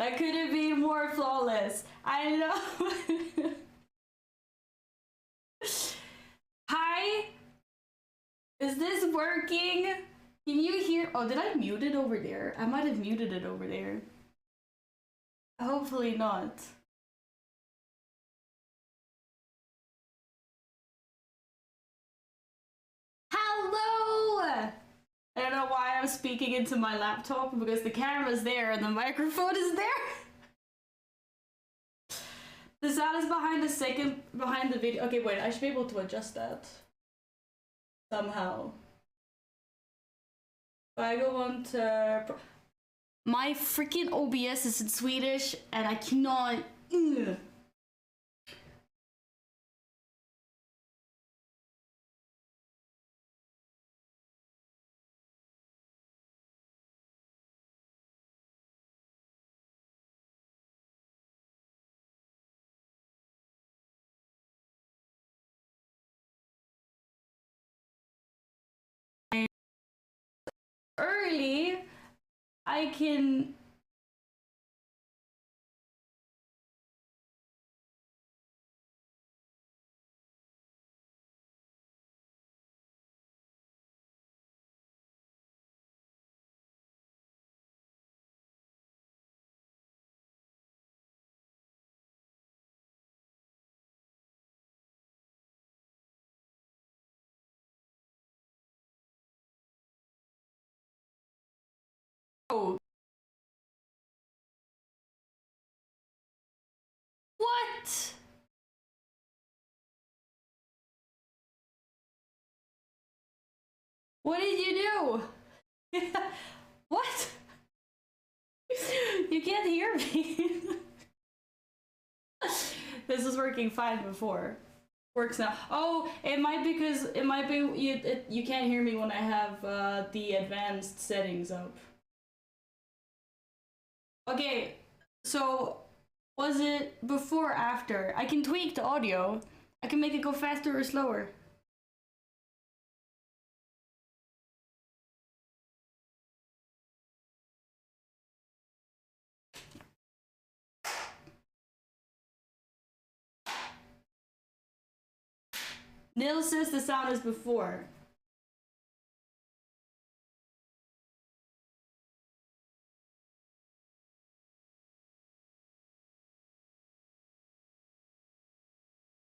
That couldn't be more flawless. I know. Hi? Is this working? Can you hear? Oh, did I mute it over there? I might have muted it over there. Hopefully not. Hello! I don't know why I'm speaking into my laptop because the camera's there and the microphone is there. The sound is behind the video. Okay, wait, I should be able to adjust that somehow. If I go on to my freaking OBS is in Swedish and I cannot. Ugh. Early, I can. Oh. What? What did you do? What? You can't hear me. This was working fine before. Works now. Oh, it might be you can't hear me when I have the advanced settings up. Okay, so was it before or after? I can tweak the audio. I can make it go faster or slower. Nil says the sound is before.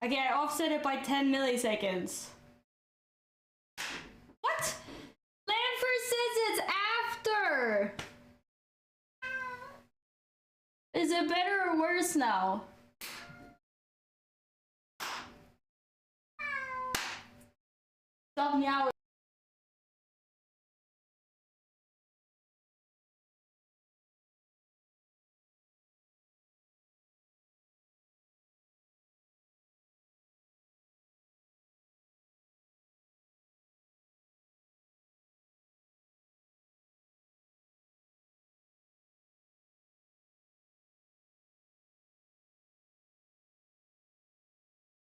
Okay, I offset it by 10 milliseconds. What? Lanford says it's after! Is it better or worse now? Stop meowing.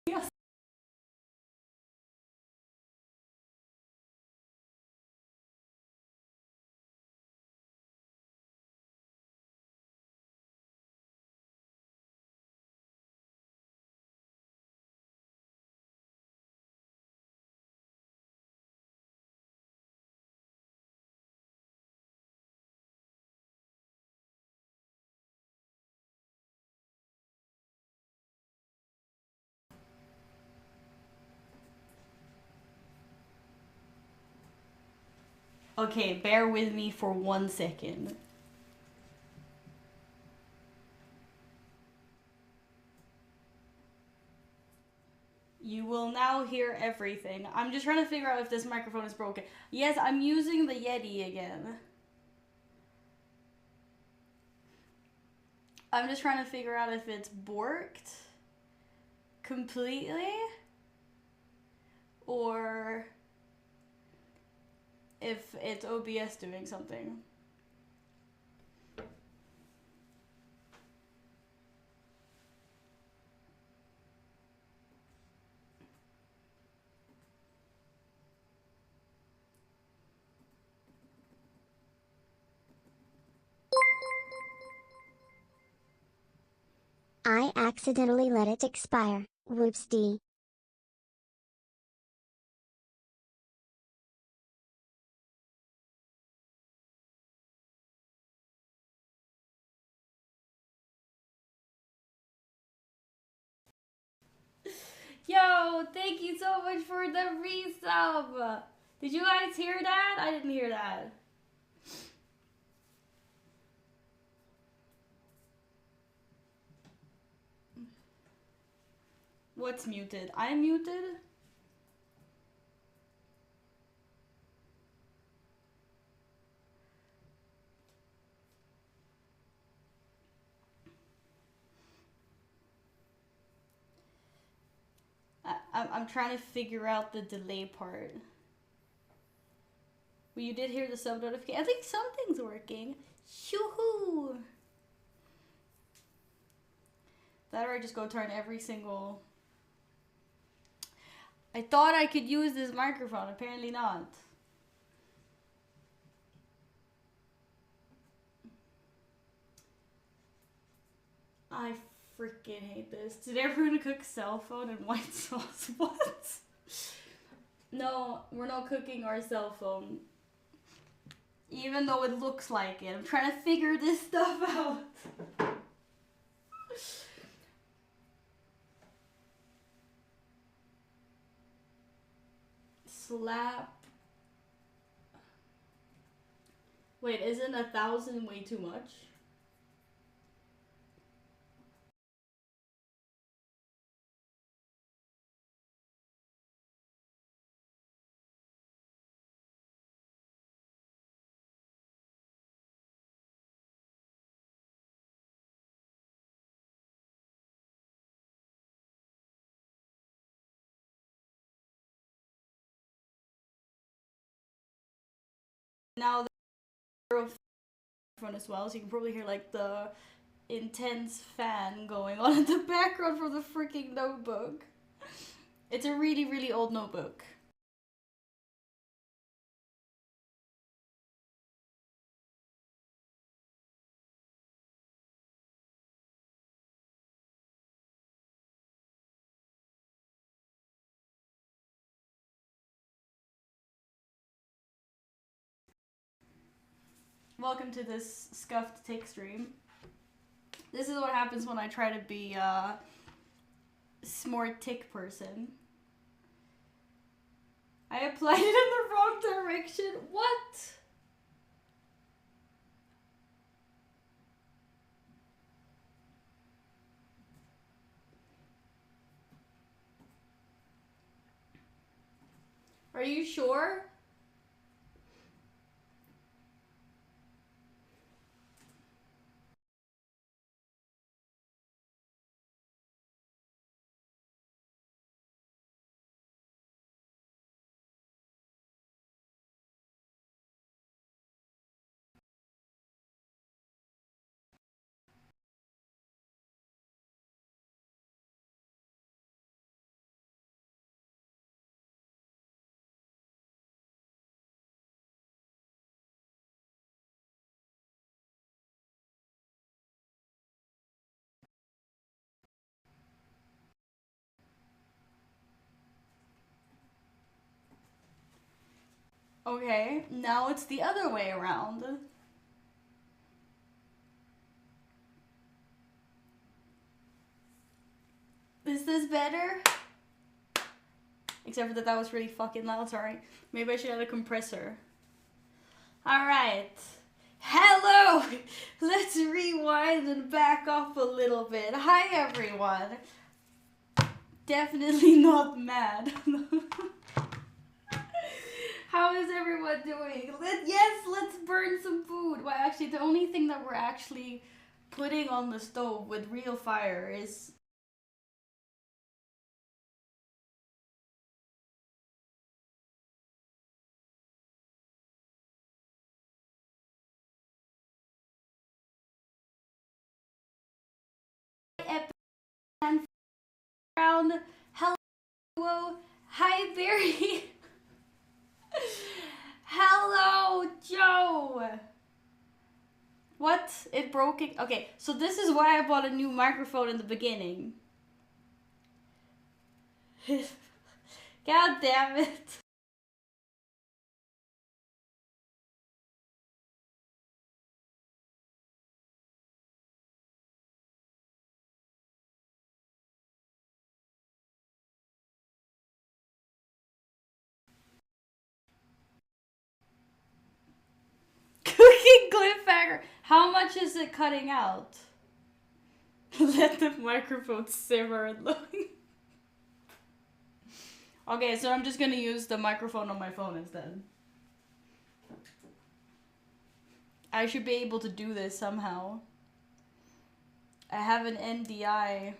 Yes. Okay, bear with me for 1 second. You will now hear everything. I'm just trying to figure out if this microphone is broken. Yes, I'm using the Yeti again. I'm just trying to figure out if it's borked completely or if it's OBS doing something. I accidentally let it expire. Whoopsie. Yo, thank you so much for the resub. Did you guys hear that? I didn't hear that. What's muted? I'm muted? I'm trying to figure out the delay part. Well, you did hear the sub notification. I think something's working. Shoo-hoo! That or I just go turn every single... I thought I could use this microphone. Apparently not. I freaking hate this. Did everyone cook cell phone and white sauce? What? No, we're not cooking our cell phone. Even though it looks like it. I'm trying to figure this stuff out. Slap. Wait, isn't 1,000 way too much? Now the microphone as well, so you can probably hear like the intense fan going on in the background from the freaking notebook. It's a really, really old notebook. Welcome to this scuffed take stream. This is what happens when I try to be a smart tick person. I applied it in the wrong direction. What? Are you sure? Okay, now it's the other way around. Is this better? Except for that was really fucking loud, sorry. Maybe I should have a compressor. Alright. Hello! Let's rewind and back up a little bit. Hi everyone. Definitely not mad. How is everyone doing? Yes, let's burn some food. Well, actually, the only thing that we're actually putting on the stove with real fire is... Round. Hello. Hi, Barry. Hello, Joe. What? It broken. Okay, so this is why I bought a new microphone in the beginning. God damn it. Cooking cliffhanger. How much is it cutting out? Let the microphone simmer and look. Okay, so I'm just gonna use the microphone on my phone instead. I should be able to do this somehow. I have an NDI.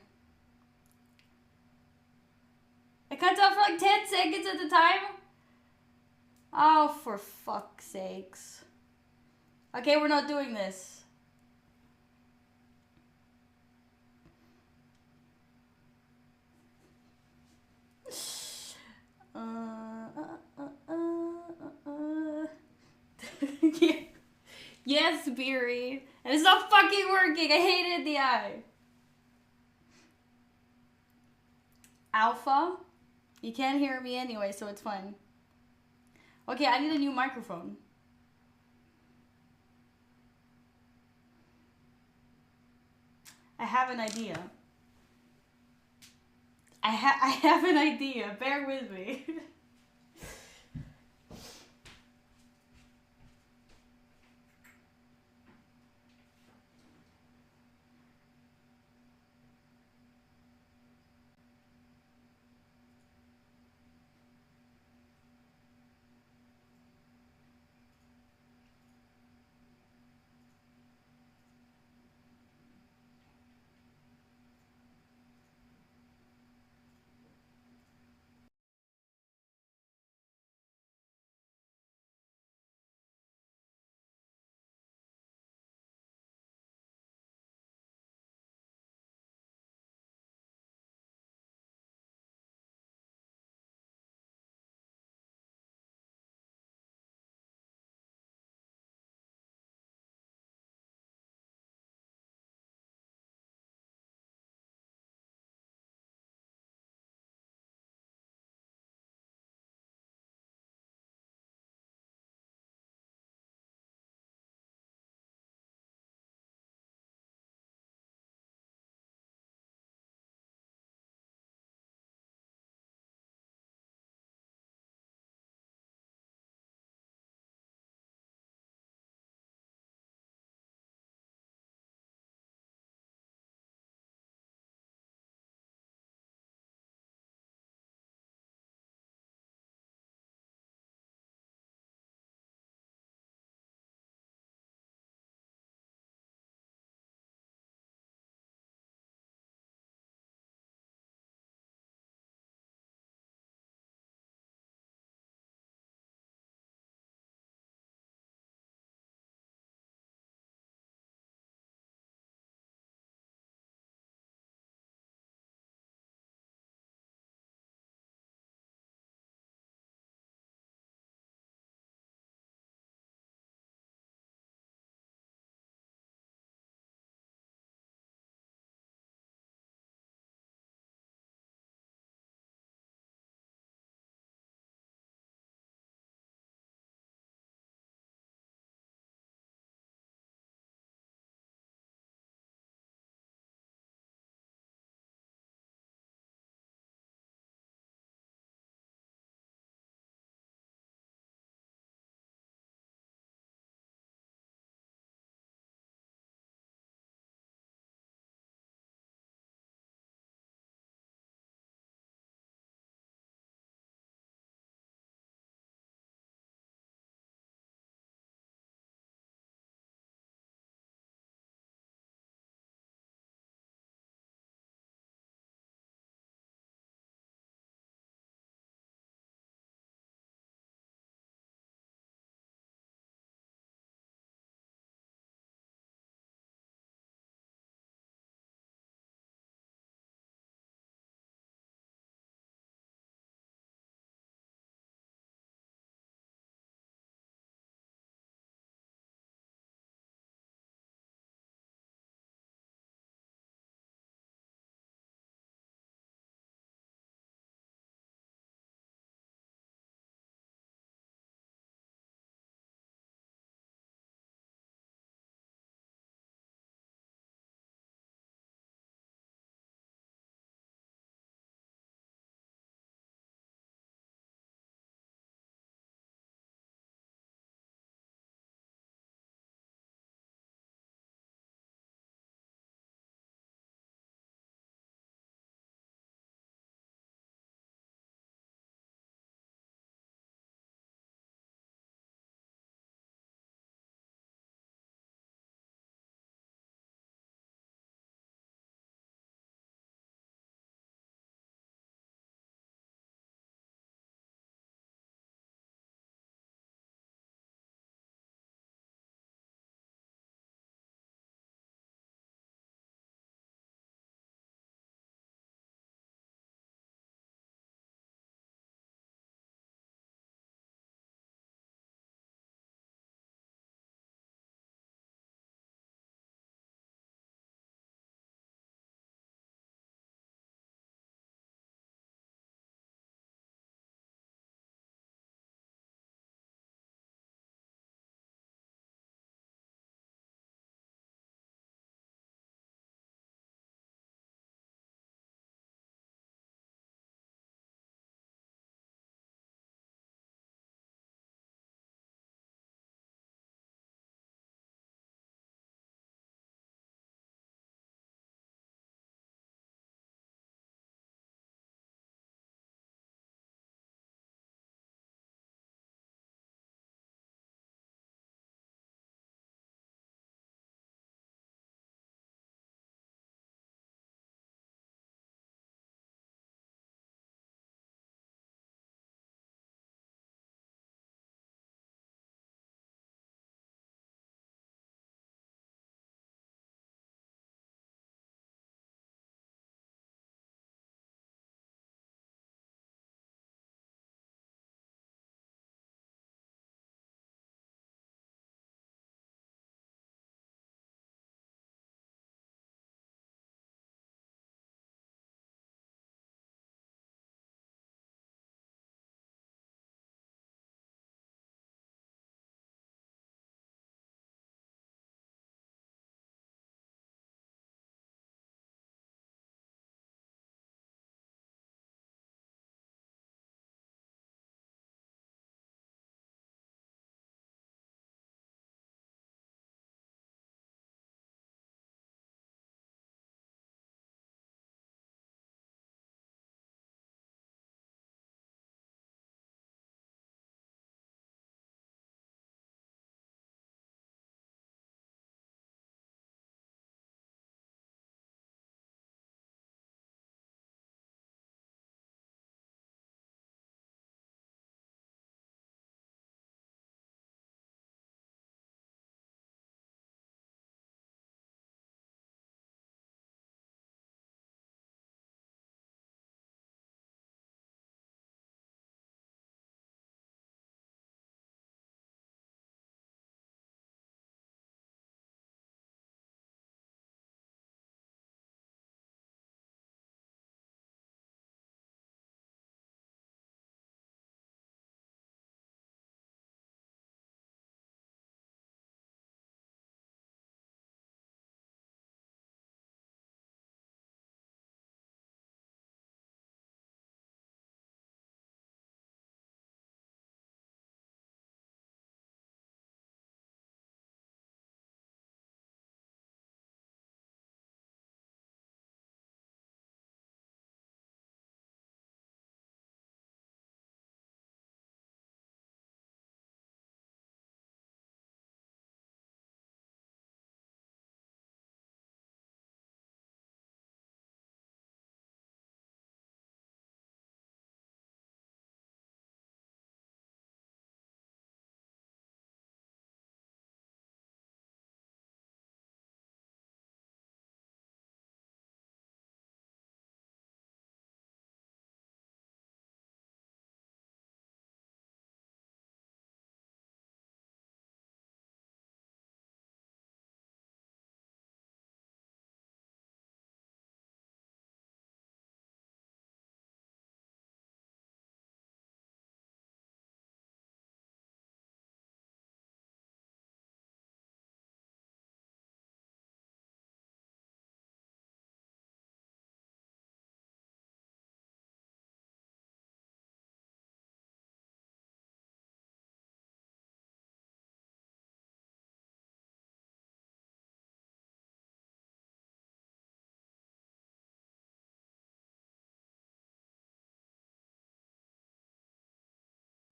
It cuts out for like 10 seconds at a time? Oh, for fuck's sakes. Okay, we're not doing this. Yeah. Yes, Beery. And it's not fucking working. I hate NDI. Alpha? You can't hear me anyway, so it's fine. Okay, I need a new microphone. I have an idea. I have an idea. Bear with me.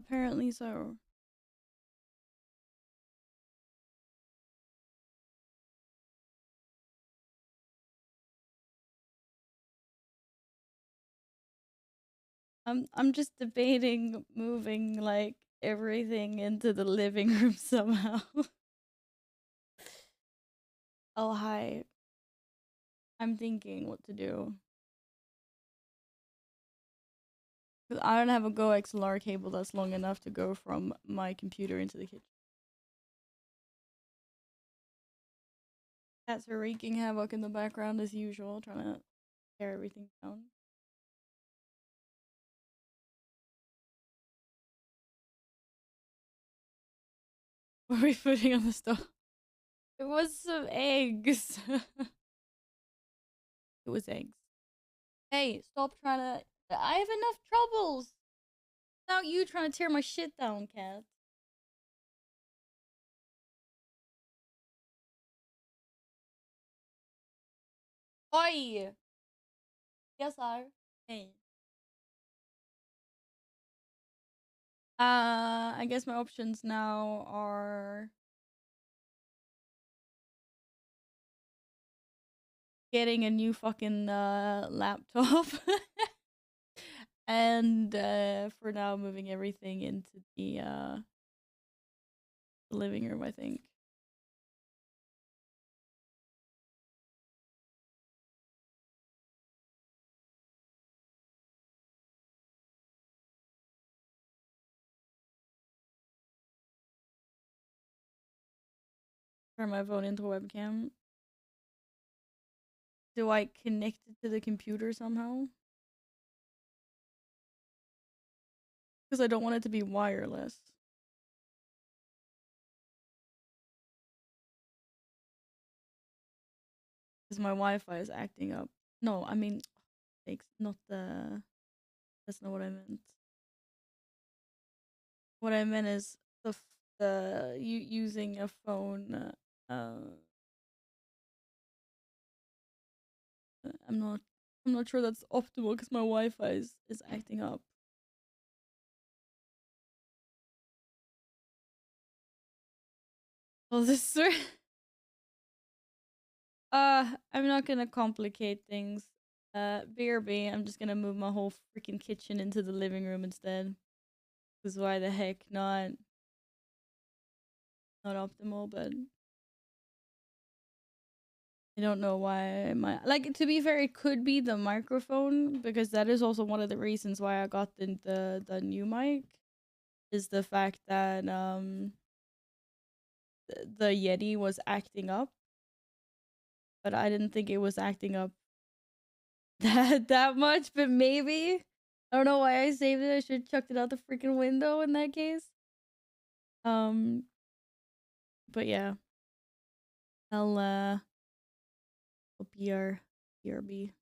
Apparently so. I'm just debating moving like everything into the living room somehow. Oh hi. I'm thinking what to do. 'Cause I don't have a Go XLR cable that's long enough to go from my computer into the kitchen. Cats are wreaking havoc in the background as usual, trying to tear everything down. What are we putting on the stove? It was some eggs. It was eggs. Hey, stop trying to. I have enough troubles without you trying to tear my shit down, cat. Oi! Yes, I. Hey. I guess my options now are getting a new fucking laptop. And for now moving everything into the living room, I think. Turn my phone into a webcam. Do I connect it to the computer somehow? Because I don't want it to be wireless. Because my Wi-Fi is acting up. No, I mean, it's not the. That's not what I meant. What I meant is the you using a phone. I'm not. I'm not sure that's optimal because my Wi-Fi is acting up. Well, this. I'm not gonna complicate things. BRB, I'm just gonna move my whole freaking kitchen into the living room instead. Because why the heck not? Not optimal, but I don't know why my like to be fair, it could be the microphone because that is also one of the reasons why I got the new mic is the fact that the Yeti was acting up, but I didn't think it was acting up that much, but maybe. I don't know why I saved it. I should have chucked it out the freaking window in that case. Um but yeah. I'll BRB.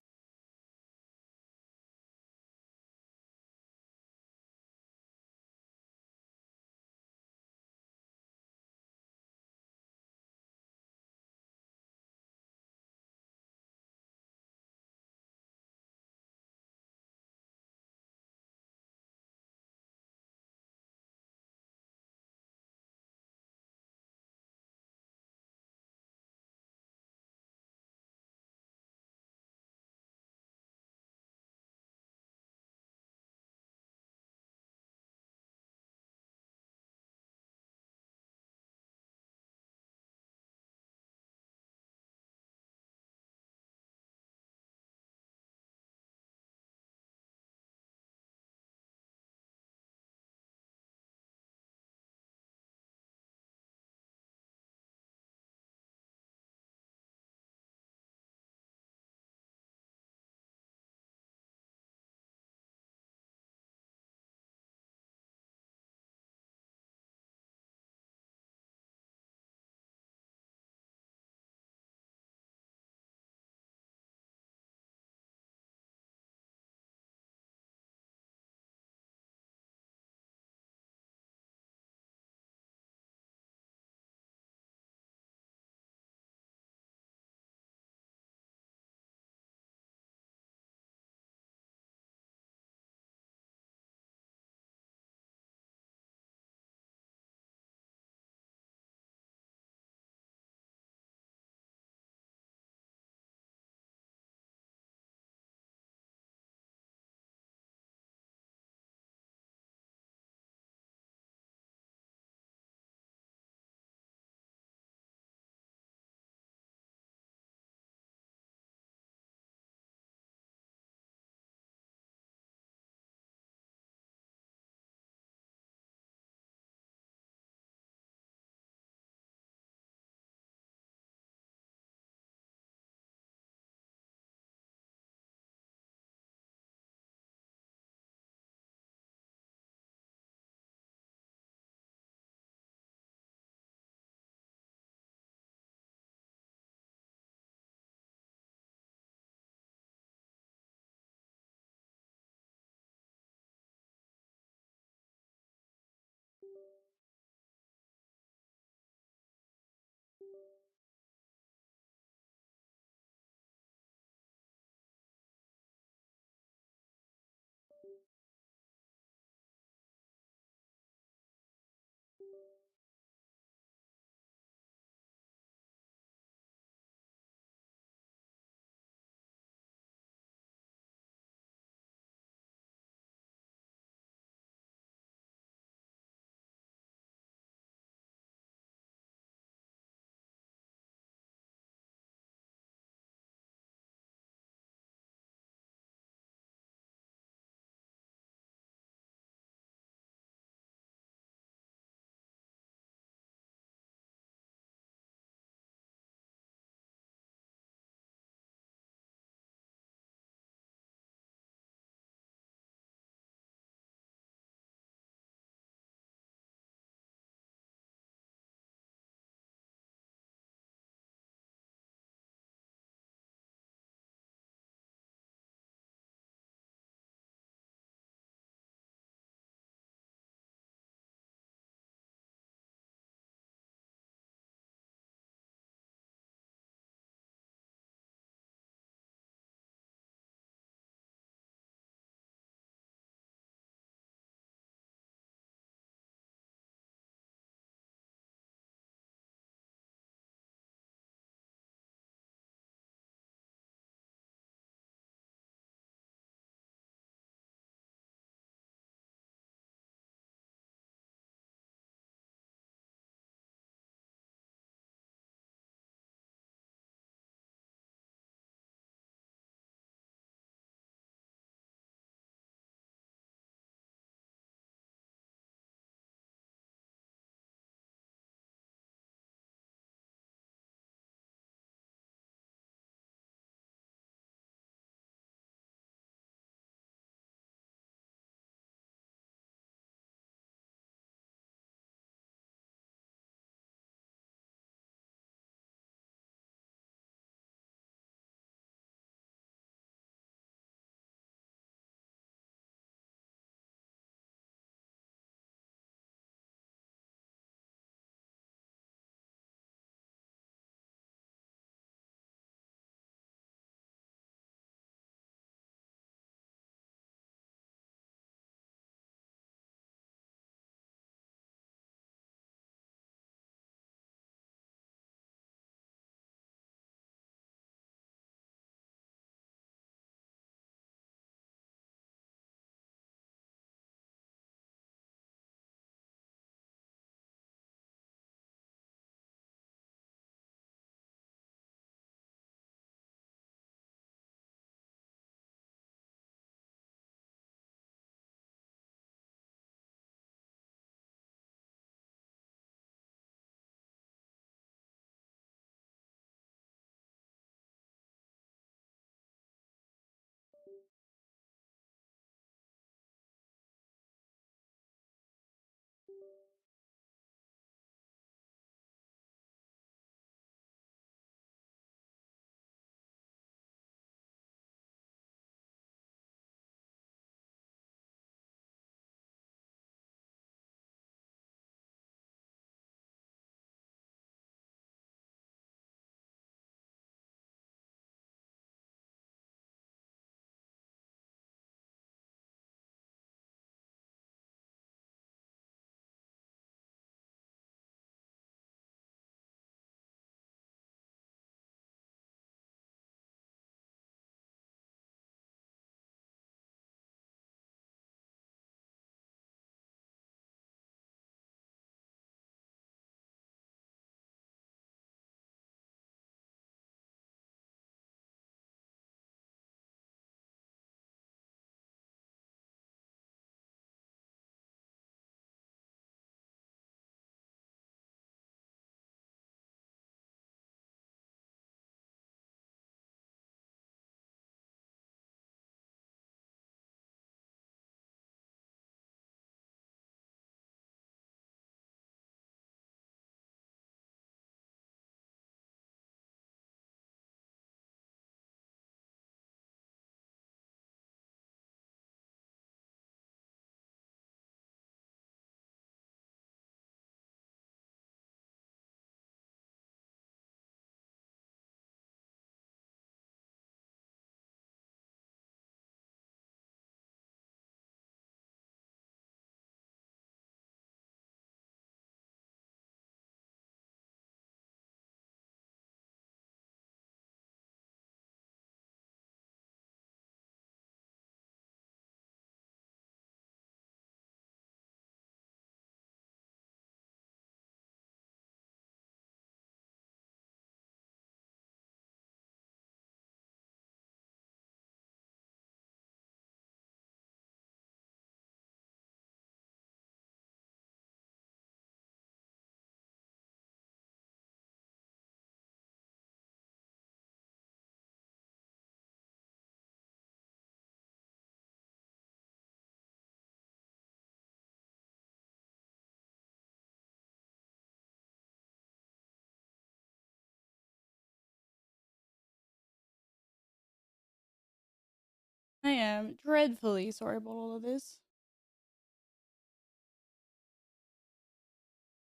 I am dreadfully sorry about all of this.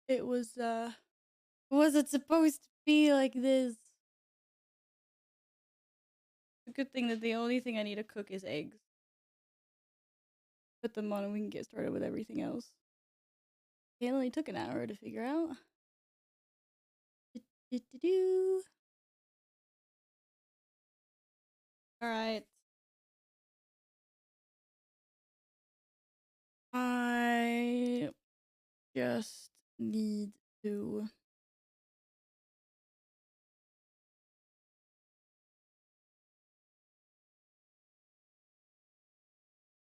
It was it supposed to be like this? It's a good thing that the only thing I need to cook is eggs. Put them on and we can get started with everything else. It only took an hour to figure out. Alright. I just need to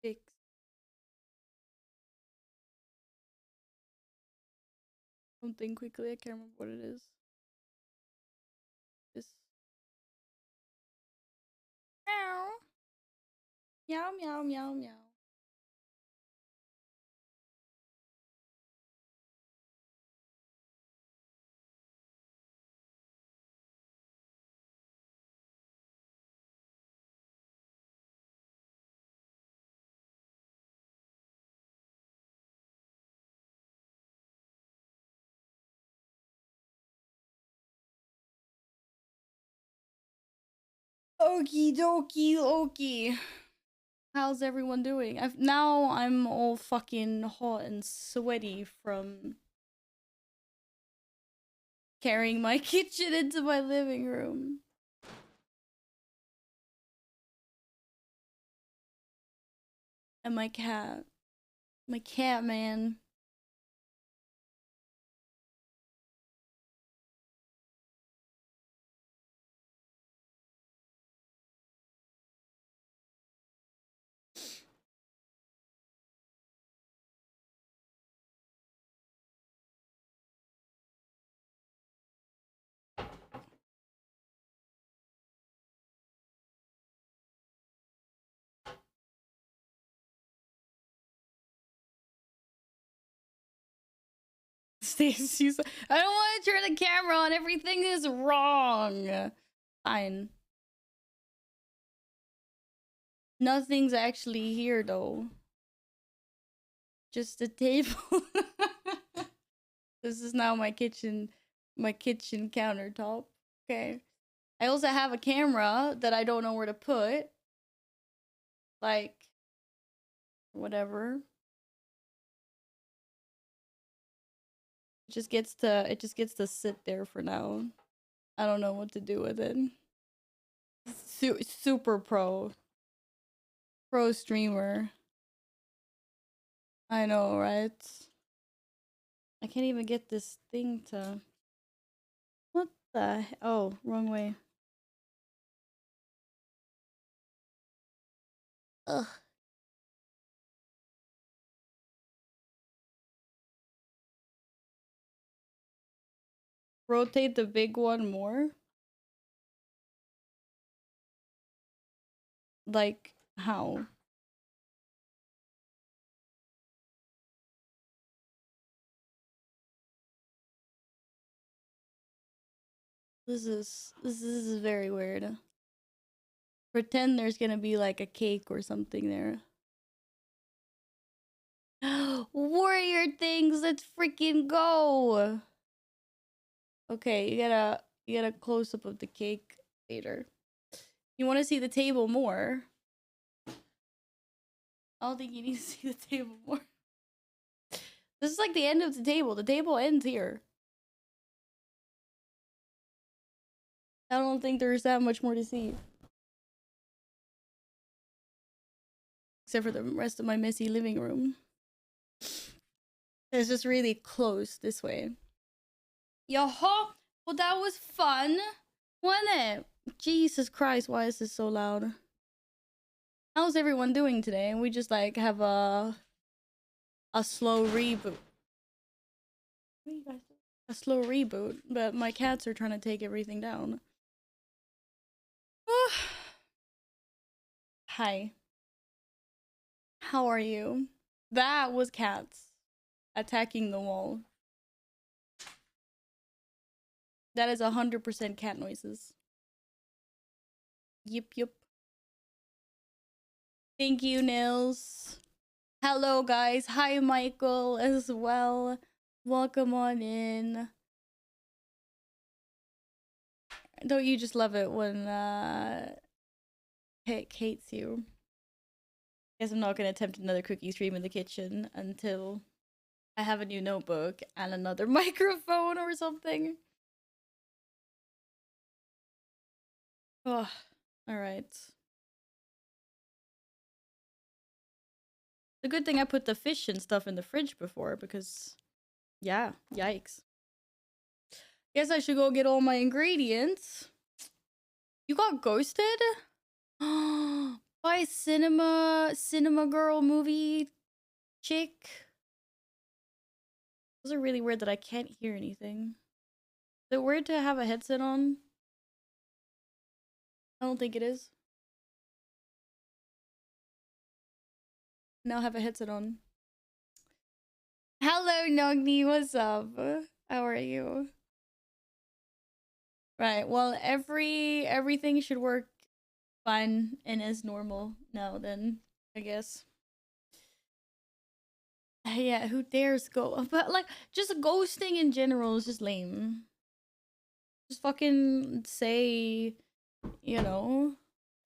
fix something quickly. I can't remember what it is. This. Meow. Meow, meow, meow, meow. Okie dokie okie. How's everyone doing? Now I'm all fucking hot and sweaty from carrying my kitchen into my living room. And my cat. My cat, man. Stacy's. I don't want to turn the camera on. Everything is wrong. Fine. Nothing's actually here though. Just a table. This is now my kitchen countertop. Okay. I also have a camera that I don't know where to put. Like whatever. It just gets to sit there for now. I don't know what to do with it. Super pro streamer. I know, right? I can't even get this thing to. What the? Oh, wrong way. Ugh. Rotate the big one more. Like how? This is very weird. Pretend there's gonna be like a cake or something there. Warrior things, let's freaking go. Okay, you get a close up of the cake later. You want to see the table more? I don't think you need to see the table more. This is like the end of the table. The table ends here. I don't think there's that much more to see. Except for the rest of my messy living room. It's just really close this way. Yoho! Well, that was fun, wasn't it? Jesus Christ, why is this so loud? How's everyone doing today? We just like have a slow reboot. A slow reboot, but my cats are trying to take everything down. Hi. How are you? That was cats attacking the wall. That is 100% cat noises. Yep, yep. Thank you, Nils. Hello, guys. Hi, Michael, as well. Welcome on in. Don't you just love it when Pick hates you? Guess I'm not gonna attempt another cookie stream in the kitchen until I have a new notebook and another microphone or something. Oh, all right. The good thing I put the fish and stuff in the fridge before because, yeah, yikes. Guess I should go get all my ingredients. You got ghosted? By cinema girl movie chick? Those are really weird that I can't hear anything. Is it weird to have a headset on? I don't think it is. Now I have a headset on. Hello, Nogni. What's up? How are you? Right. Well, everything should work fine and as normal now. Then I guess. Yeah. Who dares go? But like, just ghosting in general is just lame. Just fucking say, you know,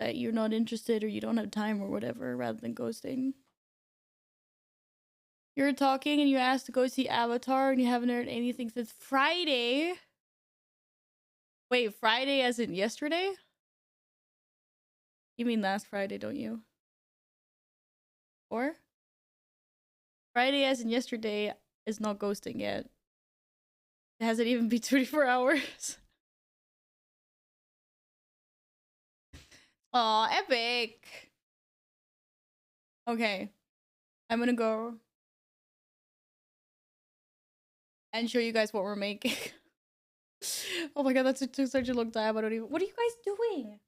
that you're not interested or you don't have time or whatever, rather than ghosting. You're talking and you asked to go see Avatar and you haven't heard anything since Friday. Wait, Friday as in yesterday? You mean last Friday, don't you? Or? Friday as in yesterday is not ghosting yet. It hasn't even been 24 hours. Aw, epic. Okay. I'm gonna go and show you guys what we're making. Oh my god, that took such a long time. I don't even. What are you guys doing?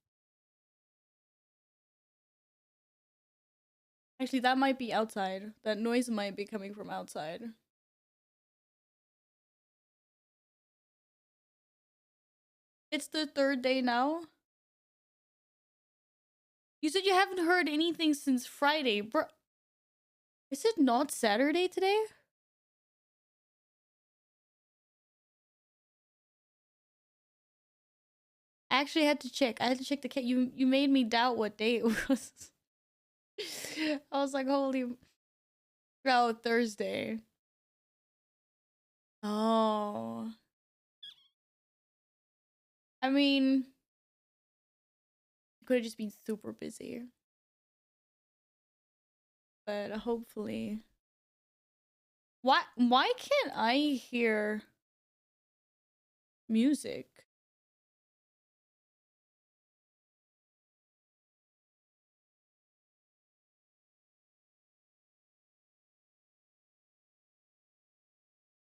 Actually, that might be outside. That noise might be coming from outside. It's the third day now. You said you haven't heard anything since Friday, bro. Is it not Saturday today? I actually had to check. I had to check the you made me doubt what day it was. I was like, holy. Oh, Thursday. Oh. I mean, could have just been super busy. But hopefully. Why can't I hear music?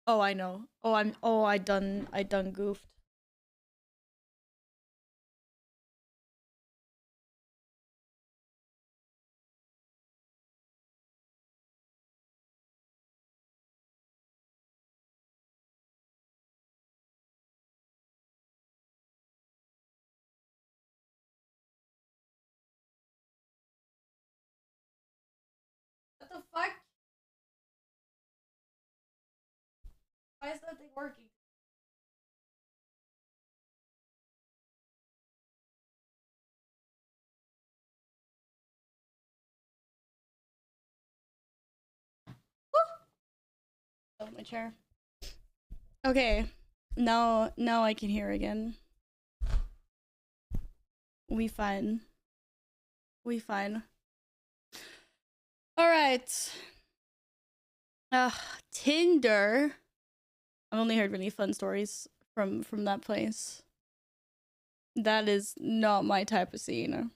Oh, I know. I done goofed. What the fuck? Why is that thing working? Oh, my chair. Okay. Now I can hear again. We fine. We fine. All right. Tinder. I've only heard really fun stories from that place. That is not my type of scene.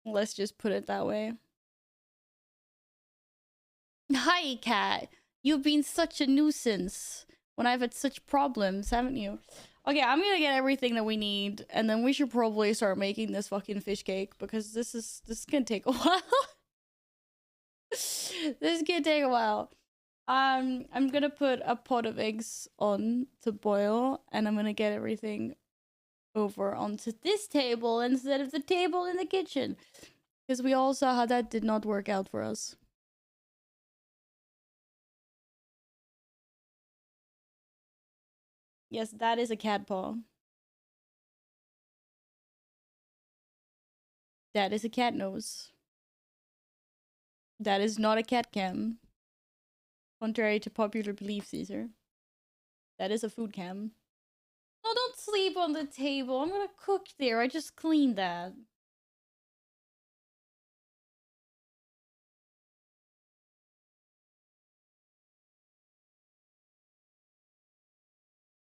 Let's just put it that way. Hi, Cat. You've been such a nuisance when I've had such problems, haven't you? Okay, I'm gonna get everything that we need, and then we should probably start making this fucking fish cake because this is gonna take a while. This is gonna take a while. I'm gonna put a pot of eggs on to boil, and I'm gonna get everything over onto this table instead of the table in the kitchen. Because we all saw how that did not work out for us. Yes, that is a cat paw. That is a cat nose. That is not a cat cam. Contrary to popular belief, Caesar. That is a food cam. No, don't sleep on the table. I'm gonna cook there. I just cleaned that.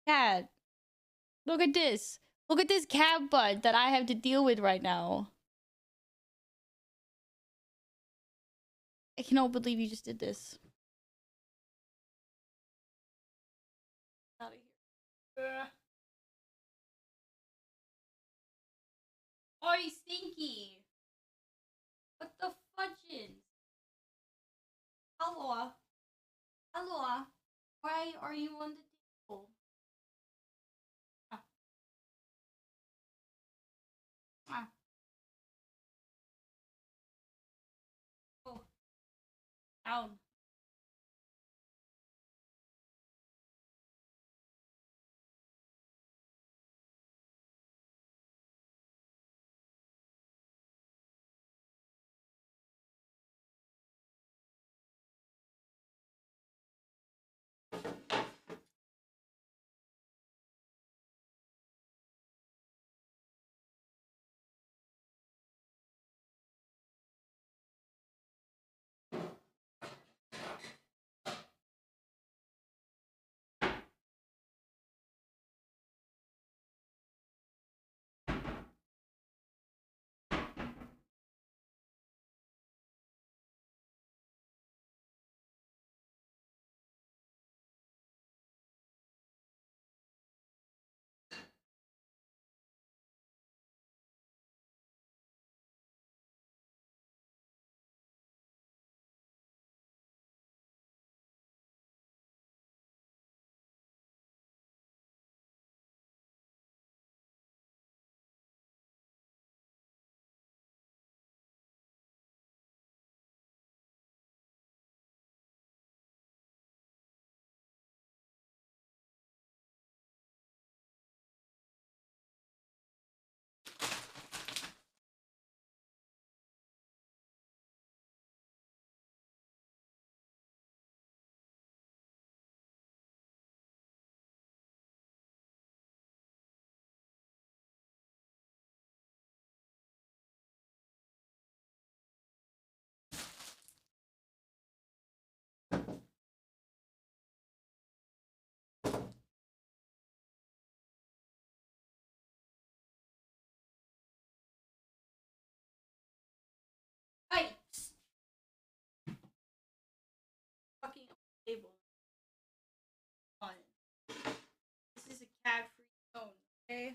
Cat. Look at this. Look at this cat butt that I have to deal with right now. I cannot believe you just did this. Out of here. Oh, he's stinky. What the fudges? Hello. Hello. Why are you on the table? Ah. Ah. Oh. Down. Hey! Fucking on the table. Fine. This is a cat-free zone, okay?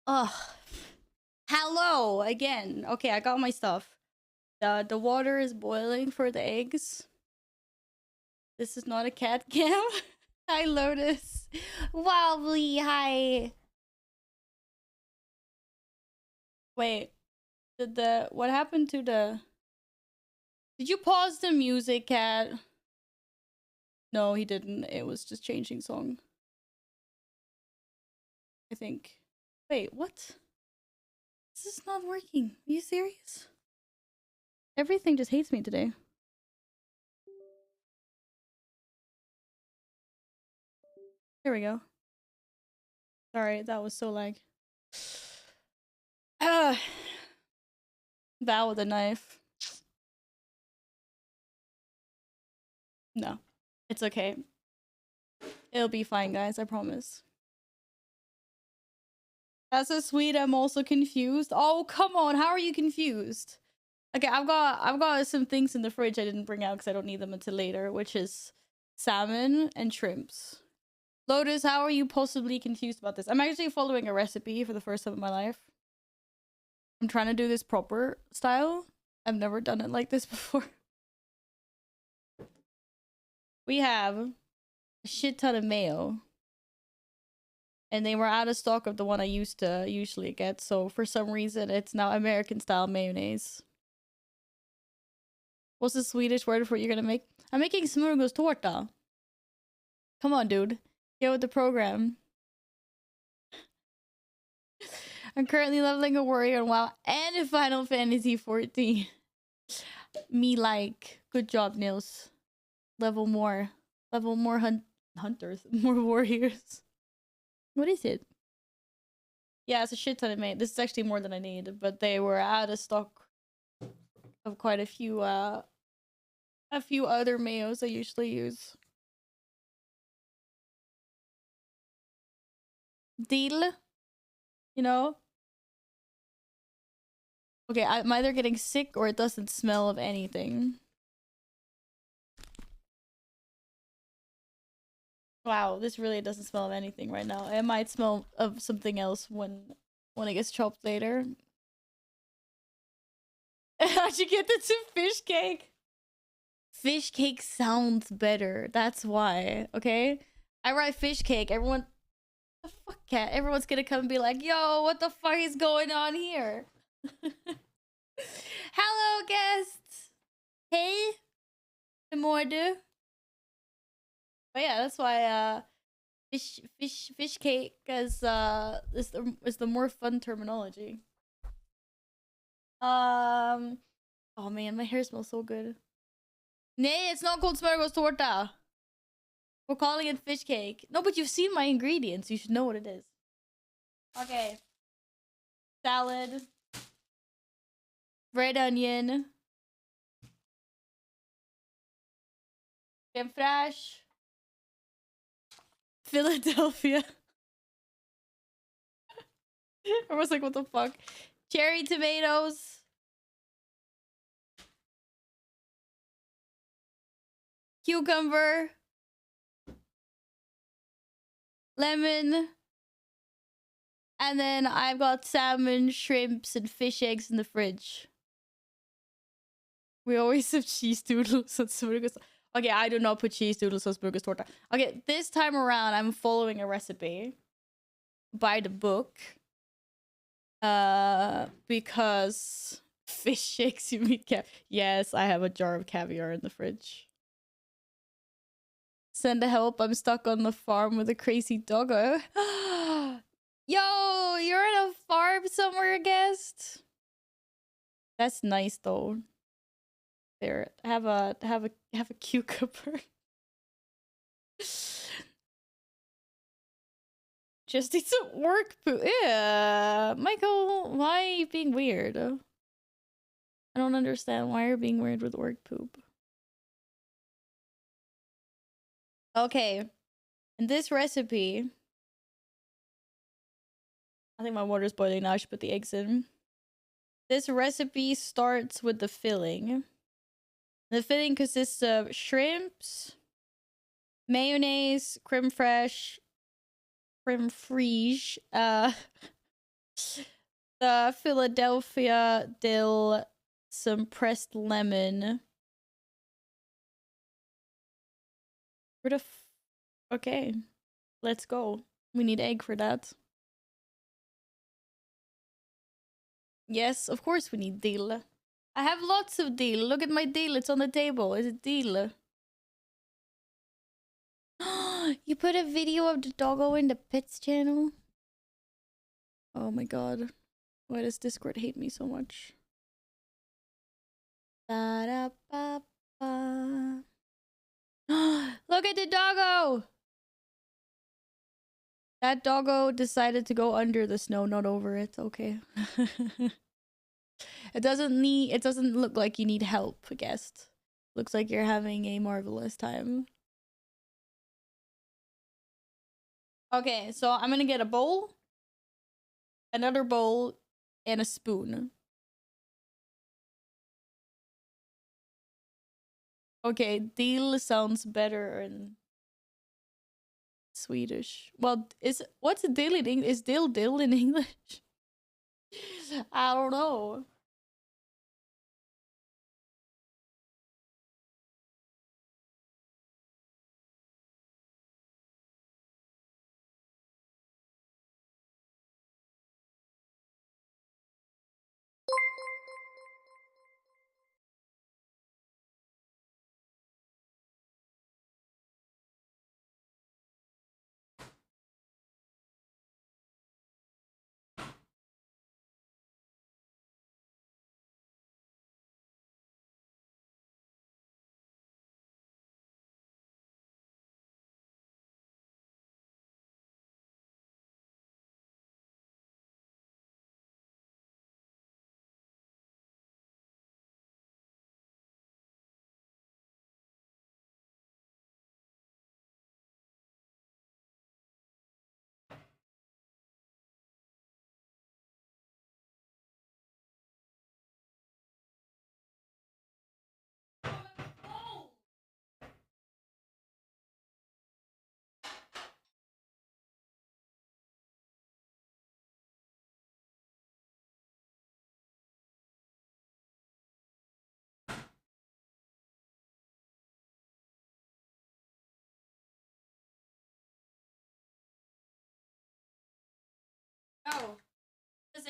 Ugh. Hello again. Okay, I got my stuff. The water is boiling for the eggs. This is not a cat cam. Hi, Lotus. Wobbly, hi. Wait, what happened to the? Did you pause the music, cat? No, he didn't. It was just changing song. I think. Wait, what? This is not working. Are you serious? Everything just hates me today. There we go. Sorry, that was so lag. That with a knife. No, it's okay. It'll be fine, guys. I promise. That's so sweet. I'm also confused. Oh, come on. How are you confused? Okay, I've got some things in the fridge I didn't bring out because I don't need them until later, which is salmon and shrimps. Lotus, how are you possibly confused about this? I'm actually following a recipe for the first time in my life. I'm trying to do this proper style. I've never done it like this before. We have a shit ton of mayo. and they were out of stock of the one I used to usually get. So for some reason, it's now American style mayonnaise. What's the Swedish word for what you're gonna make? I'm making smörgåstårta. Come on, dude. Get with the program. I'm currently leveling a warrior on WoW and in Final Fantasy 14. Me like. Good job, Nils. Level more. Level more hunters. More warriors. What is it? Yeah, it's a shit ton of mate. This is actually more than I need, but they were out of stock of quite a few other mayos I usually use. Deal? You know? Okay, I'm either getting sick or it doesn't smell of anything. Wow, this really doesn't smell of anything right now. It might smell of something else when it gets chopped later. How'd you get this to fish cake? Fish cake sounds better. That's why, okay? I write fish cake. Everyone... The fuck, cat? Everyone's gonna come and be like, yo, what the fuck is going on here? Hello, guests! Hey! Hur mår du? But yeah, that's why, fish cake is the more fun terminology. Oh man, my hair smells so good. Nej, it's not called smörgåstårta. We're calling it fish cake. No, but you've seen my ingredients. You should know what it is. Okay. Salad. Red onion. Crème fraîche. Philadelphia. I was like, what the fuck? Cherry tomatoes. Cucumber. Lemon. And then I've got salmon, shrimps, and fish eggs in the fridge. We always have cheese doodles on smörgås. Okay, I do not put cheese doodles on smörgåstårta. Okay, this time around, I'm following a recipe by the book. Because fish shakes you meat Yes, I have a jar of caviar in the fridge. Send help, I'm stuck on the farm with a crazy doggo. Yo, you're in a farm somewhere, guest? That's nice though. There, have a cucumber. Just eat some work poop. Yeah, Michael, why are you being weird? I don't understand why you're being weird with orc poop. Okay, in this recipe, I think my water's boiling now. I should put the eggs in. This recipe starts with the filling. The filling consists of shrimps, mayonnaise, creme fraiche, the Philadelphia dill, some pressed lemon. Where the okay, let's go. We need egg for that. Yes, of course we need dill. I have lots of dill. Look at my dill. It's on the table. Is it dill? You put a video of the doggo in the pets channel? Oh my god. Why does Discord hate me so much? Ba-da-ba-ba. Look at the doggo! That doggo decided to go under the snow, not over it. Okay. It doesn't look like you need help, guest. Looks like you're having a marvelous time. Okay, so I'm gonna get a bowl, another bowl, and a spoon. Okay, deal sounds better in Swedish. Well, what's dill in English? Is dill in English? I don't know.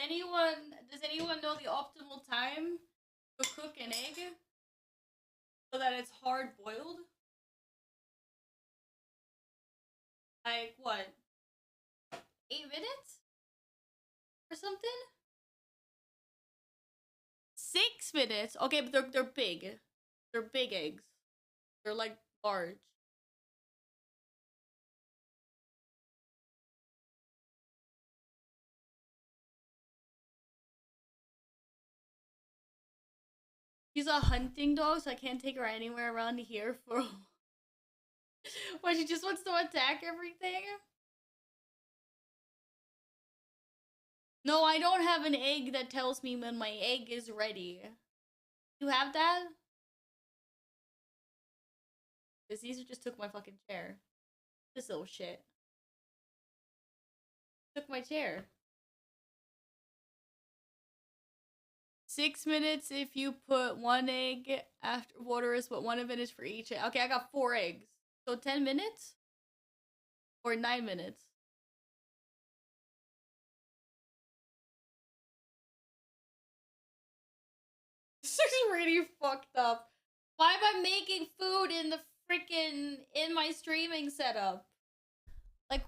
anyone know the optimal time to cook an egg so that it's hard boiled? Like what? 8 minutes or something? 6 minutes. Okay, but they're big. They're big eggs. They're like large. She's a hunting dog, so I can't take her anywhere around here for. Why, she just wants to attack everything? No, I don't have an egg that tells me when my egg is ready. You have that? Because Caesar just took my fucking chair. This little shit. Took my chair. 6 minutes if you put one egg after water is what 1 minute for each egg. Okay, I got 4 eggs. So 10 minutes? Or 9 minutes? This is really fucked up. Why am I making food in the in my streaming setup? Like,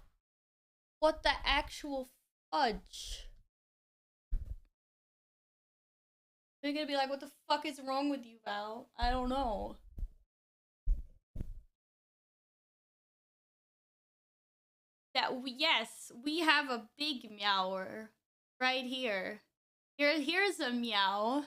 what the actual fudge? They're gonna be like, what the fuck is wrong with you, Val? I don't know. Yes, we have a big meower right here. Here's a meow.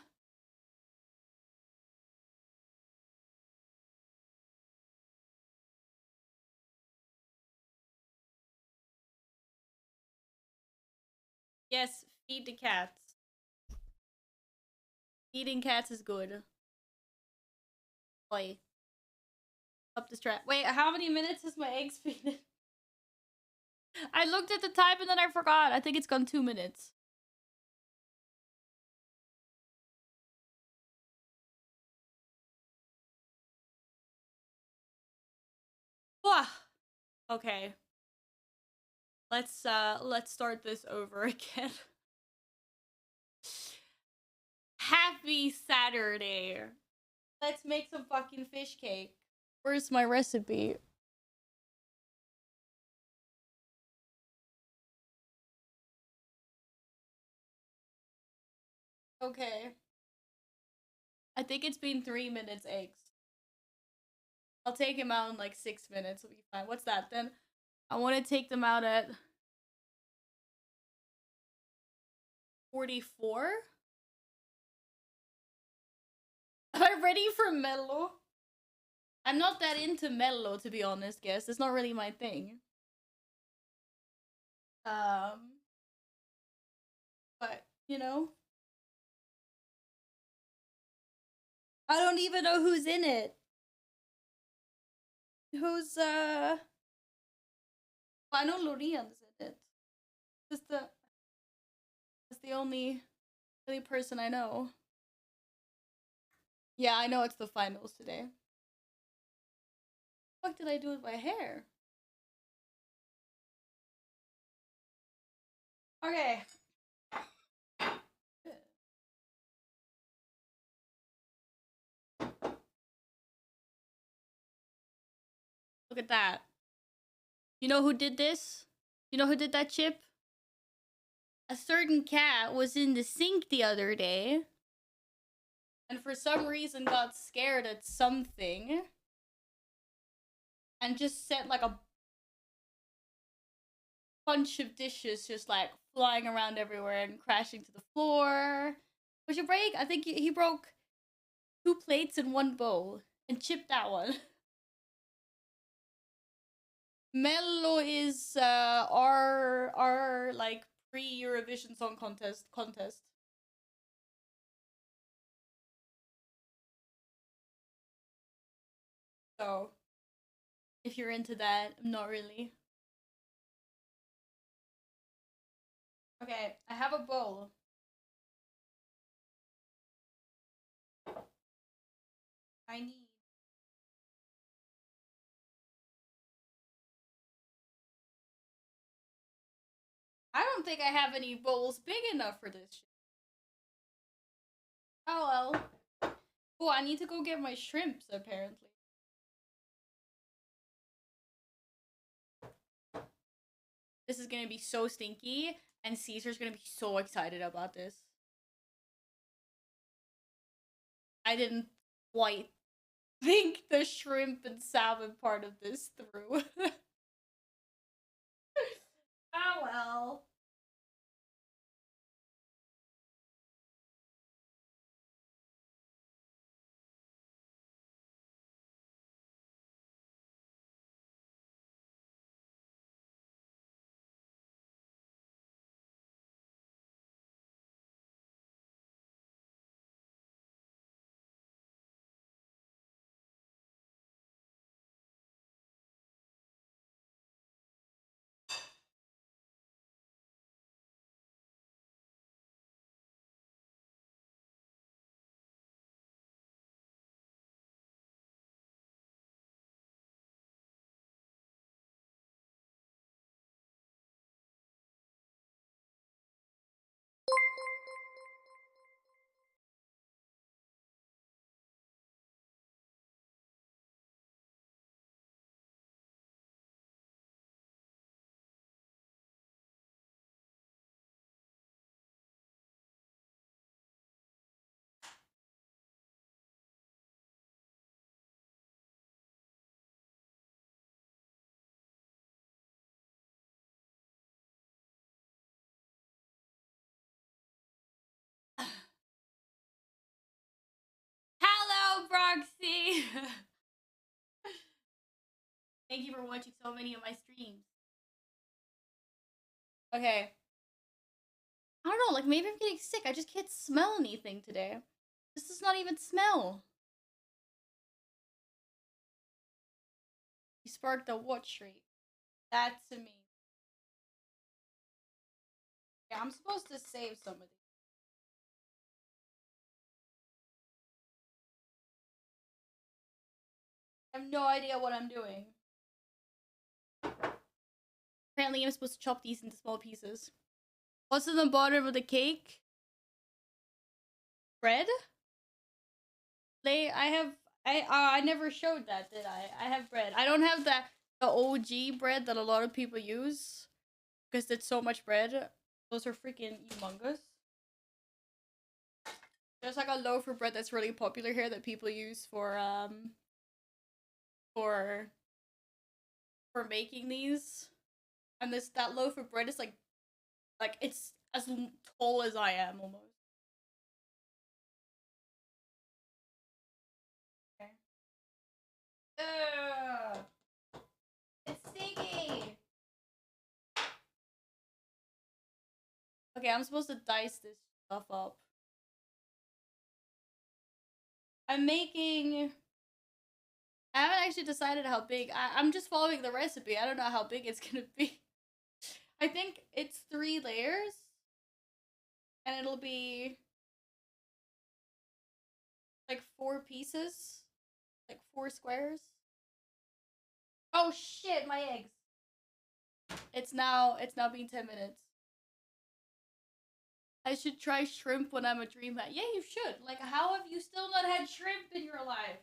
Yes, feed the cats. Feeding cats is good. Boy. Up the strap. Wait, how many minutes is my eggs feeding? I looked at the time and then I forgot. I think it's gone 2 minutes. Wah. Okay. Let's start this over again. Happy Saturday. Let's make some fucking fish cake. Where's my recipe? Okay. I think it's been 3 minutes, eggs. I'll take him out in like 6 minutes. It'll be fine. What's that then? I want to take them out at 44. Am I ready for mellow? I'm not that into mellow, to be honest, guys. It's not really my thing. But, you know. I don't even know who's in it. Who's, I know Lorian's in it. That's the only person I know. Yeah, I know it's the finals today. What the fuck did I do with my hair? Okay. Look at that. You know who did this? You know who did that, Chip? A certain cat was in the sink the other day and for some reason got scared at something and just sent like a bunch of dishes just like flying around everywhere and crashing to the floor. Was your break? I think he broke 2 plates and 1 bowl and chipped that one. Mello is our like pre-Eurovision Song Contest. So, if you're into that, I'm not really. Okay, I have a bowl. I need I don't don't think I have any bowls big enough for this shit. Oh well. Oh, I need to go get my shrimps, apparently. This is gonna be so stinky, and Caesar's gonna be so excited about this. I didn't quite think the shrimp and salmon part of this through. Oh well. Hello, Broxy! Thank you for watching so many of my streams. Okay. I don't know, like maybe I'm getting sick. I just can't smell anything today. This does not even smell. You sparked a watch rate. That's amazing. Yeah, I'm supposed to save some of these. I have no idea what I'm doing. Apparently, I'm supposed to chop these into small pieces. What's in the bottom of the cake? Bread? I never showed that, did I? I have bread. I don't have the OG bread that a lot of people use because it's so much bread. Those are freaking humongous. There's like a loaf of bread that's really popular here that people use for making these. And that loaf of bread is like it's as tall as I am almost. Okay. Ugh. It's sticky. Okay, I'm supposed to dice this stuff up. I'm making. I haven't actually decided how big. I'm just following the recipe. I don't know how big it's gonna be. I think it's 3 layers, and it'll be like 4 pieces, like 4 squares. Oh shit, my eggs. It's now been 10 minutes. I should try shrimp when I'm a dreamhead. Yeah, you should. Like, how have you still not had shrimp in your life?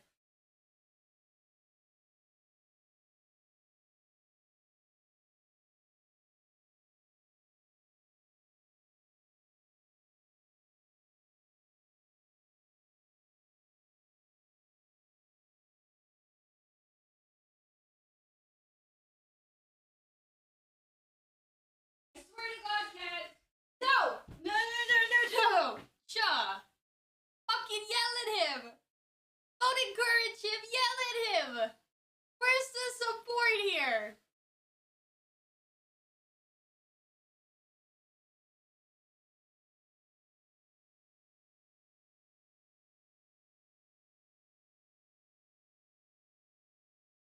I swear to God, Cat. No! No, no, no, no, no! Shaw! Fucking yell at him! Don't encourage him, yell at him! Where's the support here?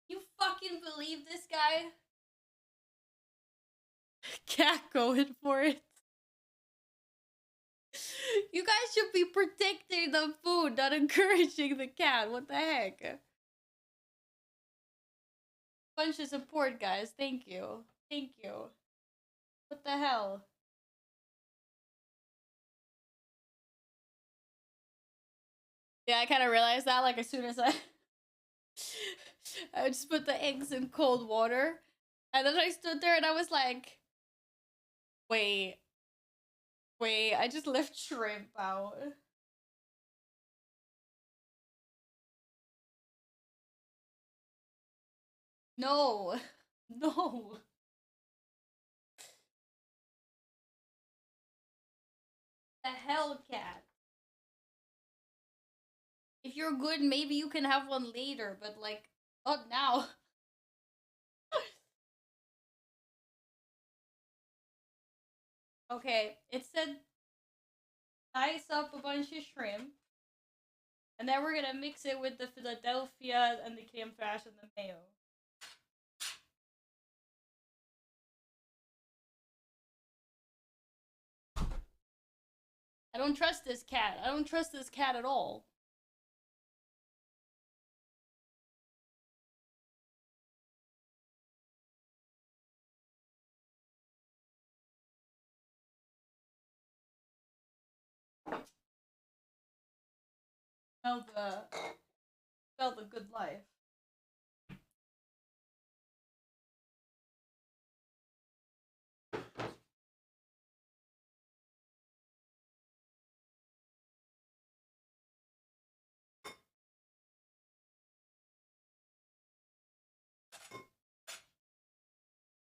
You fucking believe this guy? Cat going for it. You guys should be protecting the food, not encouraging the cat. What the heck? Bunch of support, guys. Thank you. Thank you. What the hell? Yeah, I kind of realized that like as soon as I just put the eggs in cold water, and then I stood there and I was like, wait, wait, I just left shrimp out. No, no. The hell, cat. If you're good, maybe you can have one later, but like, not now. Okay, it said dice up a bunch of shrimp, and then we're gonna mix it with the Philadelphia and the creme fraiche and the mayo. I don't trust this cat. I don't trust this cat at all. Spell the good life.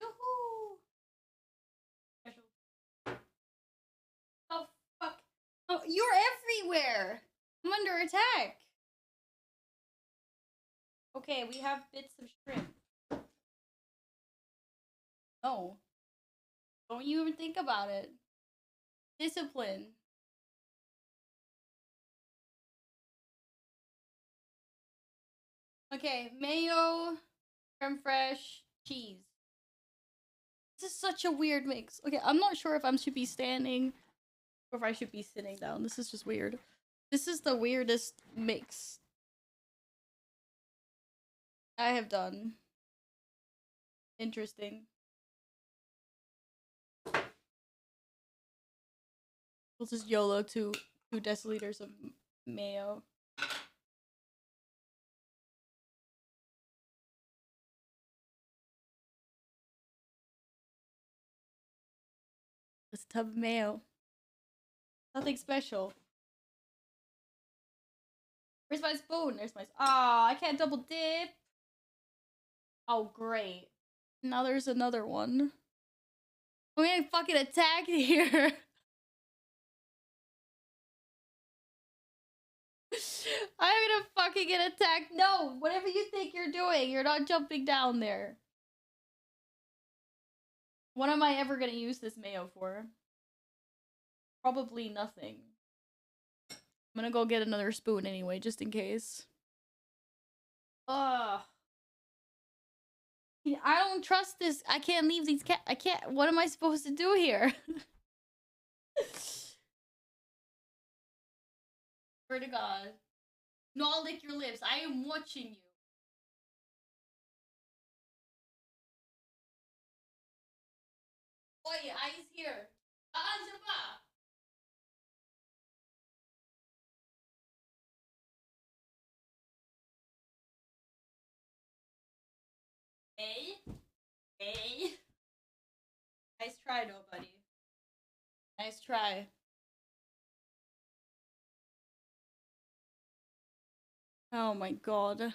Yoo-hoo! Oh fuck! Oh, you're everywhere. I'm under attack. Okay, we have bits of shrimp. No, don't you even think about it. Discipline. Okay, mayo, creme fraiche, cheese. This is such a weird mix. Okay, I'm not sure if I should be standing or if I should be sitting down. This is just weird. This is the weirdest mix I have done. Interesting. We'll just YOLO 2 deciliters of mayo. It's a tub of mayo. Nothing special. Where's my spoon? There's my. Ah, I can't double dip. Oh, great. Now there's another one. I'm getting fucking attacked here. I'm gonna fucking get attacked. No, whatever you think you're doing, you're not jumping down there. What am I ever gonna use this mayo for? Probably nothing. I'm gonna go get another spoon anyway, just in case. Ugh. I don't trust this. I can't leave these cats. I can't. What am I supposed to do here? Swear to God. No, I'll lick your lips. I am watching you. Oi, eyes here. Anjaba. Hey. Hey. Nice try, nobody. Nice try. Oh my god.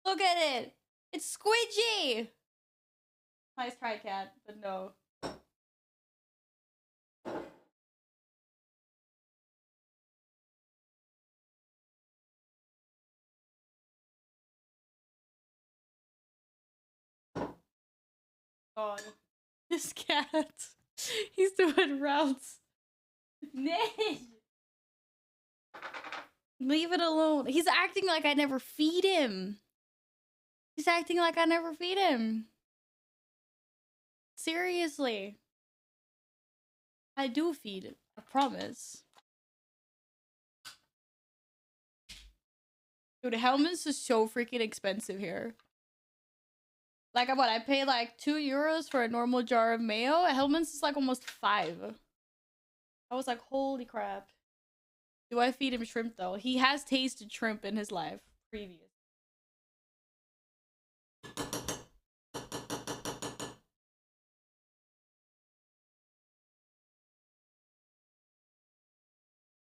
Look at it. It's squidgy. Nice try, cat, but no. God. This cat. He's doing rounds. Nay. Leave it alone. He's acting like I never feed him. He's acting like I never feed him. Seriously. I do feed it. I promise. Dude, helmets is so freaking expensive here. Like what? I pay like €2 for a normal jar of mayo. At Hellman's is like almost 5. I was like, holy crap. Do I feed him shrimp though? He has tasted shrimp in his life previous.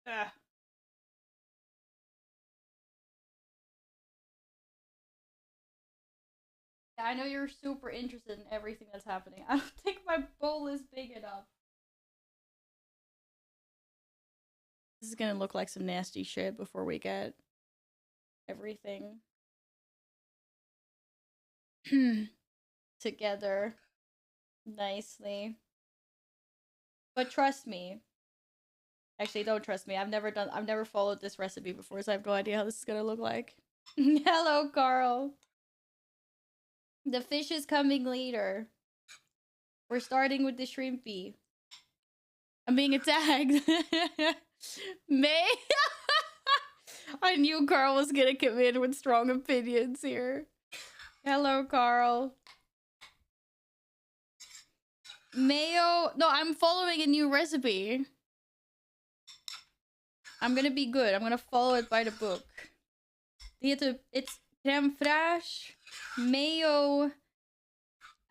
Ugh. Yeah, I know you're super interested in everything that's happening. I don't think my bowl is big enough. This is gonna look like some nasty shit before we get everything together nicely. But trust me. Actually, don't trust me. I've never followed this recipe before, so I have no idea how this is gonna look like. Hello, Carl. The fish is coming later. We're starting with the shrimpy. I'm being attacked. May? I knew Carl was gonna come in with strong opinions here. Hello, Carl. Mayo. No, I'm following a new recipe. I'm gonna be good. I'm gonna follow it by the book. It's creme fraiche, mayo,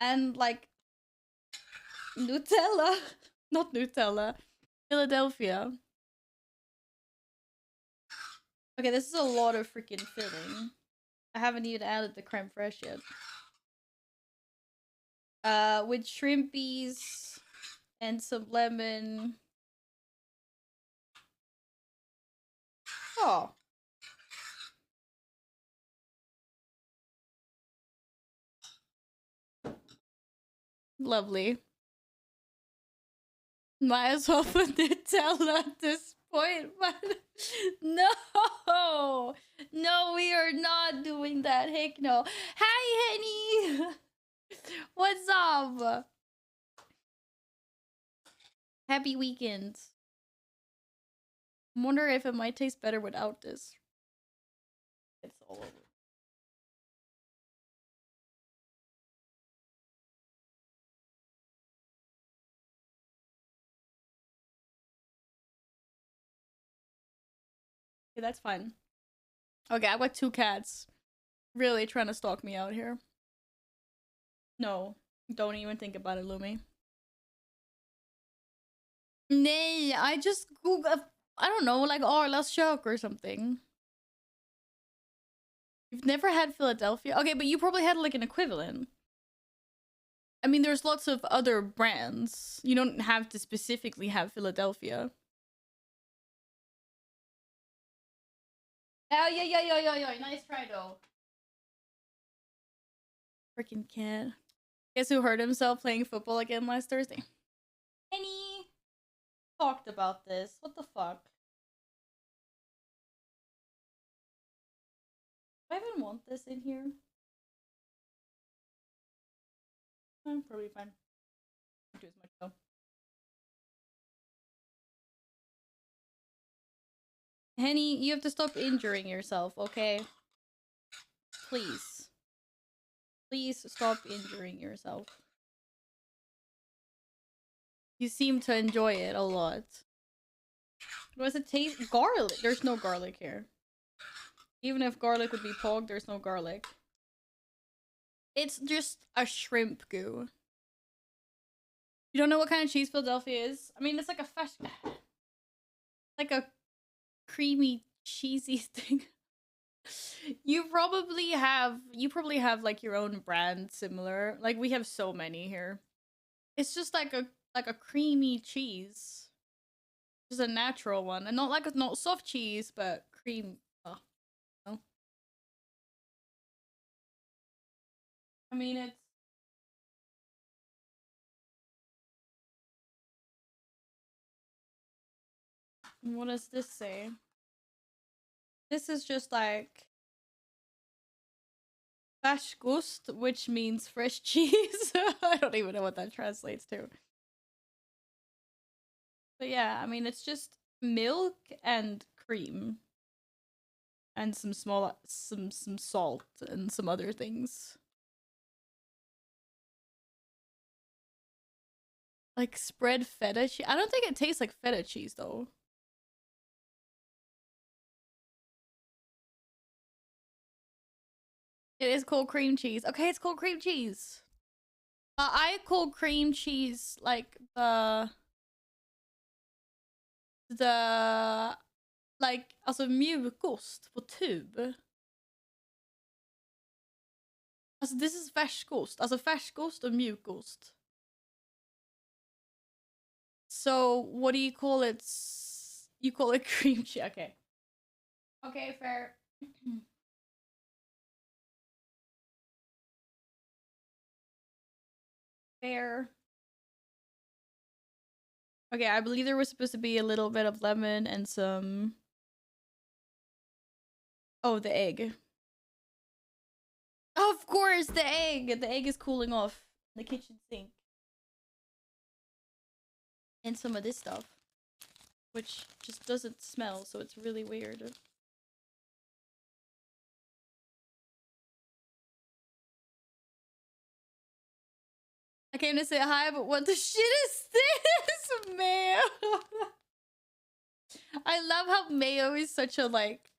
and like Nutella. Not Nutella. Philadelphia. Okay, this is a lot of freaking filling. I haven't even added the creme fraiche yet. With shrimpies and some lemon. Oh. Lovely. Might as well put Nutella at this point, but no! No, we are not doing that. Heck no. Hi, Henny! What's up? Happy weekend. I wonder if it might taste better without this. It's all over. Okay, that's fine. Okay, I've got 2 cats. Really trying to stalk me out here. No, don't even think about it, Lumi. Nay, I just Googled, I don't know, like Arla's Choc or something. You've never had Philadelphia? Okay, but you probably had like an equivalent. I mean, there's lots of other brands. You don't have to specifically have Philadelphia. Oh, yeah. Nice try, though. Freaking cat. Guess who hurt himself playing football again last Thursday? Penny talked about this. What the fuck? Do I even want this in here? I'm probably fine. Don't do as much though. Henny, you have to stop injuring yourself, okay? Please. Please stop injuring yourself. You seem to enjoy it a lot. What does it taste? Garlic. There's no garlic here. Even if garlic would be pog, there's no garlic. It's just a shrimp goo. You don't know what kind of cheese Philadelphia is? I mean, it's like a fresh, like a creamy, cheesy thing. You probably have like your own brand similar. Like we have so many here. It's just like a creamy cheese. Just a natural one. And not soft cheese, but cream. Oh, no. I mean it's what does this say? This is just like Fashgust, which means fresh cheese. I don't even know what that translates to. But yeah, I mean, it's just milk and cream. And some salt and some other things. Like spread feta cheese. I don't think it tastes like feta cheese though. It is called cream cheese. Okay, it's called cream cheese. I call cream cheese like the like alltså mjukost på tub. Alltså this is färskost. Alltså färskost och mjukost. So what do you call it? You call it cream cheese. Okay. Okay, fair. Fair. Okay, I believe there was supposed to be a little bit of lemon and some. Oh, the egg. Of course, the egg. The egg is cooling off in the kitchen sink. And some of this stuff, which just doesn't smell, so it's really weird. I came to say hi, but what the shit is this, mayo? I love how mayo is such a like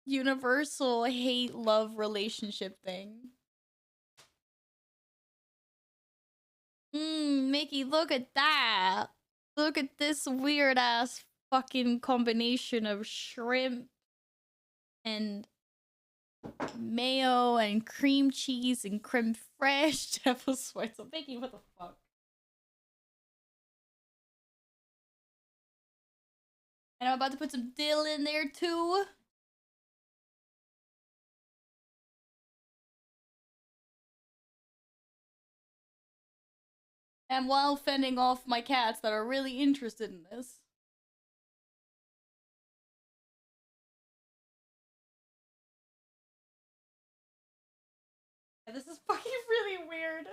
universal hate-love relationship thing. Mickey, look at that. Look at this weird ass fucking combination of shrimp and mayo and cream cheese and creme fraiche. Devil sweat. So Mickey, what the fuck? And I'm about to put some dill in there too. And while fending off my cats that are really interested in this. Yeah, this is fucking really weird.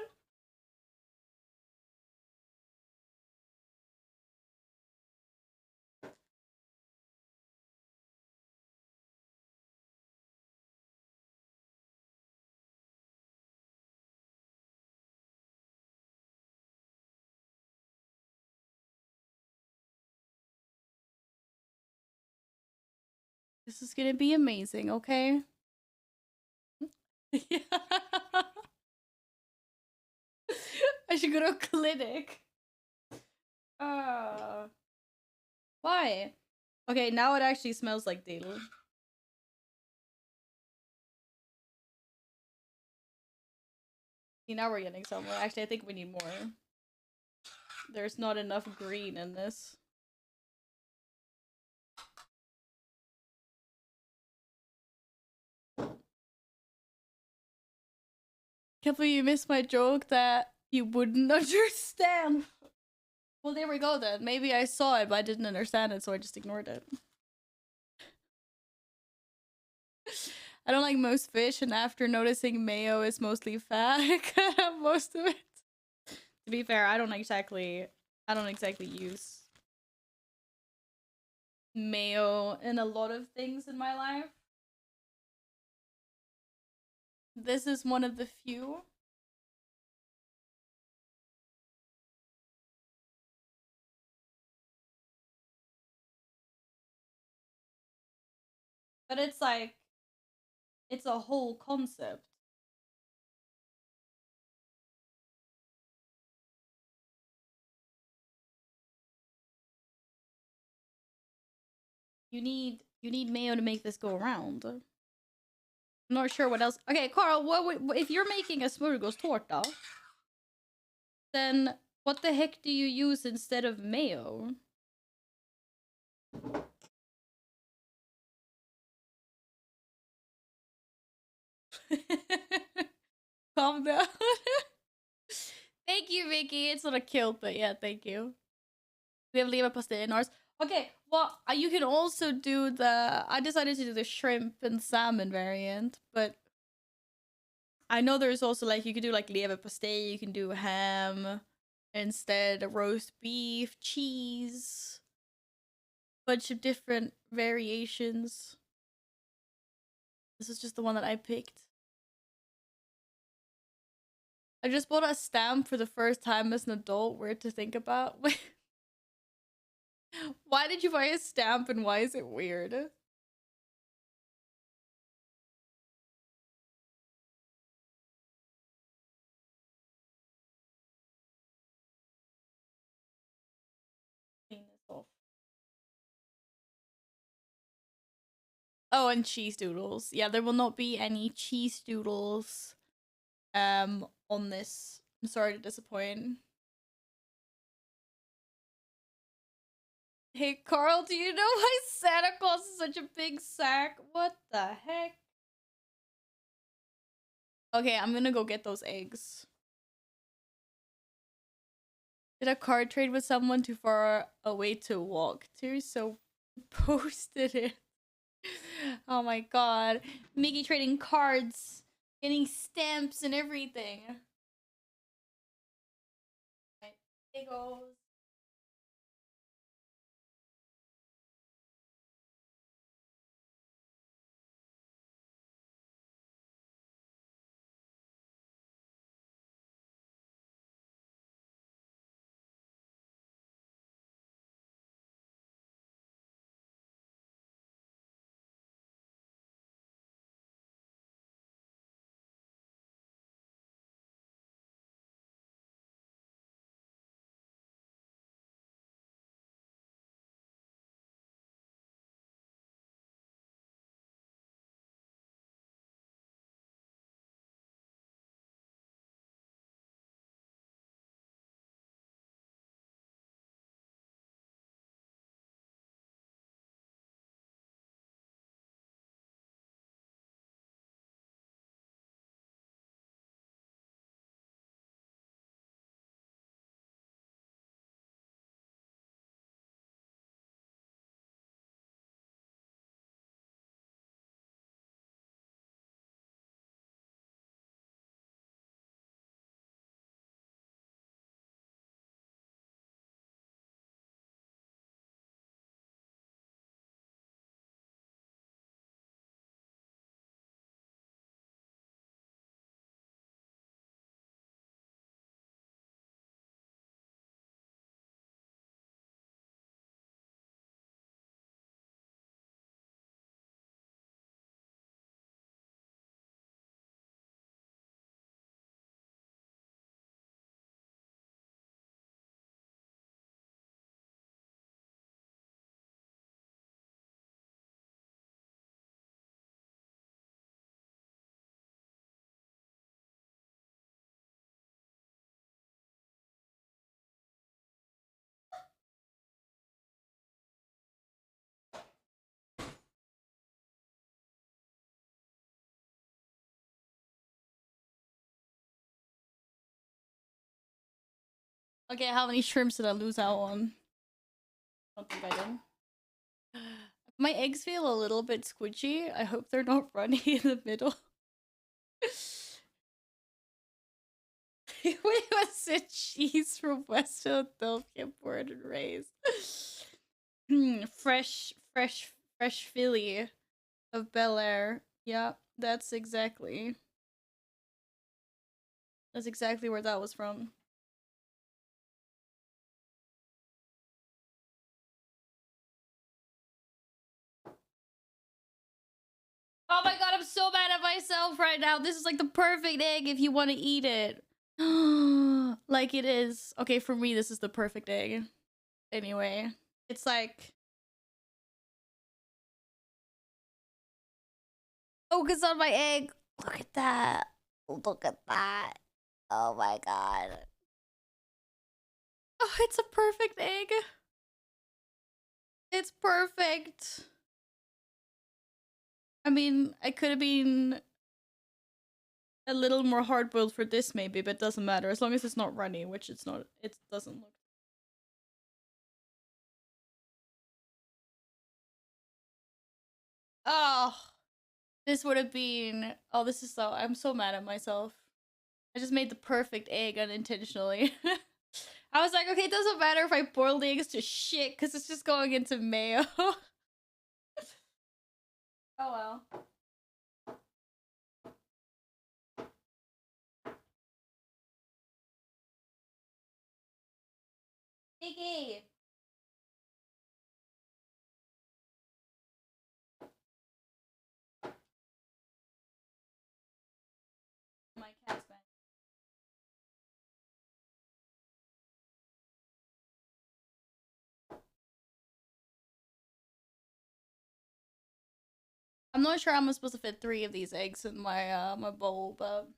This is gonna be amazing, okay? Yeah. I should go to a clinic. Why? Okay, now it actually smells like dill. See, now we're getting somewhere. Actually, I think we need more. There's not enough green in this. Can't believe you missed my joke that you wouldn't understand. Well, there we go then. Maybe I saw it, but I didn't understand it, so I just ignored it. I don't like most fish, and after noticing mayo is mostly fat, I cut out most of it. To be fair, I don't exactly use mayo in a lot of things in my life. This is one of the few. But it's like, it's a whole concept. You need mayo to make this go around. I'm not sure what else. Okay, Carl, what if you're making a smörgåstårta, then what the heck do you use instead of mayo? Calm down. Thank you, Vicky. It's not a kilt, but yeah, thank you. We have leverpastej in ours. Okay, well, you can also do the. I decided to do the shrimp and salmon variant, but I know there's also like you could do like leverpastej. You can do ham instead, roast beef, cheese, bunch of different variations. This is just the one that I picked. I just bought a stamp for the first time as an adult. Weird to think about. Why did you buy a stamp and why is it weird? Clean this off. Oh, and cheese doodles. Yeah, there will not be any cheese doodles on this. I'm sorry to disappoint. Hey Carl, do you know why Santa Claus is such a big sack? What the heck? Okay, I'm gonna go get those eggs. Did a card trade with someone too far away to walk to, so posted it. Oh my god. Mickey trading cards, getting stamps and everything. Right, it goes. Okay, how many shrimps did I lose out on? I don't think I did. My eggs feel a little bit squidgy. I hope they're not runny in the middle. We was a cheese from West Philadelphia, born and raised. Fresh Philly of Bel Air. Yeah, that's exactly where that was from. Oh my god, I'm so mad at myself right now. This is like the perfect egg if you want to eat it. Like it is. Okay, for me, this is the perfect egg. Anyway, it's like. Focus on my egg. Look at that. Look at that. Oh my god. Oh, it's a perfect egg. It's perfect. I mean, I could have been a little more hard-boiled for this maybe, but it doesn't matter. As long as it's not runny, which it's not. It doesn't look. Oh, this would have been. Oh, this is so. I'm so mad at myself. I just made the perfect egg unintentionally. I was like, okay, it doesn't matter if I boil the eggs to shit because it's just going into mayo. Oh well. Kiki! My cat's back. I'm not sure how I'm supposed to fit 3 of these eggs in my my bowl, but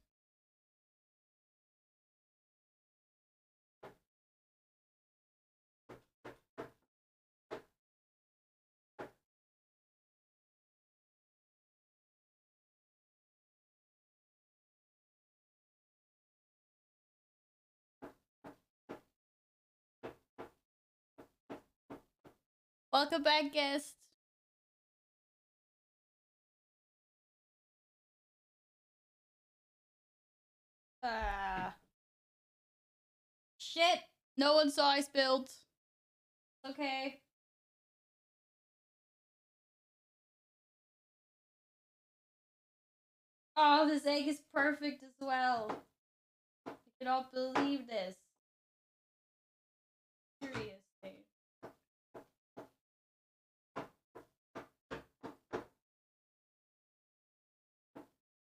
welcome back, guest. Ah, shit! No one saw I spilled. Okay. Oh, this egg is perfect as well. I cannot believe this. Seriously.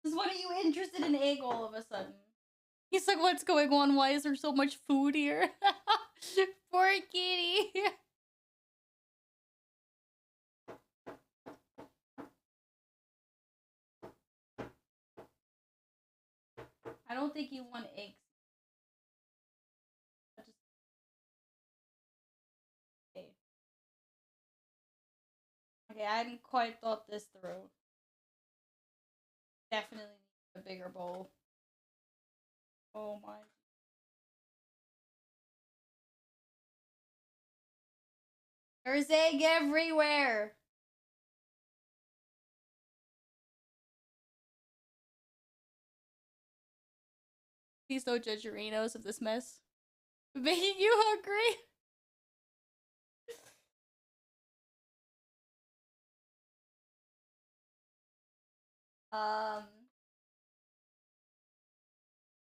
Why are you interested in egg all of a sudden? He's like, what's going on? Why is there so much food here? Poor kitty. I don't think you want eggs. Okay. Okay, I hadn't quite thought this through. Definitely need a bigger bowl. Oh my. There's egg everywhere. Please don't judge your Renos of this mess. Making you hungry. I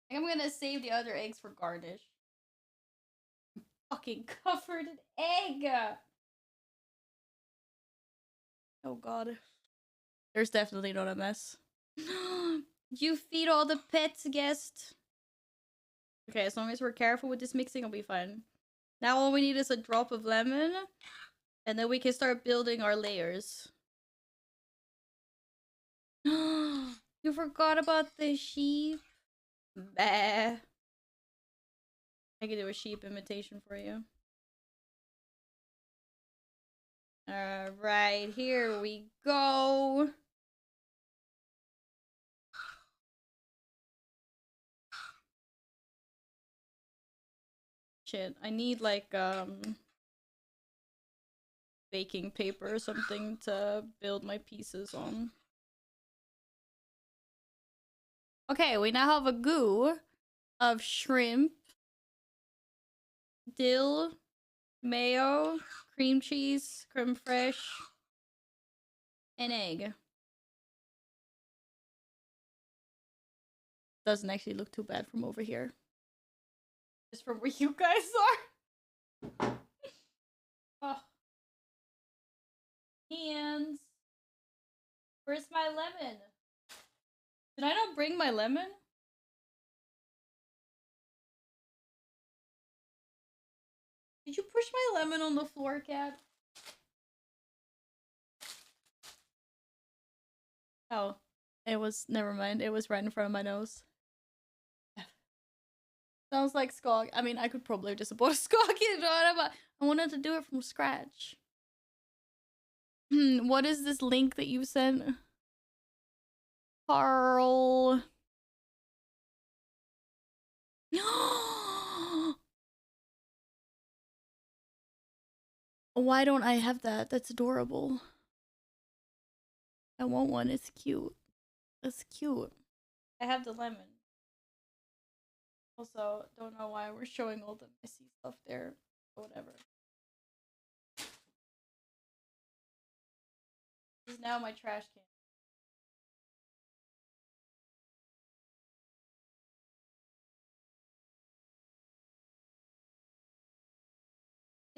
think I'm gonna save the other eggs for garnish. Fucking covered in egg. Oh god. There's definitely not a mess. You feed all the pets, guest. Okay, as long as we're careful with this mixing, I'll be fine. Now all we need is a drop of lemon, and then we can start building our layers. You forgot about the sheep? Bah. I can do a sheep imitation for you. Alright, here we go. Shit, I need like baking paper or something to build my pieces on. Okay, we now have a goo of shrimp, dill, mayo, cream cheese, creme fraiche, and egg. Doesn't actually look too bad from over here. Just from where you guys are. Oh. Hands. Where's my lemon? Did I not bring my lemon? Did you push my lemon on the floor, cat? Oh, it was, never mind. It was right in front of my nose. Sounds like skog. I mean, I could probably just bought a skog in, but I wanted to do it from scratch. What is this link that you sent? Carl. Why don't I have that? That's adorable. I want one. It's cute. It's cute. I have the lemon. Also, don't know why we're showing all the messy stuff there. Or whatever. This is now my trash can.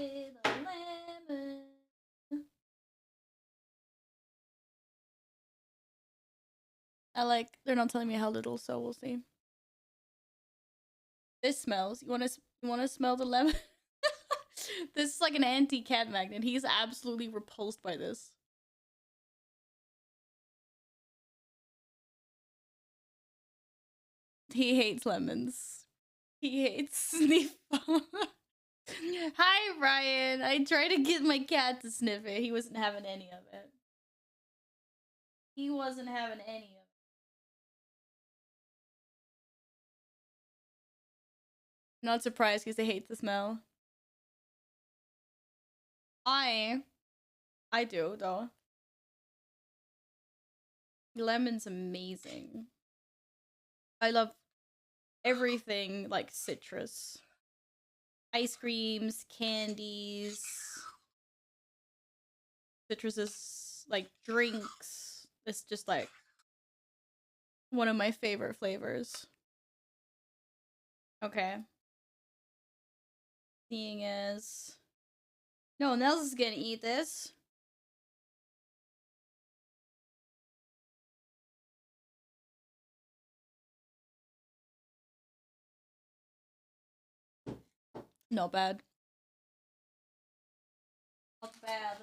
with a lemon. They're not telling me how little, so we'll see. This smells. You wanna smell the lemon? This is like an anti-cat magnet. He's absolutely repulsed by this. He hates lemons. He hates sniff. Hi, Ryan. I tried to get my cat to sniff it. He wasn't having any of it. He wasn't having any of it. Not surprised because they hate the smell. I do though. Lemon's amazing. I love everything like citrus. Ice creams, candies. Citrus is like drinks. It's just like one of my favorite flavors. Okay. Seeing as no one else is gonna eat this. Not bad. Not bad.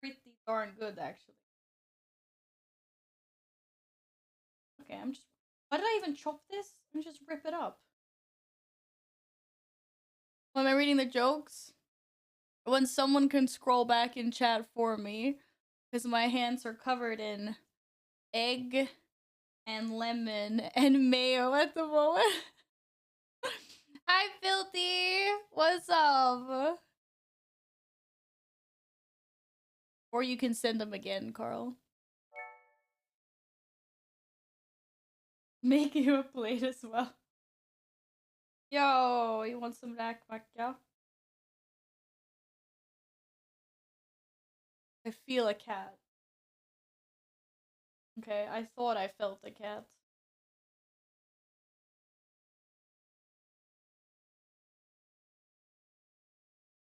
Pretty darn good, actually. Okay, I'm just. Why did I even chop this? I'm just rip it up. Am I reading the jokes? When someone can scroll back in chat for me, because my hands are covered in egg and lemon and mayo at the moment. Hi, Filthy! What's up? Or you can send them again, Carl. Make you a plate as well. Yo, you want some rack macchia? I feel a cat. Okay, I thought I felt a cat.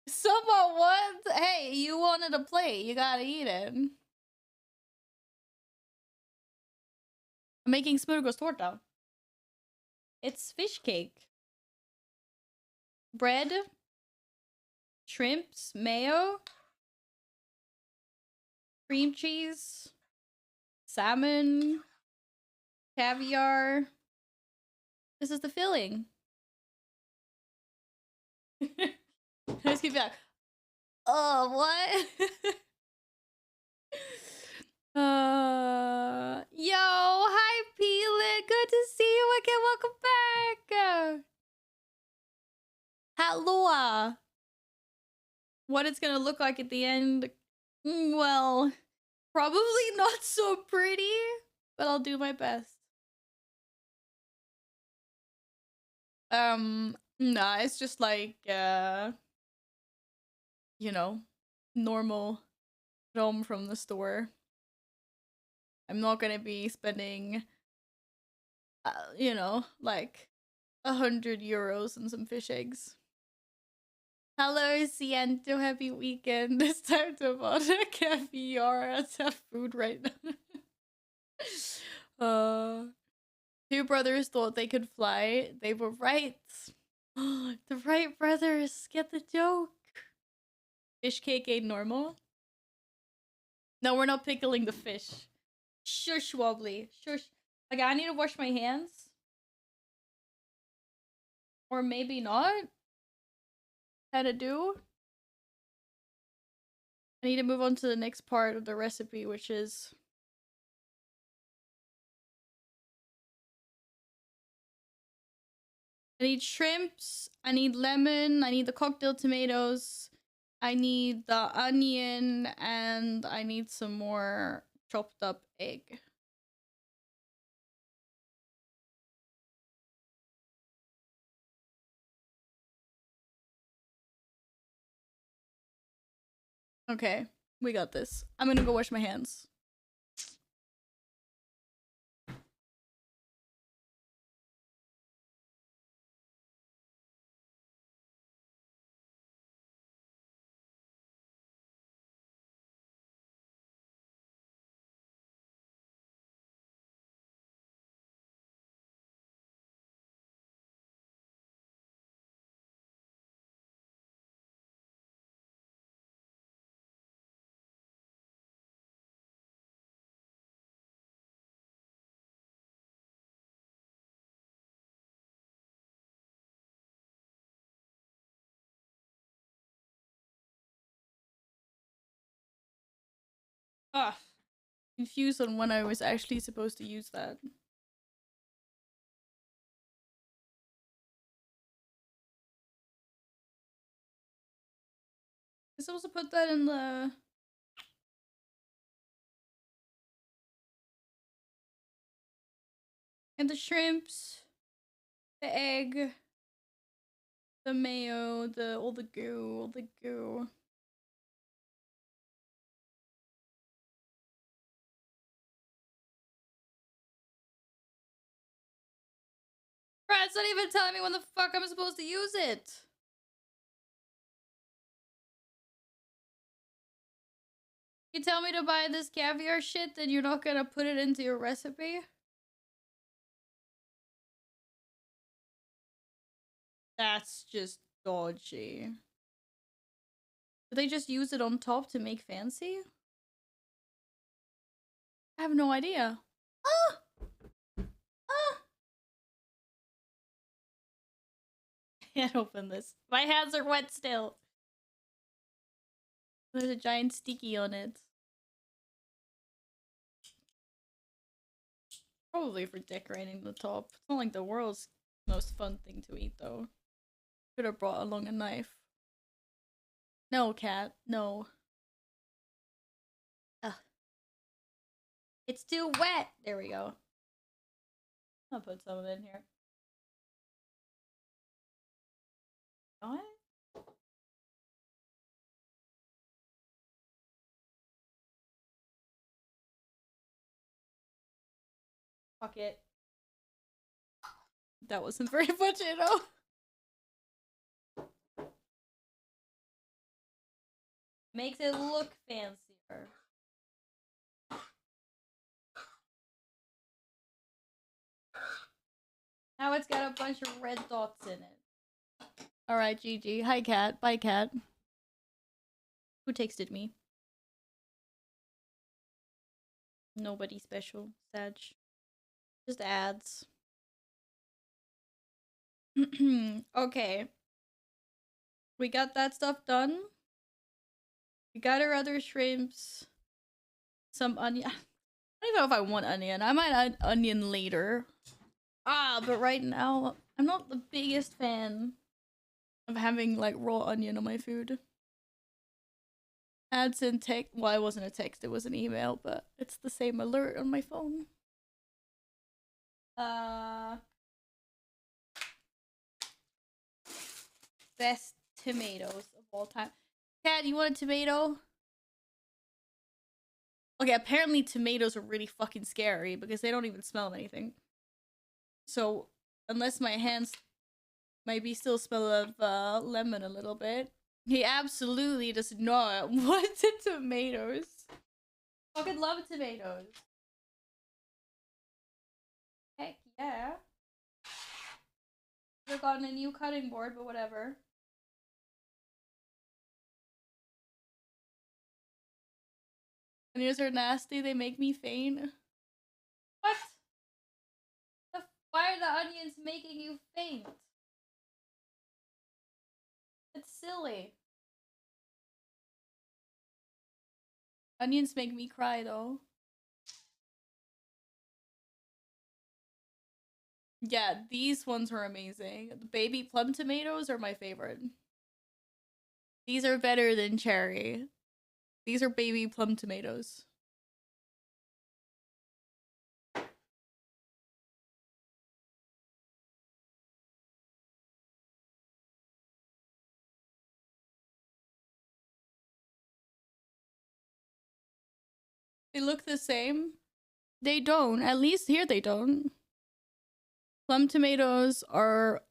Someone what? Hey, you wanted a plate. You gotta eat it. I'm making smörgås torta. It's fish cake. Bread, shrimps, mayo, cream cheese, salmon, caviar. This is the filling. I just keep back. Oh, what? Yo, hi, Peelit. Good to see you again. Welcome back. Hello. What it's gonna look like at the end? Well, probably not so pretty, but I'll do my best. Nah, it's just like, you know, normal rom from the store. I'm not gonna be spending, you know, like 100 euros and some fish eggs. Hello, Ciento. Happy weekend. It's time to order caviar as a food right now. Two brothers thought they could fly. They were right. The Wright brothers get the joke. Fish cake ain't normal. No, we're not pickling the fish. Shush, Wobbly. Shush. Okay, I need to wash my hands. Or maybe not. How to do. I need to move on to the next part of the recipe, which is... I need shrimps, I need lemon, I need the cocktail tomatoes, I need the onion, and I need some more chopped up egg. Okay, we got this. I'm gonna go wash my hands. Ah, confused on when I was actually supposed to use that. I'm supposed to put that in the shrimps, the egg, the mayo, all the goo. Brad's not even telling me when the fuck I'm supposed to use it. You tell me to buy this caviar shit, then you're not gonna put it into your recipe? That's just dodgy. Did they just use it on top to make fancy? I have no idea. Ah! Ah! Can't open this. My hands are wet still. There's a giant sticky on it. Probably for decorating the top. It's not like the world's most fun thing to eat, though. Could have brought along a knife. No, cat. No. Ugh. It's too wet! There we go. I'll put some of it in here. What? Fuck it. That wasn't very much, you know? Makes it look fancier. Now it's got a bunch of red dots in it. Alright, GG. Hi, cat. Bye, cat. Who texted me? Nobody special. Sag. Just ads. Okay. We got that stuff done. We got our other shrimps. Some onion. I don't even know if I want onion. I might add onion later. But right now, I'm not the biggest fan of having like raw onion on my food. Ads in text. Well, it wasn't a text, it was an email, but it's the same alert on my phone. Best tomatoes of all time. Cat, you want a tomato? Okay, apparently tomatoes are really fucking scary because they don't even smell of anything. So, unless my hands maybe still smell of lemon a little bit, he absolutely does not want tomatoes. Fucking love tomatoes. Heck yeah. I've gotten a new cutting board, but whatever. Onions are nasty, they make me faint. What? Why are the onions making you faint? It's silly. Onions make me cry though. Yeah, these ones were amazing. The baby plum tomatoes are my favorite. These are better than cherry. These are baby plum tomatoes. They look the same. They don't. At least here they don't. Plum tomatoes are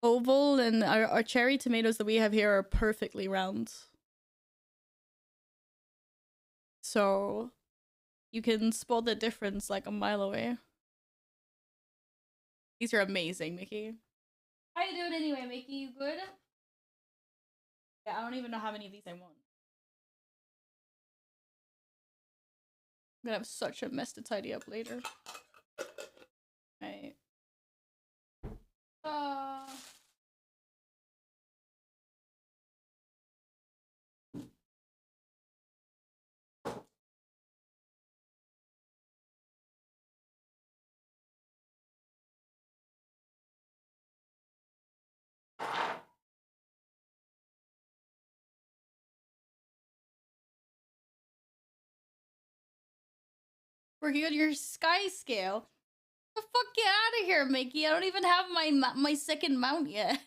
oval and our cherry tomatoes that we have here are perfectly round. So you can spot the difference like a mile away. These are amazing, Mickey. How you doing anyway, Mickey? You good? Yeah, I don't even know how many of these I want. I'm gonna have such a mess to tidy up later. Right. Working on your sky scale. The fuck, get out of here, Mickey. I don't even have my second mount yet.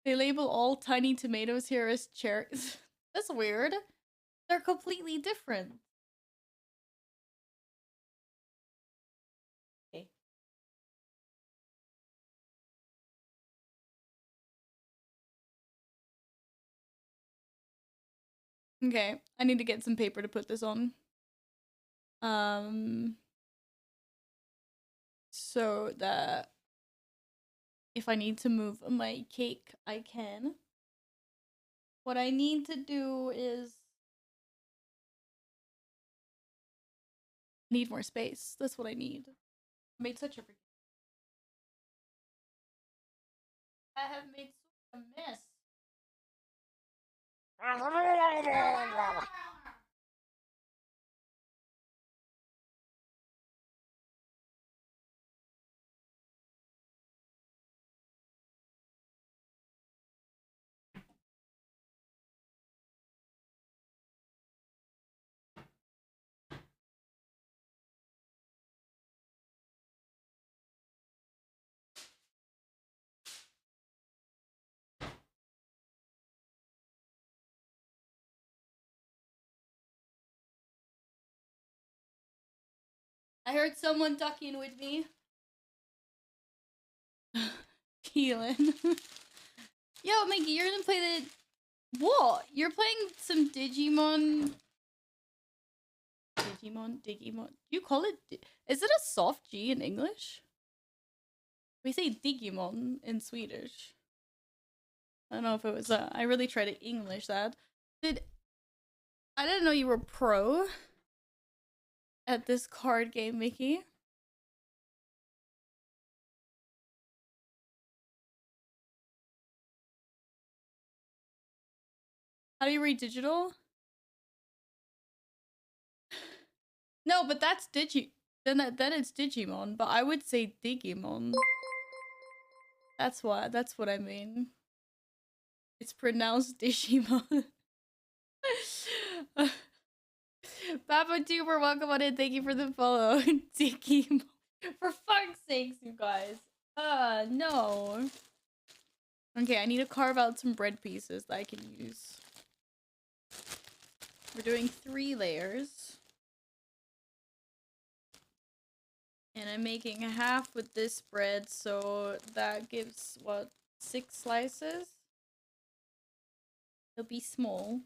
They label all tiny tomatoes here as cherries. That's weird. They're completely different. Okay. Okay, I need to get some paper to put this on. So that if I need to move my cake, I can. What I need to do is need more space. That's what I need. I made such a I have made such a mess. I heard someone ducking with me. Keelan. Yo, Mickey, you're gonna play the... What? You're playing some Digimon... Digimon? You call it... Is it a soft G in English? We say Digimon in Swedish. I don't know if it was I really tried to English that. I didn't know you were pro at this card game, Mickey. How do you read digital? No, but that's then it's Digimon, but I would say Digimon. That's what I mean. It's pronounced Digimon. Papa Tuber, welcome on in. Thank you for the follow. Digimon. For fuck's sakes, you guys. No. Okay, I need to carve out some bread pieces that I can use. We're doing 3 layers. And I'm making half with this bread, so that gives, what, 6 slices? It'll be small.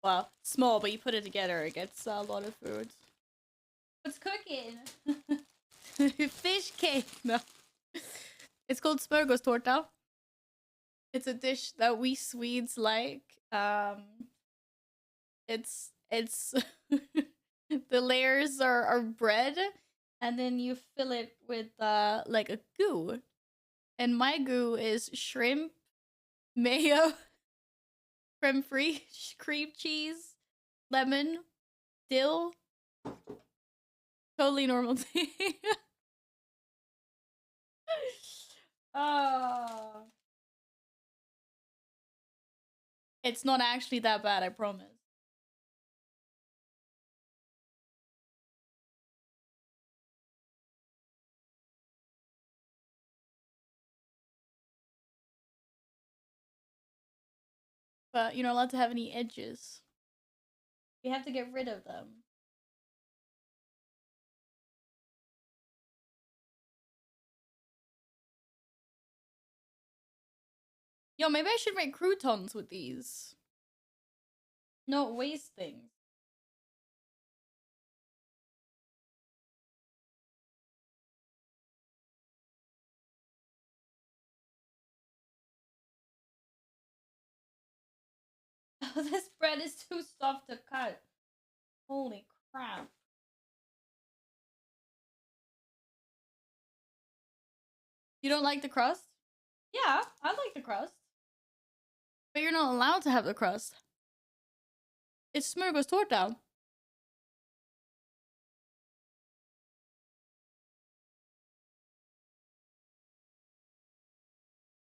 Well, small, but you put it together, it gets a lot of food. What's cooking? Fish cake! No. It's called smörgåstårta. It's a dish that we Swedes like. It's the layers are bread, and then you fill it with like a goo. And my goo is shrimp, mayo, creme fraiche, cream cheese, lemon, dill. Totally normal thing. Oh. It's not actually that bad, I promise. But you're not allowed to have any edges. You have to get rid of them. Yo, maybe I should make croutons with these. No, waste things. Oh, this bread is too soft to cut. Holy crap. You don't like the crust? Yeah, I like the crust. But you're not allowed to have the crust. It's smörgåstårta.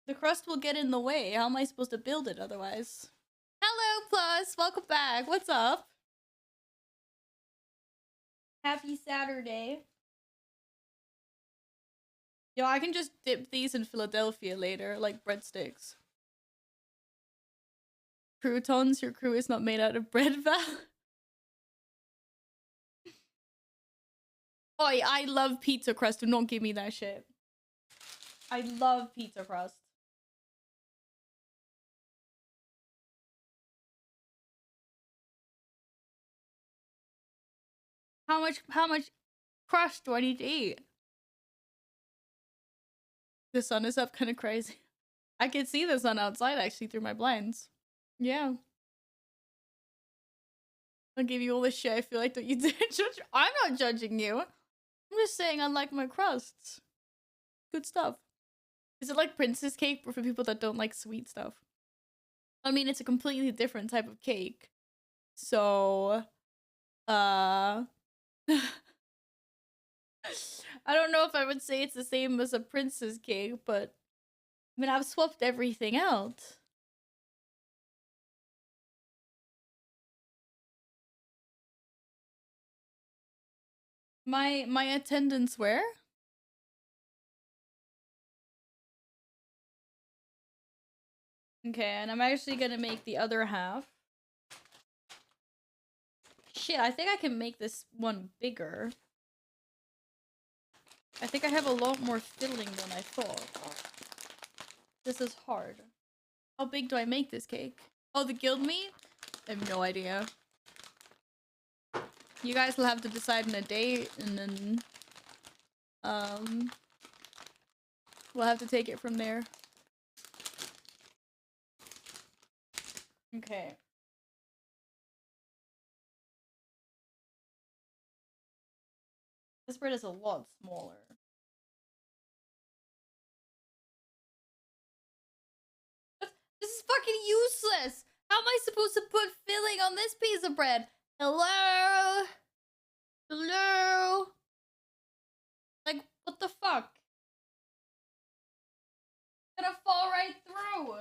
The crust will get in the way. How am I supposed to build it otherwise? Hello, Plus. Welcome back. What's up? Happy Saturday. Yo, I can just dip these in Philadelphia later, like breadsticks. Croutons, your crew is not made out of bread, Val. Oh, yeah, I love pizza crust. Do not give me that shit. I love pizza crust. How much crust do I need to eat? The sun is up kind of crazy. I can see the sun outside actually through my blinds. Yeah. I'll give you all this shit I feel like that you didn't judge. I'm not judging you. I'm just saying I like my crusts. Good stuff. Is it like princess cake for people that don't like sweet stuff? I mean, it's a completely different type of cake. So, I don't know if I would say it's the same as a princess cake, but I mean, I've swapped everything out. My attendance where? Okay, and I'm actually gonna make the other half. Shit, I think I can make this one bigger. I think I have a lot more filling than I thought. This is hard. How big do I make this cake? Oh, the guild meat? I have no idea. You guys will have to decide in a day, and then we'll have to take it from there. Okay. This bread is a lot smaller. This is fucking useless! How am I supposed to put filling on this piece of bread? Hello? Hello? Like, what the fuck? It's gonna fall right through!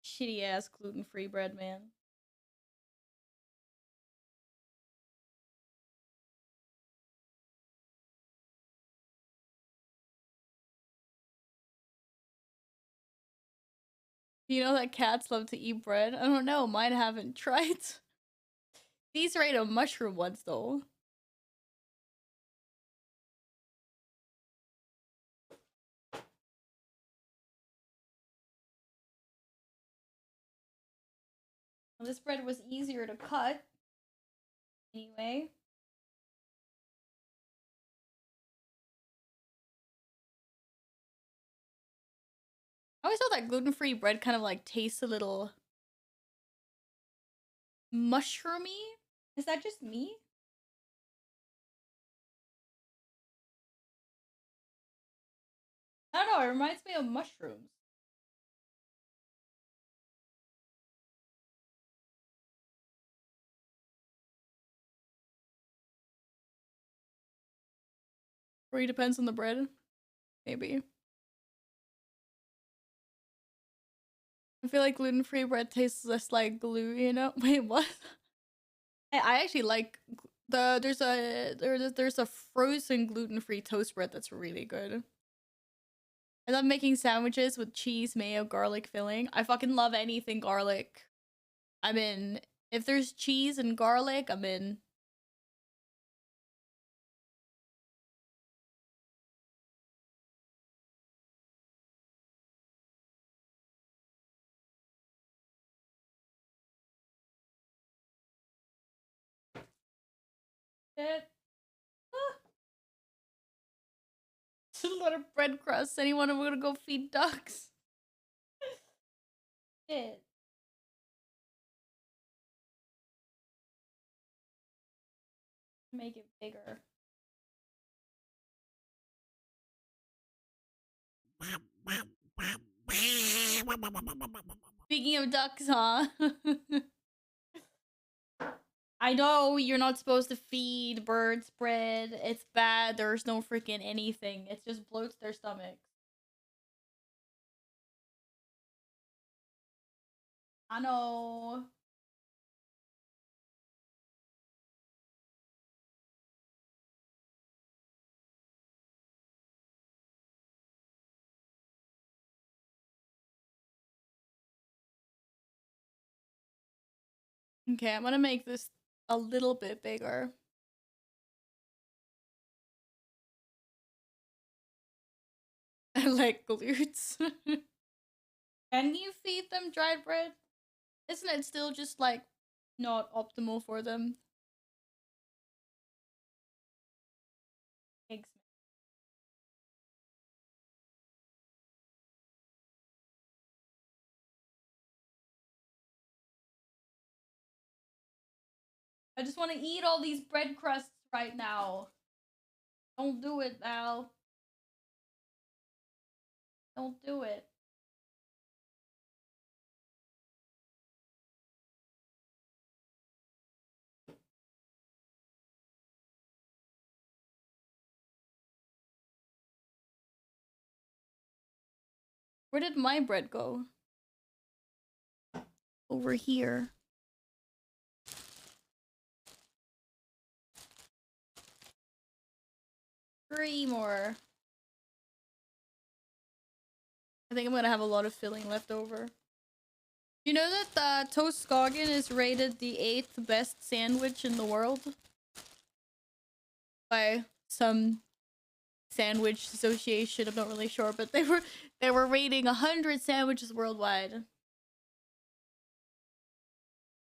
Shitty ass gluten-free bread, man. You know that cats love to eat bread? I don't know, mine haven't tried. These are made of mushroom ones, though. Well, this bread was easier to cut. Anyway. I always thought that gluten-free bread kind of like tastes a little mushroomy. Is that just me? I don't know, it reminds me of mushrooms. Really depends on the bread. Maybe. I feel like gluten-free bread tastes less like glue, you know? Wait, what? I actually like there's a frozen gluten-free toast bread that's really good. I love making sandwiches with cheese, mayo, garlic filling. I fucking love anything garlic. I'm in. If there's cheese and garlic, I'm in. Shit. Ah. A lot of bread crusts. Anyone I'm gonna go feed ducks? Shit. Make it bigger. Speaking of ducks, huh? I know you're not supposed to feed birds bread. It's bad. There's no freaking anything. It just bloats their stomachs. I know. Okay, I'm gonna make this a little bit bigger. I like glutes. Can you feed them dried bread? Isn't it still just like not optimal for them? Eggs. I just want to eat all these bread crusts right now. Don't do it, Val. Don't do it. Where did my bread go? Over here. 3 more. I think I'm gonna have a lot of filling left over. You know that toast Skagen is rated the 8th best sandwich in the world? By some sandwich association, I'm not really sure, but they were rating 100 sandwiches worldwide.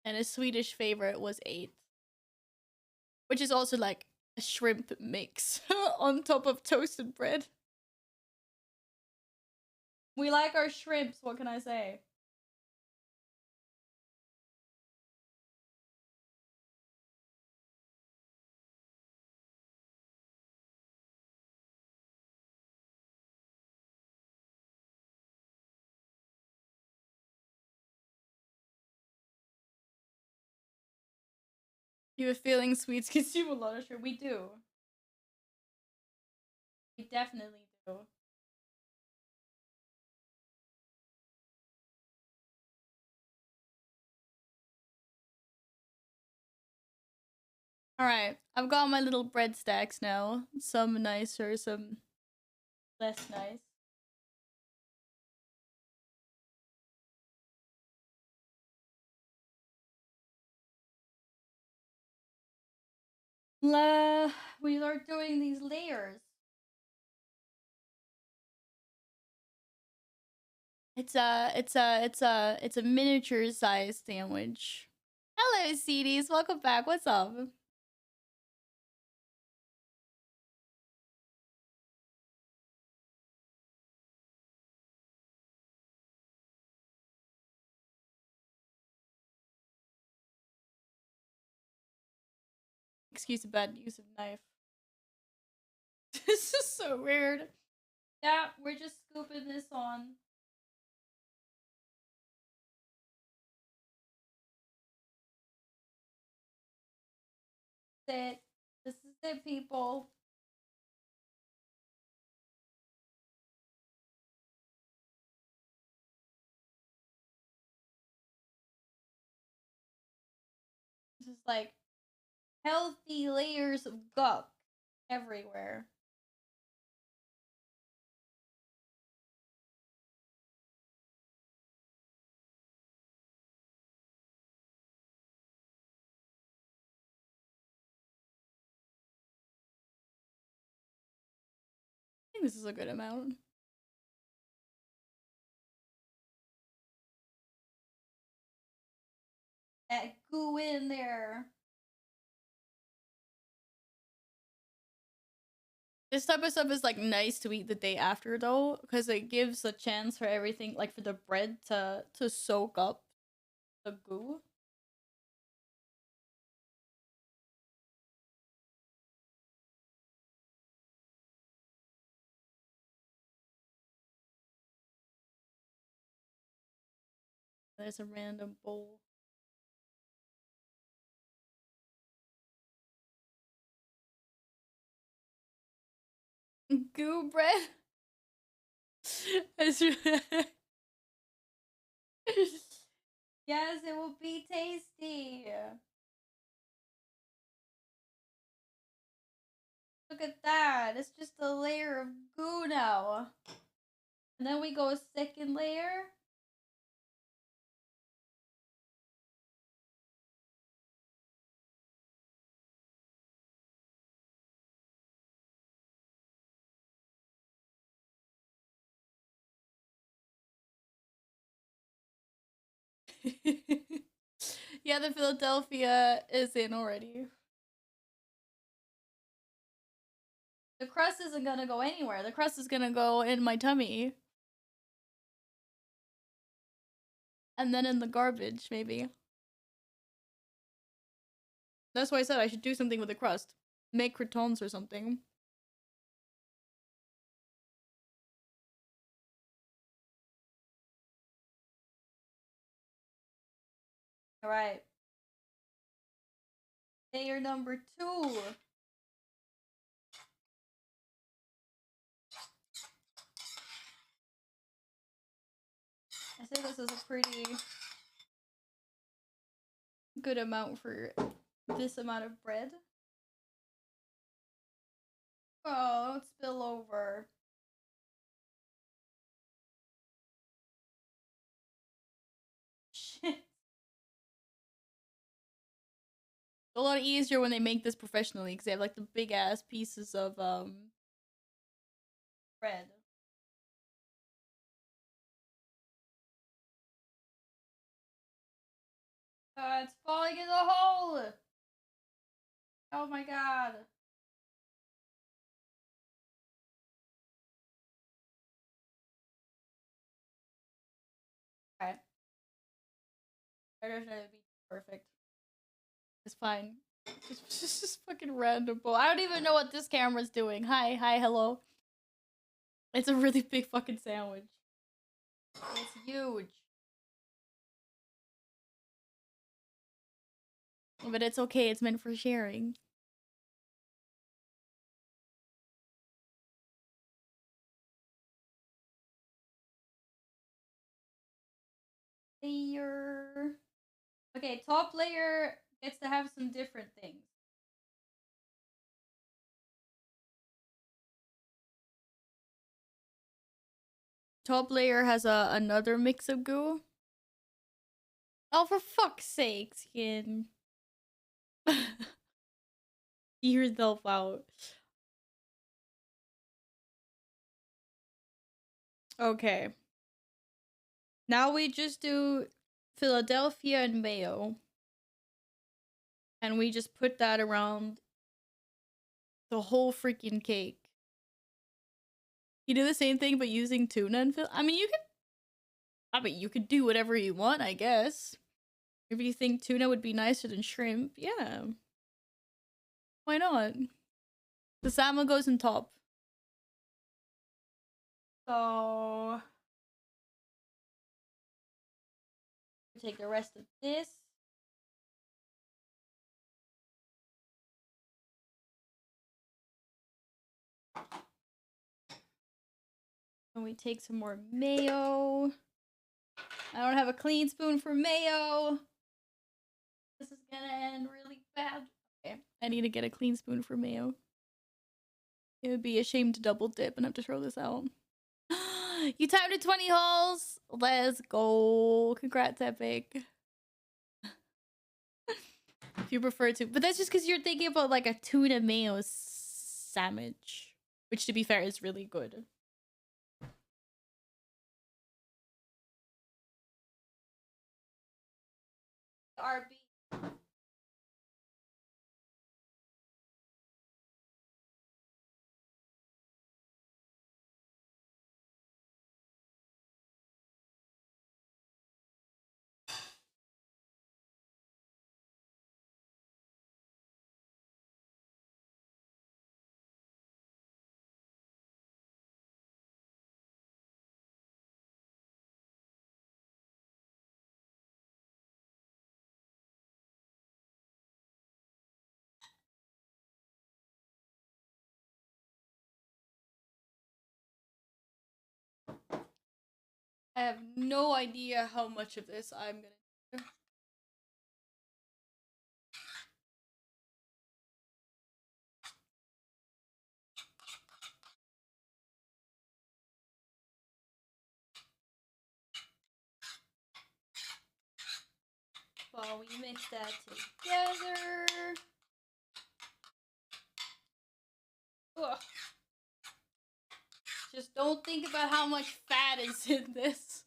And a Swedish favorite was 8th. Which is also like a shrimp mix on top of toasted bread. We like our shrimps, what can I say? You have feeling sweets consume a lot of shrimp. We do. We definitely do. Alright, I've got my little bread stacks now. Some nicer, some less nice. We are doing these layers. It's a miniature sized sandwich. Hello, CDs. Welcome back. What's up? Excuse the bad use of knife. This is so weird. Yeah, we're just scooping this on. It. This is it, people. Just like healthy layers of guck everywhere. I think this is a good amount. That goo in there. This type of stuff is like nice to eat the day after though, because it gives a chance for everything, like for the bread to soak up the goo. There's a random bowl. Goo bread. Yes, it will be tasty. Look at that. It's just a layer of goo now. And then we go a second layer. Yeah, the Philadelphia is in already. The crust isn't gonna go anywhere. The crust is gonna go in my tummy. And then in the garbage, maybe. That's why I said I should do something with the crust. Make croutons or something. Alright. Layer number 2. I say this is a pretty good amount for this amount of bread. Oh, don't spill over. Shit. It's a lot easier when they make this professionally because they have like the big ass pieces of bread. It's falling in the hole! Oh my god. Okay. I don't know to be perfect. It's fine. It's just fucking random. I don't even know what this camera's doing. Hi, hello. It's a really big fucking sandwich. It's huge. But it's okay, it's meant for sharing. Layer. Okay, top layer gets to have some different things. Top layer has another mix of goo. Oh, for fuck's sake, skin. Hear yourself out. Okay. Now we just do Philadelphia and mayo. And we just put that around the whole freaking cake. You do the same thing but using tuna and I mean, you could do whatever you want, I guess. If you think tuna would be nicer than shrimp, yeah. Why not? The salmon goes on top. So take the rest of this. And we take some more mayo. I don't have a clean spoon for mayo. This is gonna end really bad. Okay, I need to get a clean spoon for mayo. It would be a shame to double dip and have to throw this out. You timed it 20 holes. Let's go. Congrats, Epic. If you prefer to. But that's just because you're thinking about like a tuna mayo sandwich. Which, to be fair, is really good. RB. I have no idea how much of this I'm gonna do. while we mix that together. Ugh. Just don't think about how much fat is in this.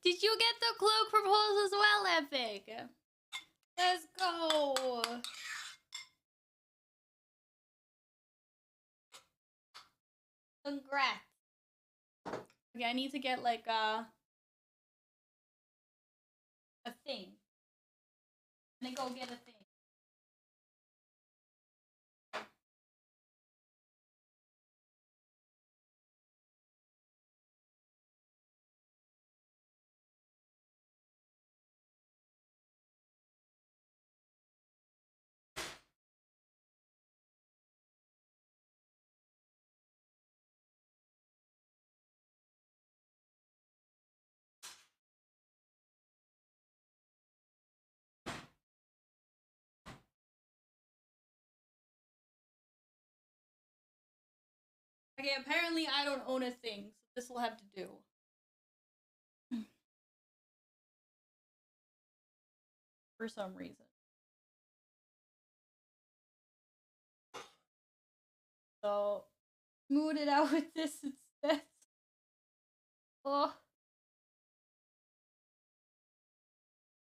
Did you get the cloak proposal as well, Epic? Let's go. Congrats. Okay, I need to get like a thing. And then go get a thing. Okay, apparently I don't own a thing, so this will have to do. For some reason. So, smooth it out with this instead. Oh.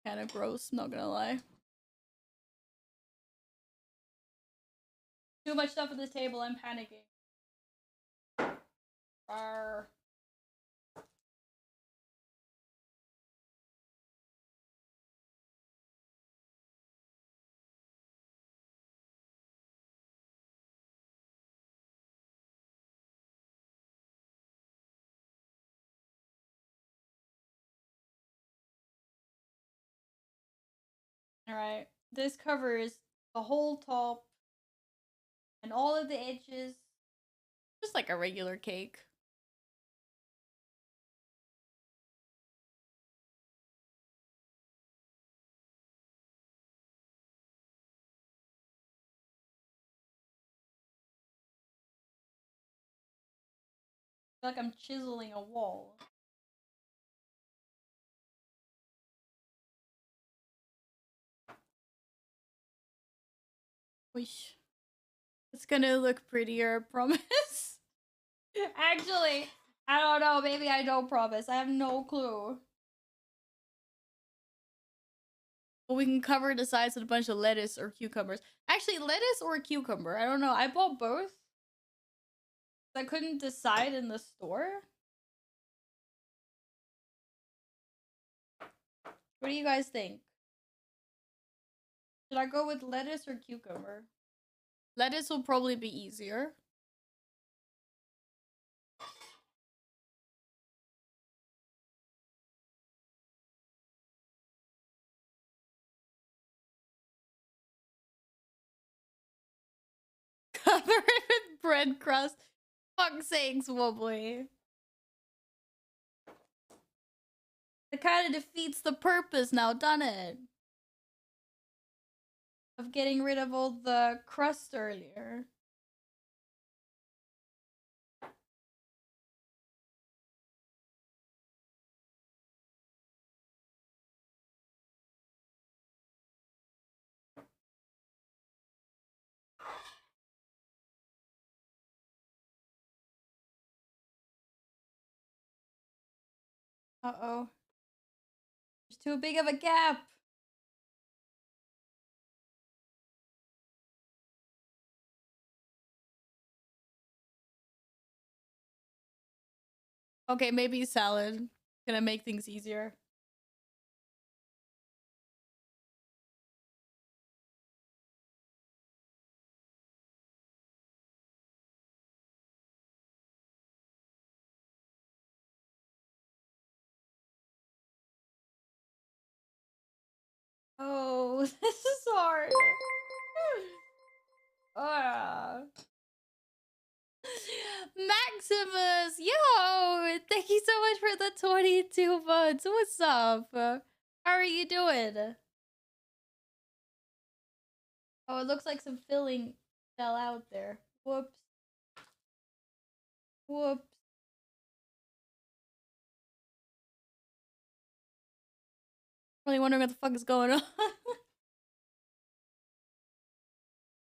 Kind of gross, not gonna lie. Too much stuff at this table, I'm panicking. Arr. Alright, this covers the whole top and all of the edges. Just like a regular cake. I feel like I'm chiseling a wall. Wish. It's gonna look prettier, I promise. Actually, I don't know. Maybe I don't promise. I have no clue. But we can cover the sides with a bunch of lettuce or cucumbers. Actually, lettuce or cucumber. I don't know. I bought both. I couldn't decide in the store. What do you guys think? Should I go with lettuce or cucumber? Lettuce will probably be easier. Cover it with bread crust. Fuck's sakes, wobbly. It kind of defeats the purpose now, doesn't it? Of getting rid of all the crust earlier. Uh-oh. There's too big of a gap. Okay, maybe salad. Gonna make things easier. Oh, this is hard. Maximus, yo, thank you so much for the 22 months. What's up? How are you doing? Oh, it looks like some filling fell out there. Whoops. Whoops. Really wondering what the fuck is going on.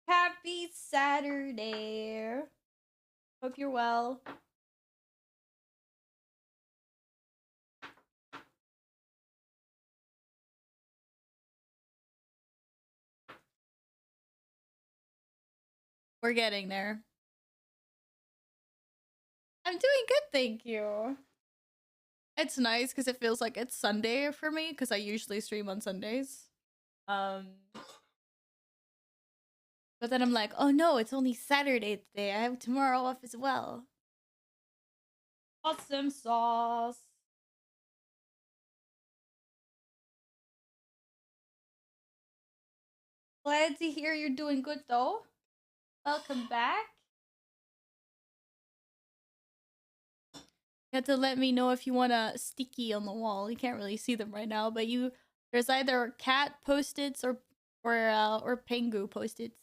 Happy Saturday. Hope you're well. We're getting there. I'm doing good, thank you. It's nice because it feels like it's Sunday for me because I usually stream on Sundays. But then I'm like, oh no, it's only Saturday today. I have tomorrow off as well. Awesome sauce. Glad to hear you're doing good though. Welcome back. You have to let me know if you want a sticky on the wall. You can't really see them right now, but there's either cat post-its or Pengu post-its.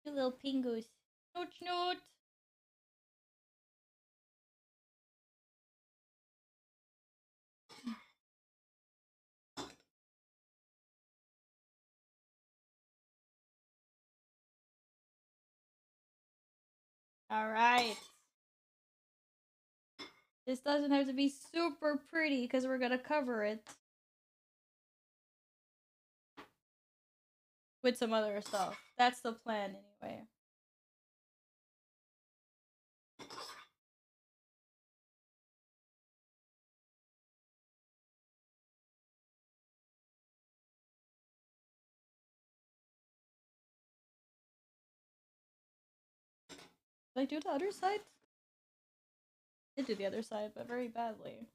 You little Pengus. Snoot snoot. All right. This doesn't have to be super pretty because we're gonna cover it with some other stuff. That's the plan anyway. Did I do the other side? I did do the other side, but very badly.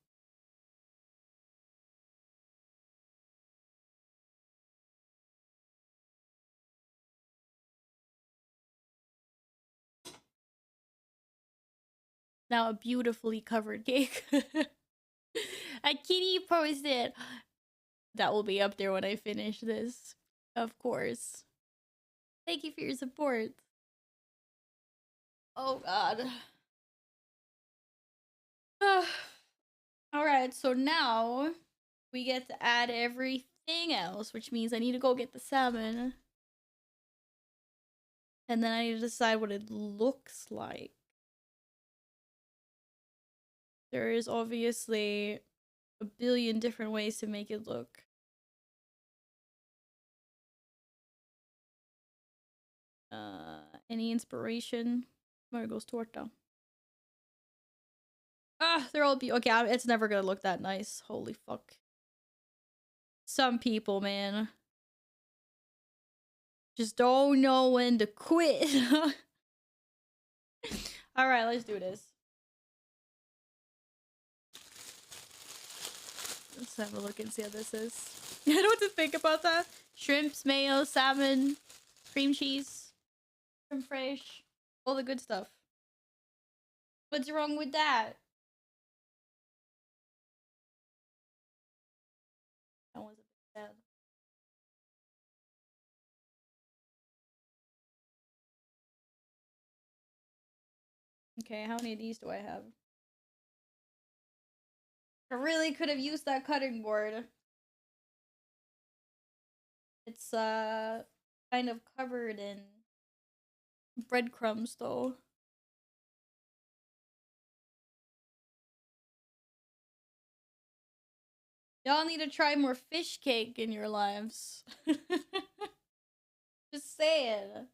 Now a beautifully covered cake. A kitty posted. That will be up there when I finish this. Of course. Thank you for your support. Oh god. Alright, so now we get to add everything else, which means I need to go get the salmon. And then I need to decide what it looks like. There is obviously a billion different ways to make it look. Any inspiration? Margot's torta. Ah, they're all okay. It's never gonna look that nice. Holy fuck. Some people, man, just don't know when to quit. All right, let's do this. Let's have a look and see how this is. I don't know what to think about that. Shrimps, mayo, salmon, cream cheese, creme fraiche, all the good stuff. What's wrong with that? That one's a bit sad. Okay, how many of these do I have? I really could have used that cutting board. It's kind of covered in breadcrumbs though. Y'all need to try more fish cake in your lives. Just saying.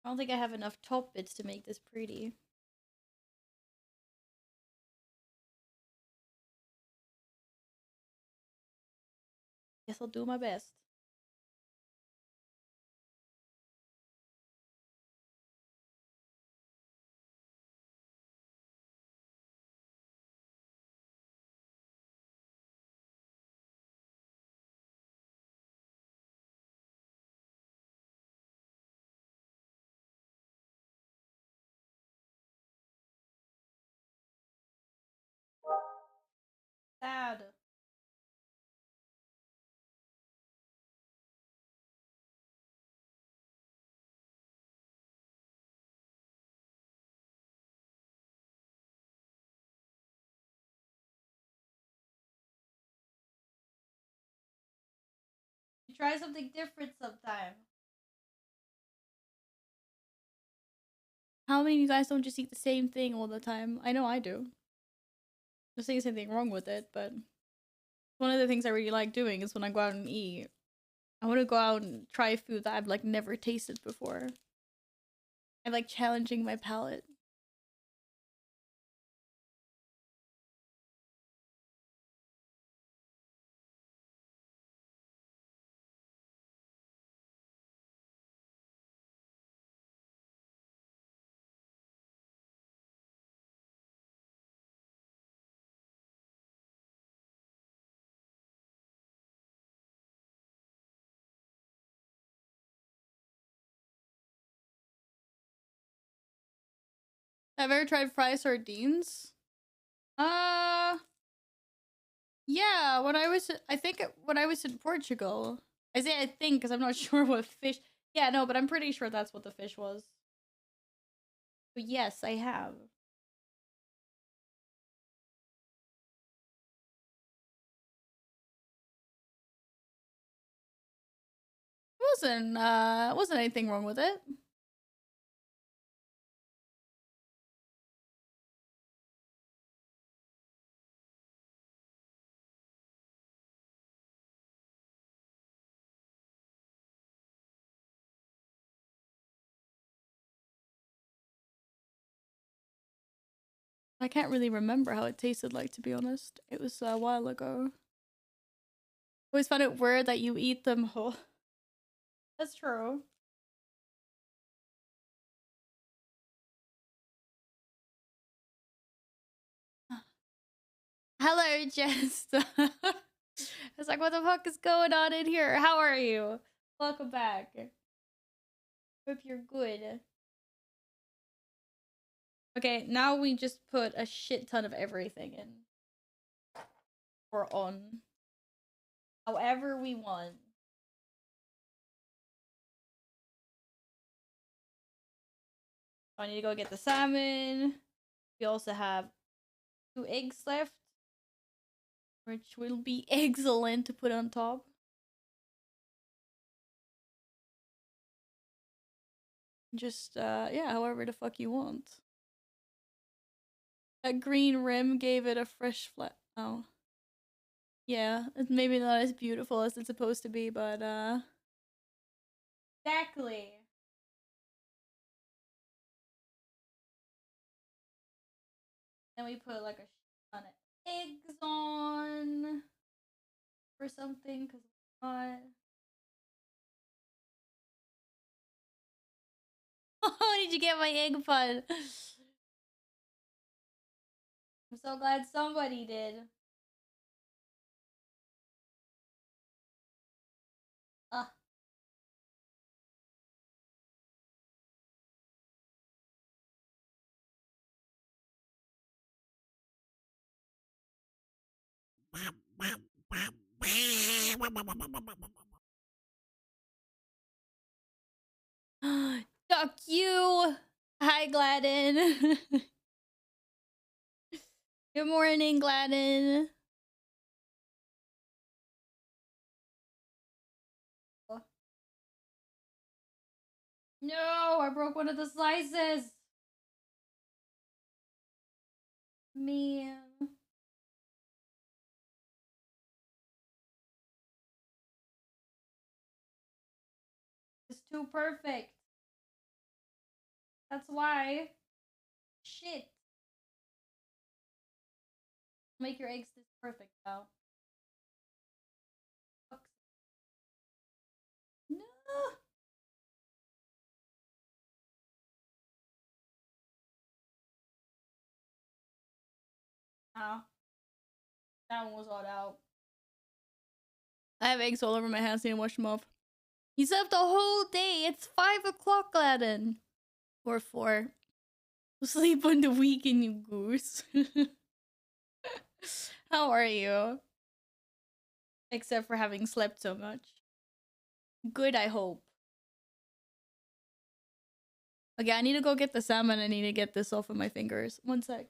I don't think I have enough top bits to make this pretty. Guess I'll do my best. Sad. You try something different sometime. How many of you guys don't just eat the same thing all the time? I know I do. There's anything wrong with it, but one of the things I really like doing is when I go out and eat, I want to go out and try food that I've like never tasted before. I like challenging my palate. Have you ever tried fried sardines? Yeah, when I was in Portugal. I say I think because I'm not sure what fish. Yeah, no, but I'm pretty sure that's what the fish was. But yes, I have. Wasn't anything wrong with it. I can't really remember how it tasted like, to be honest. It was a while ago. I always found it weird that you eat them whole. That's true. Hello, Jess. I was like, what the fuck is going on in here? How are you? Welcome back. Hope you're good. Okay, now we just put a shit ton of everything in. Or on. However we want. I need to go get the salmon. We also have 2 eggs left, which will be excellent to put on top. Just, yeah, however the fuck you want. That green rim gave it a fresh flat. Oh. Yeah, it's maybe not as beautiful as it's supposed to be, but, Exactly. Then we put like a ton of eggs on. Or something, because why? Oh, did you get my egg pun? I'm so glad somebody did. Uh. Fuck you! Hi, Gladden. Good morning, Gladden. No, I broke one of the slices. Man. It's too perfect. That's why. Shit. Make your eggs this perfect, though. No. Oh. That one was all out. I have eggs all over my hands. I need to wash them off. You slept the whole day. It's 5 o'clock, Gladden. Or 4. Sleep on the weekend, you goose. How are you? Except for having slept so much. Good, I hope. Okay, I need to go get the salmon. I need to get this off of my fingers. One sec.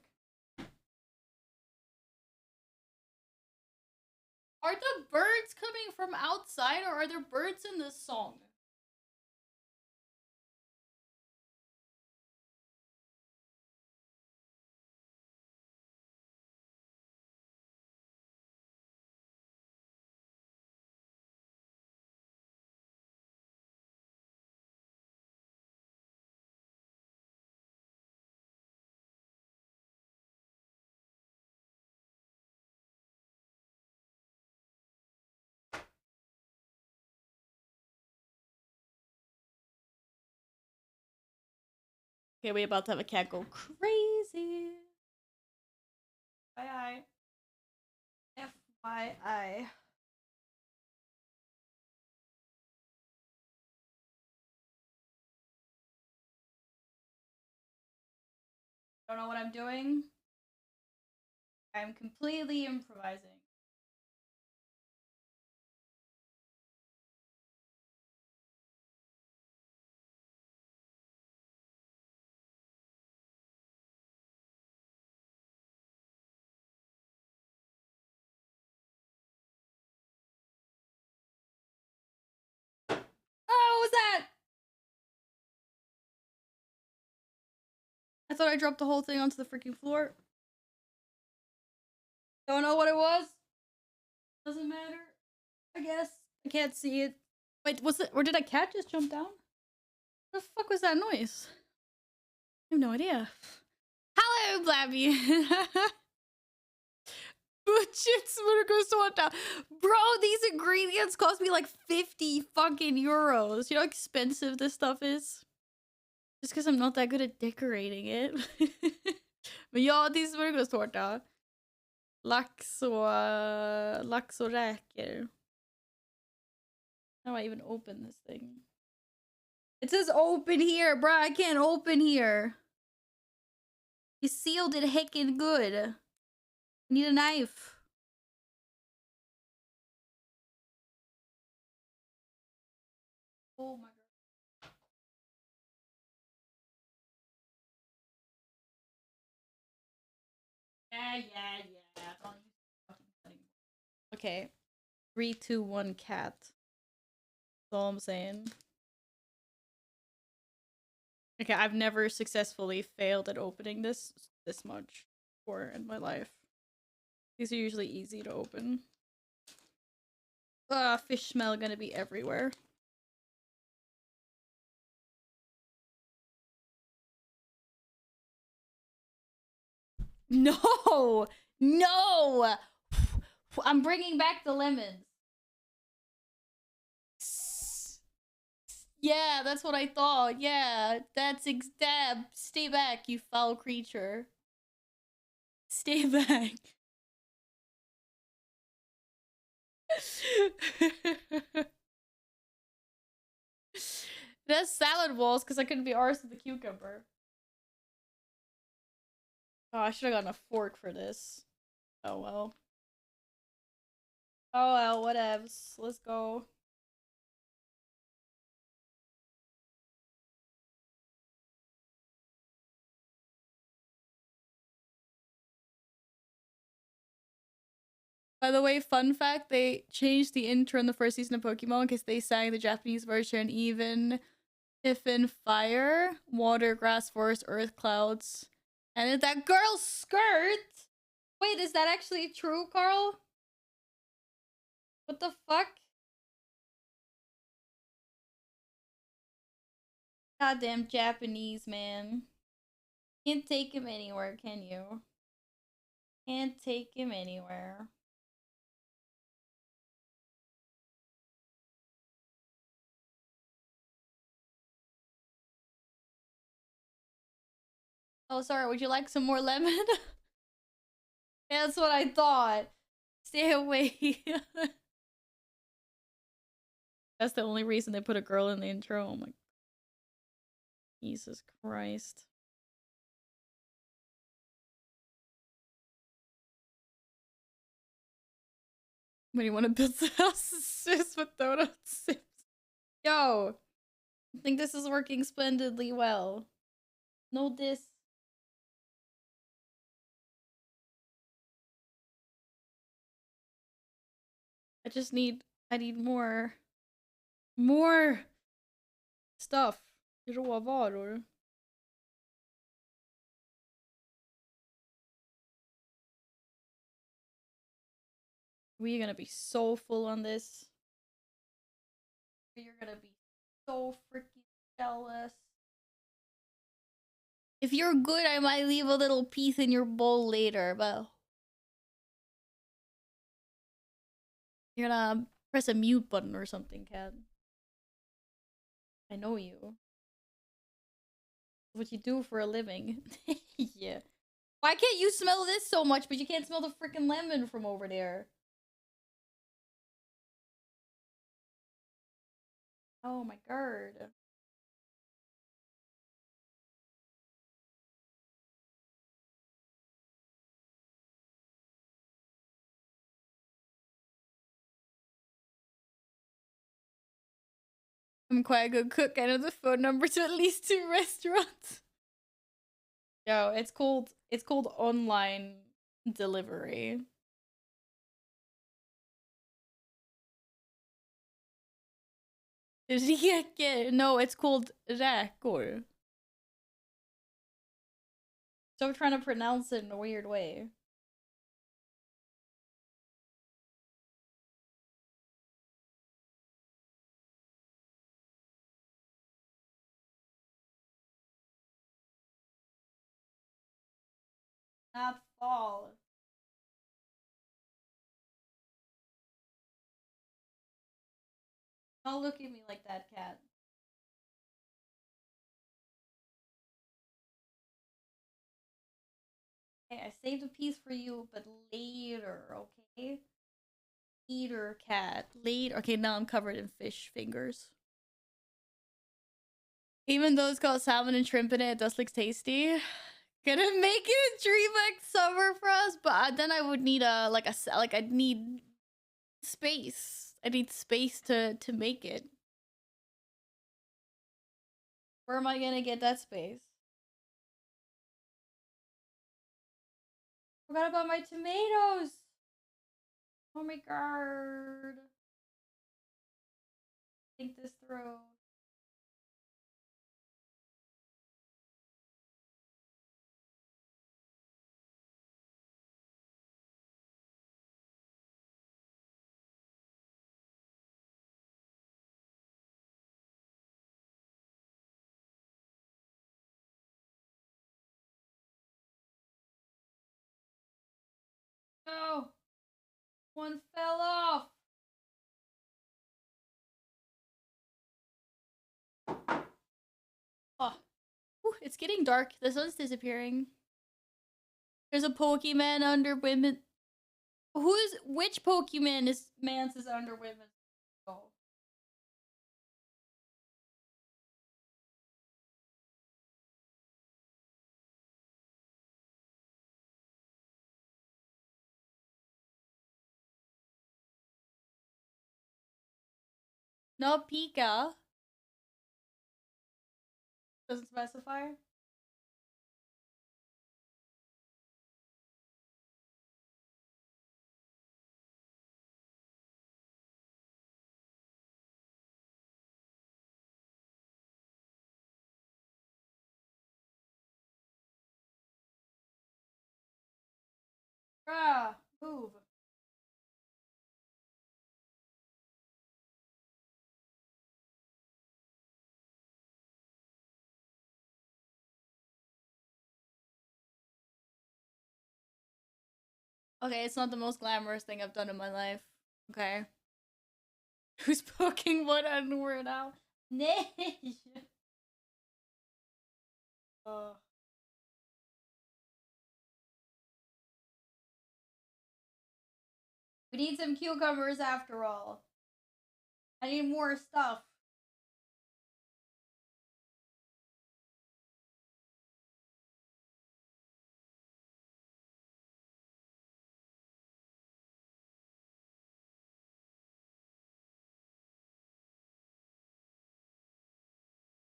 Are the birds coming from outside or are there birds in this song? Okay, we about to have a cat go crazy. FYI. FYI. Don't know what I'm doing. I'm completely improvising. Oh, what was that? I thought I dropped the whole thing onto the freaking floor. Don't know what it was. Doesn't matter. I guess. I can't see it. Wait, was it? Or did a cat just jump down? What the fuck was that noise? I have no idea. Hello, Blabby. Chips soda. Bro, these ingredients cost me like 50 fucking euros. You know how expensive this stuff is? Just because I'm not that good at decorating it. Men ja, det är smörgåstårta. Lax och räkor. How do I even open this thing? It says open here, bro. I can't open here. You sealed it heckin' good. I need a knife. Oh my god. Yeah. Don't use fucking cutting board. Okay. 3, 2, 1, cat. That's all I'm saying. Okay, I've never successfully failed at opening this much before in my life. These are usually easy to open. Fish smell gonna be everywhere. No! No! I'm bringing back the lemons. Yeah, that's what I thought. Yeah, that's stab. Stay back, you foul creature. Stay back. That's salad balls because I couldn't be arsed with the cucumber. Oh, I should have gotten a fork for this. Oh well. Oh well, whatevs. Let's go. By the way, fun fact, they changed the intro in the first season of Pokemon because they sang the Japanese version even if in fire, water, grass, forest, earth, clouds. And then that girl's skirt! Wait, is that actually true, Carl? What the fuck? Goddamn Japanese, man. Can't take him anywhere, can you? Can't take him anywhere. Oh, sorry, would you like some more lemon? Yeah, that's what I thought. Stay away. That's the only reason they put a girl in the intro. Oh my. Jesus Christ. When you want to build the house with donuts. Yo, I think this is working splendidly well. No diss. I need more stuff. Råvaror. We're gonna be so full on this. You're gonna be so freaking jealous. If you're good, I might leave a little piece in your bowl later, but you're gonna press a mute button or something, Cat. I know you. What you do for a living. Yeah. Why can't you smell this so much, but you can't smell the freaking lemon from over there? Oh my god. I'm quite a good cook. I know the phone number to at least 2 restaurants. Yo, it's called online delivery. Reker. No, it's called räkor. So I'm trying to pronounce it in a weird way. Not fall. Don't look at me like that, Cat. Hey, I saved a piece for you, but later, okay? Later, Cat. Later. Okay, now I'm covered in fish fingers. Even though it's got salmon and shrimp in it, it does look tasty. Gonna make it a DreamX summer for us, but then I would need I'd need space. I need space to make it. Where am I gonna get that space? Forgot about my tomatoes. Oh my god. Think this through. No! One fell off! Oh. Whew, it's getting dark. The sun's disappearing. There's a Pokemon under women. Which Pokemon is Mance is under women? Oh. No Pika. Doesn't specify. Bruh, move. Okay, it's not the most glamorous thing I've done in my life. Okay. Who's poking what N-word out? Nay. Oh. We need some cucumbers after all. I need more stuff.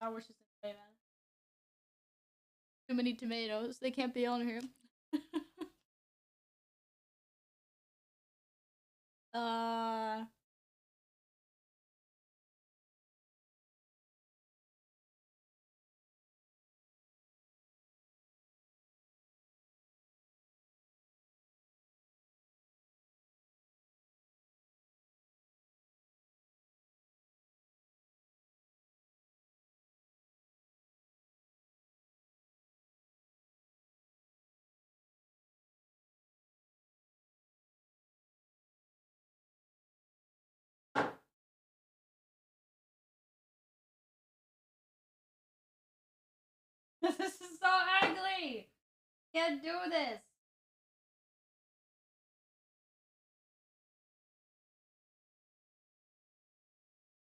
I wish it's in man. Too many tomatoes. They can't be on here. Can't do this.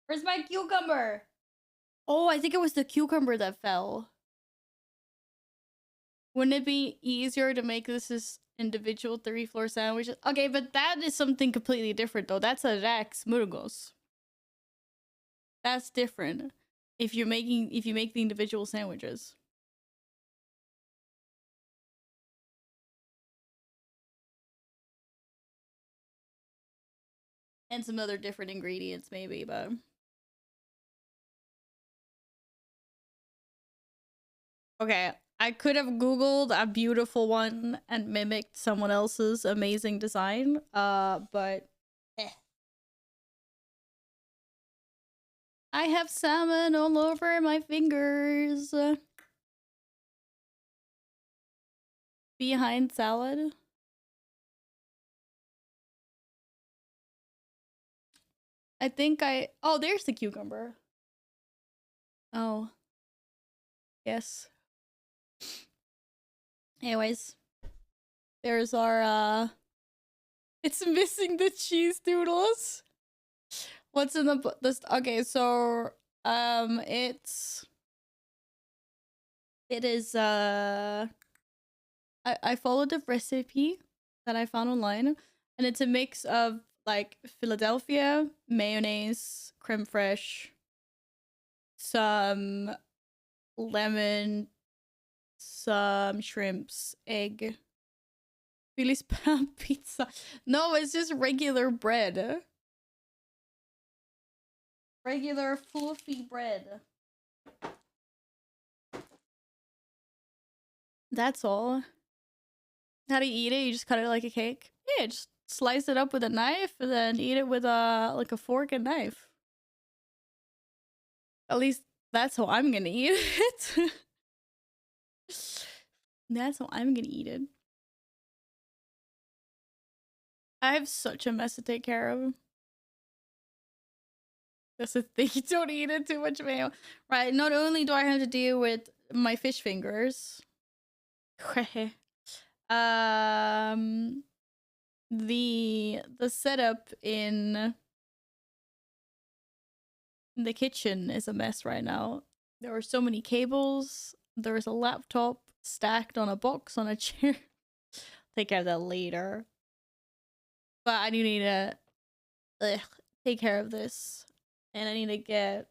Where's my cucumber? Oh, I think it was the cucumber that fell. Wouldn't it be easier to make this as individual 3-floor sandwiches? Okay, but that is something completely different though. That's a Rex Murgos. That's different. If you make the individual sandwiches. And some other different ingredients maybe, but okay, I could have Googled a beautiful one and mimicked someone else's amazing design. But I have salmon all over my fingers. Behind salad. I think oh, there's the cucumber. Oh. Yes. Anyways. There's our it's missing the cheese doodles. What's in this? Okay, so it is I followed the recipe that I found online, and it's a mix of like Philadelphia, mayonnaise, creme fraiche, some lemon, some shrimps, egg. Philly's pan pizza. No, it's just regular bread. Regular fluffy bread. That's all. How do you eat it? You just cut it like a cake? Yeah, just slice it up with a knife and then eat it with like a fork and knife. At least that's how I'm gonna eat it. That's how I'm gonna eat it. I have such a mess to take care of. That's the thing. You don't eat it too much mayo. Right, not only do I have to deal with my fish fingers. The setup in the kitchen is a mess right now. There are so many cables. There's a laptop stacked on a box on a chair. Take care of that later. But I do need to take care of this. And I need to get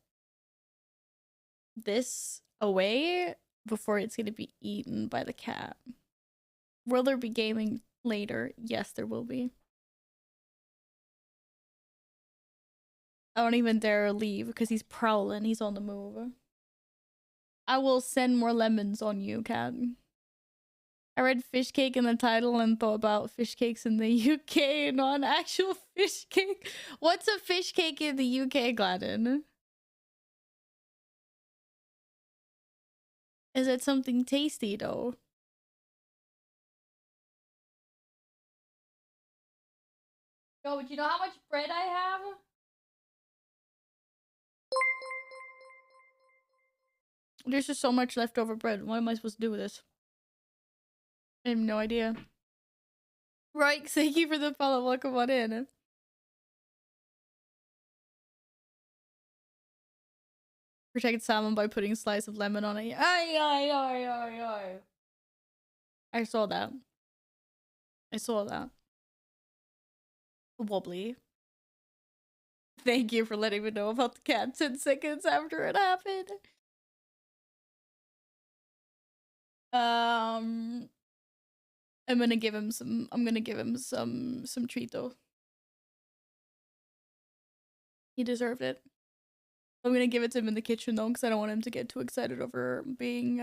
this away before it's going to be eaten by the cat. Will there be gaming later? Yes, there will be. I don't even dare leave because he's prowling. He's on the move. I will send more lemons on you, cat. I read fish cake in the title and thought about fish cakes in the UK, not an actual fish cake. What's a fish cake in the UK, Gladden? Is it something tasty, though? Yo, but you know how much bread I have? There's just so much leftover bread. What am I supposed to do with this? I have no idea. Right, thank you for the follow. Welcome on in. Protected salmon by putting a slice of lemon on it. Ay, ay, ay, ay, ay. I saw that. I saw that. Wobbly. Thank you for letting me know about the cat 10 seconds after it happened. I'm gonna give him some treat though. He deserved it. I'm gonna give it to him in the kitchen though, because I don't want him to get too excited over being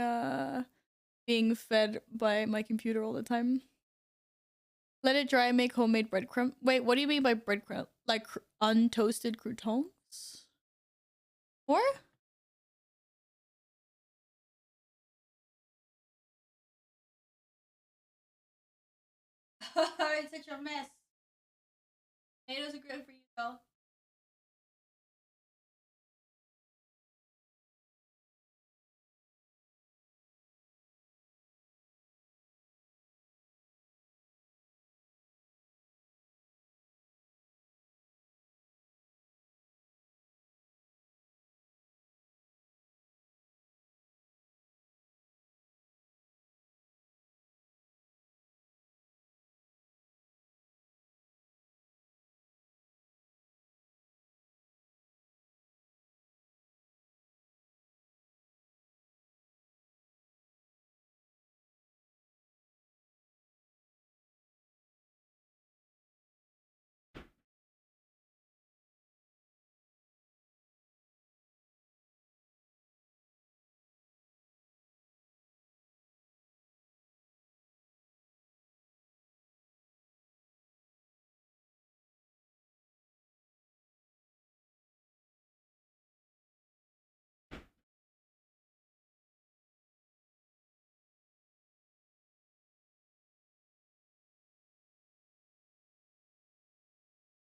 fed by my computer all the time. Let it dry and make homemade breadcrumb. Wait, what do you mean by breadcrumb? Like untoasted croutons? Or? It's such a mess. Tomatoes are good for you though.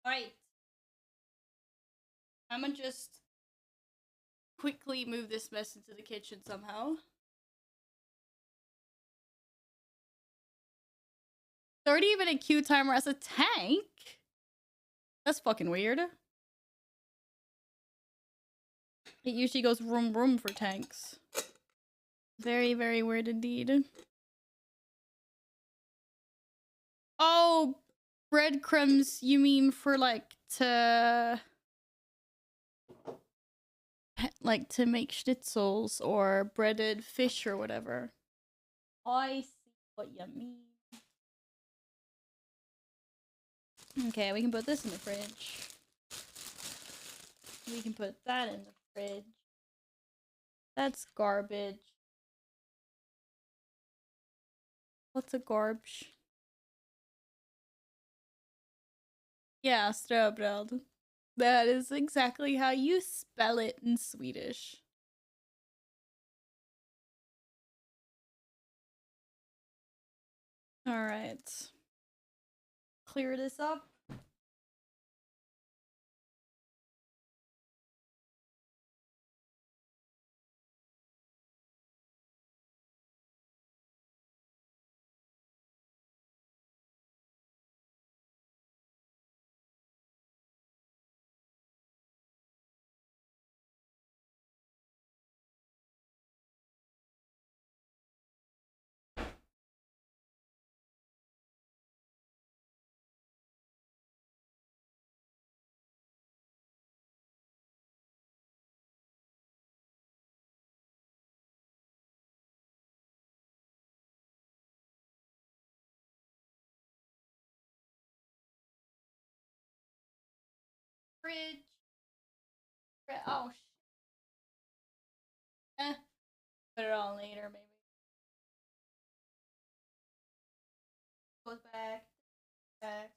Right. I'm gonna just quickly move this mess into the kitchen somehow. 30-minute queue timer as a tank? That's fucking weird. It usually goes vroom vroom for tanks. Very, very weird indeed. Oh, breadcrumbs, you mean for like to make schnitzels or breaded fish or whatever. I see what you mean. Okay, we can put this in the fridge. We can put that in the fridge. That's garbage. What's a garbage? Yeah, ströbröd. That is exactly how you spell it in Swedish. Alright. Clear this up. Fridge. Oh, put it on later, maybe. Goes back. Back.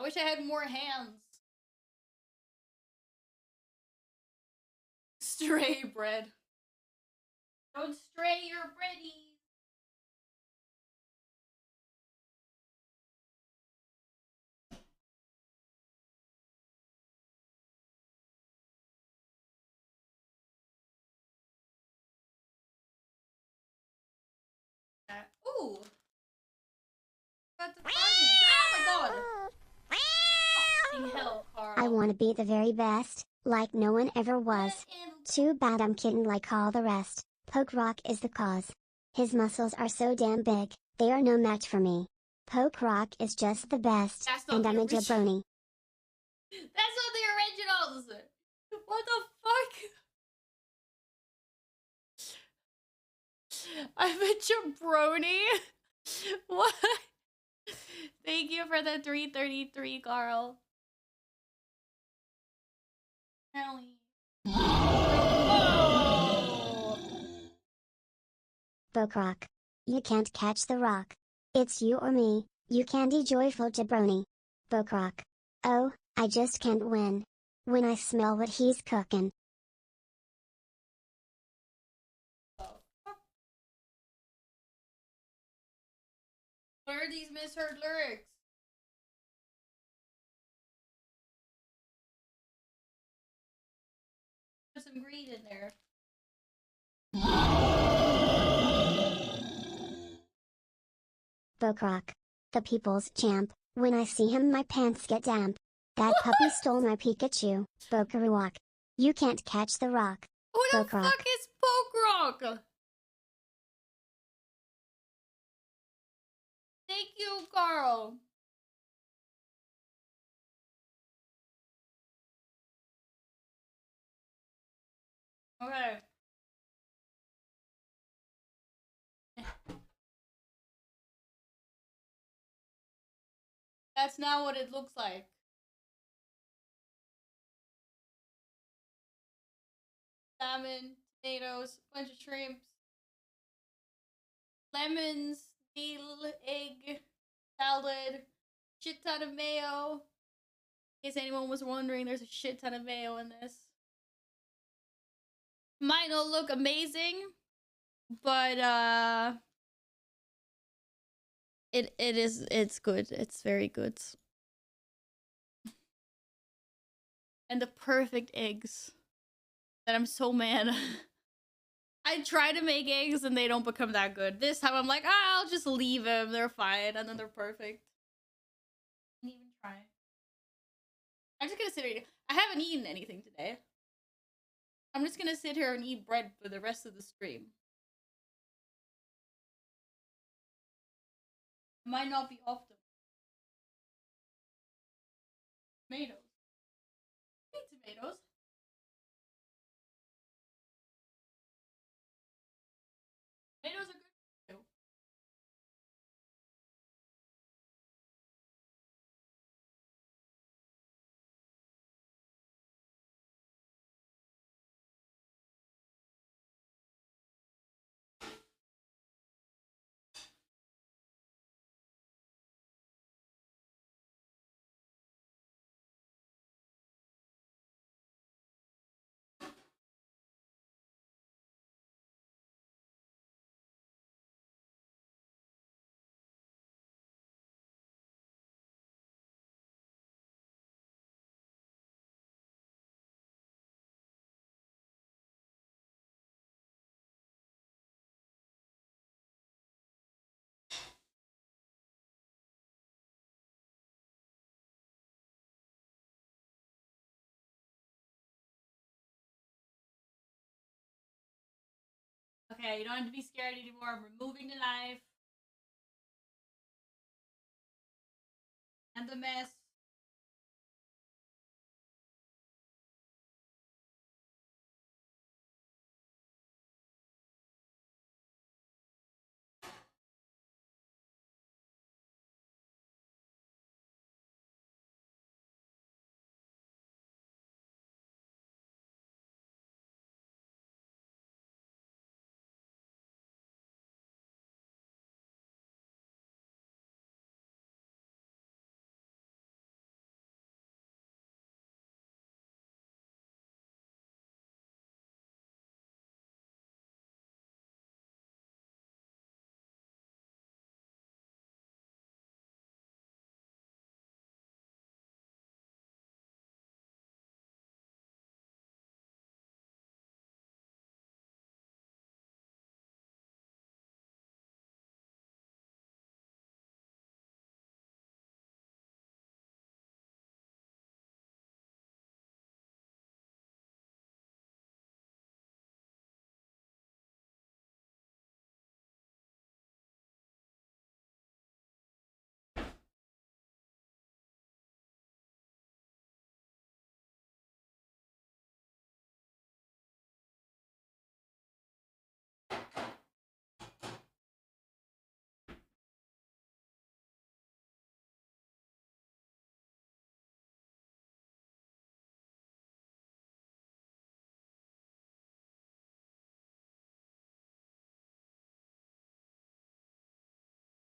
I wish I had more hands. Stray bread. Don't stray your breadies. Ooh. Got the darkness. Oh my god. Fucking hell, Carl. I want to be the very best, like no one ever was. Too bad I'm kidding like all the rest. Poke Rock is the cause. His muscles are so damn big, they are no match for me. Poke Rock is just the best, and I'm a jabroni. That's not the originals! What the fuck? I'm a jabroni? What? Thank you for the 333, Carl. Ellie. Oh! Poke Rock. You can't catch the rock. It's you or me, you candy joyful jabroni. Poke Rock. Oh, I just can't win. When I smell what he's cooking. What are these misheard lyrics? Put some greed in there. Poke Rock. The people's champ. When I see him my pants get damp. That puppy stole my Pikachu. Pokerewalk. You can't catch the rock. Who the Poke Rock. fuck is Poke Rock? Thank you, Carl. Okay. That's not what it looks like. Salmon, tomatoes, bunch of shrimps, lemons, dill, egg, salad, shit ton of mayo. In case anyone was wondering, there's a shit ton of mayo in this. Might not look amazing, but it's good. It's very good. and the perfect eggs that I'm so mad. I try to make eggs and they don't become that good. This time I'm like, I'll just leave them. They're fine, and then they're perfect. Didn't even try. I'm just gonna sit here. I haven't eaten anything today. I'm just gonna sit here and eat bread for the rest of the stream. It might not be often. Tomatoes. I eat tomatoes. Tomatoes are good too. Okay, you don't have to be scared anymore. I'm removing the knife. And the mess.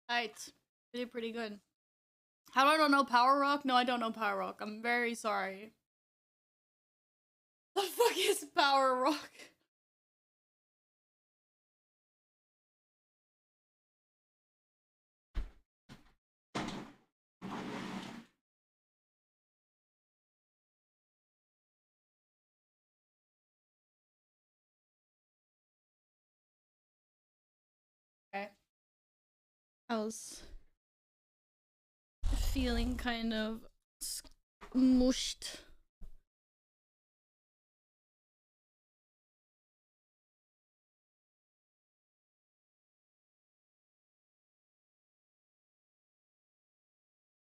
Alright. You did pretty good. How do I don't know Power Rock? No, I don't know Power Rock. I'm very sorry. The fuck is Power Rock? Okay. I was feeling kind of smushed.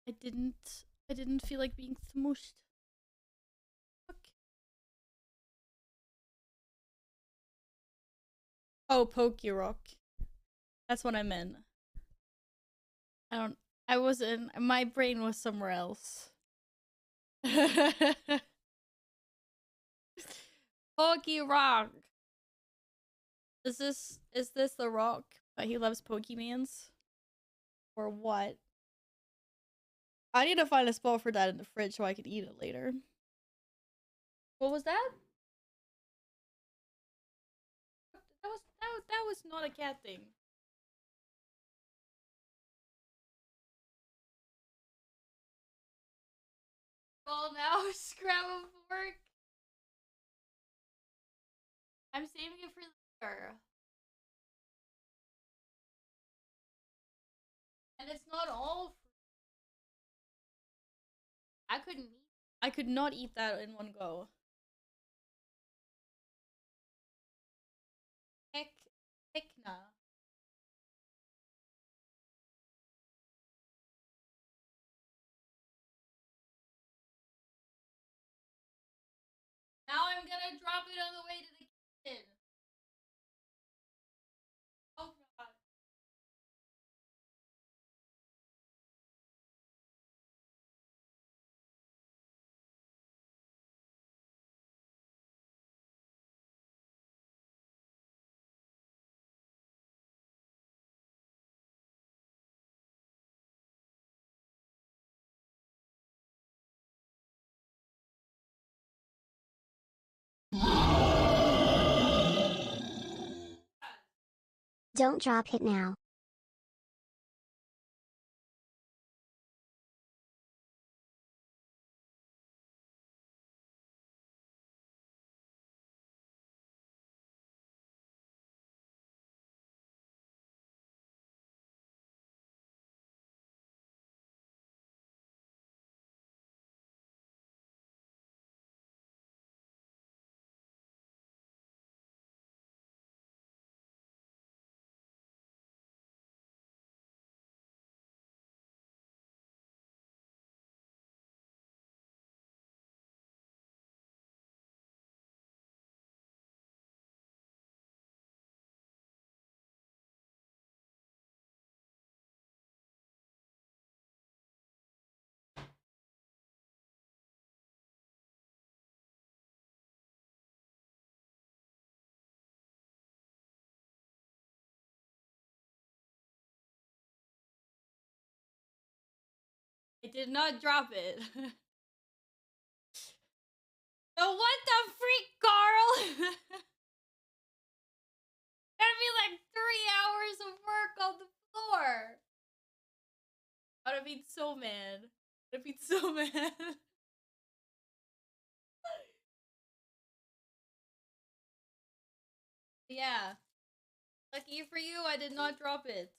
I didn't feel like being smushed. Fuck. Oh, Pokey Rock. That's what I meant. I wasn't, my brain was somewhere else. Pokey Rock. Is this the rock that he loves Pokemans? Or what? I need to find a spot for that in the fridge so I can eat it later. What was that? That was not a cat thing. all now. Scrap a fork. I'm saving it for later. And it's not all fruit. I could not eat that in one go. Heck nah. Now I'm gonna drop it on the way to the kitchen. Oh god. Don't drop it now. I did not drop it. So what the freak, Carl? That'd be like 3 hours of work on the floor. I would have been so mad. I'd have been so mad. Yeah. Lucky for you, I did not drop it.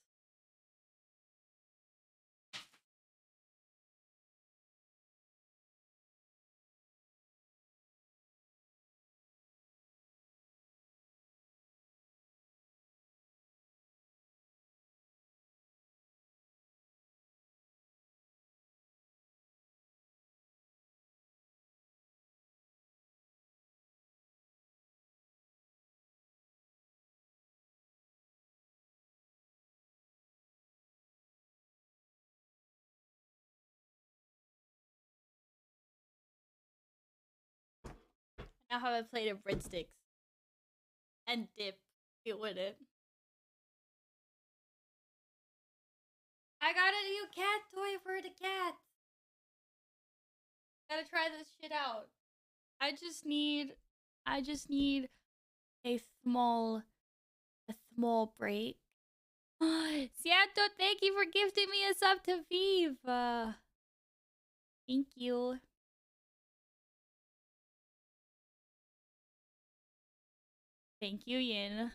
Now have a plate of breadsticks. And dip it with it. I got a new cat toy for the cat. Gotta try this shit out. I just need a small break. Siento, thank you for gifting me a sub to Vive. Thank you. Thank you, Yin.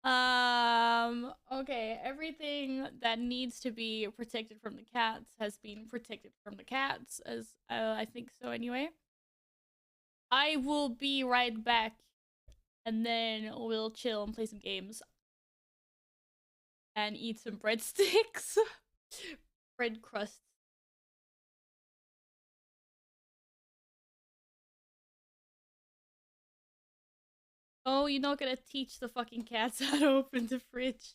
Okay, everything that needs to be protected from the cats has been protected from the cats, as I think so anyway. I will be right back, and then we'll chill and play some games. And eat some breadsticks. Bread crusts. Oh, you're not gonna teach the fucking cats how to open the fridge.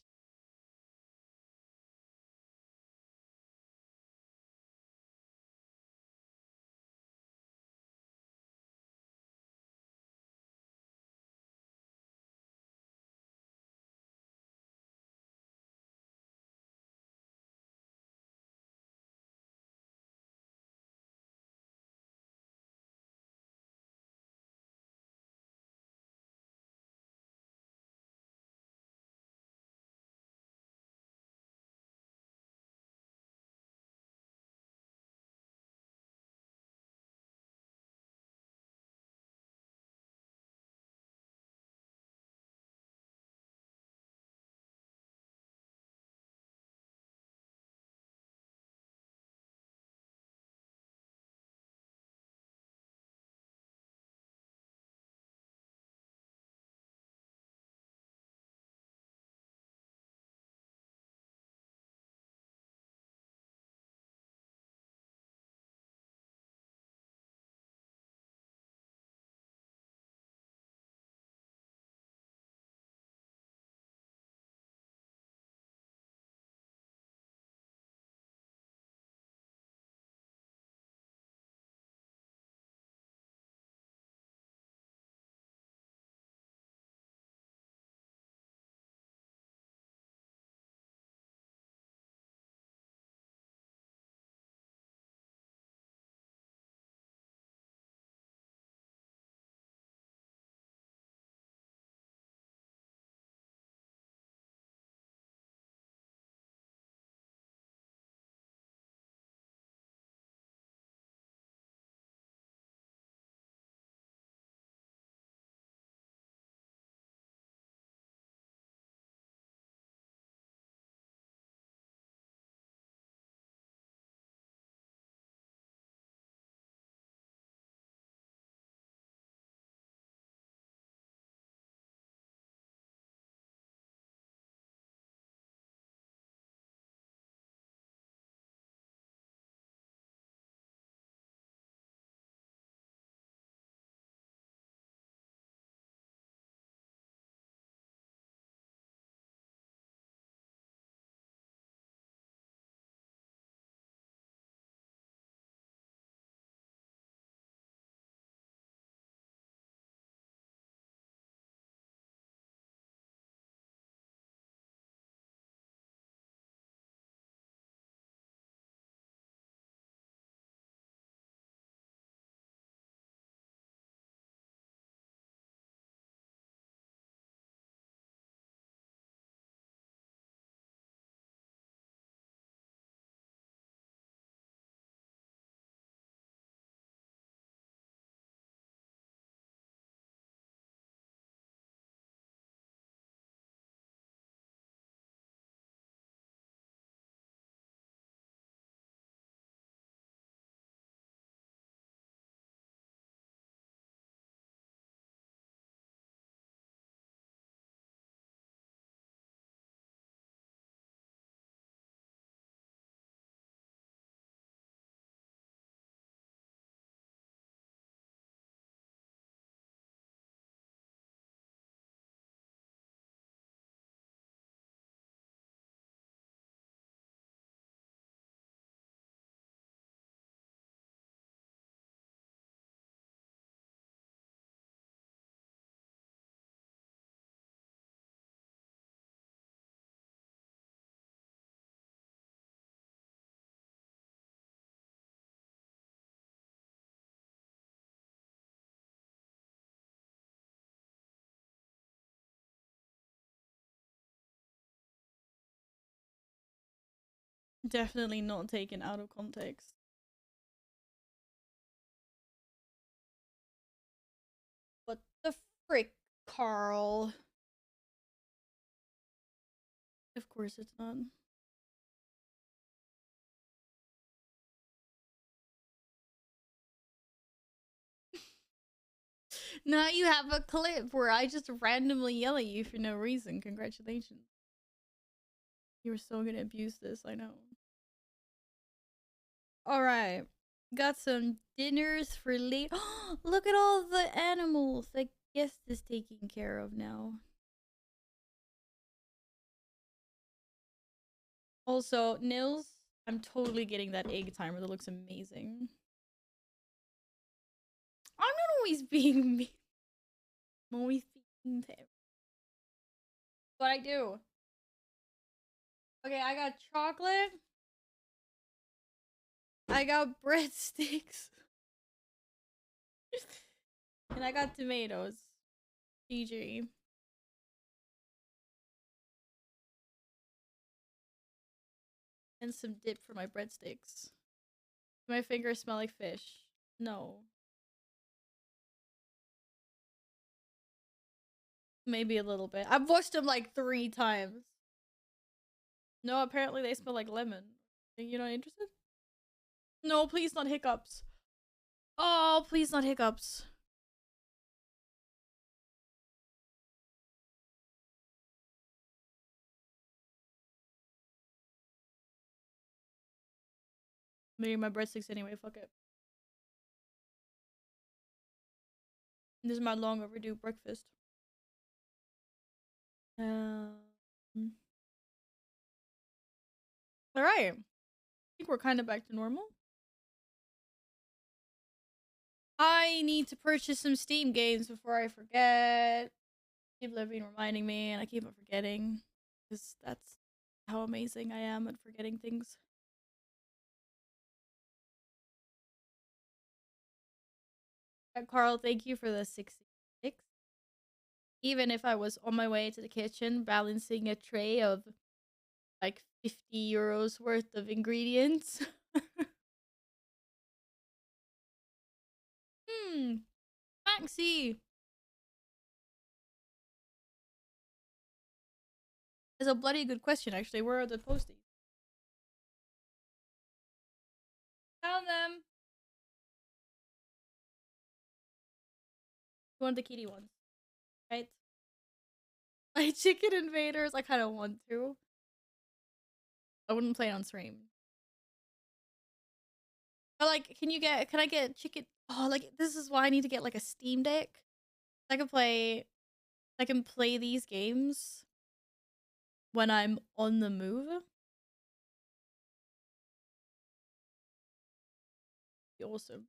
Definitely not taken out of context. What the frick, Carl? Of course it's not. Now you have a clip where I just randomly yell at you for no reason. Congratulations. You were so gonna abuse this, I know. Alright. Got some dinners for late. Look at all the animals. I guess this taken care of now. Also, Nils, I'm totally getting that egg timer. That looks amazing. I'm not always being mean. I'm always being him. What I do. Okay, I got chocolate. I got breadsticks. And I got tomatoes. GG. And some dip for my breadsticks. My fingers smell like fish. No. Maybe a little bit. I've washed them like 3 times. No, apparently they smell like lemon. You're not interested? No, please not hiccups. Oh, please not hiccups. I'm eating my breadsticks anyway, fuck it. This is my long overdue breakfast. Alright. I think we're kind of back to normal. I need to purchase some Steam games before I forget. People have been reminding me and I keep on forgetting. Because that's how amazing I am at forgetting things. Carl, thank you for the 66. Even if I was on my way to the kitchen balancing a tray of like 50 euros worth of ingredients. Maxi. It's a bloody good question, actually. Where are the posties? Found them. One of the kitty ones, right? My chicken invaders. I kind of want to. I wouldn't play it on stream. But like, can I get chicken? Oh, like this is why I need to get like a Steam Deck. I can play these games when I'm on the move. Be awesome.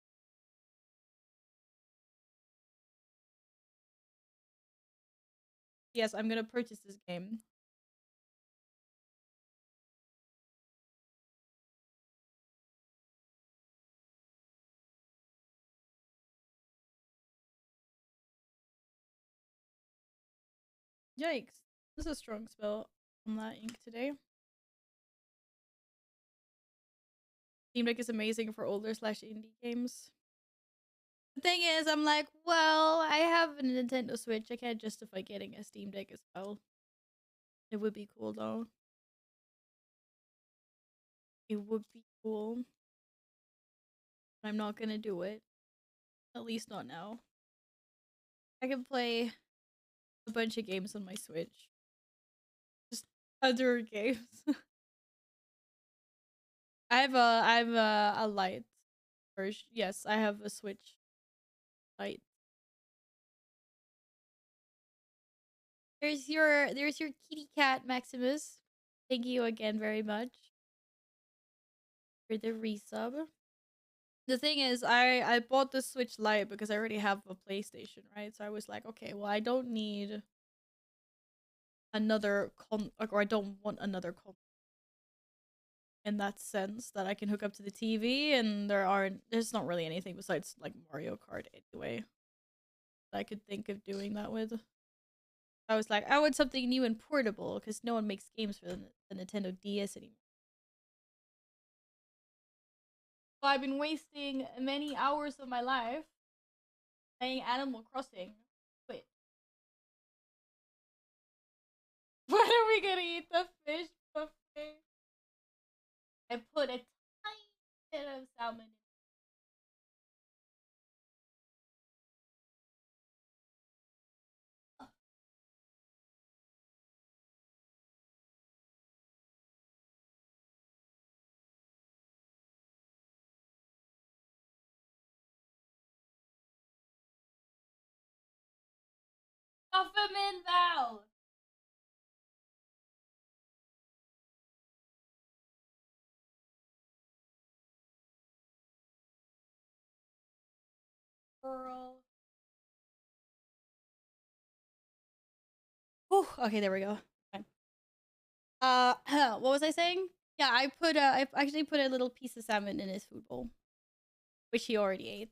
Yes, I'm gonna purchase this game. Yikes. This is a strong spell on that ink today. Steam Deck is amazing for older / indie games. The thing is, I'm like, well, I have a Nintendo Switch. I can't justify getting a Steam Deck as well. It would be cool though. It would be cool. I'm not gonna do it. At least not now. I can play a bunch of games on my Switch. Just other games. I have a light version. Yes, I have a Switch light. There's your kitty cat, Maximus. Thank you again very much for the resub. The thing is, I bought the Switch Lite because I already have a PlayStation, right? So I was like, okay, well, I don't need another or I don't want another in that sense that I can hook up to the TV, and there's not really anything besides like Mario Kart anyway that I could think of doing that with. I was like, I want something new and portable because no one makes games for the Nintendo DS anymore. So I've been wasting many hours of my life playing Animal Crossing. Wait. When are we gonna eat the fish buffet? I put a tiny bit of salmon in. Stuff him in, Val! Girl. Whew, okay, there we go. Fine. What was I saying? Yeah, I actually put a little piece of salmon in his food bowl, which he already ate.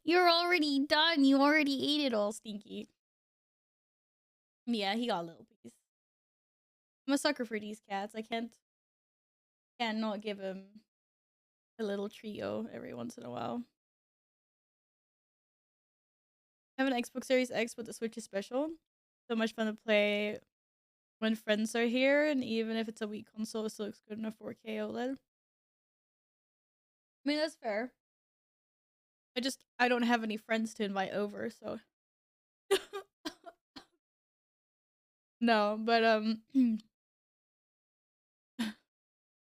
You're already done. You already ate it all, Stinky. Yeah, he got a little piece. I'm a sucker for these cats. I can't not give him a little trio every once in a while. I have an Xbox Series X, but the Switch is special. So much fun to play when friends are here, and even if it's a weak console, it still looks good in a 4K OLED. I mean, that's fair. I don't have any friends to invite over, so no, but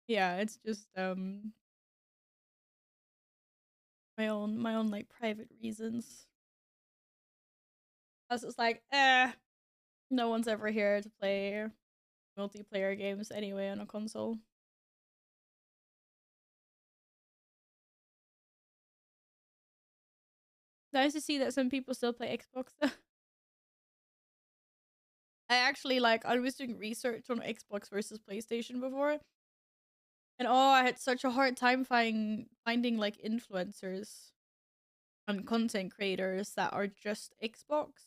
yeah, it's just my own like private reasons. I was just like, no one's ever here to play multiplayer games anyway on a console. Nice to see that some people still play Xbox though. I was doing research on Xbox versus PlayStation before. And I had such a hard time finding like influencers and content creators that are just Xbox.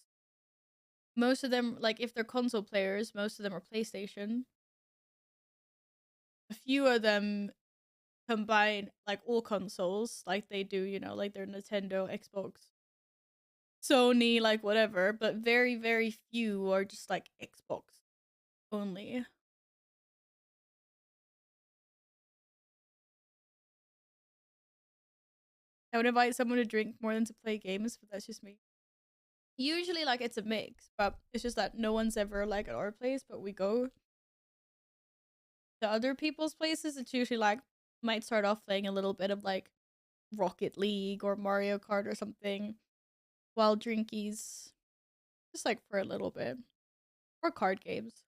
Most of them, like if they're console players, most of them are PlayStation. A few of them combine like all consoles, like they do, you know, like their Nintendo, Xbox, Sony, like whatever, but very, very few are just like Xbox only. I would invite someone to drink more than to play games, but that's just me. Usually, like, it's a mix, but it's just that no one's ever, like, at our place, but we go to other people's places. It's usually, like, might start off playing a little bit of, like, Rocket League or Mario Kart or something while drinkies. Just, like, for a little bit. Or card games.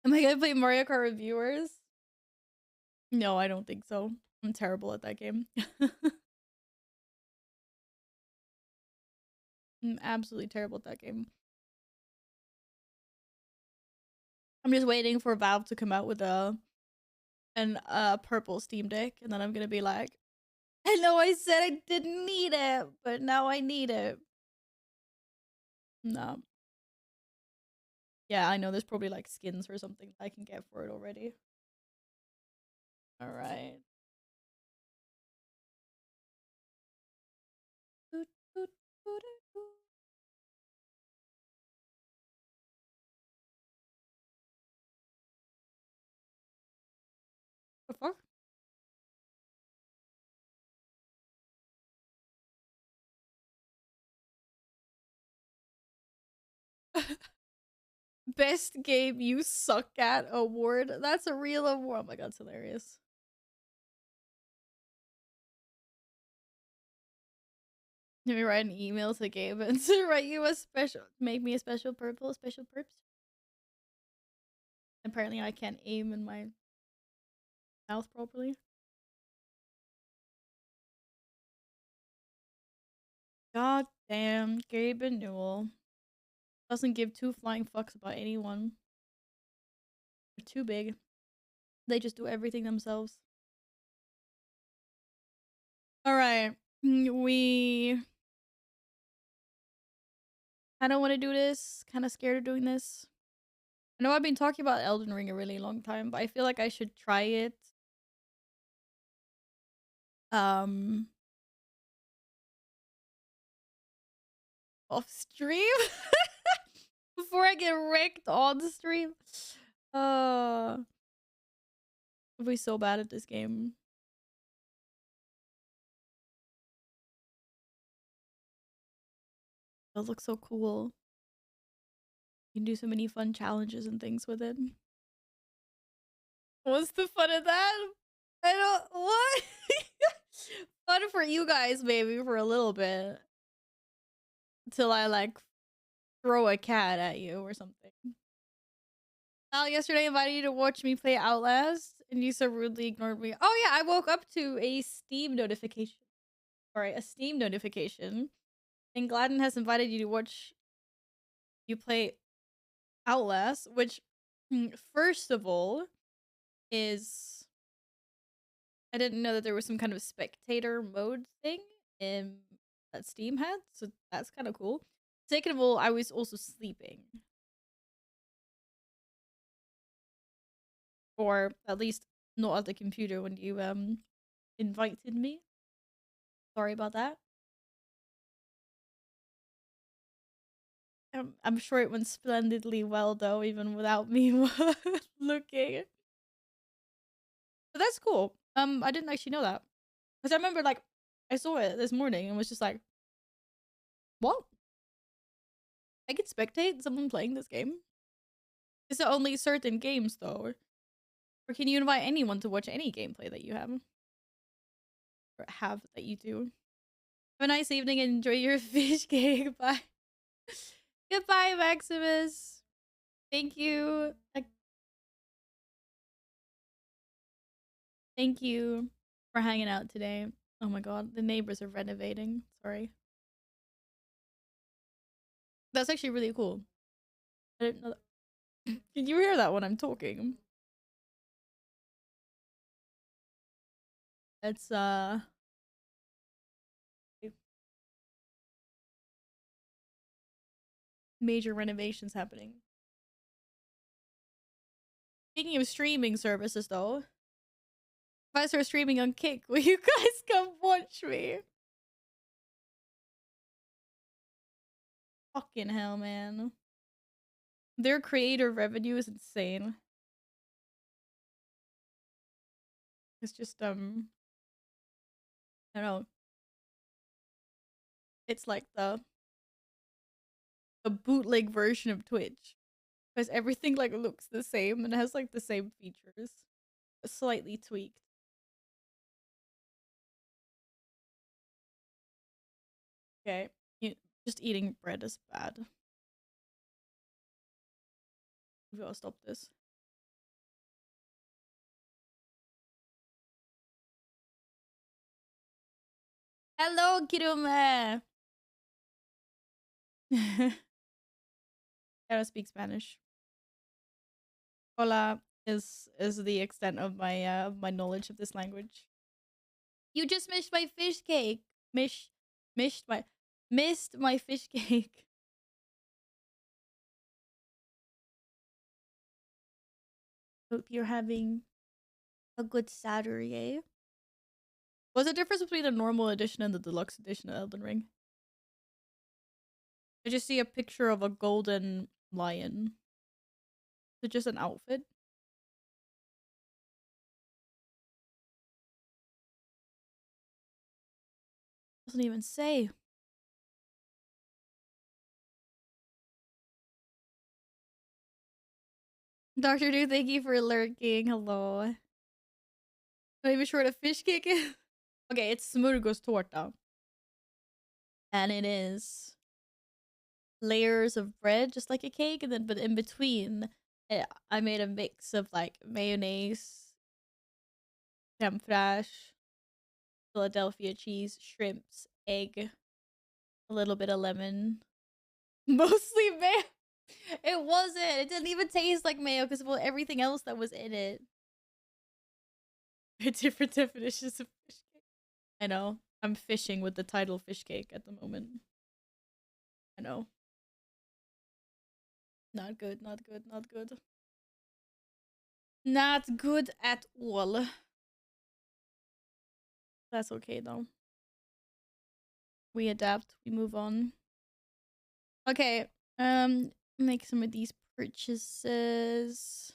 Am I gonna play Mario Kart Reviewers? No, I don't think so. I'm terrible at that game. I'm absolutely terrible at that game. I'm just waiting for Valve to come out with a purple Steam Deck, and then I'm gonna be like, I know I said I didn't need it, but now I need it. No. Yeah, I know there's probably like skins or something I can get for it already. Alright. The fuck? Best game you suck at award. That's a real award. Oh my god, it's hilarious. Let me write an email to Gabe and to write you a special, make me a special purple, special perps. Apparently I can't aim in my mouth properly. God damn, Gabe and Newell doesn't give two flying fucks about anyone. They're too big. They just do everything themselves. Alright. We kind of want to do this. Kind of scared of doing this. I know I've been talking about Elden Ring a really long time, but I feel like I should try it. Off stream before I get wrecked on the stream. I'll be so bad at this game. It looks so cool. You can do so many fun challenges and things with it. What's the fun of that? I don't what? Fun for you guys, maybe for a little bit, till I like throw a cat at you or something. Al yesterday invited you to watch me play Outlast, and you so rudely ignored me. Oh yeah, I woke up to a Steam notification. Sorry, a Steam notification. And Gladden has invited you to watch you play Outlast, which, first of all, is I didn't know that there was some kind of spectator mode thing in that Steam had, so that's kind of cool. Second of all, I was also sleeping. Or at least not at the computer when you invited me. Sorry about that. I'm sure it went splendidly well though, even without me looking. But that's cool. I didn't actually know that. Because I remember like I saw it this morning and was just like, what? I could spectate someone playing this game? Is it only certain games though? Or can you invite anyone to watch any gameplay that you have? Or have that you do? Have a nice evening and enjoy your fish cake. Bye. Goodbye, Maximus. Thank you. Thank you for hanging out today. Oh my god, the neighbors are renovating. Sorry. That's actually really cool. I didn't know that. Can you hear that when I'm talking? It's major renovations happening. Speaking of streaming services though, if I start streaming on Kick, will you guys come watch me? Fucking hell, man. Their creator revenue is insane. It's just I don't know. It's like the bootleg version of Twitch. Because everything like looks the same and has like the same features. Slightly tweaked. Okay. Just eating bread is bad. We gotta stop this. Hello, Kirume! I don't speak Spanish. Hola is the extent of my knowledge of this language. You just missed my fish cake. Missed my fish cake. Hope you're having a good Saturday. What's the difference between the normal edition and the deluxe edition of Elden Ring? I just see a picture of a golden lion. Is it just an outfit? Doesn't even say. Dr. Do, thank you for lurking. Hello. Not even sure what a fish cake is. Okay, it's smörgåstårta. And it is layers of bread, just like a cake, and then but in between, I made a mix of like mayonnaise, creme fraiche, Philadelphia cheese, shrimps, egg, a little bit of lemon, mostly mayo. It wasn't. It didn't even taste like mayo because of everything else that was in it. Different definitions of fish cake. I know. I'm fishing with the title fish cake at the moment. I know. Not good, not good, not good. Not good at all. That's okay though. We adapt, we move on. Okay, make some of these purchases.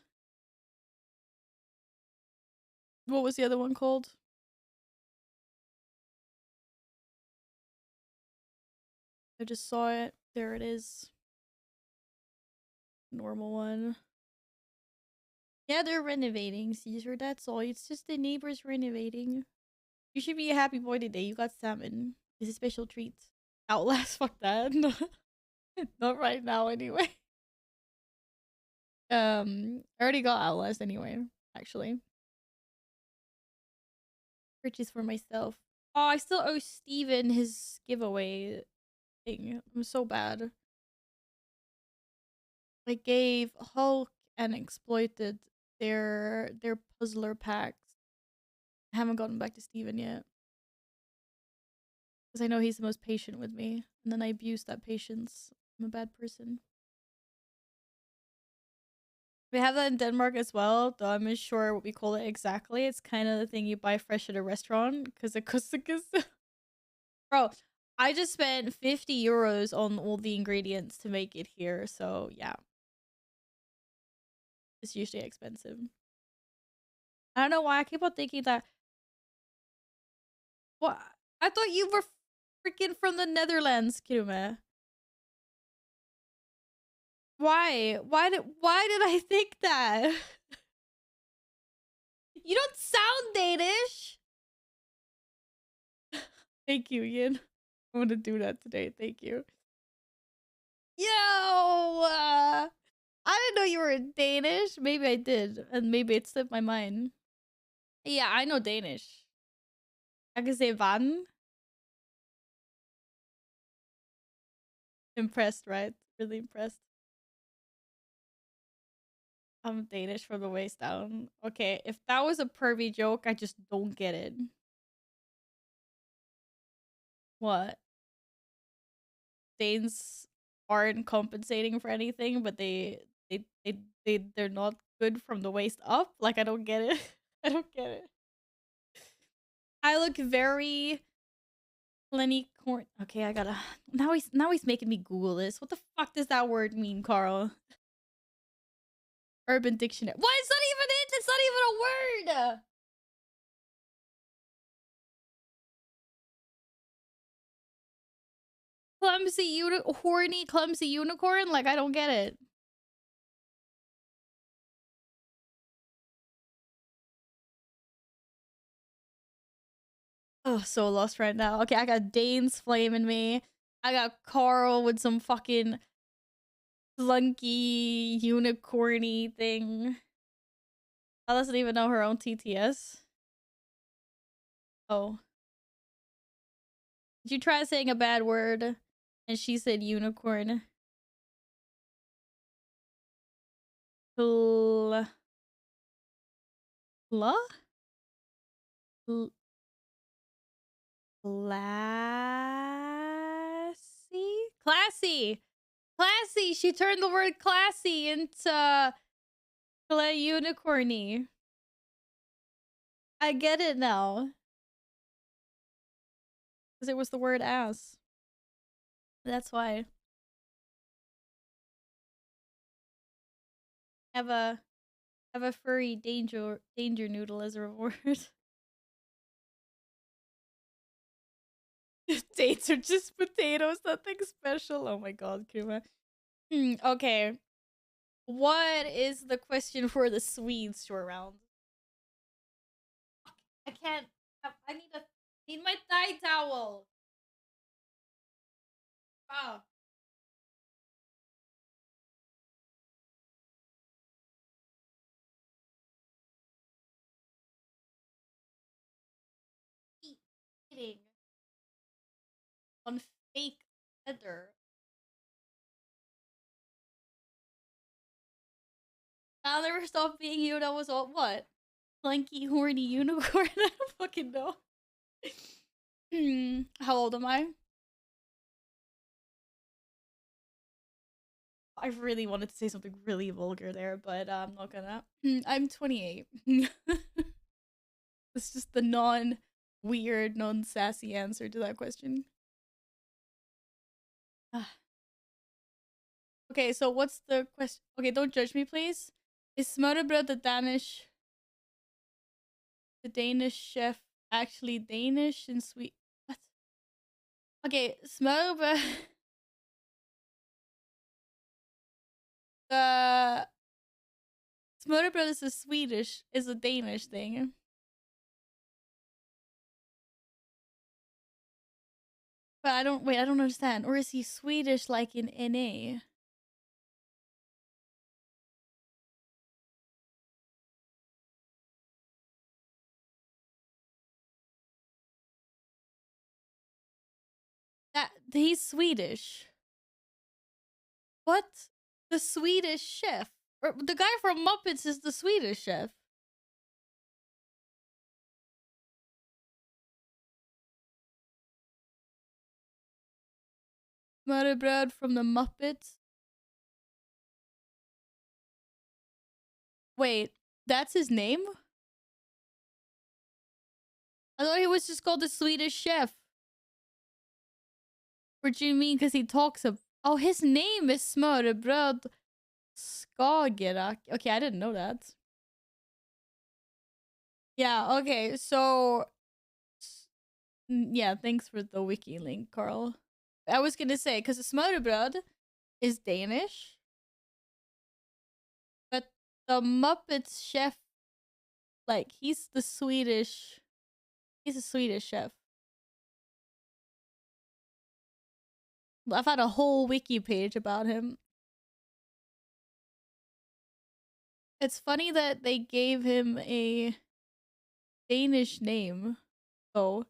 What was the other one called? I just saw it. There it is. Normal one. Yeah, they're renovating, Caesar. That's all. It's just the neighbors renovating. You should be a happy boy today. You got salmon. It's a special treat. Outlast, fuck that. Not right now, anyway. I already got Outlast anyway, actually. Purchase for myself. Oh, I still owe Steven his giveaway thing. I'm so bad. I gave Hulk and Exploited their puzzler packs. I haven't gotten back to Steven yet. Because I know he's the most patient with me. And then I abused that patience. I'm a bad person. We have that in Denmark as well, though I'm not sure what we call it exactly. It's kind of the thing you buy fresh at a restaurant because it costs Bro, I just spent 50 euros on all the ingredients to make it here, so yeah. It's usually expensive. I don't know why I keep on thinking that. What? I thought you were freaking from the Netherlands, Kirume. Why? Why did I think that? You don't sound Danish. Thank you, Ian. I'm gonna do that today. Thank you. Yo, I didn't know you were Danish. Maybe I did, and maybe it slipped my mind. Yeah, I know Danish. I can say van. Impressed, right? Really impressed. I'm Danish from the waist down. Okay, if that was a pervy joke, I just don't get it. What? Danes aren't compensating for anything, but they're not good from the waist up. Like I don't get it. I don't get it. I look very plenty corn. Okay, I gotta. Now he's making me Google this. What the fuck does that word mean, Carl? Urban Dictionary. What? It's not even it. It's not even a word. Horny, clumsy unicorn. Like I don't get it. Oh, so lost right now. Okay, I got Dane's flaming me. I got Carl with some fucking flunky unicorny thing. I doesn't even know her own TTS. Oh. Did you try saying a bad word? And she said unicorn. Classy? Classy! Classy! She turned the word classy into unicorny. I get it now. Because it was the word ass. That's why. Have a furry danger noodle as a reward. Dates are just potatoes, nothing special. Oh my god, Kuma. Okay. What is the question for the Swedes to round? I can't. I need my thigh towel. Oh. Eating on fake leather. I'll never stop being you. That was all. What? Clunky, horny unicorn? I don't fucking know. How old am I? I really wanted to say something really vulgar there, but I'm not gonna. I'm 28. It's just the non-weird, non-sassy answer to that question. Okay, so what's the question? Okay, don't judge me, please. Is smørrebrød the Danish chef actually Danish and sweet? What? Okay, smørrebrød. The smørrebrød is a Danish thing. But I don't understand. Or is he Swedish like in NA? That he's Swedish. What? The Swedish chef? Or the guy from Muppets is the Swedish chef. Smørrebrød from the Muppets. Wait, that's his name? I thought he was just called the Swedish chef. What do you mean? Because he talks of. Oh, his name is Smørrebrød Skagerrak. Okay, I didn't know that. Yeah, okay, so. Yeah, thanks for the wiki link, Carl. I was gonna say, because smørrebrød is Danish. But the Muppets chef, like, he's a Swedish chef. I've had a whole wiki page about him. It's funny that they gave him a Danish name, though.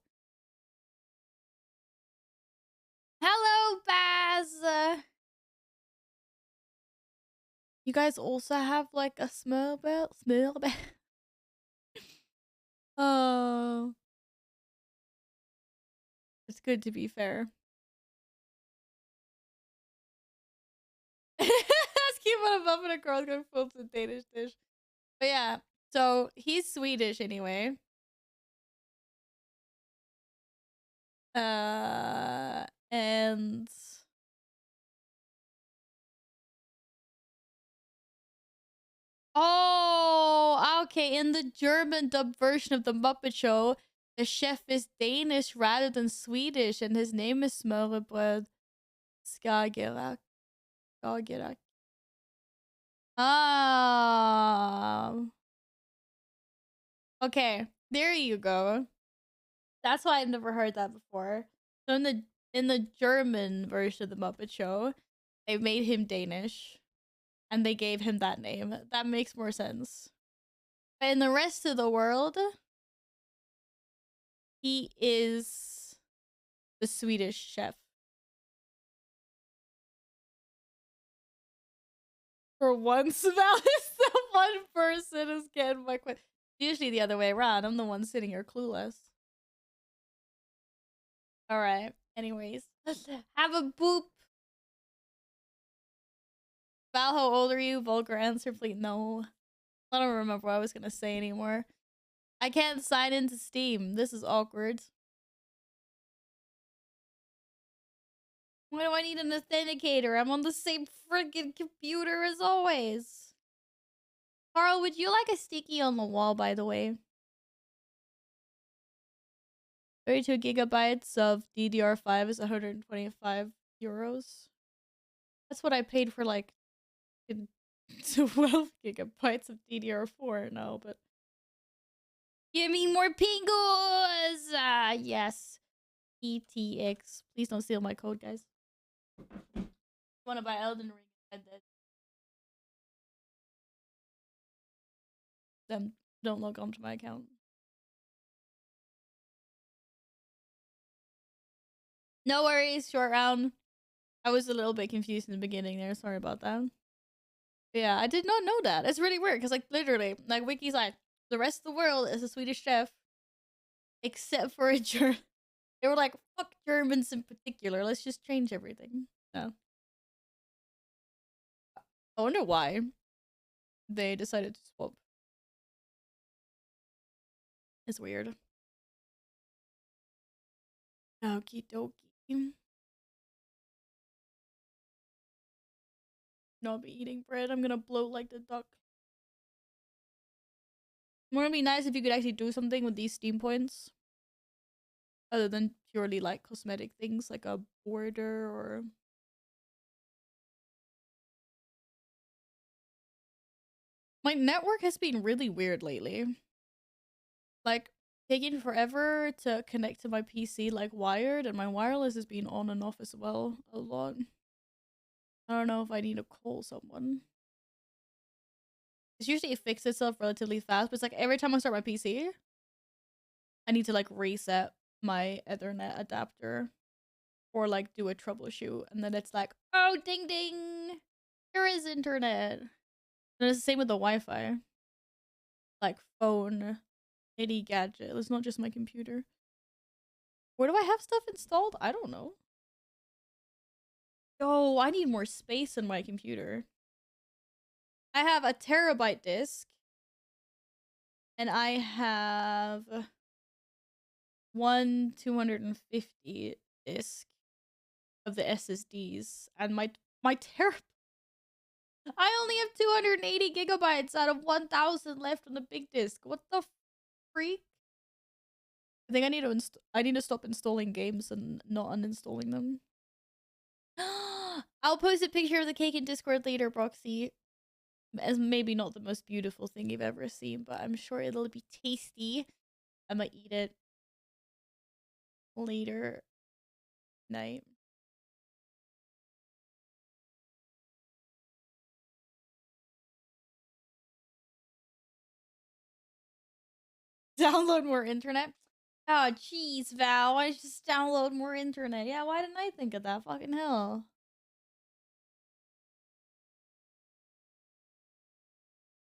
Hello, Baz! You guys also have, like, a smørrebrød? Oh. It's good to be fair. Keep on a muffin and girls going full to Danish dish. But yeah, so he's Swedish anyway. And oh, okay. In the German dub version of the Muppet Show, the chef is Danish rather than Swedish, and his name is Smørrebrød Skagerrak. Skagerrak. Okay, there you go. That's why I've never heard that before. So in the German version of the Muppet Show, they made him Danish, and they gave him that name. That makes more sense. But in the rest of the world, he is the Swedish chef. For once, Val is the one person who's getting my question. Usually the other way around. I'm the one sitting here clueless. All right. Anyways, have a boop. Val, how old are you? Vulgar answer, please. No. I don't remember what I was going to say anymore. I can't sign into Steam. This is awkward. Why do I need an authenticator? I'm on the same friggin' computer as always. Carl, would you like a sticky on the wall, by the way? 32 gigabytes of DDR5 is 125 euros. That's what I paid for, like, 12 gigabytes of DDR4 now, but... Give me more pingos! Yes. ETX. Please don't steal my code, guys. Want to buy Elden Ring? Then don't log on to my account. No worries, short round. I was a little bit confused in the beginning there. Sorry about that. But yeah, I did not know that. It's really weird because, like, literally, like, Wiki's like, the rest of the world is a Swedish chef, except for a German. They were like, fuck Germans in particular. Let's just change everything. So I wonder why they decided to swap. It's weird. Okie dokie. Not be eating bread. I'm gonna bloat like the duck. Wouldn't it be nice if you could actually do something with these Steam points? Other than purely like cosmetic things like a border or... My network has been really weird lately. Like, taking forever to connect to my PC like wired, and my wireless has been on and off as well a lot. I don't know if I need to call someone. It's usually it fixes itself relatively fast, but it's like every time I start my PC, I need to like reset my Ethernet adapter or like do a troubleshoot, and then it's like, oh ding ding, there is internet. And it's the same with the Wi-Fi. Like phone, any gadget. It's not just my computer. Where do I have stuff installed? I don't know. Oh, I need more space in my computer. I have a terabyte disk. And I have one 250 disk of the SSDs. And my I only have 280 gigabytes out of 1000 left on the big disk. What the freak? I think I need to stop installing games and not uninstalling them. I'll post a picture of the cake in Discord later, Broxy. As maybe not the most beautiful thing you've ever seen, but I'm sure it'll be tasty. I might eat it later night. Download more internet. Oh, jeez, Val. I just download more internet. Yeah, why didn't I think of that? Fucking hell.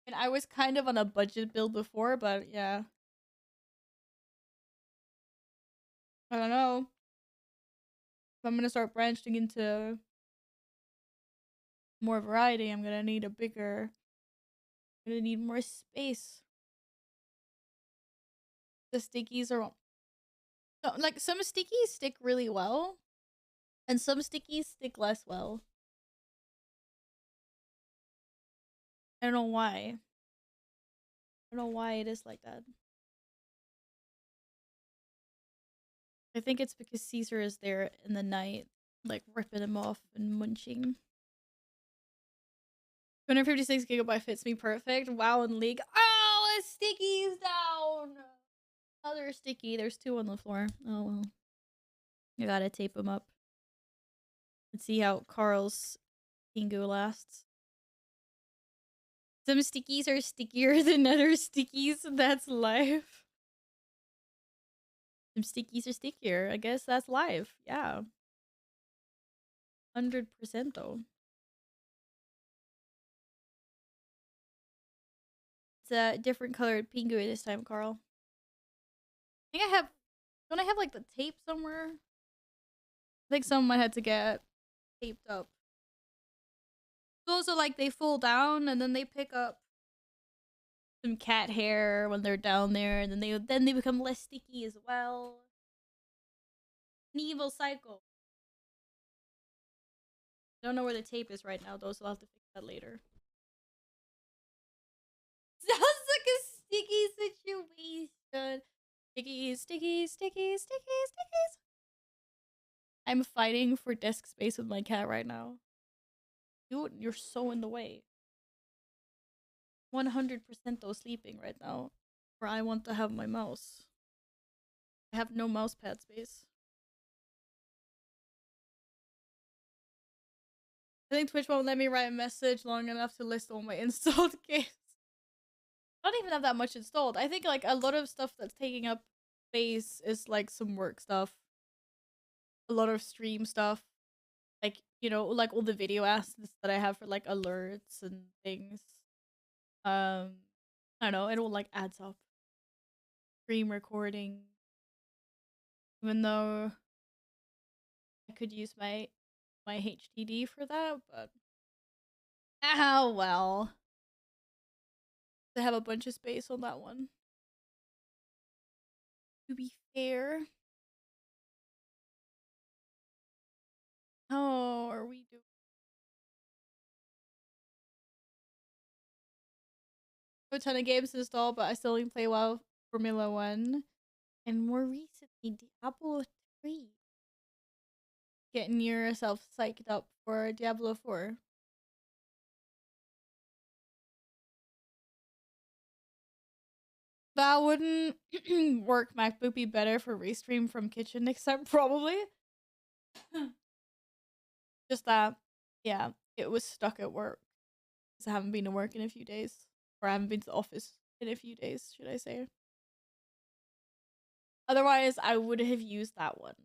And I was kind of on a budget build before, but yeah. I don't know. If I'm gonna start branching into more variety, I'm gonna need I'm gonna need more space. The stickies are no, like some stickies stick really well, and some stickies stick less well. I don't know why. I don't know why it is like that. I think it's because Caesar is there in the night, like ripping them off and munching. 256 gigabyte fits me perfect. WoW and League. Oh, a sticky's down. Another sticky. There's two on the floor. Oh well. You gotta tape them up. Let's see how Carl's Pingu lasts. Some stickies are stickier than other stickies. That's life. Some stickies are stickier. I guess that's life. Yeah. 100% though. It's a different colored Pingu this time, Carl. I think I have... Don't I have like the tape somewhere? I think some might have to get taped up. Those are like they fall down and then they pick up some cat hair when they're down there, and then they become less sticky as well. An evil cycle. I don't know where the tape is right now though, so I'll have to fix that later. Sounds like a sticky situation. Stickies, stickies, stickies, stickies, stickies. I'm fighting for desk space with my cat right now. You're so in the way. 100% though sleeping right now. Where I want to have my mouse. I have no mouse pad space. I think Twitch won't let me write a message long enough to list all my installed games. I don't even have that much installed. I think like a lot of stuff that's taking up space is like some work stuff. A lot of stream stuff. Like, you know, like all the video assets that I have for like alerts and things. I don't know, it all like adds up. Stream recording. Even though I could use my HDD for that, but Oh, well. They have a bunch of space on that one. To be fair. How are we doing? A ton of games installed, but I still only play WoW Formula 1. And more recently, Diablo 3. Getting yourself psyched up for Diablo 4. That wouldn't work. MacBook be better for restream from kitchen next time, probably. Just that, yeah, it was stuck at work. Because I haven't been to work in a few days. Or I haven't been to the office in a few days, should I say. Otherwise, I would have used that one.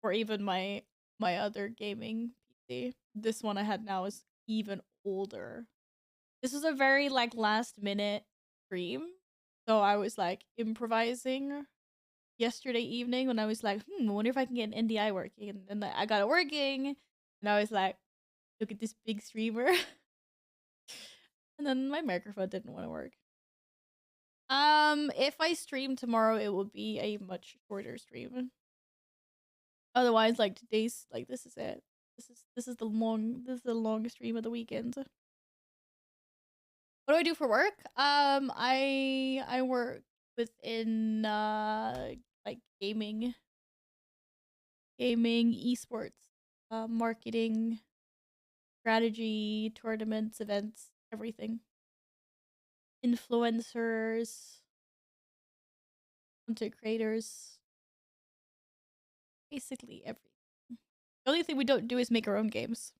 Or even my other gaming PC. This one I had now is even older. This was a very like last minute stream. So I was like improvising yesterday evening when I was like, I wonder if I can get an NDI working. And then I got it working. And I was like, look at this big streamer. And then my microphone didn't want to work. If I stream tomorrow, it will be a much shorter stream. Otherwise, like today's like this is it. This is the longest stream of the weekend. What do I do for work? I work within like gaming, esports, marketing, strategy, tournaments, events, everything. Influencers, content creators, basically everything. The only thing we don't do is make our own games.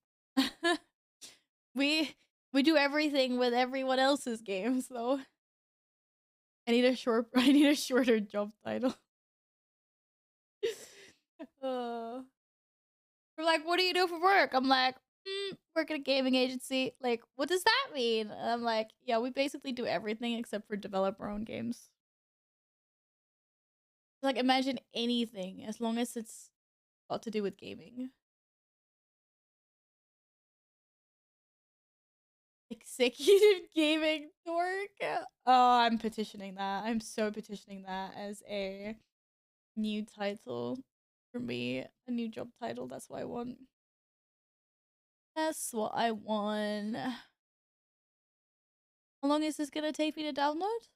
we do everything with everyone else's games though. I need a shorter job title. uh, We're like, what do you do for work? I'm like, work at a gaming agency. Like, what does that mean? And I'm like, yeah, we basically do everything except for develop our own games. Like, imagine anything as long as it's got to do with gaming. Executive gaming dork. Oh, I'm petitioning that. I'm so petitioning that as a new title for me. A new job title. That's what I want. That's what I want. How long is this gonna take me to download?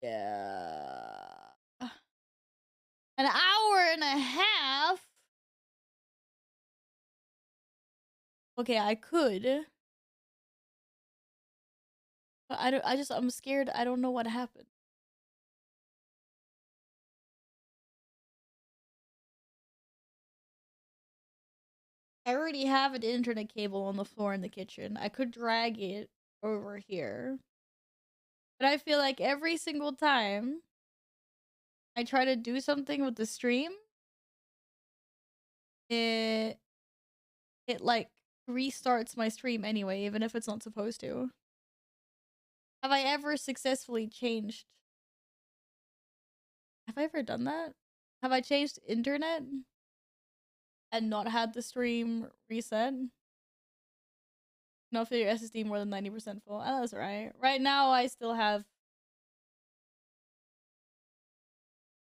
Yeah. An hour and a half? Okay, I could. But I'm scared. I don't know what happened. I already have an internet cable on the floor in the kitchen. I could drag it over here. But I feel like every single time I try to do something with the stream, it like restarts my stream anyway, even if it's not supposed to. Have I ever successfully changed? Have I ever done that? Have I changed internet and not had the stream reset? No, fill your SSD more than 90% full. Oh, that's right. Right now, I still have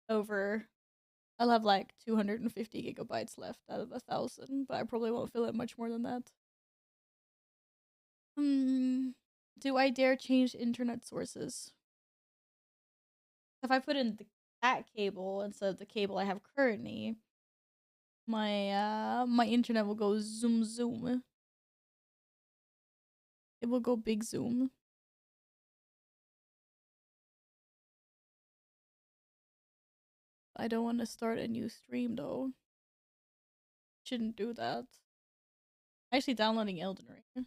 over. I'll have like 250 gigabytes left out of 1,000, but I probably won't fill it much more than that. Do I dare change internet sources? If I put in that cable instead of the cable I have currently, my internet will go zoom zoom. It will go big zoom. I don't want to start a new stream though. Shouldn't do that. I'm actually downloading Elden Ring.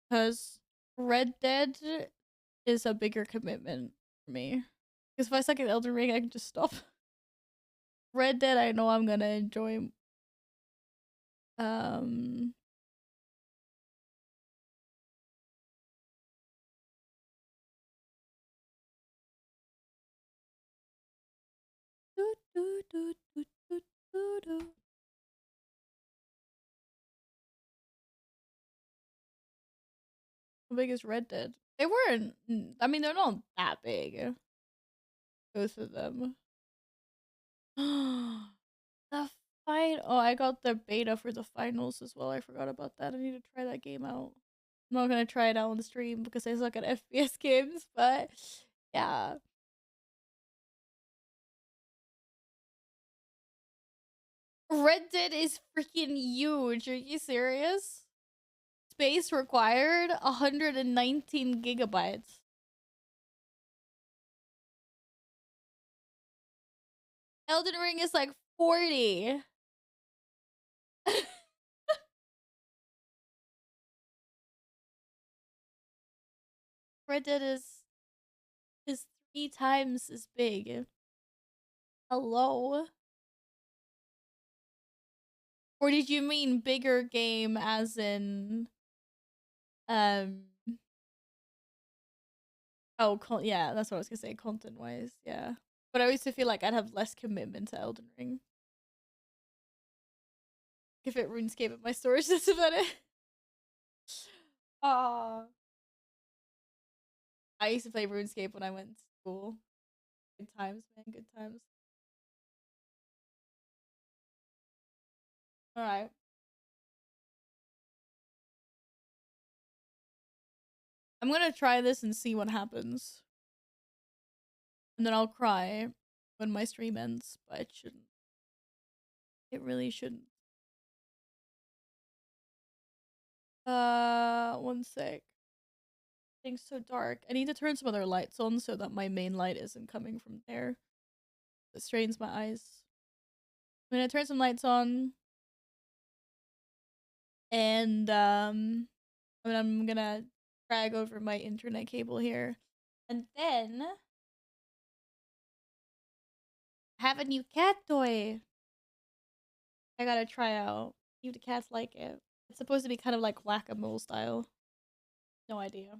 Because Red Dead is a bigger commitment for me. Because if I suck at Elden Ring, I can just stop. Red Dead, I know I'm gonna enjoy. How big is Red Dead? They weren't. I mean, they're not that big. Both of them. The fight. Oh, I got the beta for the finals as well. I forgot about that. I need to try that game out. I'm not gonna try it out on the stream because I suck at FPS games, but yeah. Red Dead is freaking huge. Are you serious? Space required 119 gigabytes. Elden Ring is like 40. Red Dead is 3 times as big. Hello? Or did you mean bigger game as in um oh yeah, that's what I was gonna say, content wise, yeah. But I used to feel like I'd have less commitment to Elden Ring. Give it RuneScape at my storage, that's about it. Aw. I used to play RuneScape when I went to school. Good times, man, good times. Alright. I'm gonna try this and see what happens. And then I'll cry when my stream ends, but it shouldn't. It really shouldn't. One sec. Things so dark. I need to turn some other lights on so that my main light isn't coming from there. It strains my eyes. I'm gonna turn some lights on. And I'm gonna drag over my internet cable here. And then have a new cat toy. I gotta try out. See if the cats like it. It's supposed to be kind of like whack-a-mole style. No idea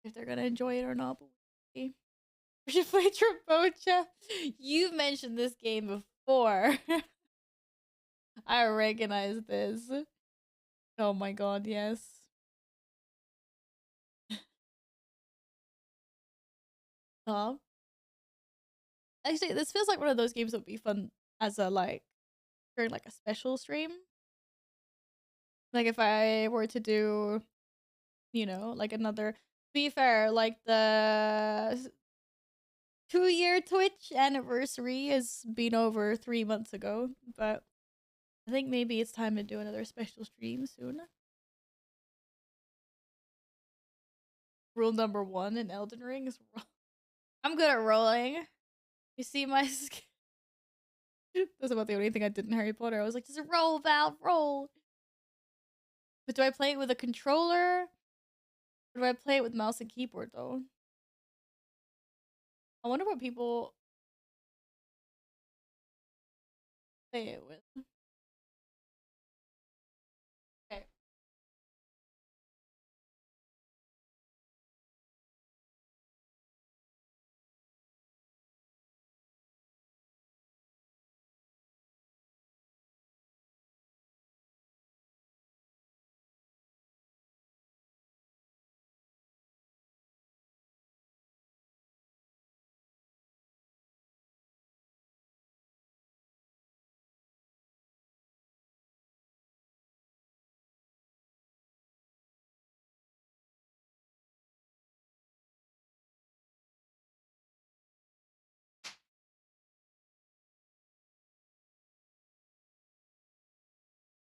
if they're gonna enjoy it or not, but we'll see. We should play Trombocha. You mentioned this game before. I recognize this. Oh my god, yes. Huh? Actually, this feels like one of those games that would be fun as a like during like a special stream. Like if I were to do, you know, like another. To be fair, like the 2-year Twitch anniversary has been over 3 months ago, but I think maybe it's time to do another special stream soon. Rule number 1 in Elden Ring is I'm good at rolling. You see my that's about the only thing I did in Harry Potter. I was like, just roll, Val, roll. But do I play it with a controller? Or do I play it with mouse and keyboard though? I wonder what people play it with. Okay.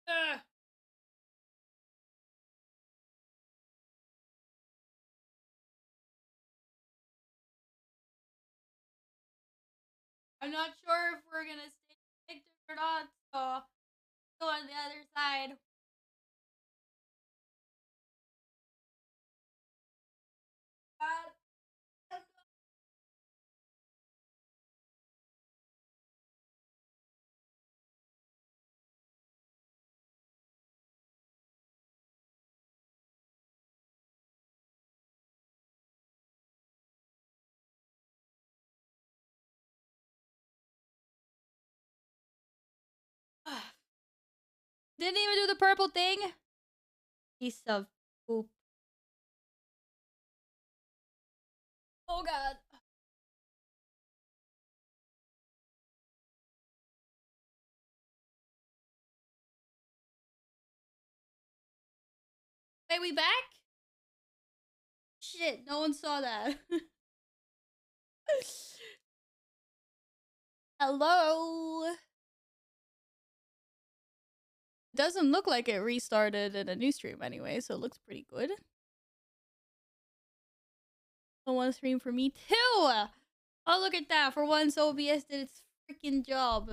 Ugh. I'm not sure if we're gonna stay connected or not, so go on the other side. Didn't even do the purple thing. Piece of poop. Oh god. Wait, we back? Shit, no one saw that. Hello. Doesn't look like it restarted in a new stream anyway, so it looks pretty good. One stream for me too. Oh, look at that. For once, OBS did its freaking job.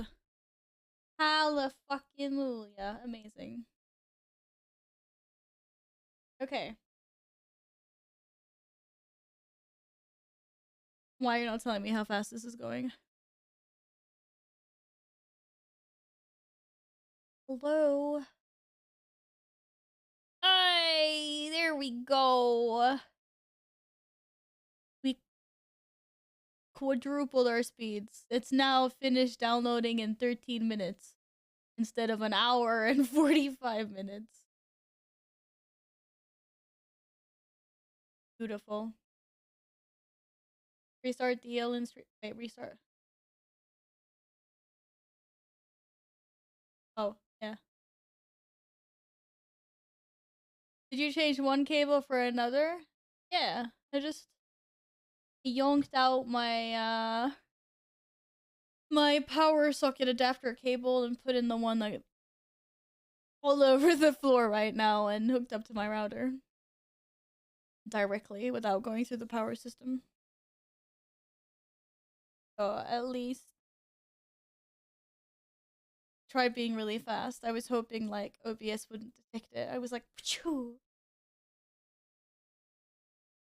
Hallelujah. Amazing. Okay. Why are you not telling me how fast this is going? Hello. Hey, there we go. We quadrupled our speeds. It's now finished downloading in 13 minutes instead of an hour and 45 minutes. Beautiful. Restart the Ellen stream. Wait, restart. Oh, yeah. Did you change one cable for another? Yeah, I just yonked out my my power socket adapter cable and put in the one that all over the floor right now and hooked up to my router directly without going through the power system. So at least try being really fast. I was hoping like OBS wouldn't detect it. I was like, phew.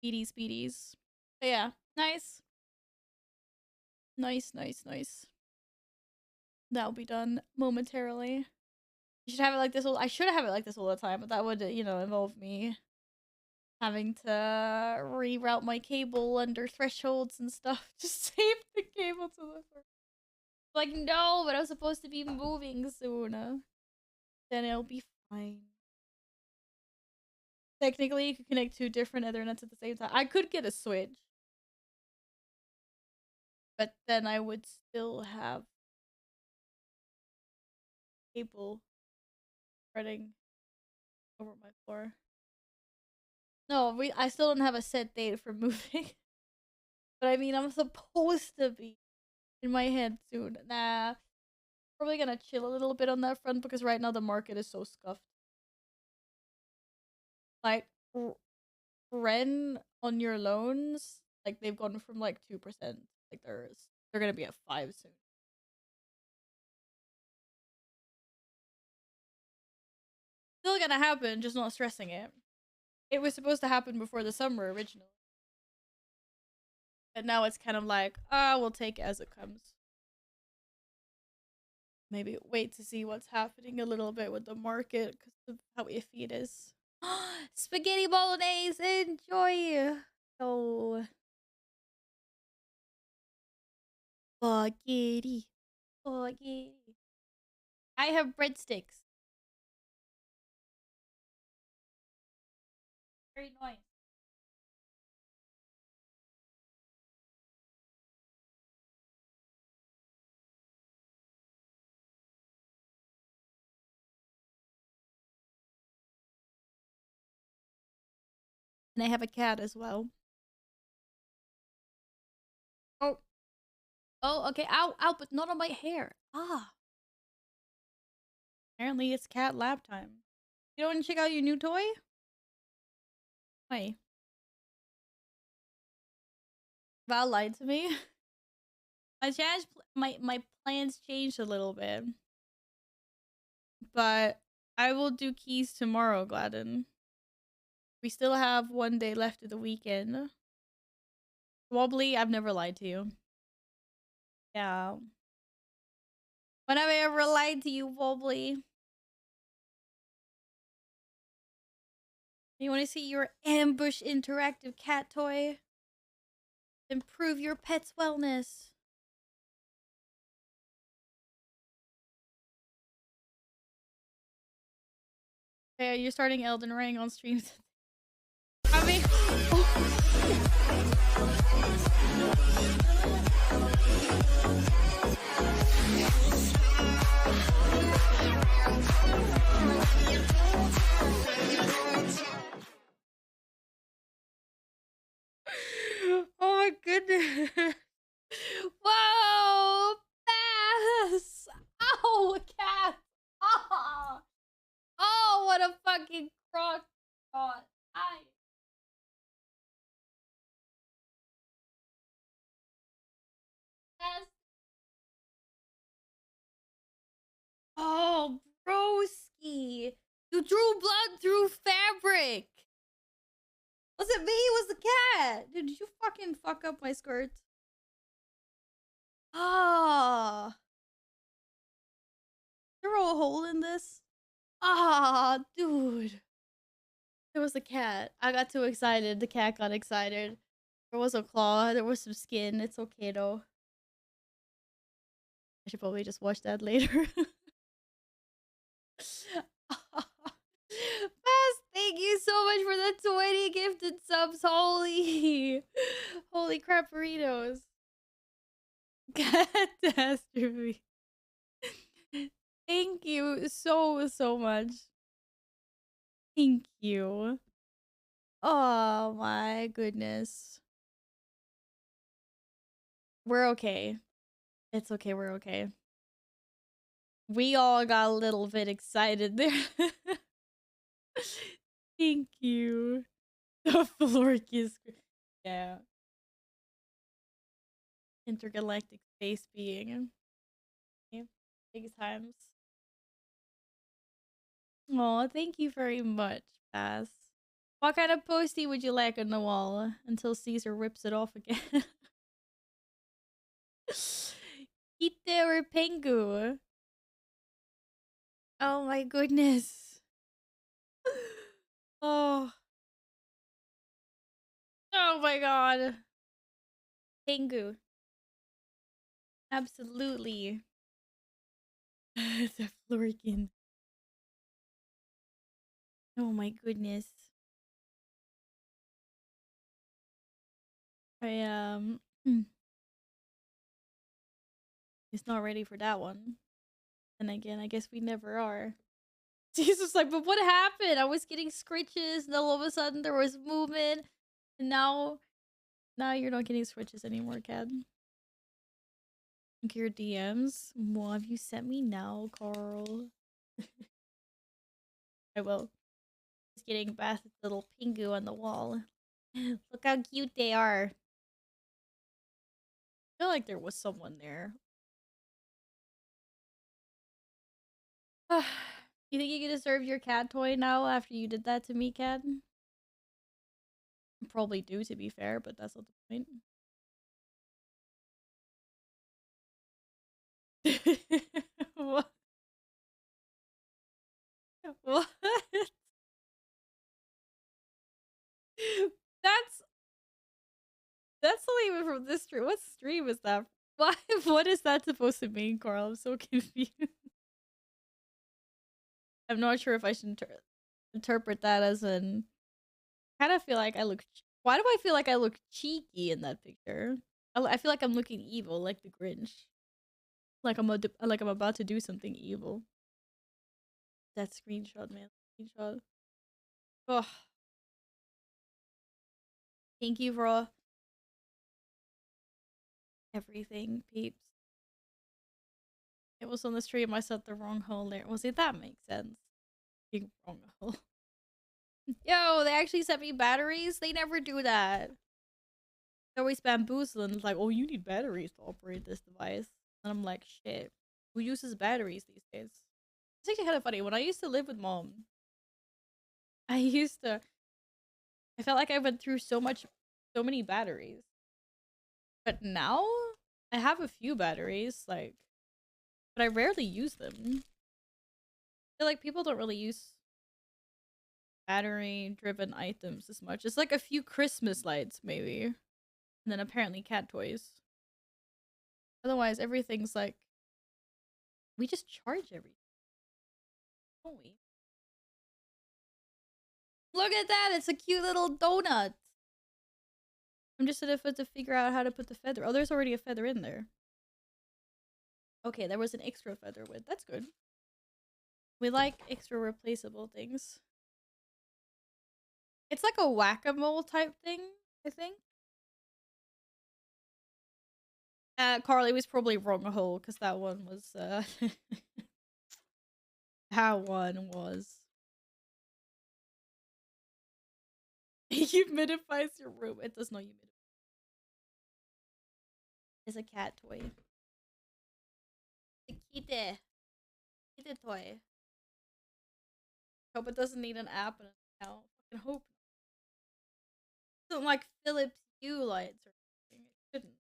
Speedies. But yeah, nice. Nice. That'll be done momentarily. You should have it like this I should have it like this all the time, but that would, you know, involve me having to reroute my cable under thresholds and stuff to save the cable to the first. Like, no, but I'm supposed to be moving soon. Then it'll be fine. Technically, you could connect two different Ethernets at the same time. I could get a switch. But then I would still have cable spreading over my floor. No, I still don't have a set date for moving. But I mean, I'm supposed to be in my head soon. Nah, probably gonna chill a little bit on that front because right now the market is so scuffed. Like, Ren on your loans, like they've gone from like 2%. Like they're gonna be at 5 soon. Still gonna happen, just not stressing it. It was supposed to happen before the summer originally. But now it's kind of like, we'll take it as it comes. Maybe wait to see what's happening a little bit with the market because of how iffy it is. Spaghetti bolognese, enjoy! Oh. Spaghetti. I have breadsticks. Very nice. And I have a cat as well. Oh. Oh, okay. Ow, but not on my hair. Ah. Apparently it's cat lab time. You don't want to check out your new toy? Why? Val lied to me. My plans changed a little bit. But I will do keys tomorrow, Gladden. We still have one day left of the weekend. Wobbly, I've never lied to you. Yeah. When have I ever lied to you, Wobbly? You want to see your ambush interactive cat toy? Improve your pet's wellness. Yeah, you're starting Elden Ring on stream. I mean, oh my goodness. Whoa! Bass! Ow, cat! Oh, oh, what a fucking crock. God. Yes. Oh, broski. You drew blood through fabric. Was it me? Was the cat? Dude, did you fucking fuck up my skirt? Ah. There a hole in this? Ah, dude. There was a cat. I got too excited. The cat got excited. There was a claw. There was some skin. It's okay though. I should probably just watch that later. Fast, thank you so much for the 20 gifted subs. Holy, holy crap, burritos. Catastrophe. Thank you so much. Thank you. Oh my goodness. We're okay. It's okay, we're okay. We all got a little bit excited there. Thank you. The floor kiss. Yeah. Intergalactic space being. Okay. Big times. Oh, thank you very much, Pass. What kind of postie would you like on the wall until Caesar rips it off again? Kite or Pengu? Oh my goodness. Oh. Oh my god. Pengu. Absolutely. The Florican. Oh my goodness. I He's not ready for that one. And again, I guess we never are. Jesus, like, but what happened? I was getting scritches, and all of a sudden there was movement, and now you're not getting scritches anymore, Cat. Look your DMs. What have you sent me now, Carl? I will. Just getting Bath's little pingu on the wall. Look how cute they are. I feel like there was someone there. You think you deserve your cat toy now after you did that to me, Cat? Probably do, to be fair, but that's not the point. What? What? That's that's not even from this stream. What stream is that? Why? What is that supposed to mean, Carl? I'm so confused. I'm not sure if I should interpret that as an. Kind of feel like I look. Why do I feel like I look cheeky in that picture? I feel like I'm looking evil, like the Grinch. Like I'm about to do something evil. That screenshot, man. Screenshot. Oh, thank you for everything, peeps. It was on the stream. I set the wrong hole there. Well, see, that makes sense. Being wrong hole. Yo, they actually sent me batteries. They never do that. They always bamboozle and it's like, oh, you need batteries to operate this device. And I'm like, shit. Who uses batteries these days? It's actually kind of funny. When I used to live with mom, I felt like I went through so many batteries. But now I have a few batteries, like, but I rarely use them. I feel like people don't really use battery driven items as much. It's like a few Christmas lights, maybe. And then apparently cat toys. Otherwise, everything's like, we just charge everything, don't we? Look at that! It's a cute little donut. I'm just at to figure out how to put the feather. Oh, there's already a feather in there. Okay, there was an extra feather with. That's good. We like extra replaceable things. It's like a whack-a-mole type thing, I think. Carly was probably wrong a hole because that one was that one was humidifies your room. It does not humidify. It's a cat toy. The kitty. Kitty toy. Hope it doesn't need an app and now. Fucking hope. It doesn't like Philips Hue lights or something. It shouldn't.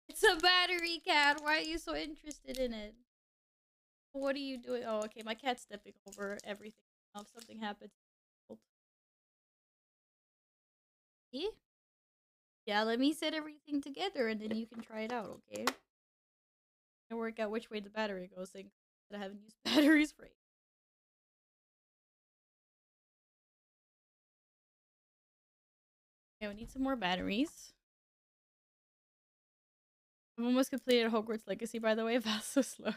It's a battery cat. Why are you so interested in it? What are you doing? Oh, okay. My cat's stepping over everything. If something happens. See? Yeah, let me set everything together and then you can try it out, okay? And work out which way the battery goes. That I haven't used batteries for. Okay, we need some more batteries. I've almost completed Hogwarts Legacy, by the way. That's so slow.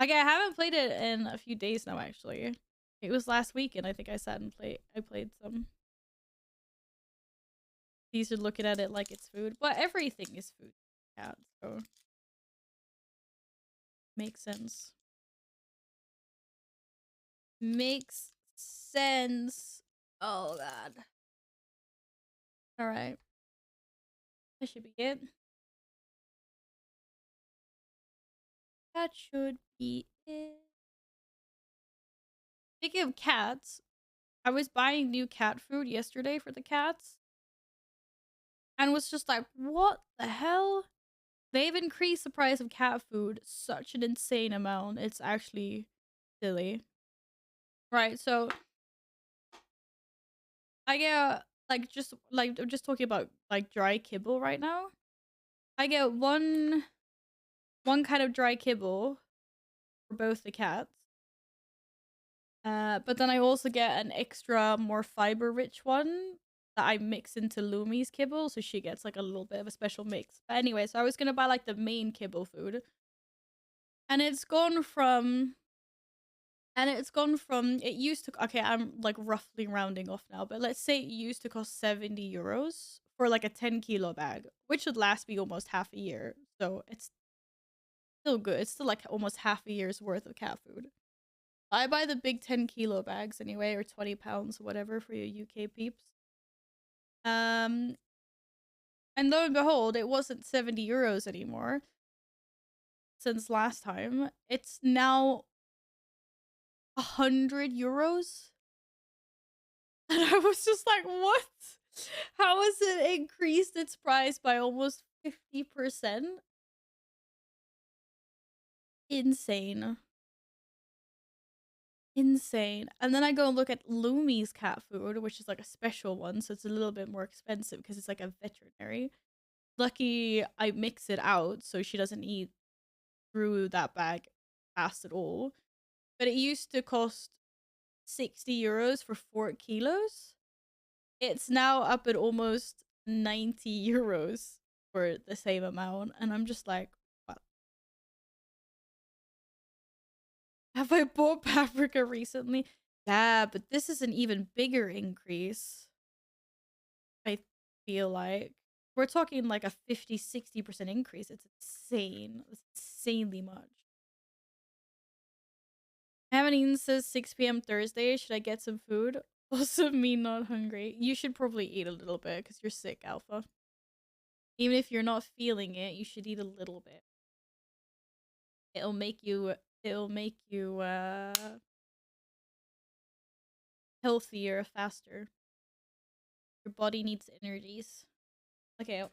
Okay, I haven't played it in a few days now, actually. It was last week, and I think I sat and played some. These are looking at it like it's food. But everything is food. Yeah, so makes sense. Makes sense. Oh god. Alright. That should be it. That should be it. Speaking of cats, I was buying new cat food yesterday for the cats. And was just like, what the hell? They've increased the price of cat food such an insane amount. It's actually silly. Right, so I get I'm just talking about like dry kibble right now. I get one kind of dry kibble for both the cats. But then I also get an extra more fiber rich one that I mix into Lumi's kibble, so she gets like a little bit of a special mix. But anyway, so I was gonna buy like the main kibble food. And it's gone from it used to, okay, I'm like roughly rounding off now, but let's say it used to cost 70 euros for like a 10-kilo bag, which would last me almost half a year. So it's still good. It's still like almost half a year's worth of cat food. I buy the big 10-kilo bags anyway, or 20 pounds, whatever, for your UK peeps. And lo and behold, it wasn't 70 euros anymore since last time. It's now 100 euros. And I was just like, what? How has it increased its price by almost 50%? Insane. Insane. And then I go and look at Lumi's cat food, which is like a special one, so it's a little bit more expensive because it's like a veterinary. Lucky I mix it out so she doesn't eat through that bag fast at all. But it used to cost 60 euros for 4 kilos. It's now up at almost 90 euros for the same amount. And I'm just like, what? Have I bought paprika recently? Yeah, but this is an even bigger increase. I feel like. We're talking like a 50-60% increase. It's insane. It's insanely much. I haven't eaten since 6 p.m. Thursday. Should I get some food? Also, me not hungry. You should probably eat a little bit because you're sick, Alpha. Even if you're not feeling it, you should eat a little bit. It'll make you healthier faster. Your body needs energies. Okay.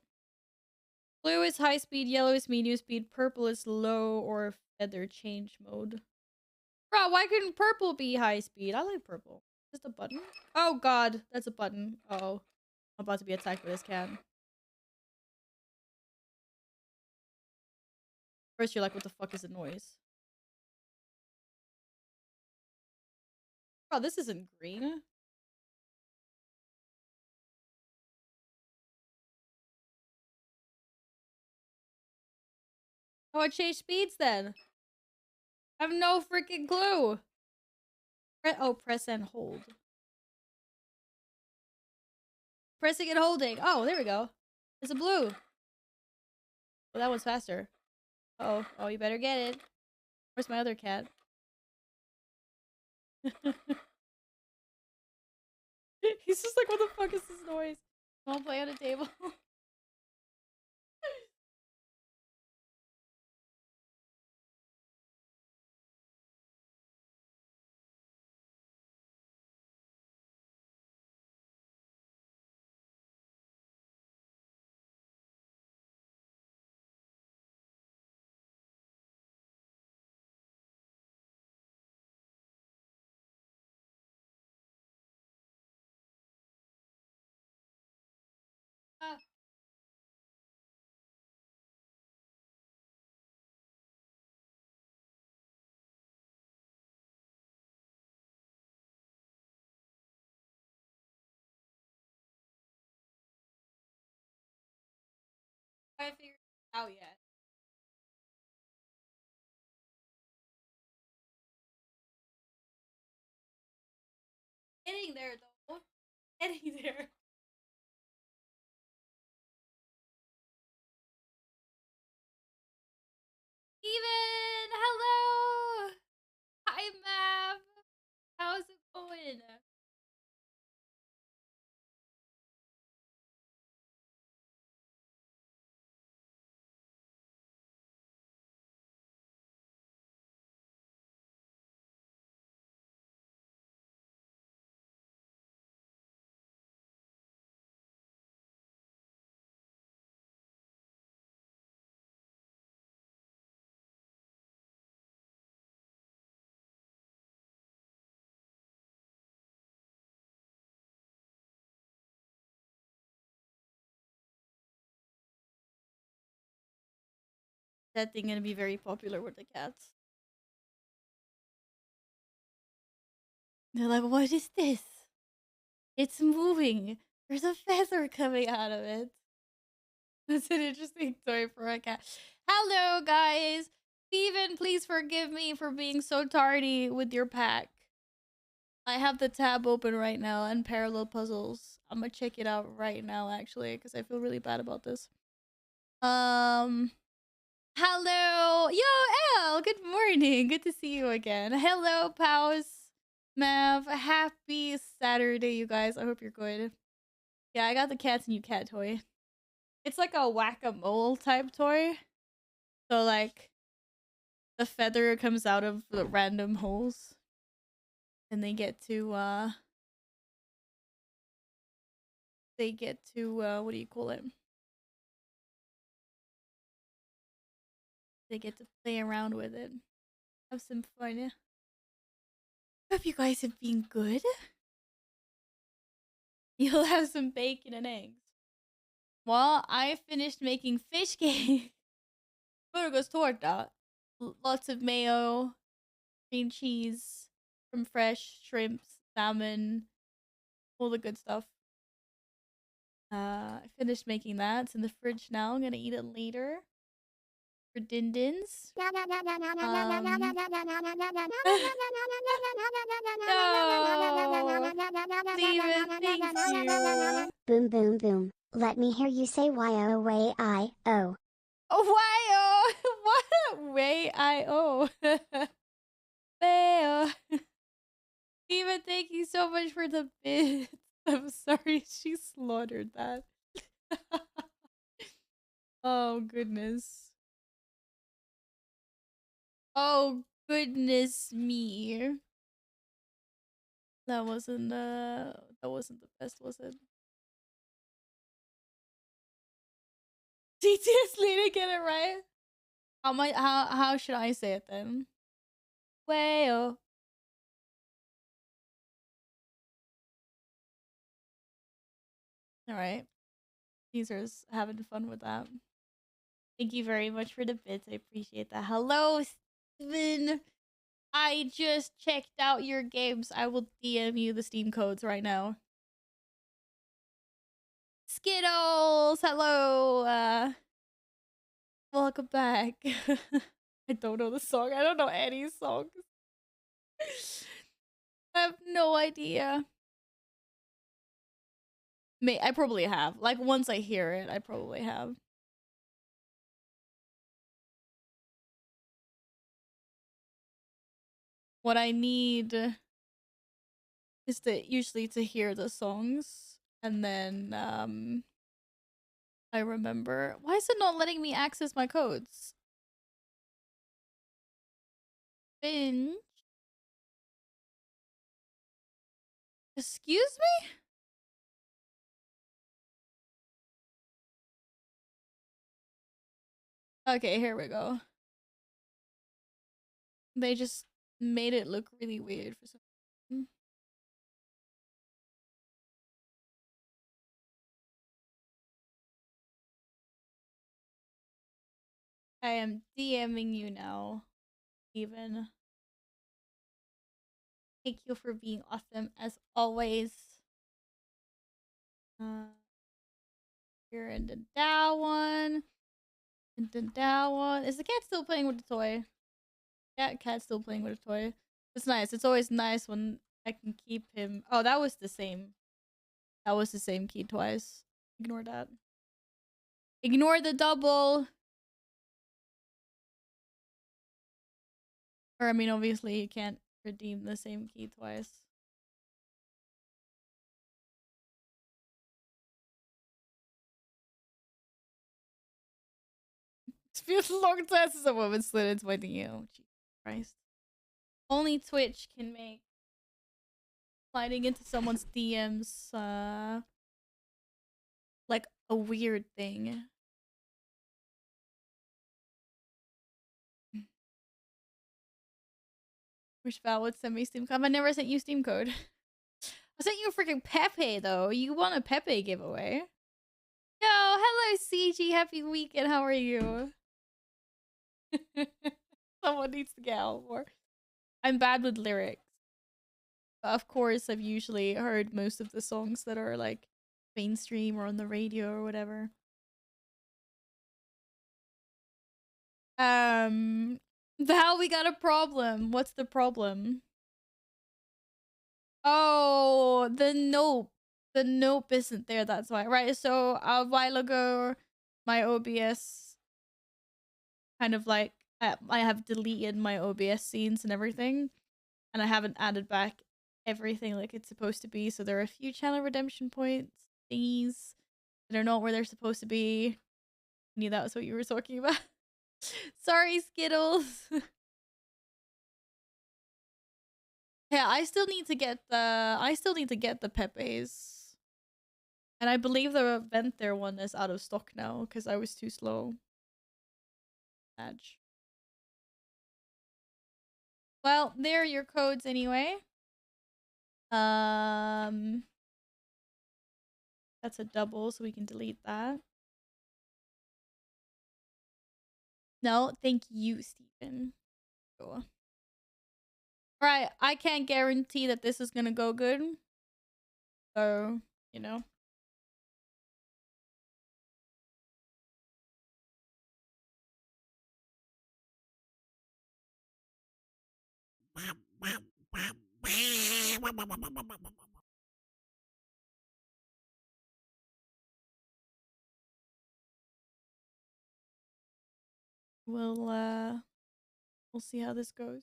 Blue is high speed, yellow is medium speed, purple is low or feather change mode. Bro, why couldn't purple be high speed? I like purple. Just a button? Oh god, that's a button. Uh-oh. I'm about to be attacked by this cat. First you're like, what the fuck is the noise? Oh, this isn't green. Oh, I changed speeds then. I have no freaking clue. Press and hold. Pressing and holding. Oh, there we go. It's a blue. Well, that one's faster. Uh-oh. Oh, you better get it. Where's my other cat? He's just like, what the fuck is this noise? I'll play on a table. Ah. I haven't figured it out yet. Getting there though. Getting there. Steven! Hello! Hi, Mav! How's it going? That thing gonna be very popular with the cats. They're like, what is this? It's moving. There's a feather coming out of it. That's an interesting toy for a cat. Hello, guys. Steven, please forgive me for being so tardy with your pack. I have the tab open right now and parallel puzzles. I'm gonna check it out right now, actually, because I feel really bad about this. Hello. Yo, Elle. Good morning. Good to see you again. Hello, Pause. Mav. Happy Saturday, you guys. I hope you're good. Yeah, I got the Cats and You Cat toy. It's like a whack-a-mole type toy. So, like, the feather comes out of the random holes. And they get to, what do you call it? They get to play around with it. Have some fun. Hope you guys have been good. You'll have some bacon and eggs. Well, I finished making fish cake. Burgos torta. Lots of mayo, green cheese, some fresh shrimps, salmon, all the good stuff. I finished making that. It's in the fridge now. I'm gonna eat it later. For din-dins. No. Steven, thank you. Boom boom boom. Let me hear you say Y-O way I-O. Oh, Y-O! What? Way I-O. Way-O. Steven, thank you so much for the bits. I'm sorry she slaughtered that. Oh, goodness. Oh, goodness me. That wasn't the best, was it? DTS Lena, get it right? How should I say it then? Wayo. Alright. Teaser's having fun with that. Thank you very much for the bits. I appreciate that. Hello, Steven. I just checked out your games. I will DM you the Steam codes right now. Skittles, hello. Welcome back. I don't know the song. I don't know any songs. I have no idea. I probably have. Like, once I hear it, I probably have. What I need is usually to hear the songs, and then I remember. Why is it not letting me access my codes? Binge. Excuse me? Okay, here we go. They just made it look really weird for some reason. I am DMing you now, Steven. Thank you for being awesome as always. Here in the Dow one. In the Dow one. Is the cat still playing with the toy? Yeah, cat's still playing with a toy. It's nice. It's always nice when I can keep him. Oh, that was the same. That was the same key twice. Ignore that. Ignore the double. Or, I mean, obviously, you can't redeem the same key twice. It's been a long time since a woman slid into my DM. Jesus Christ. Only Twitch can make sliding into someone's DMs, like a weird thing. Wish Val would send me Steam code. I never sent you Steam code. I sent you a freaking Pepe though. You won a Pepe giveaway. Yo, hello CG. Happy weekend. How are you? Someone needs to get out more. I'm bad with lyrics. Of course, I've usually heard most of the songs that are like mainstream or on the radio or whatever. Val, we got a problem. What's the problem? Oh, the nope. The nope isn't there, that's why. Right, so a while ago, my OBS kind of like, I have deleted my OBS scenes and everything, and I haven't added back everything like it's supposed to be, so there are a few channel redemption points thingies that are not where they're supposed to be. I knew that was what you were talking about. Sorry, Skittles. Yeah, I still need to get the Pepes. And I believe the Venter one is out of stock now because I was too slow. Badge. Well, there are your codes anyway. That's a double, so we can delete that. No, thank you, Stephen. Cool. Right, I can't guarantee that this is gonna go good. So, you know. We'll see how this goes.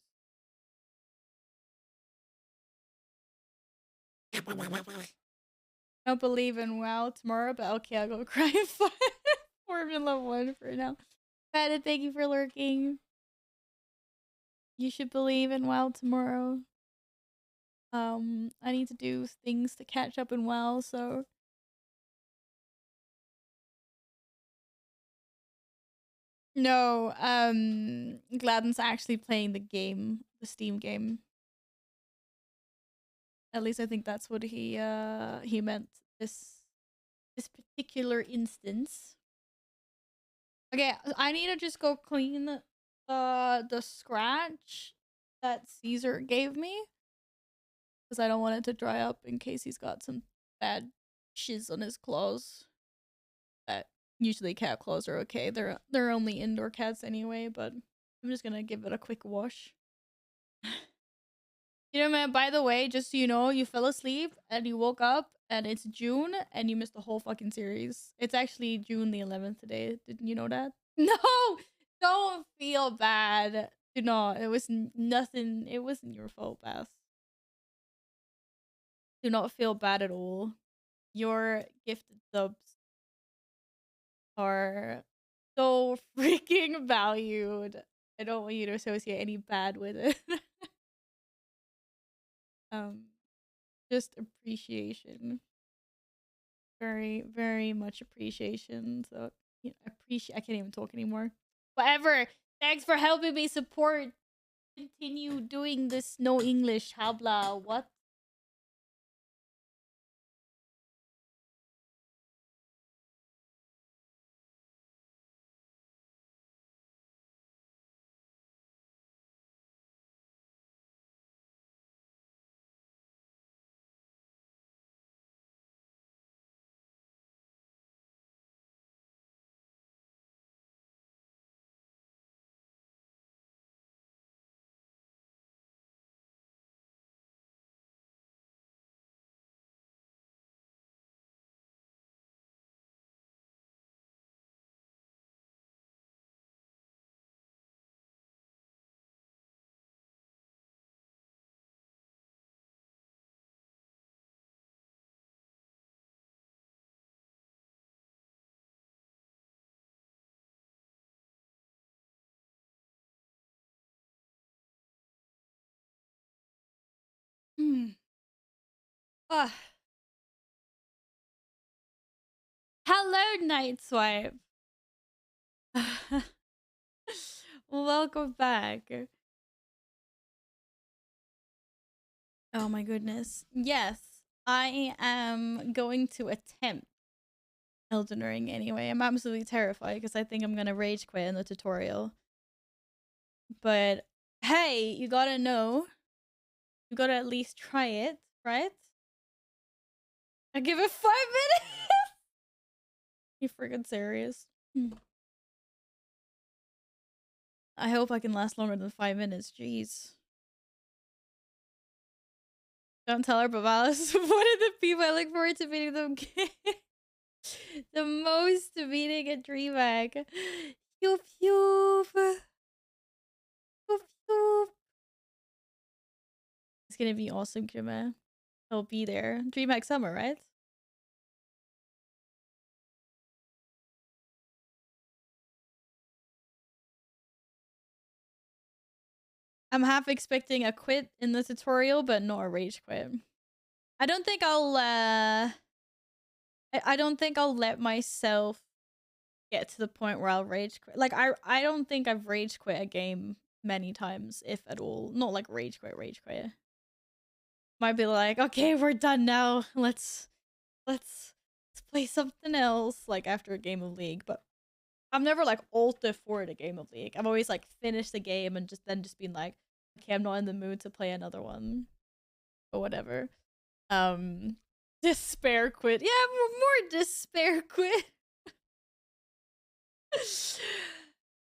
I don't believe in WoW tomorrow, but okay, I'll go cry for Formula 1 for now. Bada, thank you for lurking. You should believe in WoW tomorrow. I need to do things to catch up in WoW, so no, Gladden's actually playing the game, the Steam game. At least I think that's what he meant this particular instance. Okay, I need to just go clean the scratch that Caesar gave me. Because I don't want it to dry up in case he's got some bad shiz on his claws. That usually cat claws are okay. They're only indoor cats anyway, but I'm just gonna give it a quick wash. You know, man, by the way, just so you know, you fell asleep and you woke up and it's June and you missed the whole fucking series. It's actually June the 11th today. Didn't you know that? No! Don't feel bad. Do not. It was nothing. It wasn't your fault, Beth. Do not feel bad at all. Your gifted subs are so freaking valued. I don't want you to associate any bad with it. Just appreciation. Very, very much appreciation. So yeah, I can't even talk anymore. Whatever. Thanks for helping me support. Continue doing this no English habla. What? Ah. Hello, Night Swipe. Welcome back. Oh my goodness. Yes, I am going to attempt Elden Ring anyway. I'm absolutely terrified because I think I'm gonna rage quit in the tutorial. But hey, you gotta know. You gotta at least try it, right? I give it 5 minutes. You freaking serious? I hope I can last longer than 5 minutes. Jeez. Don't tell her, but Valis is one of the people I look forward to meeting them. The most meeting a DreamHack. Yoop yoop. Yoop yoop. It's gonna be awesome, Kima. He'll be there. DreamHack Summer, right? I'm half expecting a quit in the tutorial, but not a rage quit. I don't think I'll I don't think I'll let myself get to the point where I'll rage quit. Like I don't think I've rage quit a game many times, if at all. Not like rage quit. Might be like, okay, we're done now. Let's play something else, like after a game of League. But I've never like ulted forward a game of League. I've always like finished the game and just been like, okay, I'm not in the mood to play another one. Or whatever. Despair quit. Yeah, more despair quit.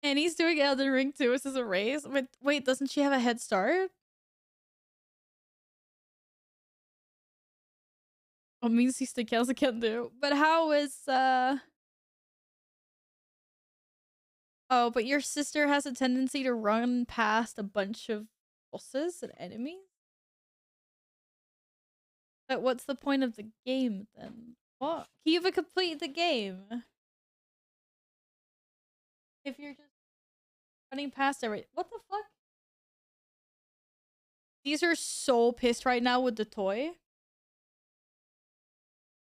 And he's doing Elden Ring too. Is this a race? Wait, doesn't she have a head start? Oh, means he still can't do. But how is Oh, but your sister has a tendency to run past a bunch of bosses and enemies? But what's the point of the game then? What? Can you even complete the game? If you're just running past every— what the fuck? These are so pissed right now with the toy.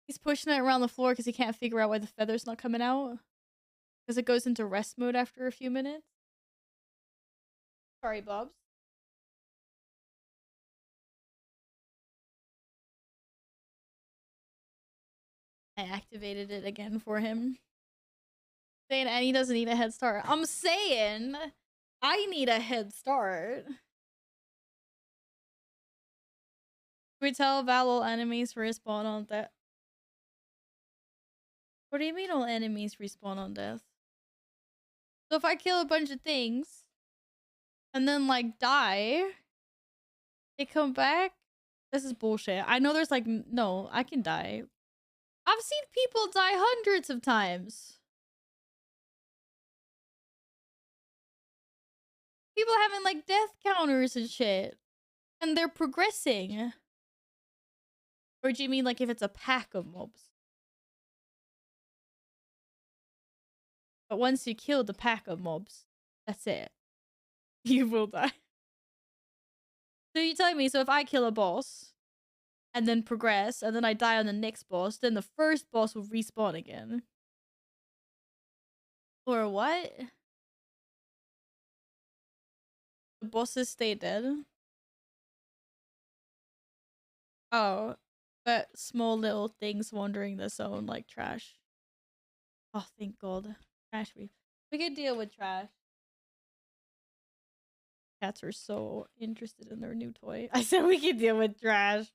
He's pushing it around the floor because he can't figure out why the feather's not coming out. Because it goes into rest mode after a few minutes. Sorry, Bobs. I activated it again for him. Saying Annie doesn't need a head start. I'm saying I need a head start. We tell about all enemies respawn on death. What do you mean all enemies respawn on death? So if I kill a bunch of things and then like die, they come back? This is bullshit. I know there's like no, I can die. I've seen people die hundreds of times. People having like death counters and shit. And they're progressing. Or do you mean like if it's a pack of mobs? But once you kill the pack of mobs, that's it. You will die. So you're telling me, so if I kill a boss and then progress and then I die on the next boss, then the first boss will respawn again. Or what? The bosses stay dead? Oh, but small little things wandering the zone like trash. Oh, thank God. Trash. We can deal with trash. Cats are so interested in their new toy. I said we can deal with trash.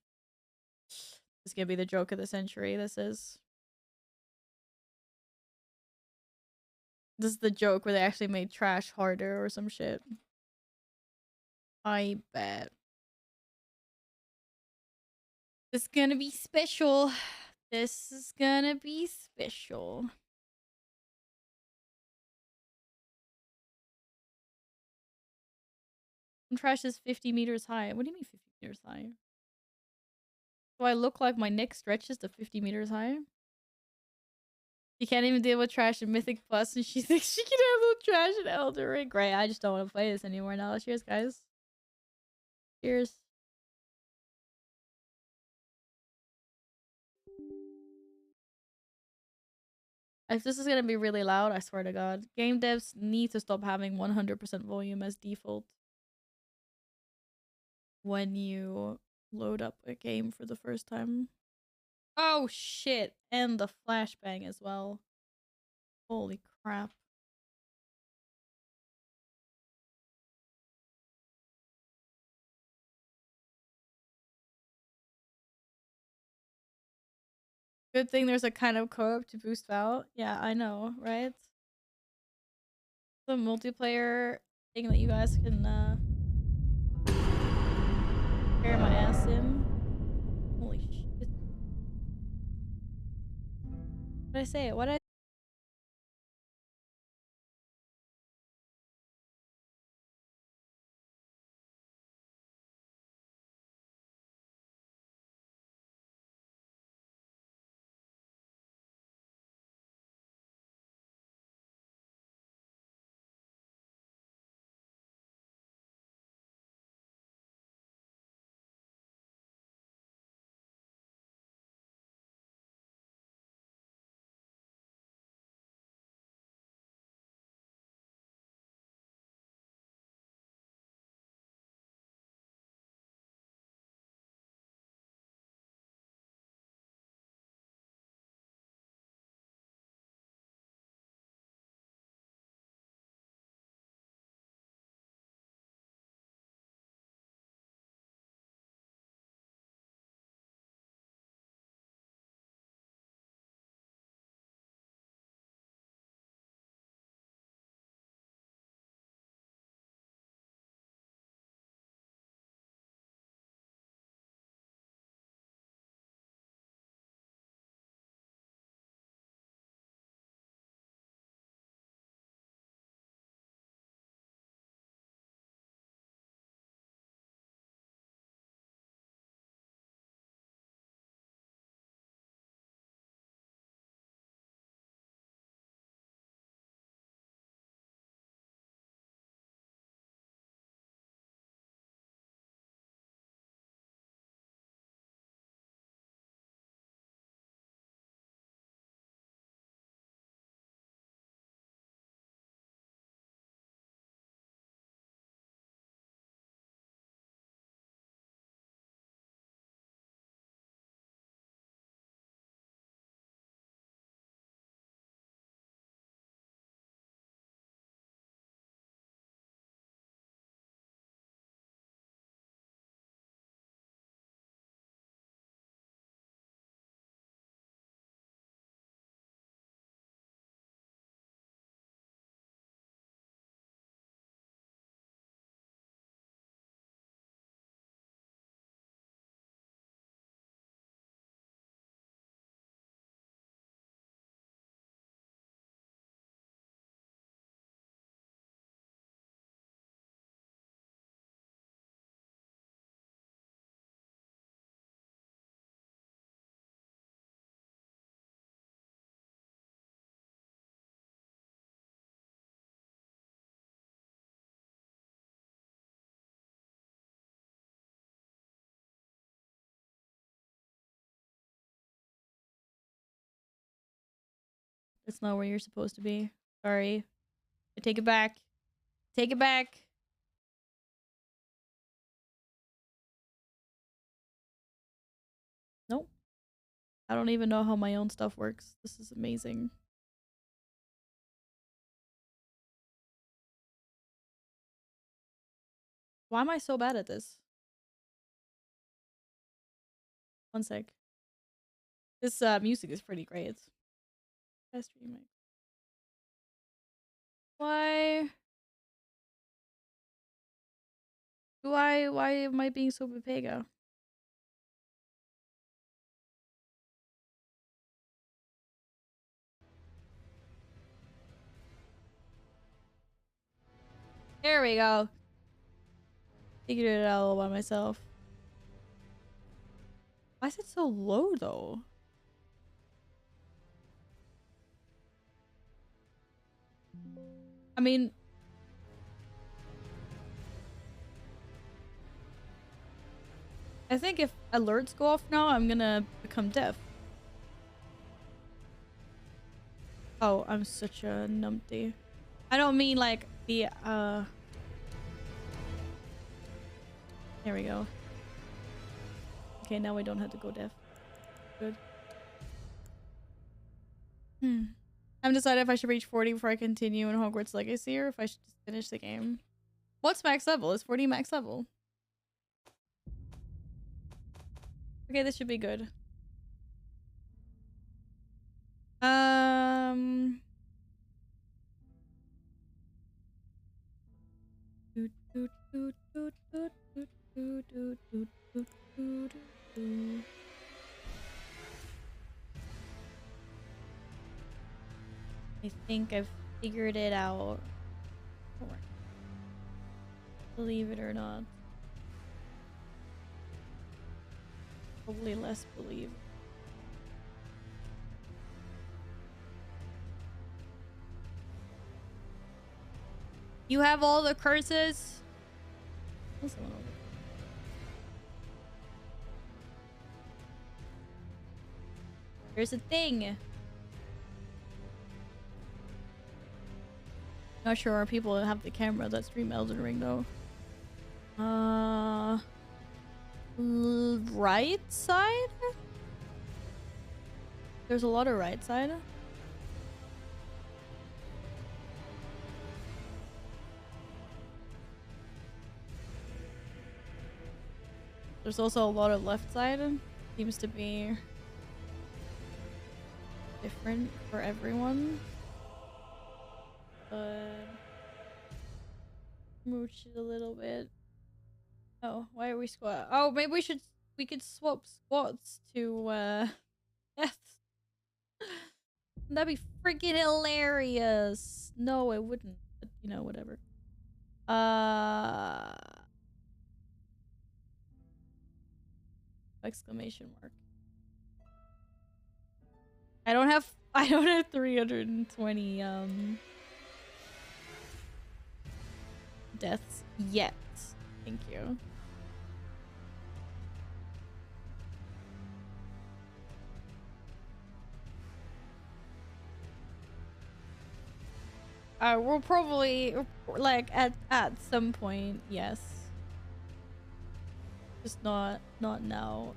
This is gonna be the joke of the century. This is the joke where they actually made trash harder or some shit. I bet. This is gonna be special. This is gonna be special. Trash is 50 meters high. What do you mean 50 meters high? Do I look like my neck stretches to 50 meters high? She can't even deal with trash in Mythic Plus, and she thinks she can handle trash in Elden Ring. Great, I just don't want to play this anymore now. Cheers, guys. Cheers. If this is gonna be really loud, I swear to God. Game devs need to stop having 100% volume as default when you load up a game for the first time. Oh shit, and the flashbang as well. Holy crap. Good thing there's a kind of co-op to boost out. Yeah, I know, right? The multiplayer thing that you guys can carry my ass in. Holy shit. What did I say? What did I That's not where you're supposed to be. Sorry. I take it back. Take it back. Nope. I don't even know how my own stuff works. This is amazing. Why am I so bad at this? One sec. This music is pretty great. Best remake. Why am I being so Pepega? There we go. Figured it out all by myself. Why is it so low though? I mean, I think if alerts go off now, I'm gonna become deaf. Oh, I'm such a numpty. I don't mean like the there we go. Okay, now we don't have to go deaf. Good. I'm decided if I should reach 40 before I continue in Hogwarts Legacy or if I should just finish the game. What's max level? Is 40 max level? Okay, this should be good. I think I've figured it out. Believe it or not. Probably less believe. You have all the curses? There's a thing. Not sure our people have the camera that stream Elden Ring though. Right side? There's a lot of right side. There's also a lot of left side. Seems to be different for everyone. But mooch it a little bit. Oh, why are we squat? Oh, maybe we could swap squats to death. That'd be freaking hilarious. No, it wouldn't. But you know, whatever. Exclamation mark. I don't have 320 deaths yet. Thank you. We'll probably like at some point, yes. Just not now.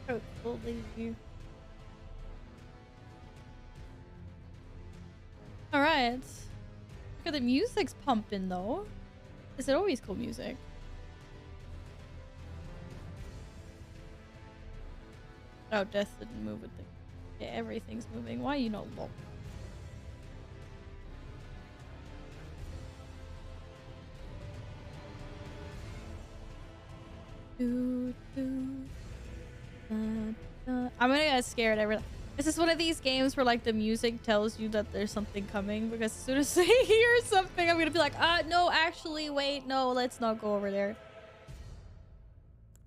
Hopefully. Alright. Look at the music's pumping though. Is it always cool music? Oh, death didn't move with the... Yeah, everything's moving. Why are you not locked? I'm gonna get scared every... This is one of these games where like the music tells you that there's something coming, because as soon as I hear something I'm gonna be like, no, actually wait, no, let's not go over there.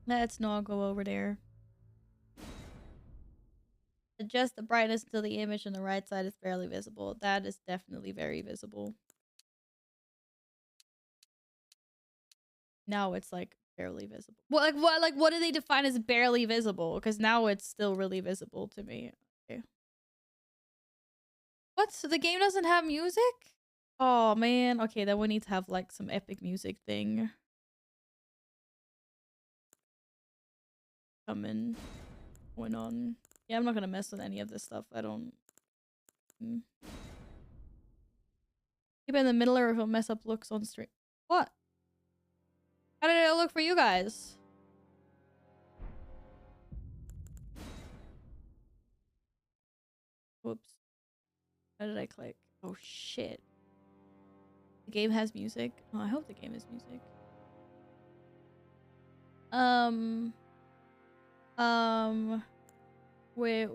Let's not go over there. Adjust the brightness until the image on the right side is barely visible. That is definitely very visible. Now it's like Barely visible. What do they define as barely visible? Because now it's still really visible to me. Okay. What? So the game doesn't have music? Oh man. Okay, then we need to have like some epic music thing. Coming. Going on. Yeah, I'm not gonna mess with any of this stuff. I don't. Keep it in the middle or it'll mess up looks on stream. What? How did it look for you guys? Whoops. How did I click? Oh shit. The game has music. Oh, I hope the game has music. Wait.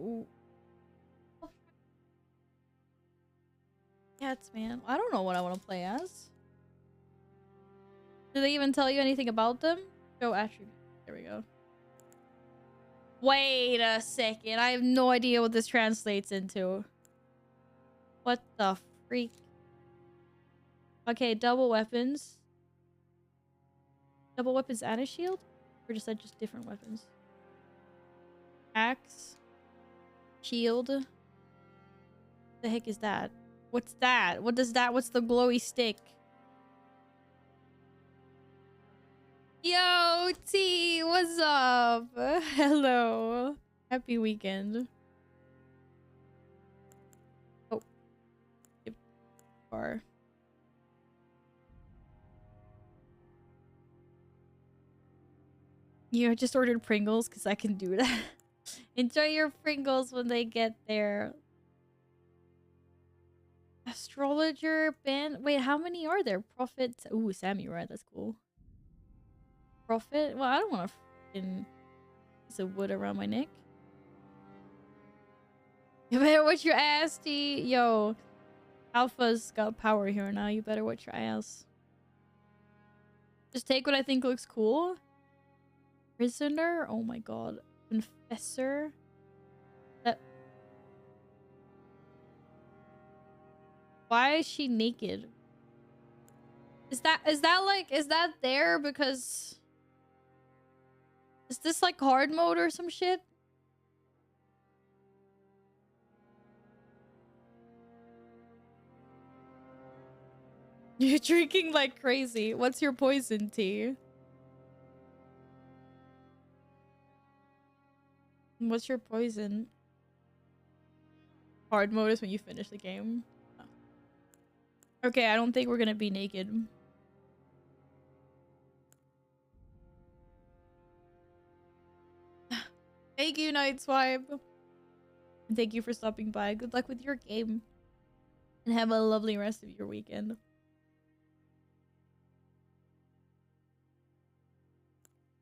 Cats, man. I don't know what I want to play as. Do they even tell you anything about them? Show attribute. There we go. Wait a second. I have no idea what this translates into. What the freak? Okay, double weapons. Double weapons and a shield? Or just different weapons? Axe. Shield. The heck is that? What's that? What does that? What's the glowy stick? Yo, T, what's up? Hello. Happy weekend. Oh. Bar. You just ordered Pringles because I can do that. Enjoy your Pringles when they get there. Astrologer, band. Wait, how many are there? Prophet. Ooh, samurai. That's cool. Prophet. Well, I don't want a freaking piece of wood around my neck. You better watch your ass, T. Yo, Alpha's got power here now. You better watch your ass. Just take what I think looks cool. Prisoner. Oh my god. Confessor. That. Why is she naked? Is that there because... Is this like hard mode or some shit? You're drinking like crazy. What's your poison, tea? What's your poison? Hard mode is when you finish the game. Oh. Okay, I don't think we're gonna be naked. Thank you, Night Swipe. And thank you for stopping by. Good luck with your game. And have a lovely rest of your weekend.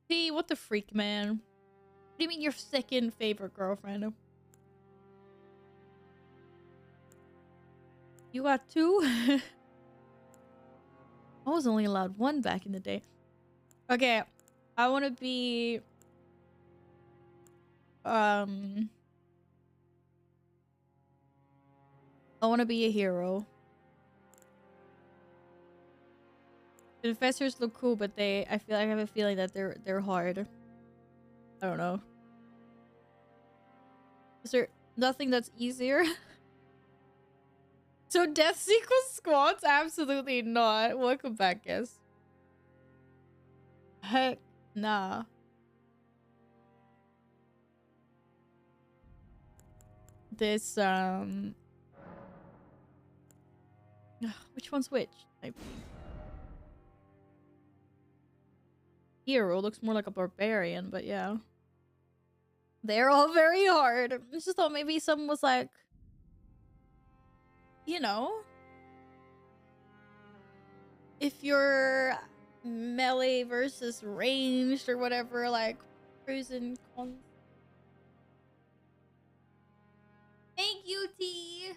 See, what the freak, man? What do you mean your second favorite girlfriend? You got two? I was only allowed one back in the day. Okay, I want to be... I want to be a hero. Confessors look cool, but I have a feeling that they're hard. I don't know. Is there nothing that's easier? So death sequence squats? Absolutely not. Welcome back, guys. Heck nah. This which one's which? Hero looks more like a barbarian, but yeah. They're all very hard. I just thought maybe someone was like, you know, if you're melee versus ranged or whatever, like pros and cons. Thank you, T.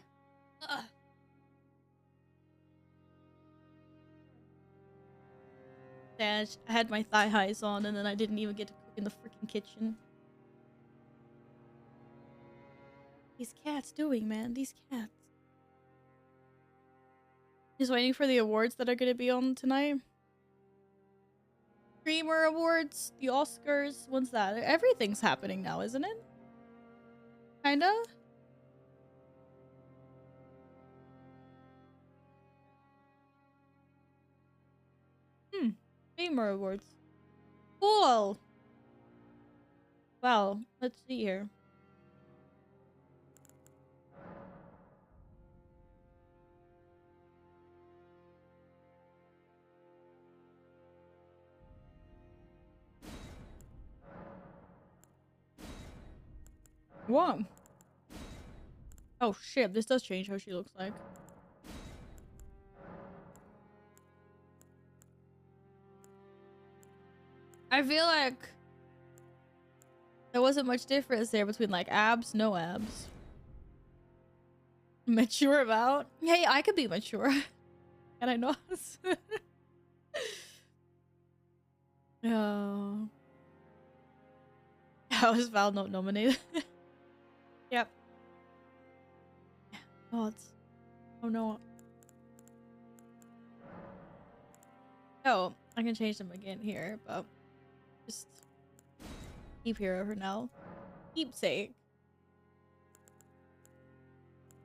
Ugh. I had my thigh highs on and then I didn't even get to cook in the freaking kitchen. These cats doing, man? These cats. Just waiting for the awards that are gonna be on tonight. Streamer Awards, the Oscars. What's that? Everything's happening now, isn't it? Kinda? Streamer Awards. Cool! Well, let's see here. Whoa. Oh shit, this does change how she looks like. I feel like there wasn't much difference there between like abs, no abs. Mature about? Hey, I could be mature. And I know. Oh. How is Val not nominated? Yep. Oh, it's... Oh no. Oh, I can change them again here, but just keep hero for now. Keepsake.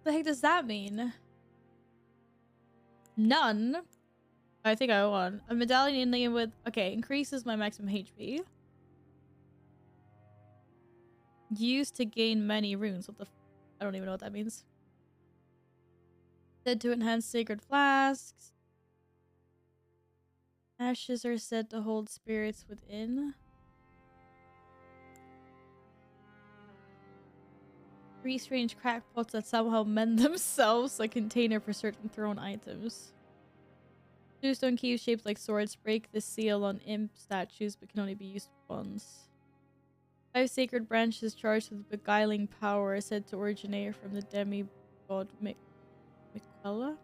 What the heck does that mean? None. I think I won. A medallion name with... Okay, increases my maximum HP. Used to gain many runes. What the... I don't even know what that means. Said to enhance sacred flasks. Ashes are said to hold spirits within. 3 strange crackpots that somehow mend themselves. A container for certain thrown items. 2 stone keys shaped like swords break the seal on imp statues but can only be used once. 5 sacred branches charged with beguiling power said to originate from the demigod Miquella.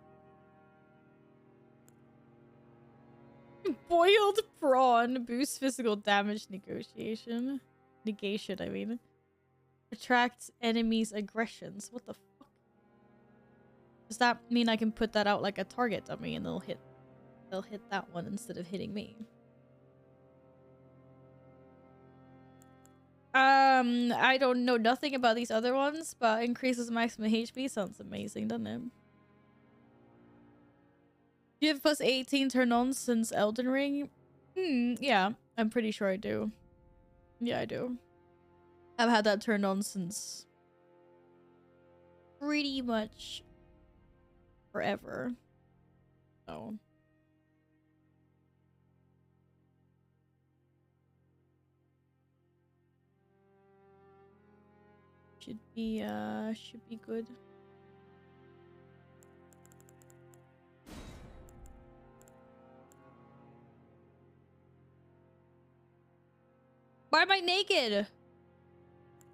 Boiled prawn boosts physical damage negation, I mean. Attracts enemies' aggressions. What the fuck? Does that mean I can put that out like a target dummy and they'll hit that one instead of hitting me? I don't know nothing about these other ones, but increases maximum HP sounds amazing, doesn't it? Do you have plus 18 turn on since Elden Ring? Yeah, I'm pretty sure I do. Yeah, I do. I've had that turned on since pretty much forever. So should be good. Why am I naked?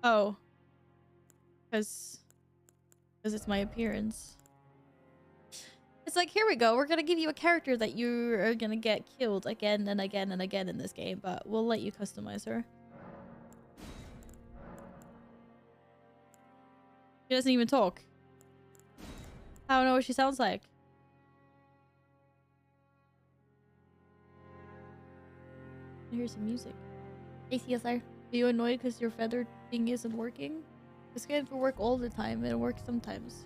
Oh. Because it's my appearance. It's like, here we go. We're gonna give you a character that you are gonna get killed again and again and again in this game, but we'll let you customize her. She doesn't even talk. I don't know what she sounds like. Here's some music. Hey, CSR. Are you annoyed because your feather thing isn't working? This can't work all the time. It works sometimes.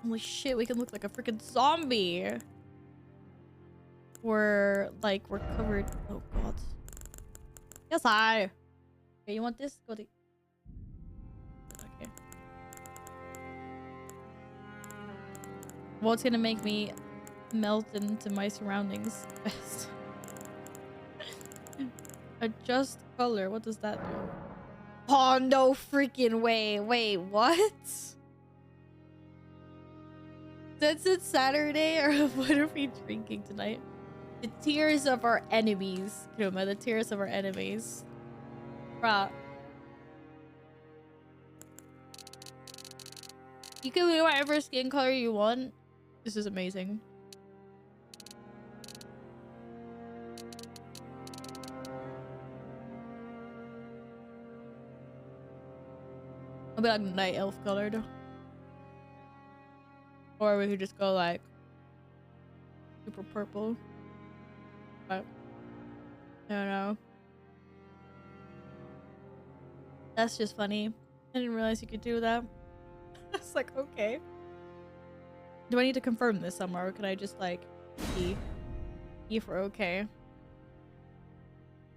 Holy shit, we can look like a freaking zombie. We're covered. Oh god. Yes, I. Okay, you want this? Go to. Okay. What's gonna make me melt into my surroundings best? Adjust color. What does that do? Oh, no freaking way. Wait, what? Since it's Saturday, or what are we drinking tonight? The tears of our enemies. Kuma, the tears of our enemies. Bruh. You can wear whatever skin color you want. This is amazing. I'll be like night elf colored. Or we could just go like purple. But I don't know. That's just funny. I didn't realize you could do that. It's like, okay. Do I need to confirm this somewhere, or can I just like E for okay?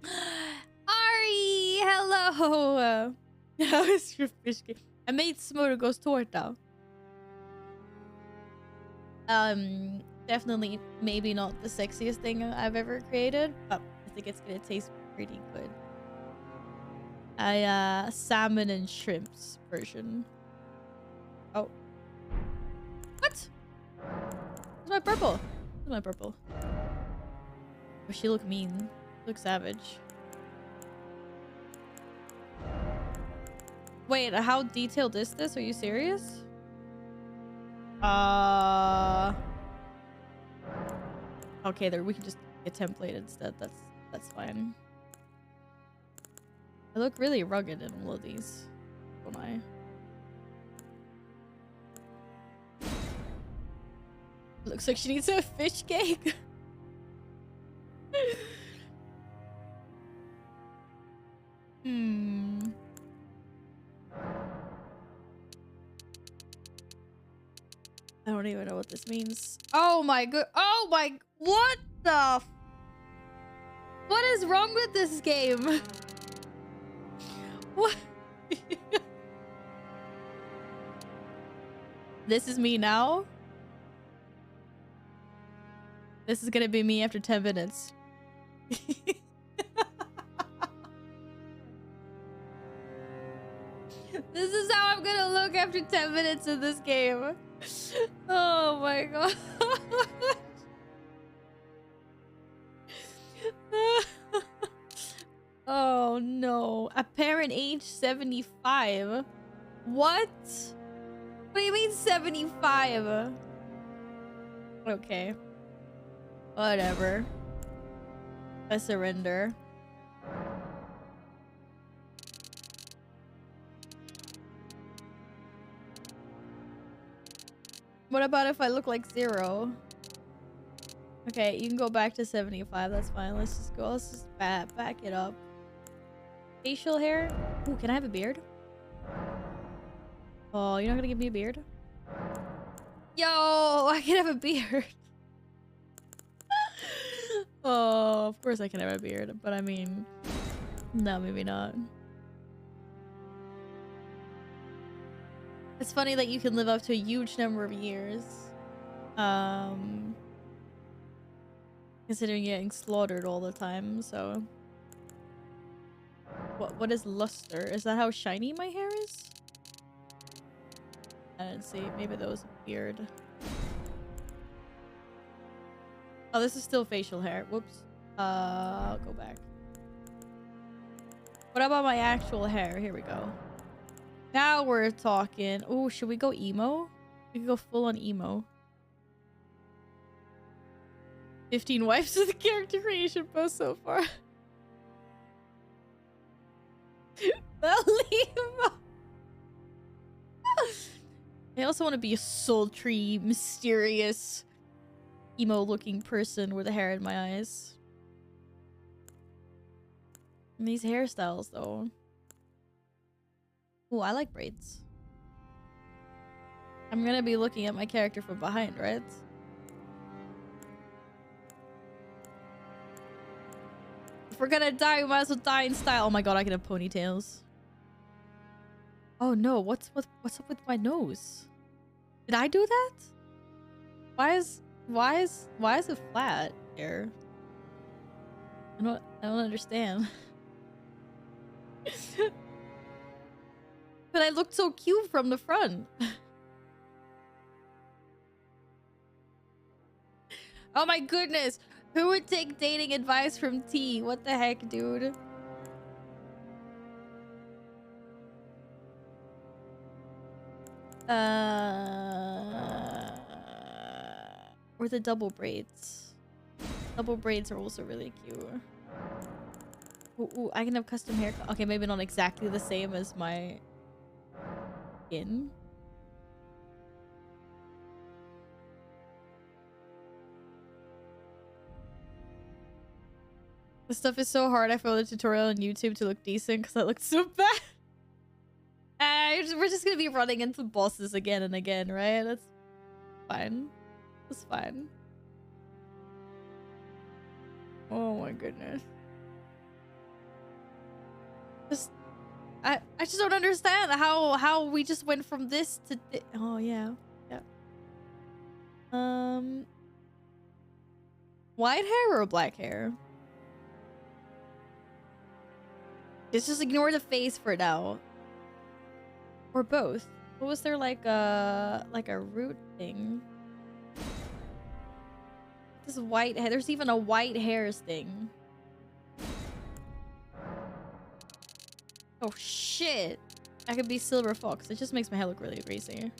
Ari, hello. How is your fish game? I made smörgås tårta. Definitely maybe not the sexiest thing I've ever created, but I think it's gonna taste pretty good. Salmon and shrimps version. Oh. What? Where's my purple? Where's my purple? Oh, she look mean. Look savage. Wait, how detailed is this? Are you serious? Okay, there we can just get template instead. That's fine. I look really rugged in all of these, don't I? Looks like she needs a fish cake. I don't even know what this means. Oh my god. Oh my. What the? What is wrong with this game? What? This is me now? This is gonna be me after 10 minutes. This is how I'm gonna look after 10 minutes of this game. Oh my god. Oh no. Apparent age 75. What? What do you mean 75? Okay. Whatever. I surrender. What about if I look like 0? Okay, you can go back to 75. That's fine. Let's just go. Let's just back it up. Facial hair. Ooh, can I have a beard? Oh, you're not gonna give me a beard? Yo, I can have a beard. Oh, of course I can have a beard. But I mean, no, maybe not. It's funny that you can live up to a huge number of years. Considering getting slaughtered all the time, so... What is luster? Is that how shiny my hair is? I didn't see. Maybe that was a beard. Oh, this is still facial hair. Whoops. I'll go back. What about my actual hair? Here we go. Now we're talking. Oh, should we go emo? We can go full on emo. 15 wipes of the character creation post so far. I also want to be a sultry, mysterious, emo-looking person with a hair in my eyes. And these hairstyles, though. Oh, I like braids. I'm gonna be looking at my character from behind, right? If we're gonna die, we might as well die in style. Oh my god, I can have ponytails. Oh no, what's up with my nose? Did I do that? Why is it flat here? I don't understand. But I looked so cute from the front. Oh my goodness. Who would take dating advice from T? What the heck, dude? Or the double braids. Double braids are also really cute. Ooh, I can have custom hair. Okay, maybe not exactly the same as my skin. This stuff is so hard. I followed a tutorial on YouTube to look decent because I looked so bad. We're just gonna be running into bosses again and again, right? That's fine. That's fine. Oh my goodness. I just don't understand how we just went from this to oh yeah. White hair or black hair? Just ignore the face for now. Or both. What was there like a root thing? This white hair. There's even a white hairs thing. Oh shit! I could be Silver Fox. It just makes my hair look really greasy.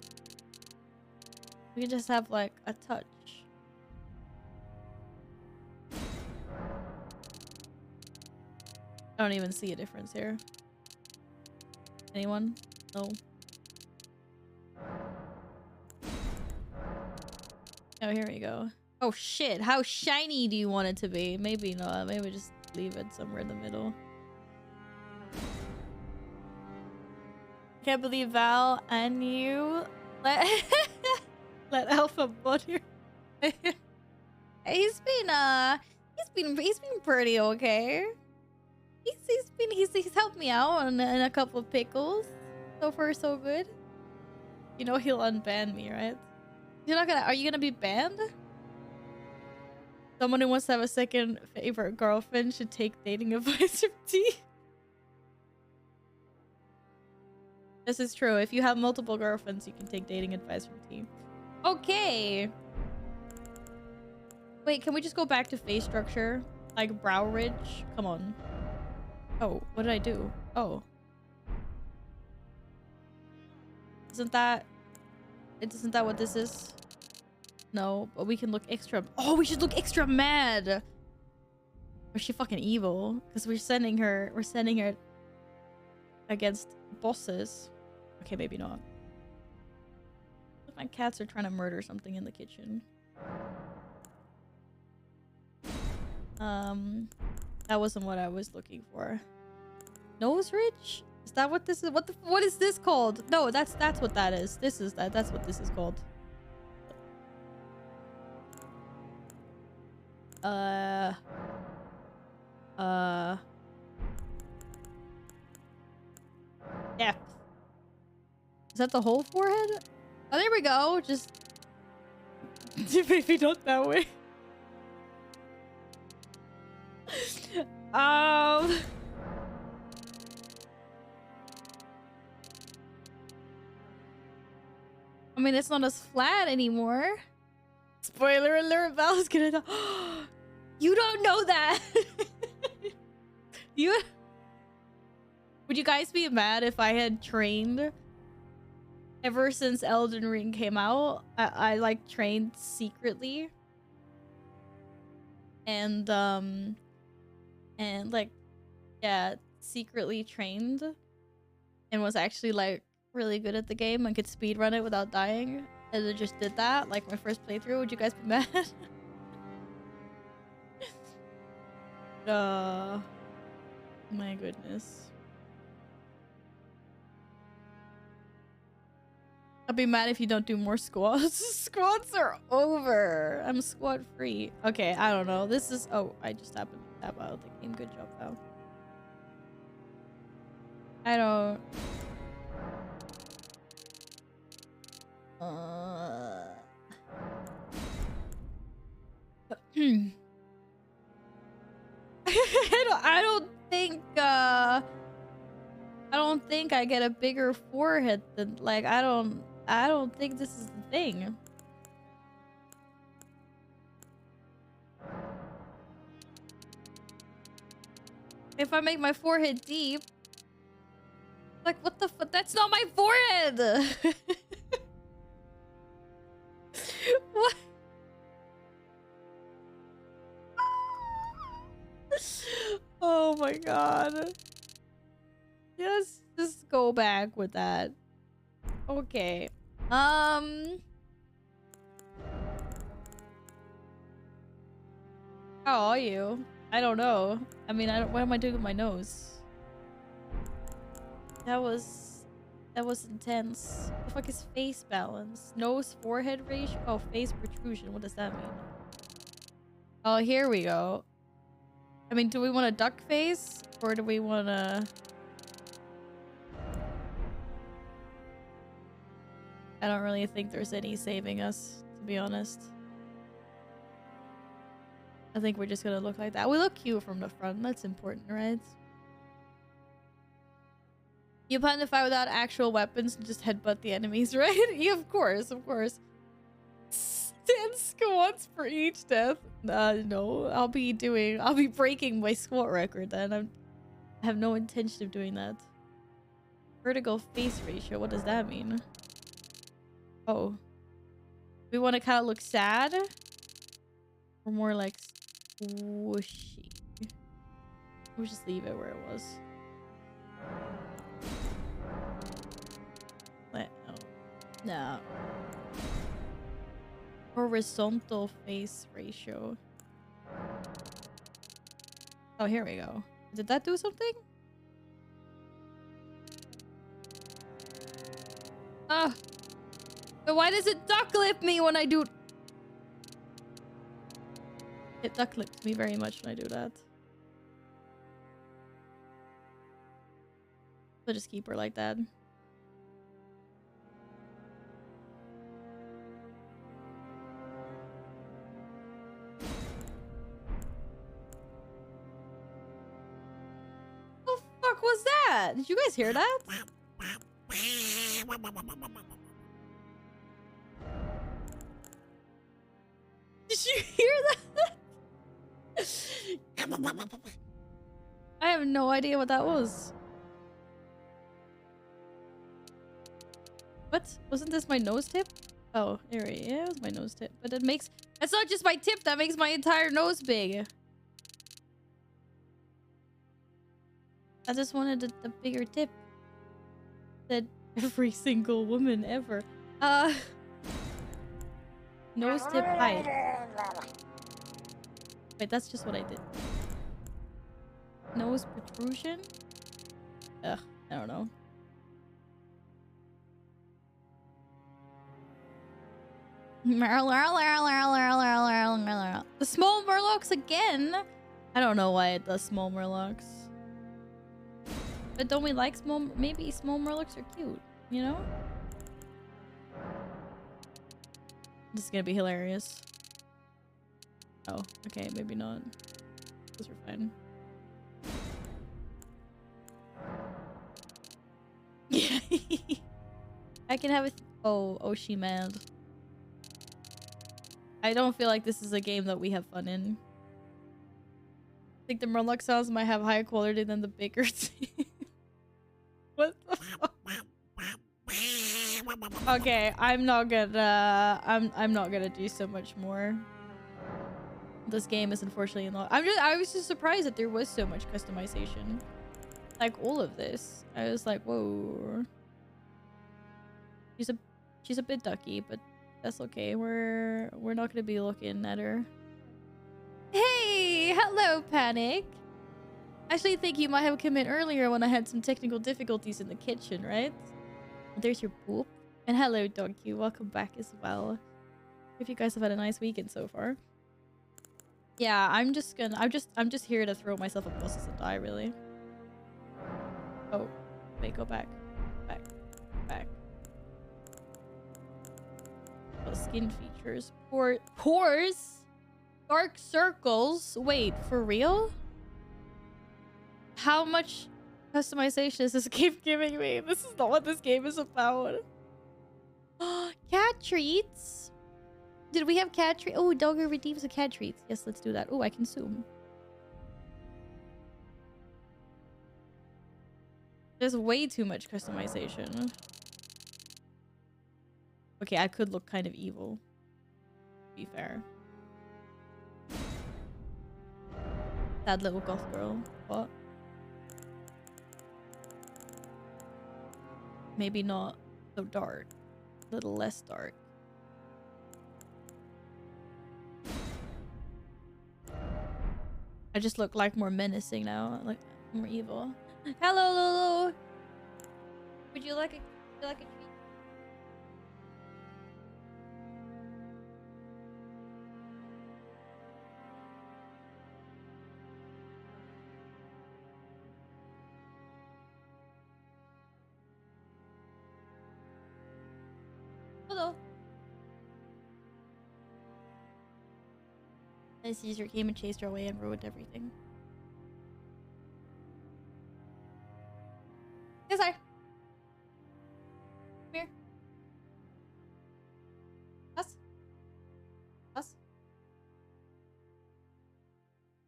We can just have like a touch. I don't even see a difference here. Anyone? No. Oh, here we go. Oh shit! How shiny do you want it to be? Maybe not. Maybe just leave it somewhere in the middle. Can't believe Val and you let Alpha butt here. He's been pretty okay. He's helped me out in a couple of pickles. So far so good. You know he'll unban me, right? Are you gonna be banned? Someone who wants to have a second favorite girlfriend should take dating advice from T. This is true. If you have multiple girlfriends, you can take dating advice from T. Okay. Wait, can we just go back to face structure? Like brow ridge? Come on. Oh, what did I do? Oh. Isn't that what this is? No, but we can look extra. Oh, we should look extra mad. Or is she fucking evil? Because we're sending her against bosses. Okay, maybe not. My cats are trying to murder something in the kitchen. That wasn't what I was looking for. Nose ridge? Is that what this is? What is this called? No, that's what that is. That's what this is called. Depth. Is that the whole forehead? Oh, there we go. Just maybe not that way. I mean, it's not as flat anymore. Spoiler alert, Val's gonna die. You don't know that. Would you guys be mad if I had trained ever since Elden Ring came out? I like trained secretly. And like, yeah, secretly trained and was actually like really good at the game and could speedrun it without dying, and then just did that like my first playthrough. Would you guys be mad? My goodness. I'll be mad if you don't do more squats. Squats are over. I'm squat free. Okay, I don't know. This is... Oh, I just happened to tap out of the game. Good job, though. I don't... I don't think I get a bigger forehead than... Like, I don't think this is the thing. If I make my forehead deep... Like, what the fuck? That's not my forehead! What? Oh my god. Yes, just go back with that. Okay. How are you? I don't know. I mean, what am I doing with my nose? That was intense. The fuck is face balance? Nose forehead ratio? Oh, face protrusion. What does that mean? Oh, here we go. I mean, do we want a duck face? Or do we want to... I don't really think there's any saving us, to be honest. I think we're just gonna look like that. We look cute from the front. That's important, right? You plan to fight without actual weapons and just headbutt the enemies, right? Yeah, of course, of course. 10 squats for each death. No. I'll be breaking my squat record then. I have no intention of doing that. Vertical face ratio, what does that mean? Oh. We want to kind of look sad? Or more like squishy? We'll just leave it where it was. No. Horizontal face ratio. Oh, here we go. Did that do something? But why does it duck lip me when I do... It duck lips me very much when I do that. I'll just keep her like that. What the fuck was that? Did you guys hear that? Did you hear that? I have no idea what that was. What? Wasn't this my nose tip? Oh, here it is. It was my nose tip. But it makes... It's not just my tip. That makes my entire nose big. I just wanted a bigger tip. That every single woman ever. Nose tip height. Wait, that's just what I did. Nose protrusion? Ugh, I don't know. The small murlocs again? I don't know why it does small murlocs. But don't we like small... Maybe small murlocs are cute, you know? This is gonna be hilarious. Oh, okay, maybe not. Those are fine. Yeah. I can have it. Oh, she mad. I don't feel like this is a game that we have fun in. I think the Murloc sounds might have higher quality than the bigger team. What the fuck? Okay, I'm not gonna do so much more. This game is unfortunately not. I was just surprised that there was so much customization. Like all of this. I was like, whoa. She's a bit ducky, but that's okay. We're not gonna be looking at her. Hey, hello, Panic. Actually, I think you might have come in earlier when I had some technical difficulties in the kitchen, right? There's your poop. And hello, Donkey. Welcome back as well. Hope you guys have had a nice weekend so far. Yeah, I'm just here to throw myself at bosses and die, really. Oh, wait, go back. Back. Oh, skin features. Pores? Dark circles? Wait, for real? How much customization is this game giving me? This is not what this game is about. Cat treats? Did we have cat treats? Oh, Dogger redeems a cat treats. Yes, let's do that. Oh, I can zoom. There's way too much customization. Okay, I could look kind of evil. To be fair. That little goth girl. What? Maybe not so dark. A little less dark. I just look like more menacing now, like more evil. Hello, Lulu. Would you like a treat? Hello. And Caesar came and chased her away and ruined everything. Yes, sir. Come here. Us. Us.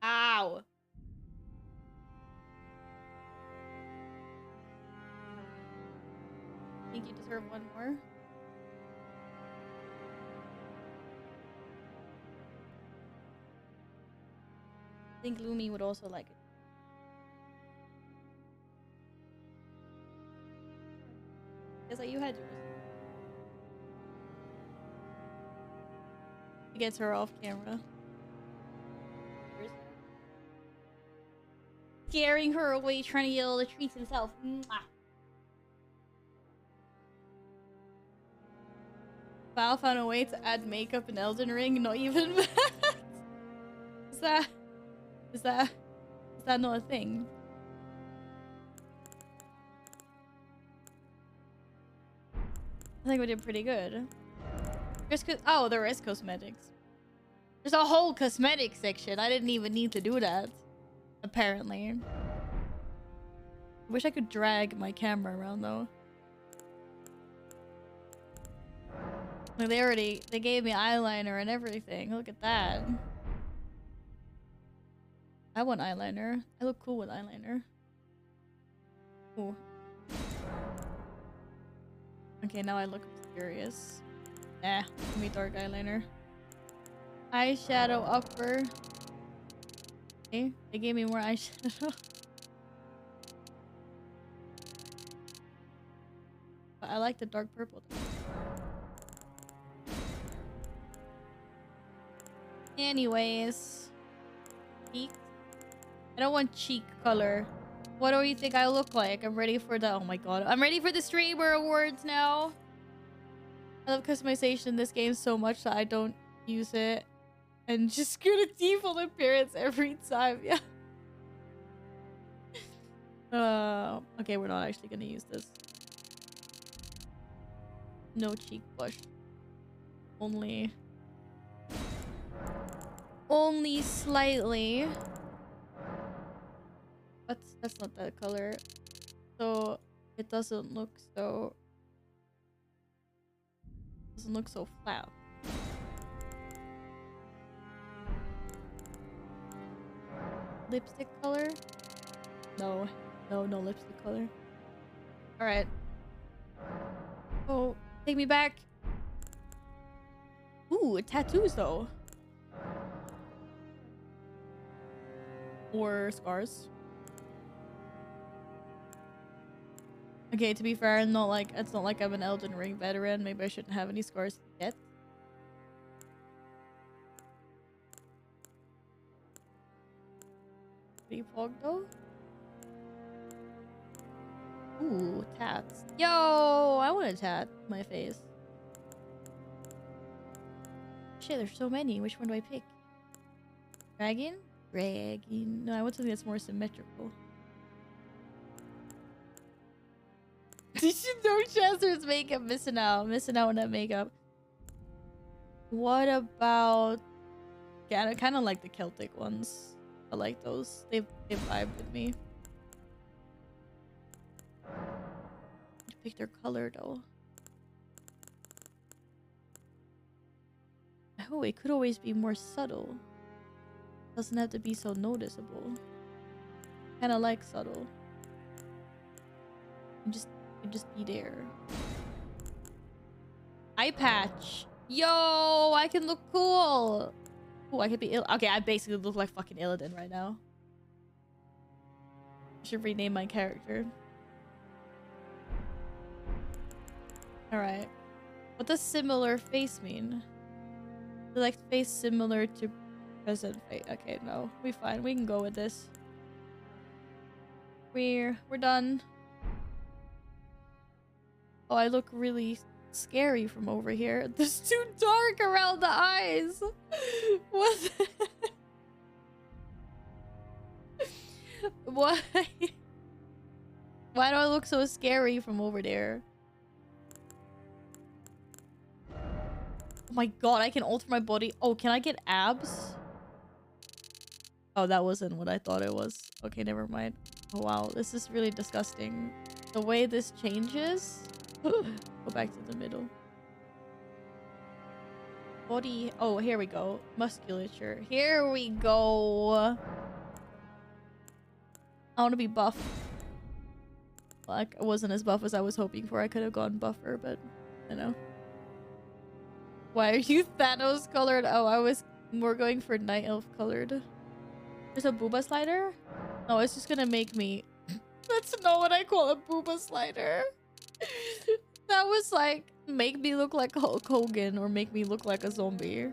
Ow. I think you deserve one more. I think Lumi would also like it. Guess that you had yours. He gets her off camera. Scaring her away, trying to get all the treats himself. Mwah. Val found a way to add makeup in Elden Ring, not even that. Is that not a thing? I think we did pretty good. Oh, there is cosmetics. There's a whole cosmetic section. I didn't even need to do that. Apparently. I wish I could drag my camera around though. Like they gave me eyeliner and everything. Look at that. I want eyeliner. I look cool with eyeliner. Ooh. Okay, now I look mysterious. Nah, give me dark eyeliner. Eyeshadow upper. Okay, they gave me more eyeshadow. But I like the dark purple. Anyways. Cheek. I don't want cheek color. What do you think I look like? I'm ready for the... Oh my god. I'm ready for the Streamer Awards now. I love customization in this game so much that I don't use it. And just get a default appearance every time. Yeah. Okay, we're not actually gonna use this. No cheek blush. Only slightly. That's not that color. So it doesn't look so flat. Lipstick color? No lipstick color. Alright. Oh, take me back. Ooh, tattoos though. Or scars. Okay, to be fair, it's not like I'm an Elden Ring veteran. Maybe I shouldn't have any scars yet. Pretty fog though. Ooh, tats. Yo, I want a tat on my face. Shit, there's so many. Which one do I pick? Dragon? Dragon. No, I want something that's more symmetrical. Did you know Chester's makeup? Missing out on that makeup. What about... Yeah, I kind of like the Celtic ones. I like those. They vibe with me. Pick their color though. Oh, it could always be more subtle. Doesn't have to be so noticeable. Kind of like subtle. You just be there. Eye patch. Yo, I can look cool. Oh, I could be ill. Okay, I basically look like fucking Illidan right now. I should rename my character. Alright. What does similar face mean? Like face similar to Present fate. Okay, no. We fine. We can go with this. We're done. Oh, I look really scary from over here. It's too dark around the eyes. What? Why? Why do I look so scary from over there? Oh my god, I can alter my body. Oh, can I get abs? Oh, that wasn't what I thought it was. Okay, never mind. Oh wow, this is really disgusting. The way this changes. Go back to the middle. Body. Oh, here we go. Musculature. Here we go. I want to be buff. Like, I wasn't as buff as I was hoping for. I could have gone buffer, but you know. Why are you Thanos colored? Oh, I was more going for night elf colored. There's a booba slider? No, it's just gonna make me... That's not what I call a booba slider. That was like, make me look like Hulk Hogan or make me look like a zombie.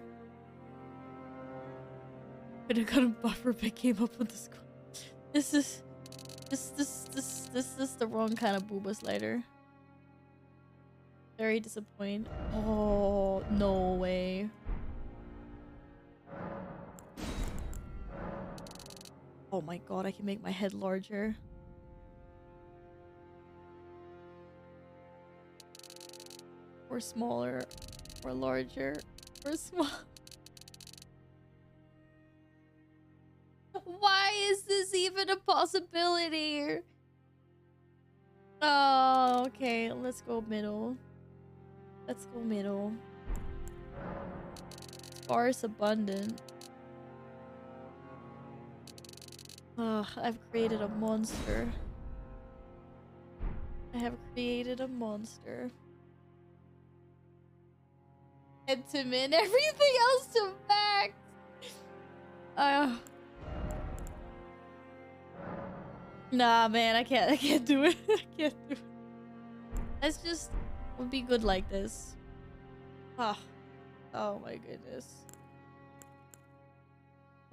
But I got a buffer but came up with the score. This is the wrong kind of booba slider. Very disappointed. Oh, no way. Oh my god, I can make my head larger. Or smaller. Or larger. Or small. Why is this even a possibility? Oh, okay. Let's go middle. Let's go middle. Sparse abundant. Ugh, I've created a monster. I have created a monster. And to min, everything else to max. Nah, man, I can't do it. I can't do it. Let's just we'll be good like this. Ah, oh my goodness.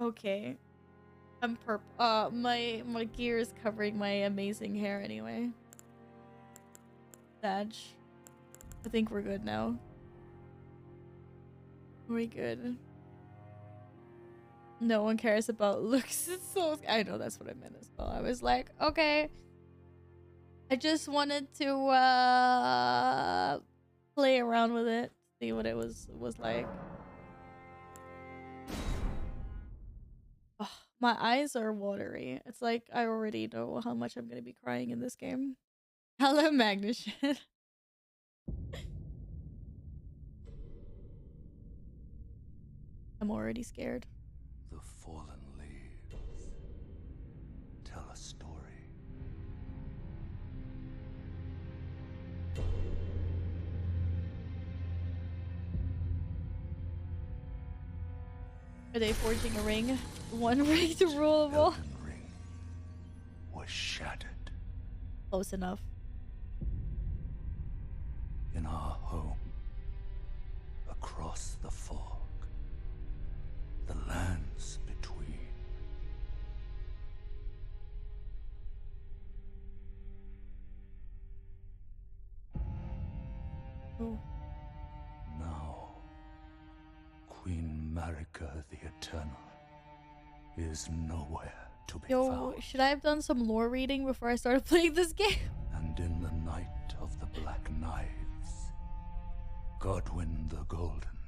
Okay. I'm my gear is covering my amazing hair anyway. Sag. I think we're good now. We're good. No one cares about looks. It's so... I know that's what I meant as well. I was like, okay. I just wanted to play around with it, see what it was like. Ugh, my eyes are watery. It's like I already know how much I'm gonna be crying in this game. Hello, Magnus. I'm already scared. The fallen leaves tell a story. Are they forging a ring? One ring to rule them all? Elden ring was shattered. Close enough. In our home, across the fog, the lands between. Oh. Now, Queen Marika the Eternal is nowhere to be found. Should I have done some lore reading before I started playing this game? And in the night of the Black Knives, Godwyn the Golden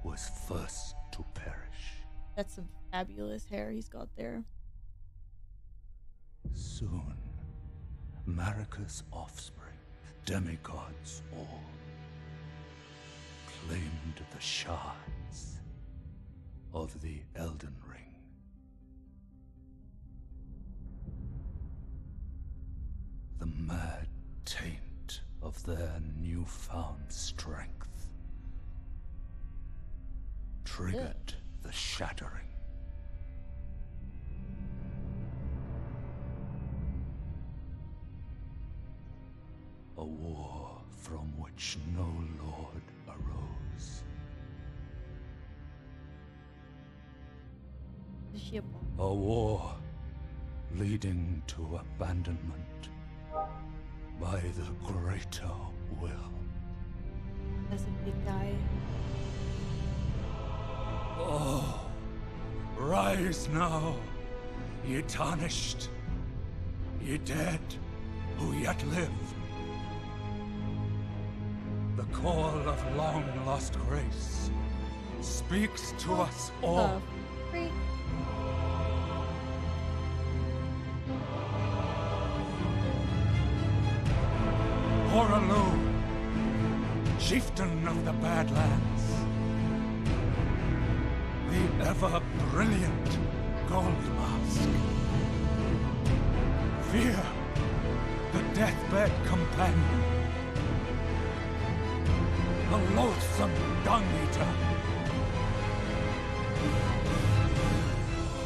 was first to perish. That's some fabulous hair he's got there. Soon, Marika's offspring, demigods all, claimed the shards of the Elden Ring. The mad taint of their newfound strength triggered the shattering. A war from which no lord arose. ship. A war leading to abandonment by the greater will. That's a big guy. Oh, rise now, ye tarnished, ye dead who yet live. The call of long-lost grace speaks to us all. Freak. Horalu, chieftain of the Badlands, the ever-brilliant Gold Mask. Fear, the deathbed companion, the loathsome dung-eater,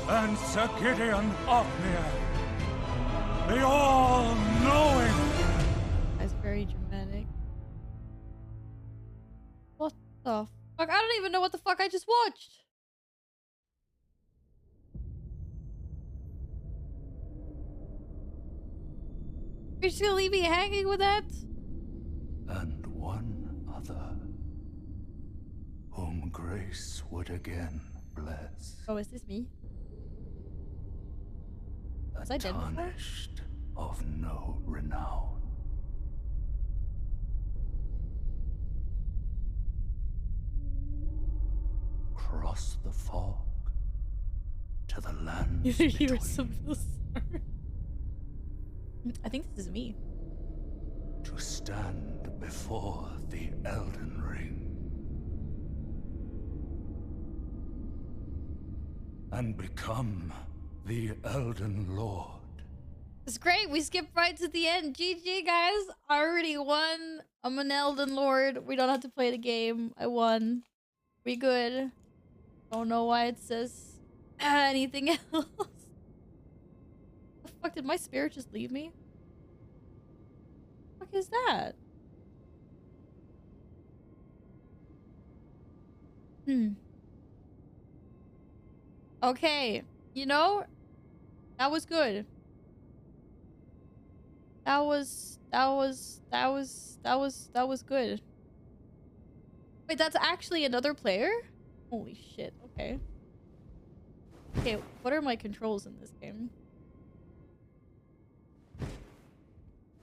and Sir Gideon Ofnir, the all-knowing. That's very dramatic. What the fuck? I don't even know what the fuck I just watched. You're just gonna leave me hanging with that? And one other, whom grace would again bless. Oh, is this me? A Was I dead before? tarnished of no renown. Cross the fog to the lands You were between, supposed to. I think this is me. to stand before the Elden Ring and become the Elden Lord. It's great. We skipped right to the end. GG, guys. I already won. I'm an Elden Lord. We don't have to play the game. I won. We good. Don't know why it says anything else. The fuck, did my spirit just leave me? What the fuck is that? Okay. You know, that was good. That was good. Wait, that's actually another player? Holy shit, okay. Okay, what are my controls in this game?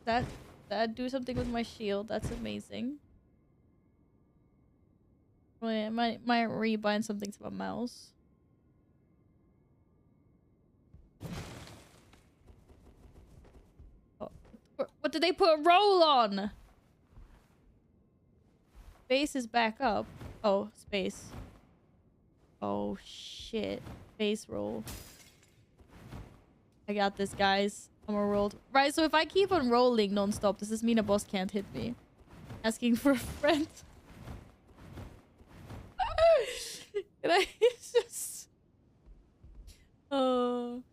That do something with my shield, that's amazing. Wait, I might rebind something to my mouse. Oh, what did they put roll on? Space is back up. Oh, space. Oh shit. Base roll. I got this, guys. I'm a rolled. Right, so if I keep on rolling non-stop, does this mean a boss can't hit me? Asking for a friend. Can I just... Oh...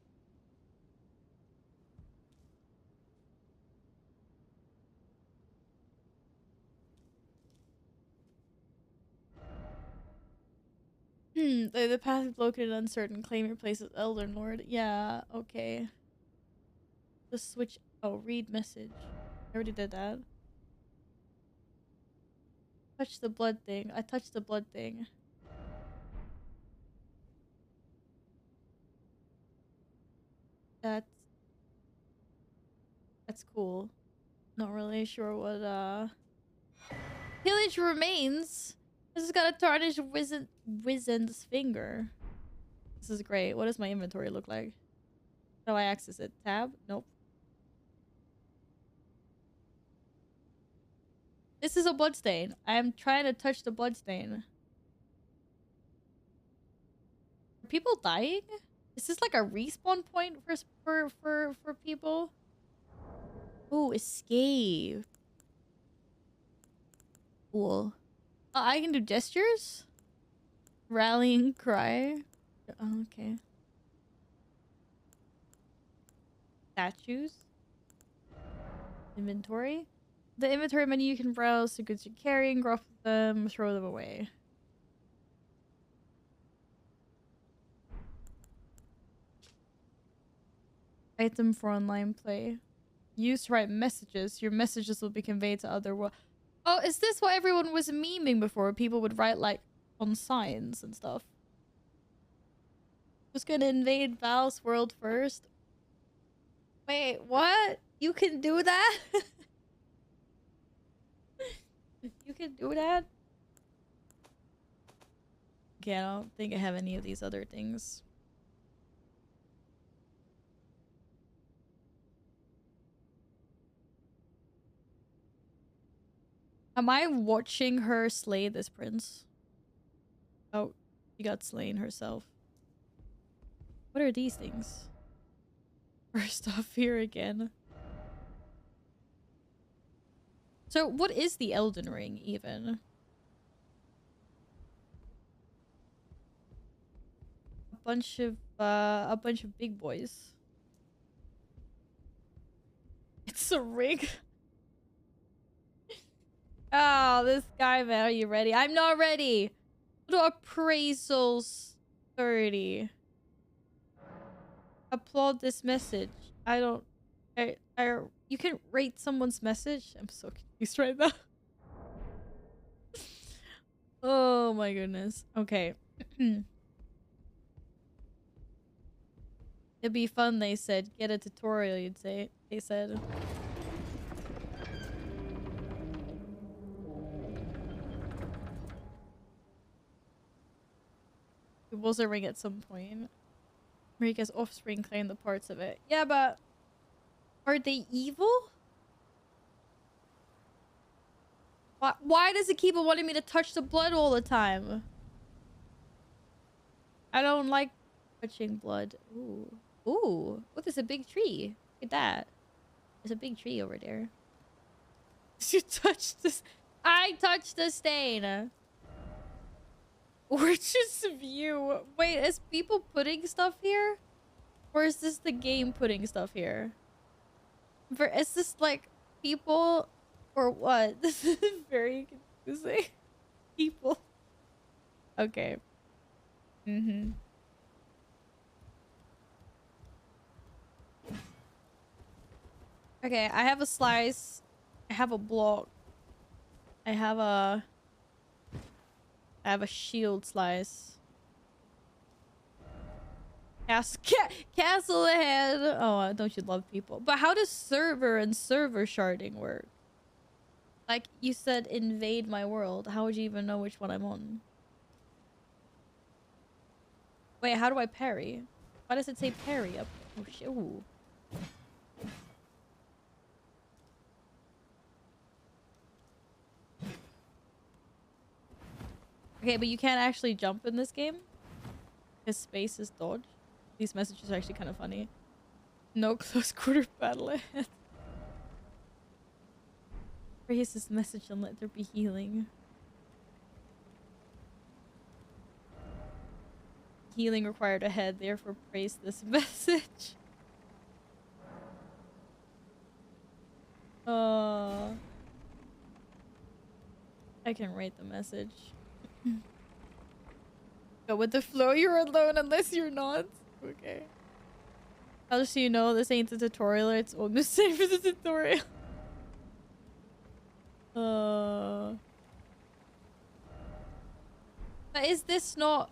The path is located uncertain. Claim your place as Elder Lord. Yeah, okay. Just switch. Oh, read message. I already did that. Touch the blood thing. I touched the blood thing. That's cool. Not really sure what Pillage remains. This is gonna tarnish Wizen's finger. This is great. What does my inventory look like? How do I access it? Tab? Nope. This is a bloodstain. I am trying to touch the bloodstain. Are people dying? Is this like a respawn point for people? Oh, escape. Cool. I can do gestures? Rallying cry? Oh, okay. Statues? Inventory? The inventory menu, you can browse the goods you're carrying, gruff them, throw them away. Item for online play. Use to write messages. Your messages will be conveyed to other world. Oh, is this what everyone was memeing before? People would write like on signs and stuff. Who's gonna invade Val's world first? Wait, what? You can do that? You can do that? Okay, I don't think I have any of these other things. Am I watching her slay this prince? Oh, she got slain herself. What are these things? First off here again. So what is the Elden Ring even? A bunch of big boys. It's a ring. Oh, this guy, man, are you ready? I'm not ready. What do appraisals 30? Applaud this message. I don't you can rate someone's message? I'm so confused right now. Oh my goodness. Okay. It'd be fun, they said. Get a tutorial, you'd say. They said. It was a ring at some point. Marika's offspring claimed the parts of it. Yeah, but are they evil? Why does it keep on wanting me to touch the blood all the time? I don't like touching blood. Ooh. Ooh. Oh, there's a big tree. Look at that. There's a big tree over there. You touched this. I touched the stain. Gorgeous view. Wait, is people putting stuff here? Or is this the game putting stuff here? Is this like people or what? This is very confusing. People. Okay. Mm-hmm. Okay, I have a slice. I have a block. I have a shield slice. Castle ahead. Oh, don't you love people? But how does server and server sharding work? Like you said, invade my world. How would you even know which one I'm on? Wait, how do I parry? Why does it say parry up? Oh shit. Ooh. Okay, but you can't actually jump in this game. Because space is dodge. These messages are actually kind of funny. No close quarter battle ahead. Praise this message and let there be healing. Healing required ahead, therefore praise this message. I can write the message. Go with the flow, you're alone unless you're not. Okay. I'll just so you know, this ain't the tutorial, it's almost safe for the tutorial. But is this not...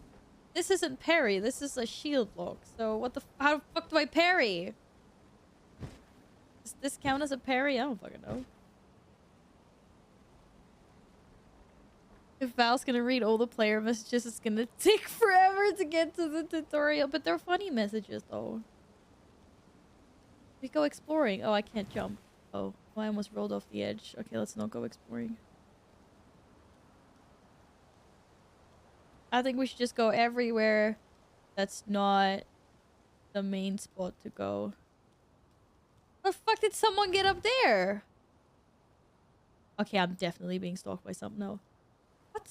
This isn't parry, this is a shield lock. So what the how the fuck do I parry? Does this count as a parry? I don't fucking know. If Val's gonna read all the player messages, it's gonna take forever to get to the tutorial. But they're funny messages, though. We go exploring. Oh, I can't jump. Oh, well, I almost rolled off the edge. Okay, let's not go exploring. I think we should just go everywhere that's not the main spot to go. How the fuck did someone get up there? Okay, I'm definitely being stalked by something now. What?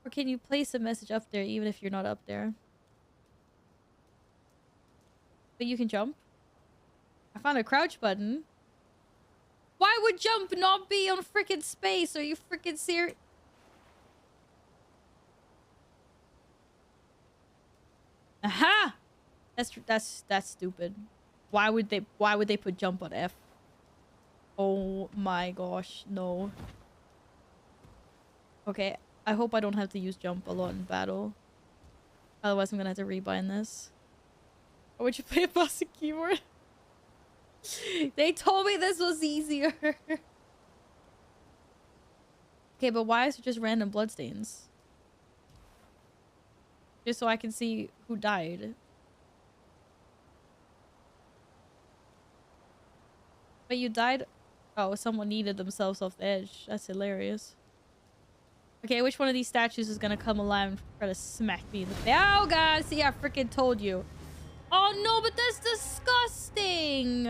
Or can you place a message up there even if you're not up there? But you can jump. I found a crouch button. Why would jump not be on frickin' space? Are you frickin' serious? Aha! That's stupid. Why would they put jump on F? Oh my gosh, no. Okay, I hope I don't have to use jump a lot in battle. Otherwise I'm gonna have to rebind this. Or would you play a mouse and keyboard? They told me this was easier. Okay, but why is it just random bloodstains? Just so I can see who died. But you died? Oh, someone needed themselves off the edge. That's hilarious. Okay, which one of these statues is gonna come alive and try to smack me in the face? Oh god, see, I freaking told you. Oh no, but that's disgusting!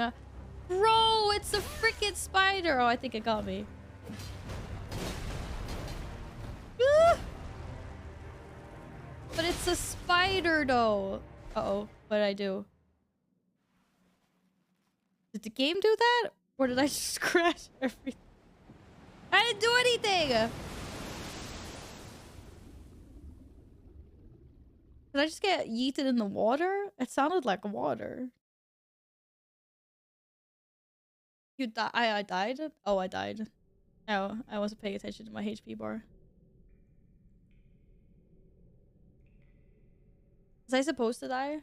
Bro, it's a freaking spider! Oh, I think it got me. Ah! But it's a spider though. Uh-oh, what did I do? Did the game do that? Or did I just crash everything? I didn't do anything! Did I just get yeeted in the water? It sounded like water. You died? I died? Oh, I died. No, I wasn't paying attention to my HP bar. Was I supposed to die?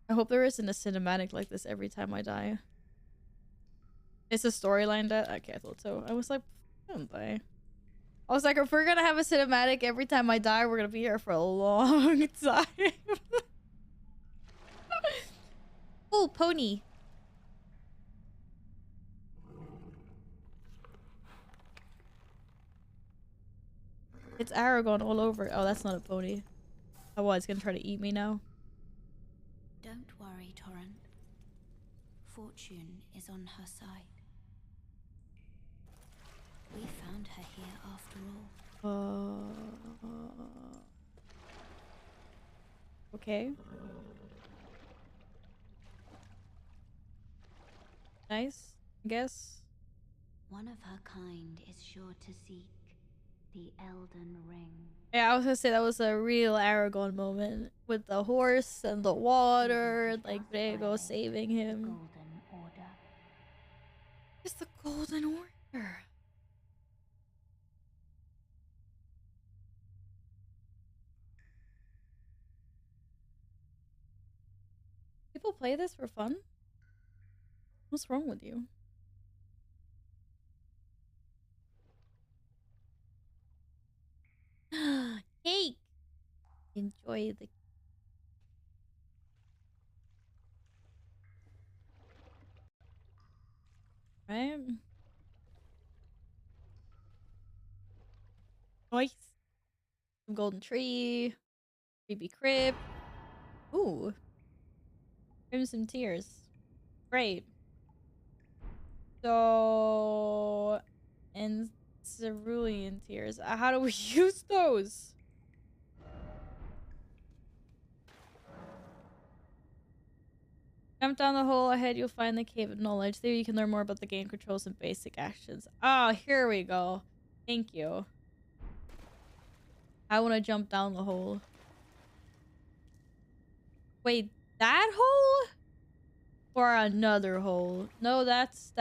I hope there isn't a cinematic like this every time I die. It's a storyline that... Okay, I thought so. I was like, I don't die. I was like, if we're gonna have a cinematic every time I die, we're gonna be here for a long time. Oh, pony. It's Aragon all over. Oh, that's not a pony. Oh, what? It's gonna try to eat me now? Don't worry, Torrent. Fortune is on her side. We found her here after all. Okay. Nice, I guess. One of her kind is sure to seek the Elden Ring. Yeah, I was gonna say that was a real Aragon moment with the horse and the water, like Vego saving him. Golden Order. It's the Golden Order. People play this for fun? What's wrong with you? Cake! Enjoy the... Right? Nice. Some golden tree. Baby crib. Ooh. Crimson tears. Great. So... And cerulean tears. How do we use those? Jump down the hole ahead, you'll find the cave of knowledge. There you can learn more about the game controls and basic actions. Oh, here we go. Thank you. I want to jump down the hole. Wait, that hole? Or another hole? No, that's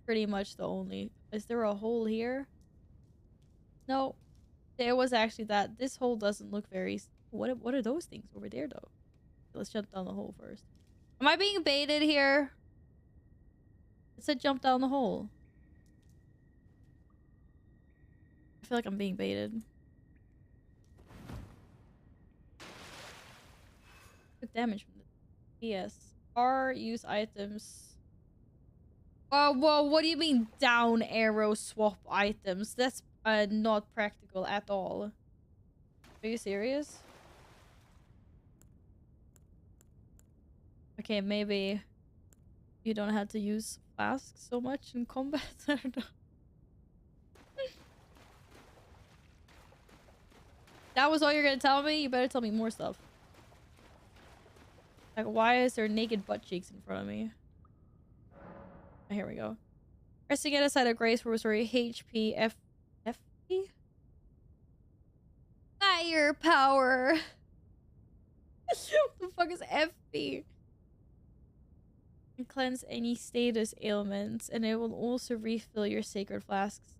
pretty much the only... Is there a hole here? No. There was actually that. This hole doesn't look very... What are those things over there, though? Let's jump down the hole first. Am I being baited here? It said jump down the hole. I feel like I'm being baited. Good damage from this. Yes. R, use items. Oh, whoa, what do you mean down arrow swap items? That's not practical at all. Are you serious? Okay, maybe you don't have to use flasks so much in combat. I don't know. That was all you're gonna tell me? You better tell me more stuff. Like, why is there naked butt cheeks in front of me? Oh, here we go. Press to get a side of grace for restoring HP. FP? Fire power! What the fuck is FP? and cleanse any status ailments, and it will also refill your sacred flasks.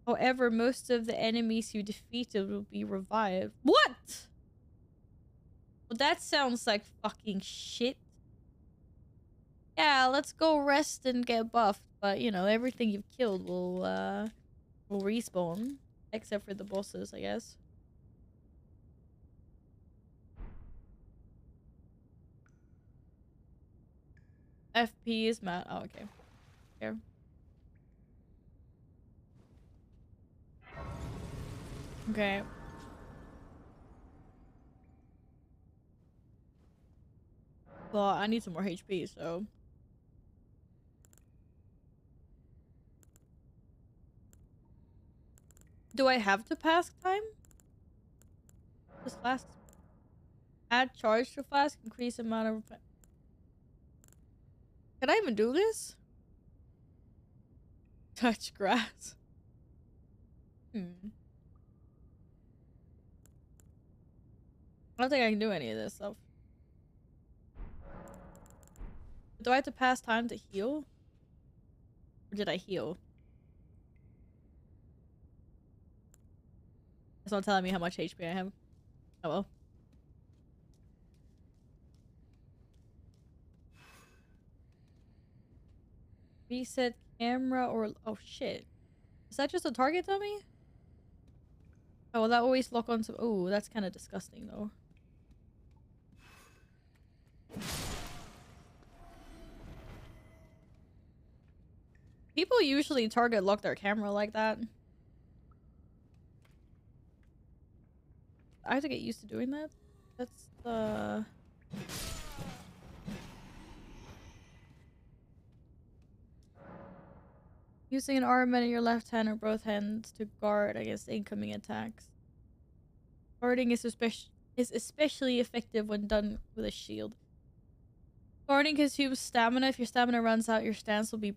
However, most of the enemies you defeated will be revived. What? Well, that sounds like fucking shit. Yeah, let's go rest and get buffed, but you know, everything you've killed will respawn. Except for the bosses, I guess. FP is mad. Oh, okay. Here. Okay. Well, I need some more HP, so. Do I have to pass time? This flask. Add charge to flask, increase amount of. Can I even do this? Touch grass. I don't think I can do any of this stuff. Do I have to pass time to heal? Or did I heal? It's not telling me how much HP I have. Oh well. Reset camera or... Oh shit. Is that just a target dummy? Oh, will that always lock onto... Oh, that's kind of disgusting though. People usually target lock their camera like that. I have to get used to doing that. That's the... Using an armband in your left hand or both hands to guard against incoming attacks. Guarding is especially effective when done with a shield. Guarding consumes stamina. If your stamina runs out, your stance will be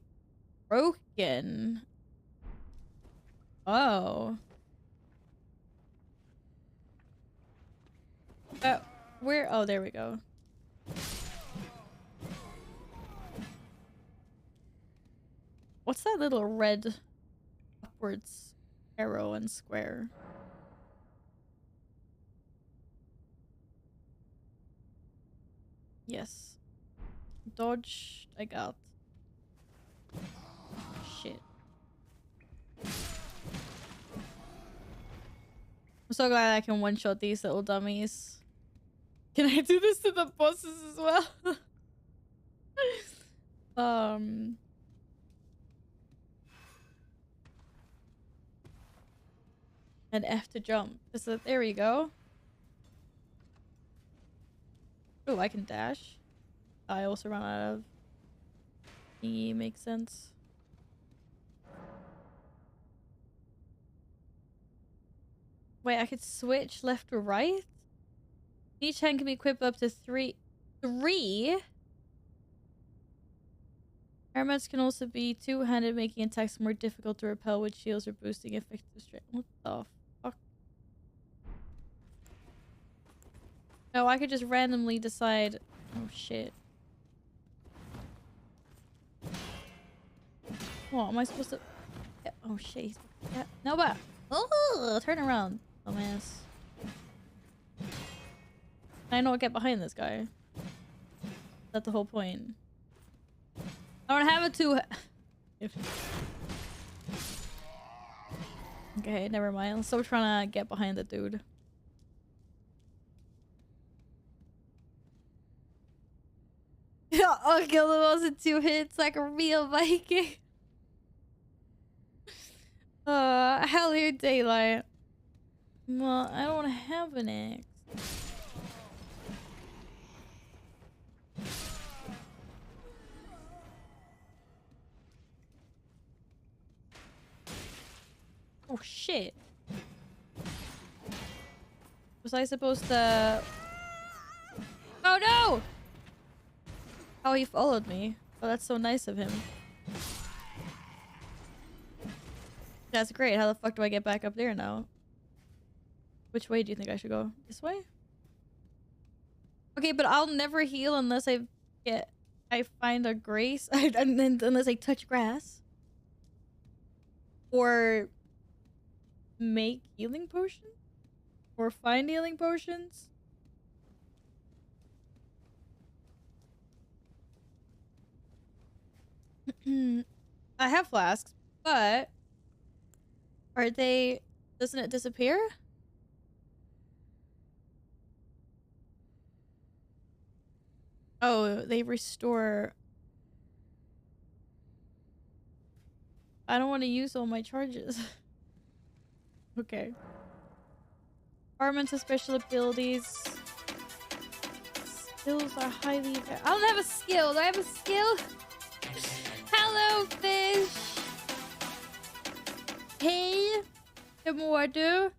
broken. Oh. Where? Oh, there we go. What's that little red upwards arrow and square? Yes. Dodge. I got. Shit. I'm so glad I can one-shot these little dummies. Can I do this to the bosses as well? And F to jump. There we go. Oh, I can dash. I also run out of... Makes sense. Wait, I could switch left or right? Each hand can be equipped up to three? Armaments can also be two-handed, making attacks more difficult to repel with shields or boosting effective strength. What the fuck? Oh, I could just randomly decide... Oh, shit. What, am I supposed to... Yeah. Oh, shit. Yeah. No, but... Oh, turn around, dumbass. I know I get behind this guy. That's the whole point. I don't have a two... Okay, never mind. I'm still trying to get behind the dude. I'll kill the boss in 2 hits like a real Viking. Hell your daylight. Well, I don't have an axe. Oh shit. Was I supposed to... Oh no! Oh, he followed me. Oh, that's so nice of him. That's great. How the fuck do I get back up there now? Which way do you think I should go? This way? Okay, but I'll never heal unless I get I find a grace, unless I touch grass, or make healing potions, or find healing potions. I have flasks, but are they? Doesn't it disappear? Oh, they restore. I don't want to use all my charges. Okay. Armaments and special abilities. Skills are highly. I don't have a skill. Do I have a skill? Hello, fish. Hey, Immortal.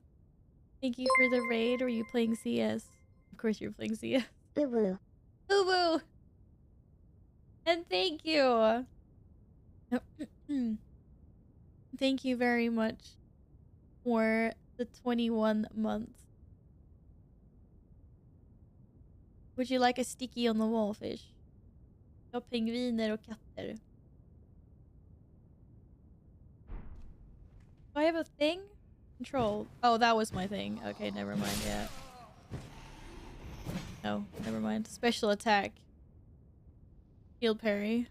Thank you for the raid. Or are you playing CS? Of course, you're playing CS. Uwu. Uwu. And thank you. Thank you very much for the 21 months. Would you like a sticky on the wall, fish? Jag har pingviner och katter. Do I have a thing? Control. Oh, that was my thing. Okay, never mind. Yeah. No, never mind. Special attack. Shield parry.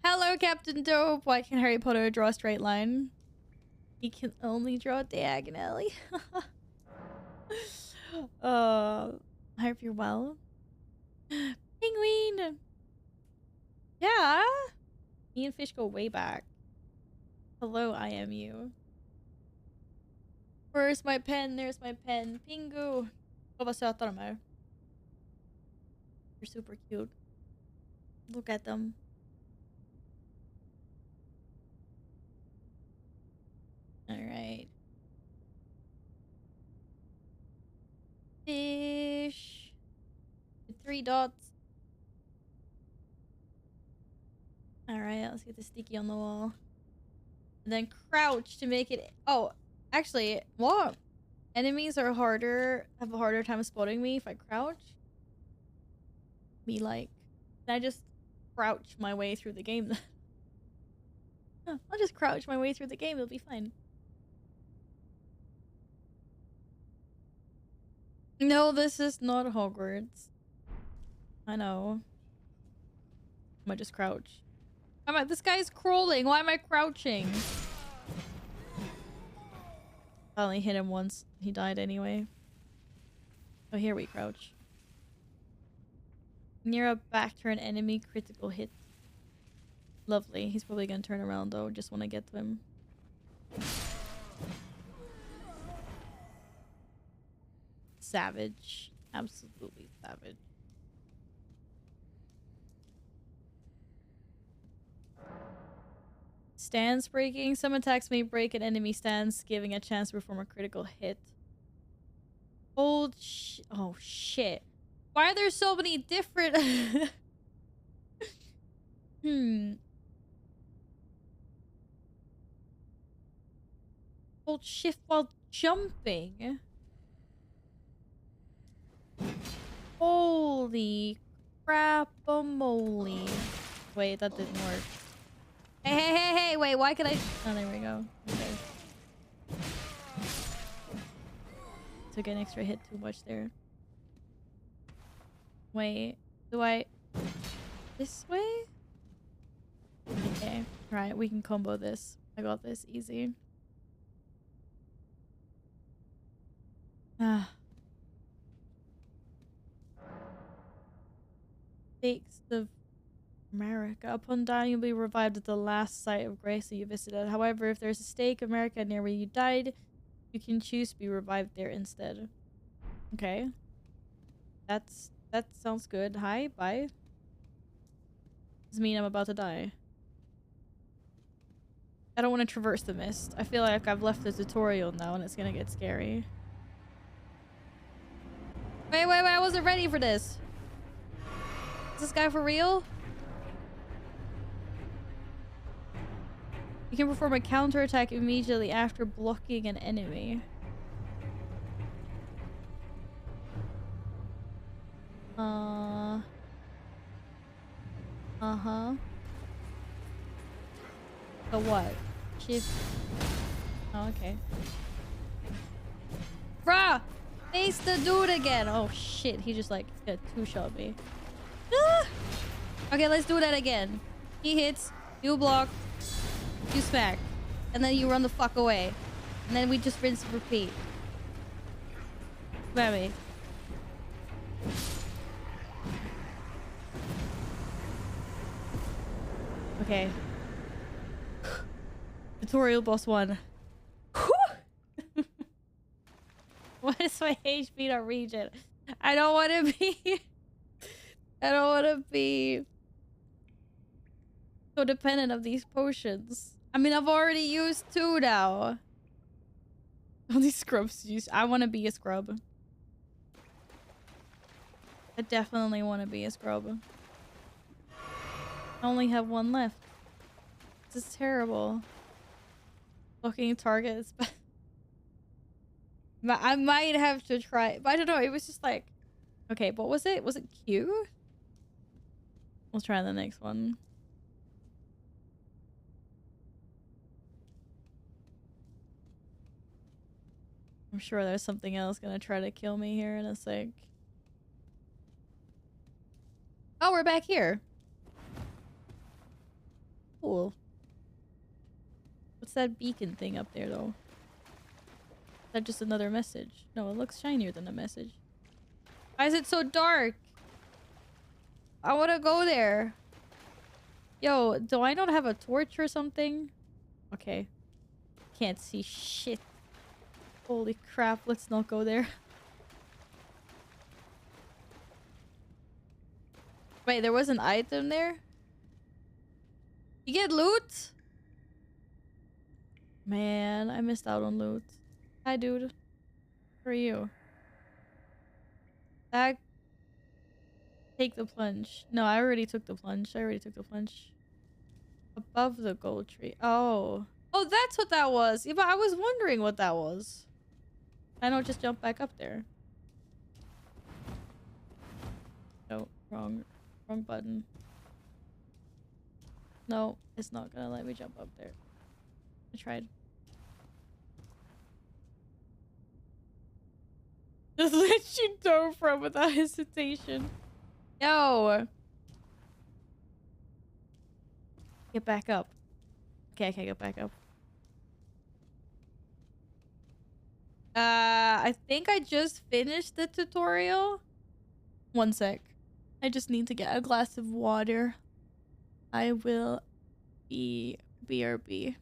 Hello, Captain Dope. Why can Harry Potter draw a straight line? He can only draw diagonally. I hope you're well. Penguin! Yeah! Me and Fish go way back. Hello, I am you. Where's my pen? There's my pen. Pingu! Oh, vad söta de är. They're super cute. Look at them. Alright. Fish. With 3 dots. Alright, let's get the sticky on the wall. And then crouch to make it. Oh, actually, what? Enemies are have a harder time spotting me if I crouch. Can I just crouch my way through the game then? I'll just crouch my way through the game, it'll be fine. No, this is not Hogwarts. I know. I might just crouch. This guy's crawling. Why am I crouching? I only hit him once. He died anyway. Oh, here we crouch. Near a back turn enemy critical hit. Lovely. He's probably gonna turn around though. Just want to get to him. Savage. Absolutely savage. Stance breaking. Some attacks may break an enemy stance, giving a chance to perform a critical hit. Oh shit. Why are there so many different... Hold shift while jumping. Holy crap-a-moly. Wait, that didn't work. Hey, wait, why could I... Oh, there we go. Okay. Took an extra hit too much there. Wait, do I... This way? Okay, right, we can combo this. I got this easy. Stakes of America. Upon dying, you'll be revived at the last site of grace that you visited. However, if there's a stake of America near where you died, you can choose to be revived there instead. Okay. That sounds good. Hi, bye. Does mean I'm about to die. I don't want to traverse the mist. I feel like I've left the tutorial now and it's gonna get scary. Wait, I wasn't ready for this. Is this guy for real? You can perform a counterattack immediately after blocking an enemy. Uh-huh. So what? Shift. Oh, okay. Bruh! Face the dude again! Oh shit, he just like two-shot me. Ah! Okay, let's do that again. He hits, you block, you smack. And then you run the fuck away. And then we just rinse and repeat. Spam me. Okay. Tutorial boss 1. What is my HP to region? I don't want to be... I don't want to be so dependent of these potions. I mean, I've already used 2 now. All these scrubs use. I want to be a scrub. I definitely want to be a scrub. I only have 1 left. This is terrible. Looking targets. I might have to try. But I don't know. It was just like... Okay, what was it? Was it Q? We'll try the next one. I'm sure there's something else gonna try to kill me here in a sec. Oh, we're back here. Cool. What's that beacon thing up there, though? Is that just another message? No, it looks shinier than a message. Why is it so dark? I want to go there. Yo, do I not have a torch or something? Okay. Can't see shit. Holy crap, let's not go there. Wait, there was an item there? You get loot? Man, I missed out on loot. Hi, dude. Who are you? That... Take the plunge. No, I already took the plunge. Above the gold tree. Oh. Oh, that's what that was. Yeah, but I was wondering what that was. I don't just jump back up there. No, wrong button. No, it's not gonna let me jump up there. I tried. Just let you go from without hesitation. Yo! Get back up. Okay, I can't get back up. I think I just finished the tutorial. 1 sec. I just need to get a glass of water. I will be BRB.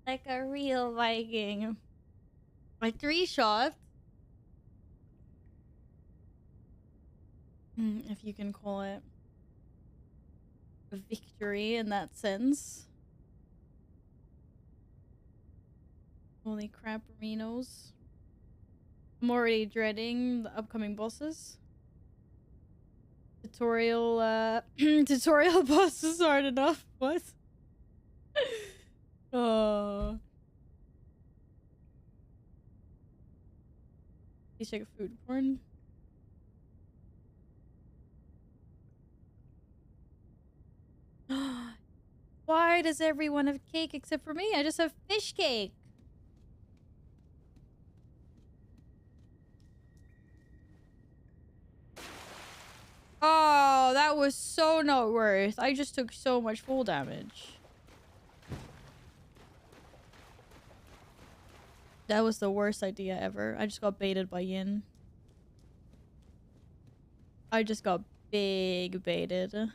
Like a real Viking. My 3 shots. If you can call it a victory in that sense. Holy crap, Rhinos. I'm already dreading the upcoming bosses. Tutorial, tutorial bosses aren't enough. What? Oh. Please check food porn. Why does everyone have cake except for me? I just have fish cake. Oh, that was so not worth. I just took so much full damage. That was the worst idea ever. I just got baited by Yin. I just got big baited. Did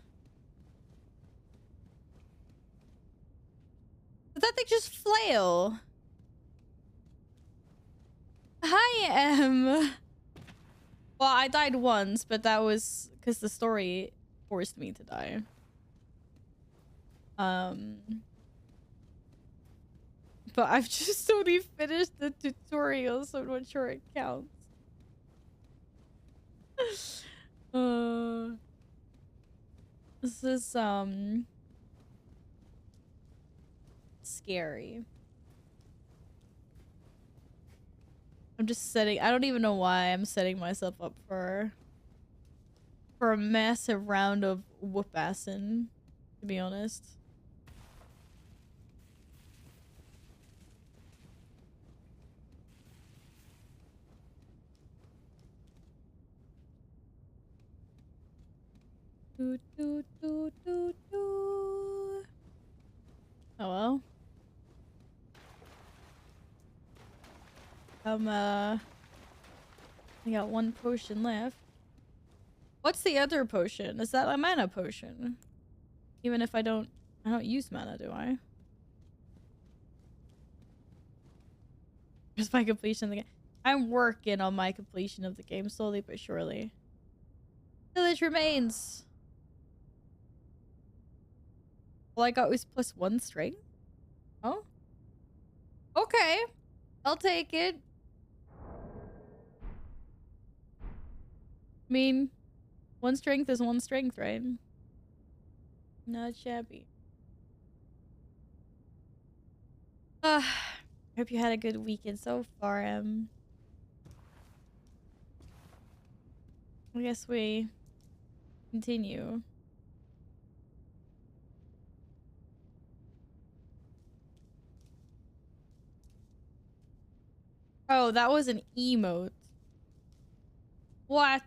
that thing just flail? I am. Well, I died once, but that was because the story forced me to die. But I've just only finished the tutorial, so I'm not sure it counts. This is scary. I'm just setting. I don't even know why I'm setting myself up for a massive round of whoop-assing, to be honest. Do, do, do, do, do. Oh well. I got one potion left. What's the other potion? Is that a mana potion? Even if I don't use mana, do I? Just my completion of the game. I'm working on my completion of the game slowly but surely. Village remains. All I got was +1 strength. Oh. Okay. I'll take it. I mean, 1 strength is 1 strength, right? Not shabby. Hope you had a good weekend so far. I guess we continue. Oh, that was an emote. What?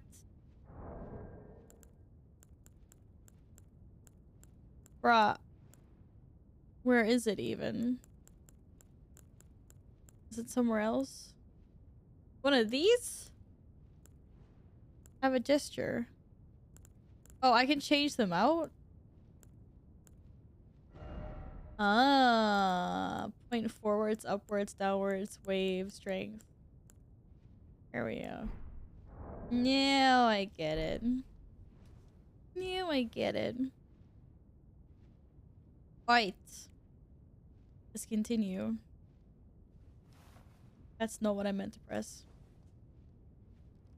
Bruh. Where is it even? Is it somewhere else? One of these? I have a gesture. Oh, I can change them out? Ah. Point forwards, upwards, downwards, wave, strength. There we go. Now I get it. Now I get it. Right. Let's continue. That's not what I meant to press.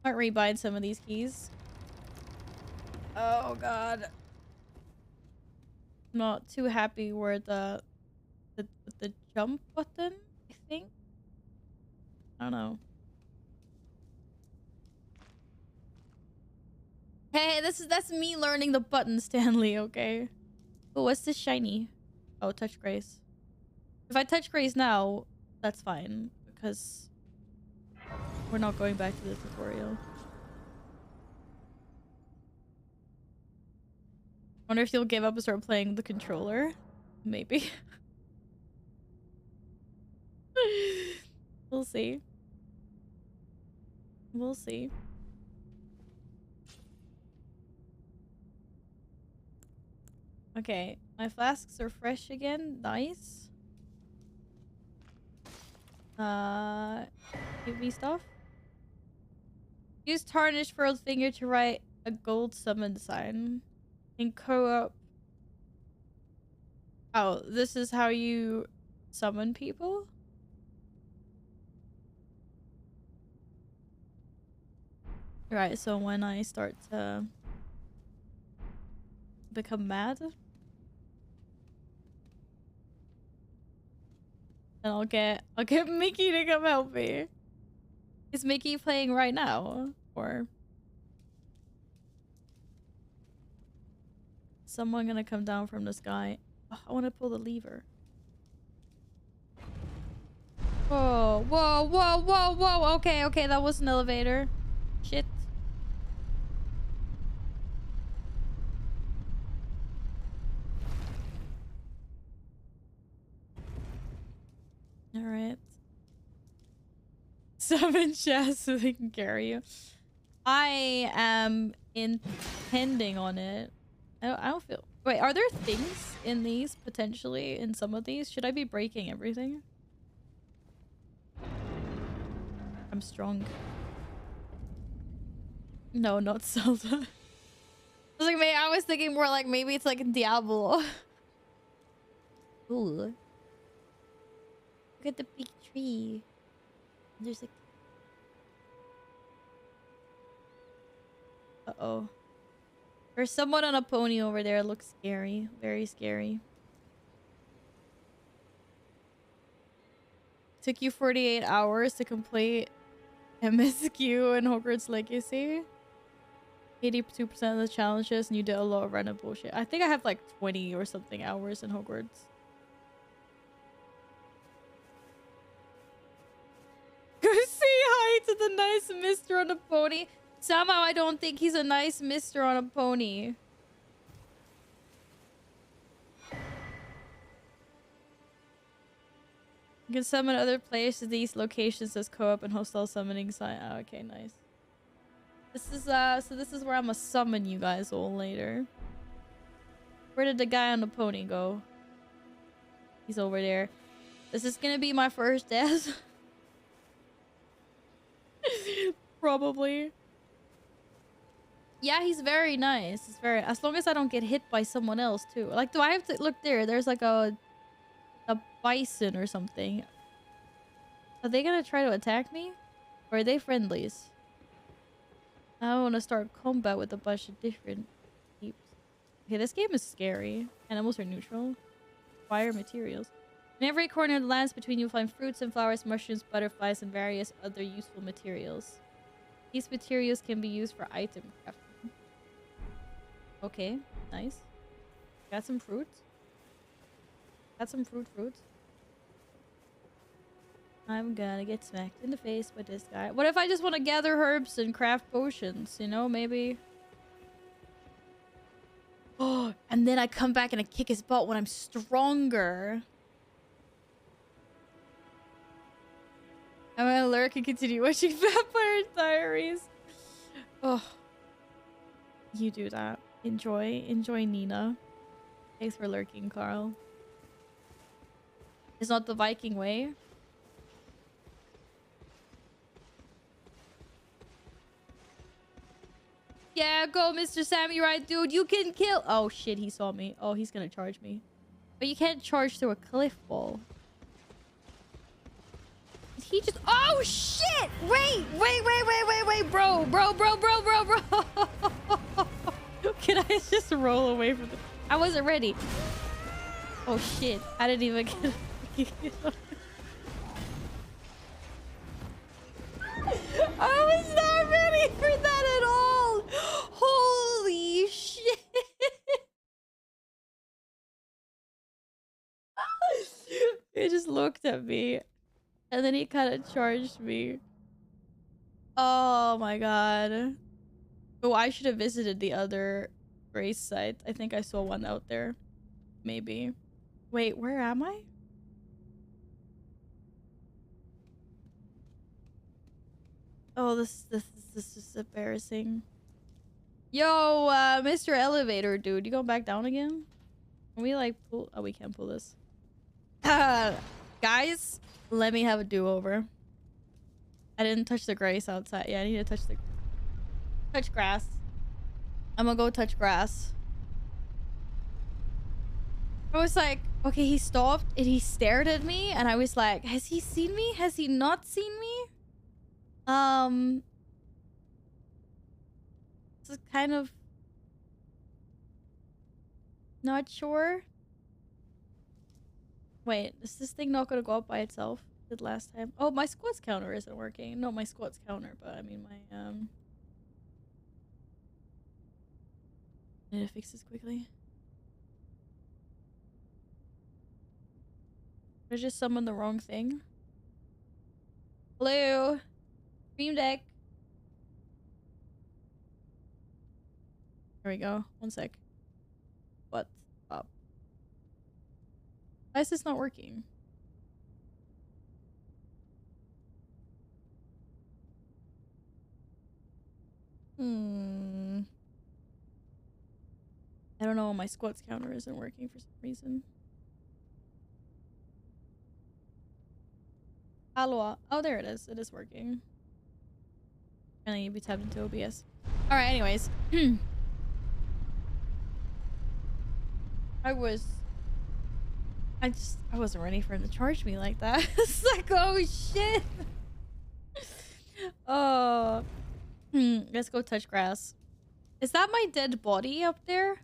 Might rebind some of these keys. Oh god. Not too happy where the jump button, I think. I don't know. Hey, that's me learning the button, Stanley, okay? Oh, what's this shiny? Oh, touch grace. If I touch grace now, that's fine, because we're not going back to the tutorial. Wonder if you'll give up and start playing the controller? Maybe. We'll see. We'll see. Okay, my flasks are fresh again. Nice. Give me stuff. Use tarnish for a finger to write a gold summon sign. In co-op. Oh, this is how you summon people? Right, so when I start to become mad, then I'll get Mickey to come help me. Is Mickey playing right now? Or someone gonna come down from the sky? Oh, I want to pull the lever. Whoa, whoa, whoa, whoa, whoa. Okay, okay, that was an elevator. Shit. Alright. Summon chests so they can carry you. I am intending on it. I don't feel... Wait, are there things in these, potentially, in some of these? Should I be breaking everything? I'm strong. No, not Zelda. I was thinking more like maybe it's like Diablo. Ooh. Look at the big tree. There's like... Uh-oh. There's someone on a pony over there. It looks scary. Very scary. Took you 48 hours to complete MSQ and Hogwarts Legacy. 82% of the challenges, and you did a lot of random bullshit. I think I have like 20 or something hours in Hogwarts. Go say hi to the nice mister on a pony. Somehow I don't think he's a nice mister on a pony. You can summon other players to these locations as co-op and hostile summoning site. Oh, okay, nice. This is so this is where I'm gonna summon you guys all later. Where did the guy on the pony go? He's over there. This is gonna be my first death. Probably. Yeah, he's very nice. It's very, as long as I don't get hit by someone else too. Like, do I have to look there? There's like a bison or something. Are they gonna try to attack me? Or are they friendlies? I don't want to start combat with a bunch of different peeps. Okay, this game is scary. Animals are neutral. Fire materials. In every corner of the lands between you find fruits and flowers, mushrooms, butterflies, and various other useful materials. These materials can be used for item crafting. Okay, nice. Got some fruit. Got some fruit. I'm gonna get smacked in the face by this guy. What if I just want to gather herbs and craft potions? You know, maybe. Oh, and then I come back and I kick his butt when I'm stronger. I'm gonna lurk and continue watching Vampire Diaries. Oh. You do that. Enjoy. Enjoy, Nina. Thanks for lurking, Carl. It's not the Viking way. Yeah, go, Mr. Samurai, dude. You can kill... Oh, shit. He saw me. Oh, he's gonna charge me. But you can't charge through a cliff wall. He just... Oh, shit! Wait! Bro. Can I just roll away from the... I wasn't ready. Oh, shit. I didn't even get... I was not ready for that at all! Holy shit! He just looked at me. And then he kind of charged me. Oh my god. Oh, I should have visited the other race site. I think I saw one out there. Maybe. Wait, where am I? Oh, this is embarrassing. Yo, Mr. Elevator, dude. You going back down again? Can we, like, pull... Oh, we can't pull this. Guys, let me have a do-over. I didn't touch the grass outside. Yeah, I need to touch the... Touch grass. I'm gonna go touch grass. I was like, okay, he stopped and he stared at me and I was like, has he seen me? Has he not seen me? This is kind of not sure. Wait, is this thing not gonna go up by itself? Did last time? Oh, my squats counter isn't working. No, my squats counter, but I mean my I need to fix this quickly. I just summoned the wrong thing. Hello? Stream deck. There we go. One sec. What's up? Why is this not working? I don't know. My squats counter isn't working for some reason. Aloha. Oh, there it is. It is working. I need to be tapped into OBS. Alright, anyways. I wasn't ready for him to charge me like that. It's like, oh shit. Oh. Let's go touch grass. Is that my dead body up there?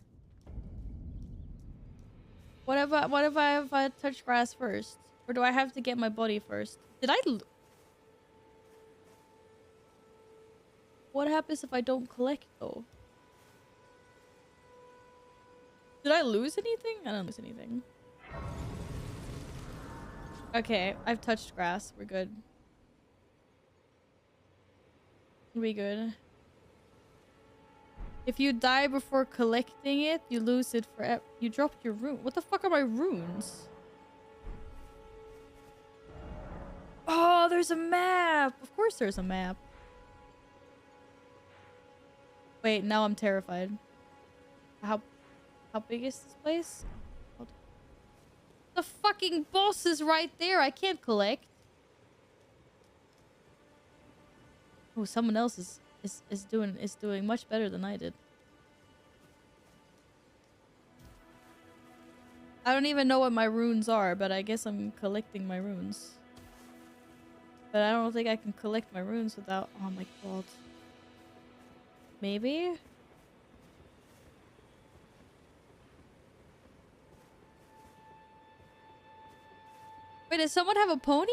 What if I touch grass first? Or do I have to get my body first? What happens if I don't collect though? Did I lose anything? I don't lose anything. Okay, I've touched grass. We're good. We good. If you die before collecting it, you lose it forever. You dropped your rune. What the fuck are my runes? Oh, there's a map. Of course there's a map. Wait, now I'm terrified. How big is this place? Hold on. The fucking boss is right there. I can't collect. Oh, someone else is doing much better than I did. I don't even know what my runes are, but I guess I'm collecting my runes. But I don't think I can collect my runes without... Oh my god. Maybe? Wait, does someone have a pony?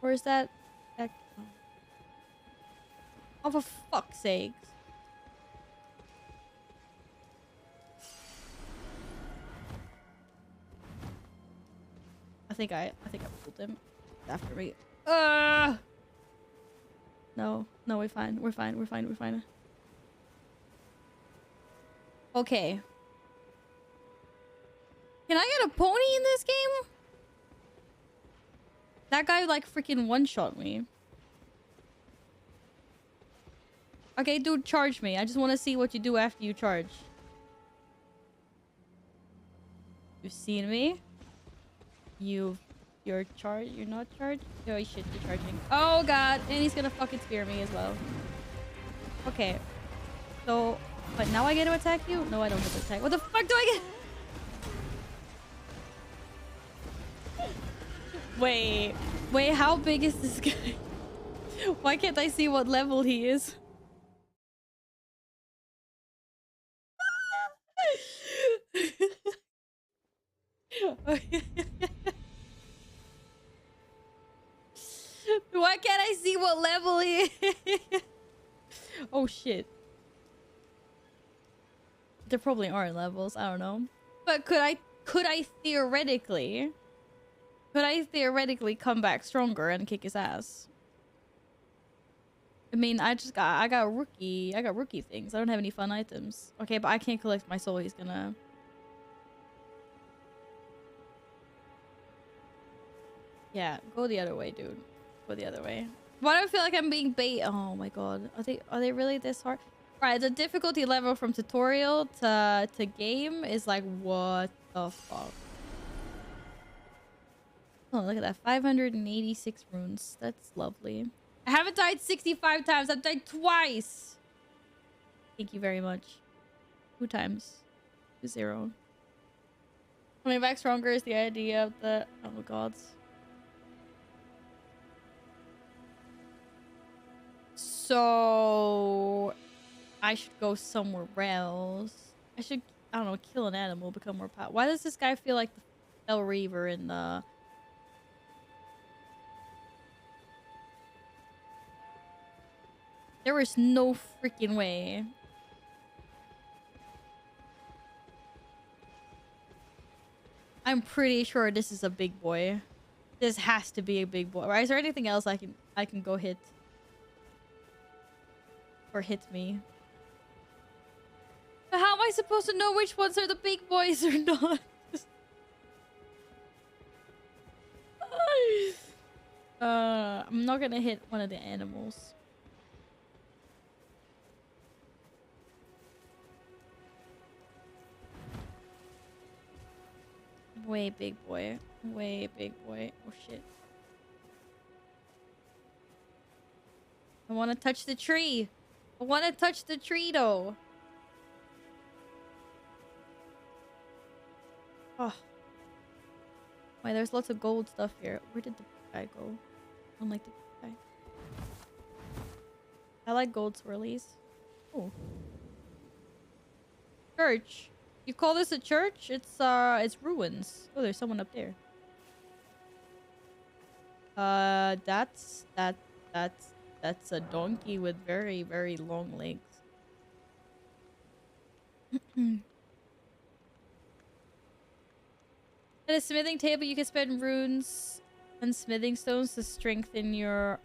Or is that... Oh, for fuck's sake. I think I pulled him after me. No, we're fine. We're fine. Okay. Can I get a pony in this game? That guy like freaking one-shot me. Okay, dude, charge me. I just want to see what you do after you charge. You've seen me. You're charged. You're not charged. Oh shit, you're charging. Oh god, and he's gonna fucking spear me as well. Okay. So, but now I get to attack you? No, I don't get to attack. What the fuck do I get? Wait, how big is this guy? Why can't I see what level he is? Why can't I see what level he is? Oh shit. There probably aren't levels, I don't know. But could I theoretically come back stronger and kick his ass? I mean, I got rookie things. I don't have any fun items. Okay, but I can't collect my soul. He's gonna... Yeah, go the other way, dude. Go the other way. Why do I feel like I'm being bait? Oh my god. Are they really this hard? Right, the difficulty level from tutorial to game is like, what the fuck? Oh, look at that. 586 runes. That's lovely. I haven't died 65 times. I've died twice. Thank you very much. 2 times. 0. Coming back stronger is the idea of the... Oh, gods. So... I should go somewhere else. I should, I don't know, kill an animal, become more powerful. Why does this guy feel like the Fell Reaver in the... There is no freaking way. I'm pretty sure this is a big boy. This has to be a big boy. Right? Is there anything else I can go hit? Or hit me? But how am I supposed to know which ones are the big boys or not? I'm not gonna hit one of the animals. Way big boy. Way big boy. Oh shit. I want to touch the tree. I want to touch the tree though. Oh. Wait, there's lots of gold stuff here. Where did the guy go? I don't like the guy. I like gold swirlies. Oh. Church. You call this a church? It's ruins. Oh, there's someone up there. That's a donkey with very, very long legs. At a smithing table, you can spend runes and smithing stones to strengthen your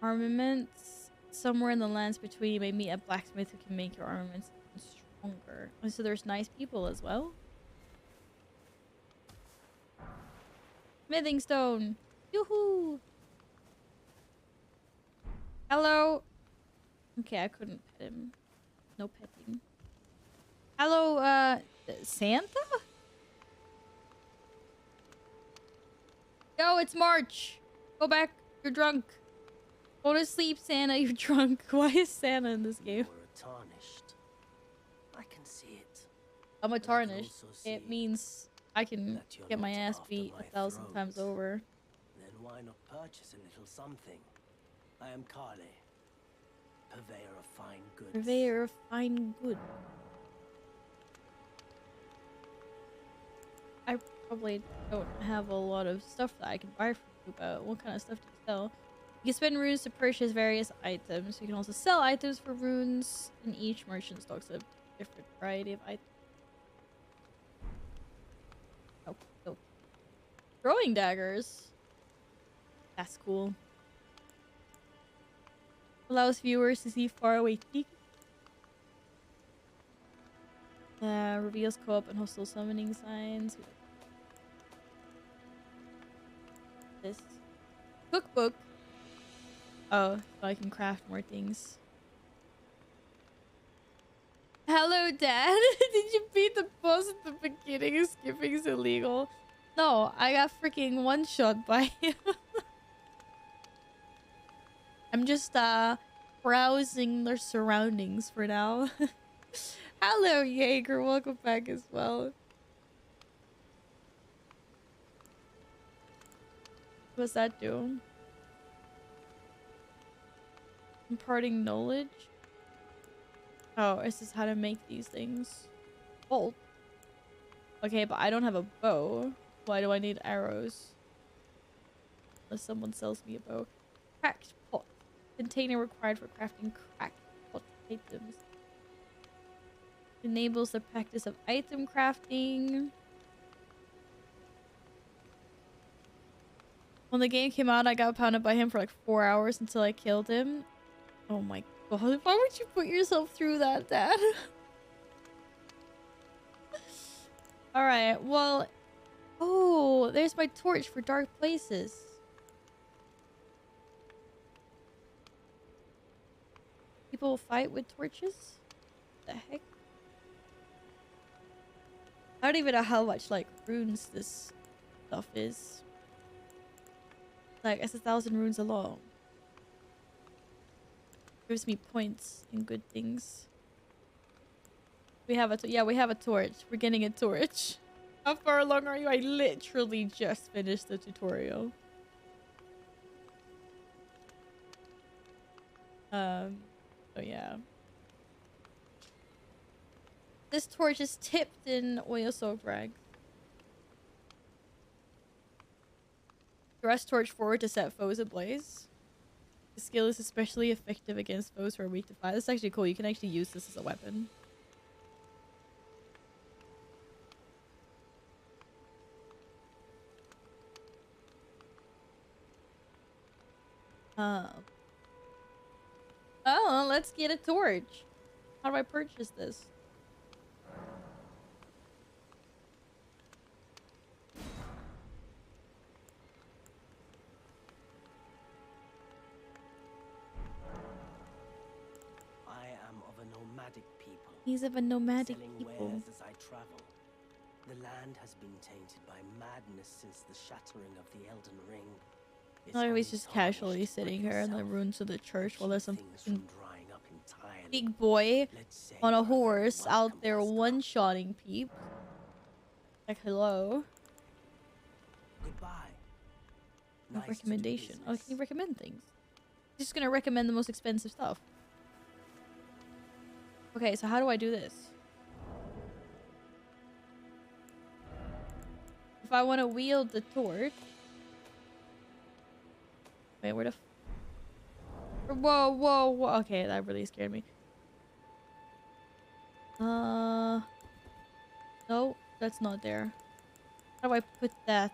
armaments. Somewhere in the lands between, you may meet a blacksmith who can make your armaments stronger. And so there's nice people as well. Smithing stone. Yoo-hoo! Hello. Okay, I couldn't pet him. No petting. Hello, Santa? Yo, it's March. Go back. You're drunk. Go to sleep, Santa. You're drunk. Why is Santa in this game? Tarnished. I can see it. I'm a But I can tarnished. also see It means I can that you're get my not ass after beat my 1,000 times throat. over. Then why not purchase a little something? I am Carly, purveyor of fine goods. Purveyor of fine good. I probably don't have a lot of stuff that I can buy from you, but what kind of stuff do you sell? You can spend runes to purchase various items. You can also sell items for runes, and each merchant stocks a different variety of items. Oh, oh. Throwing daggers. That's cool. Allows viewers to see faraway peaks. Reveals co-op and hostile summoning signs. This cookbook. Oh, so I can craft more things. Hello, Dad. Did you beat the boss at the beginning? Skipping is illegal. No, I got freaking one shot by him. I'm just browsing their surroundings for now. Hello, Jaeger. Welcome back as well. What's that do? Imparting knowledge? Oh, this is how to make these things. Bolt. Okay, but I don't have a bow. Why do I need arrows? Unless someone sells me a bow. Cracked pot. Container required for crafting cracked pot items. Enables the practice of item crafting. When the game came out, I got pounded by him for like 4 hours until I killed him. Oh my god, why would you put yourself through that, Dad? Alright, well... Oh, there's my torch for dark places. People fight with torches? What the heck? I don't even know how much, like, runes this stuff is. Like, it's 1,000 runes alone. Gives me points in good things. We have a yeah, we have a torch. We're getting a torch. How far along are you? I literally just finished the tutorial. So yeah. This torch is tipped in oil soaked rags. Thrust torch forward to set foes ablaze. The skill is especially effective against foes who are weak to fire. This is actually cool. You can actually use this as a weapon. Oh, let's get a torch. How do I purchase this? I am of a nomadic people. He's of a nomadic Selling people. wares as I travel. The land has been tainted by madness since the shattering of the Elden Ring. It's Oh, he's only just casually tarnished sitting brick here in the itself ruins of the church that while there's keep some things fucking from drying up entirely. big boy Let's say on a you're very horse out welcome, there Buster. one-shotting peeps. Like, hello. Goodbye. No Nice to do recommendation. Oh, can you business. recommend things? He's just gonna recommend the most expensive stuff. Okay, so how do I do this? If I want to wield the torch. Wait, where the whoa, whoa, whoa. Okay, that really scared me. No, that's not there. How do I put that?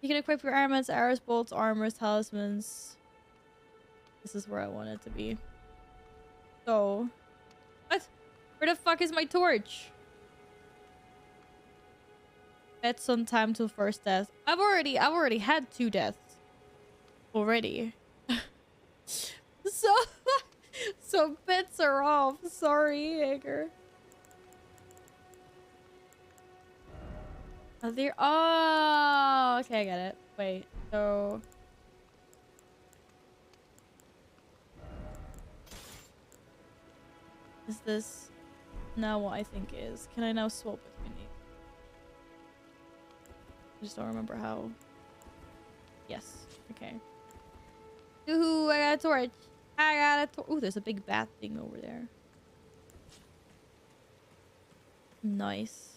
You can equip your armaments, arrows, bolts, armors, talismans. This is where I want it to be. So, what? Where the fuck is my torch? Bet some time till first death. I've already had 2 deaths. Already. So bets are off. Sorry, Hager. Are there? Oh, okay, I get it. Wait, so is this now what I think is? Can I now swap between these? I just don't remember how. Yes. Okay. Ooh, I got a torch. I got a torch. Ooh, there's a big bat thing over there. Nice.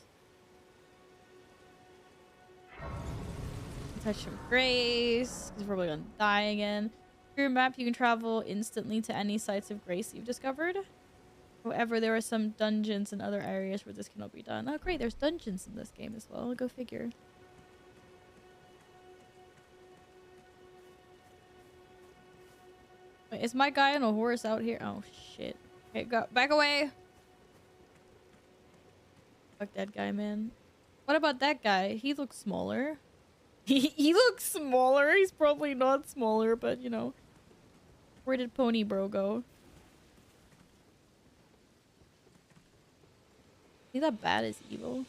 Touch some grace. He's probably gonna die again. Through your map, you can travel instantly to any sites of grace you've discovered. However, there are some dungeons and other areas where this cannot be done. Oh, great. There's dungeons in this game as well. Go figure. Wait, is my guy on a horse out here? Oh, shit. Okay, go back away. Fuck that guy, man. What about that guy? He looks smaller. He looks smaller. He's probably not smaller, but you know. Where did Pony Bro go? Is that bad is evil?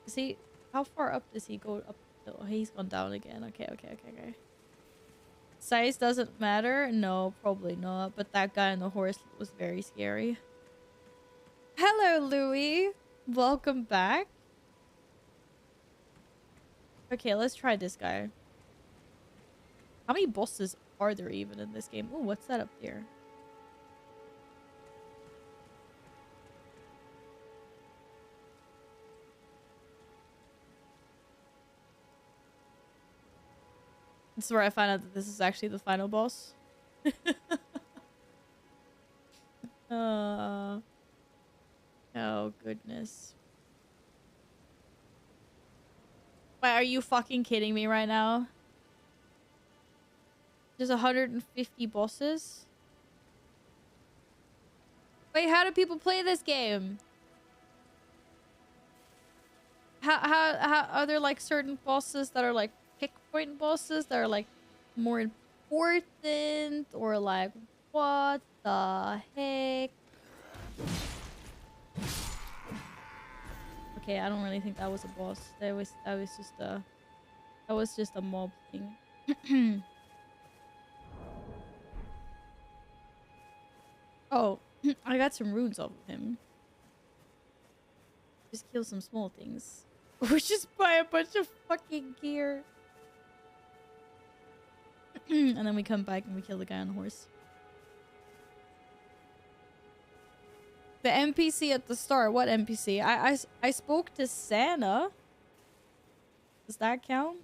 Is he? How far up does he go up? Oh, he's gone down again. Okay. Size doesn't matter? No, probably not. But that guy on the horse was very scary. Hello, Louis. Welcome back. Okay, let's try this guy. How many bosses are there even in this game? Oh, what's that up there? This is where I find out that this is actually the final boss. Oh, goodness. Wait, are you fucking kidding me right now? There's 150 bosses? Wait, how do people play this game? How are there like certain bosses that are like pick point bosses that are like more important, or like what the heck? Okay, I don't really think that was a boss. That was just a mob thing. Oh, I got some runes off of him. Just kill some small things. Or just buy a bunch of fucking gear. And then we come back and we kill the guy on the horse. The NPC at the start. What NPC? I spoke to Santa. Does that count?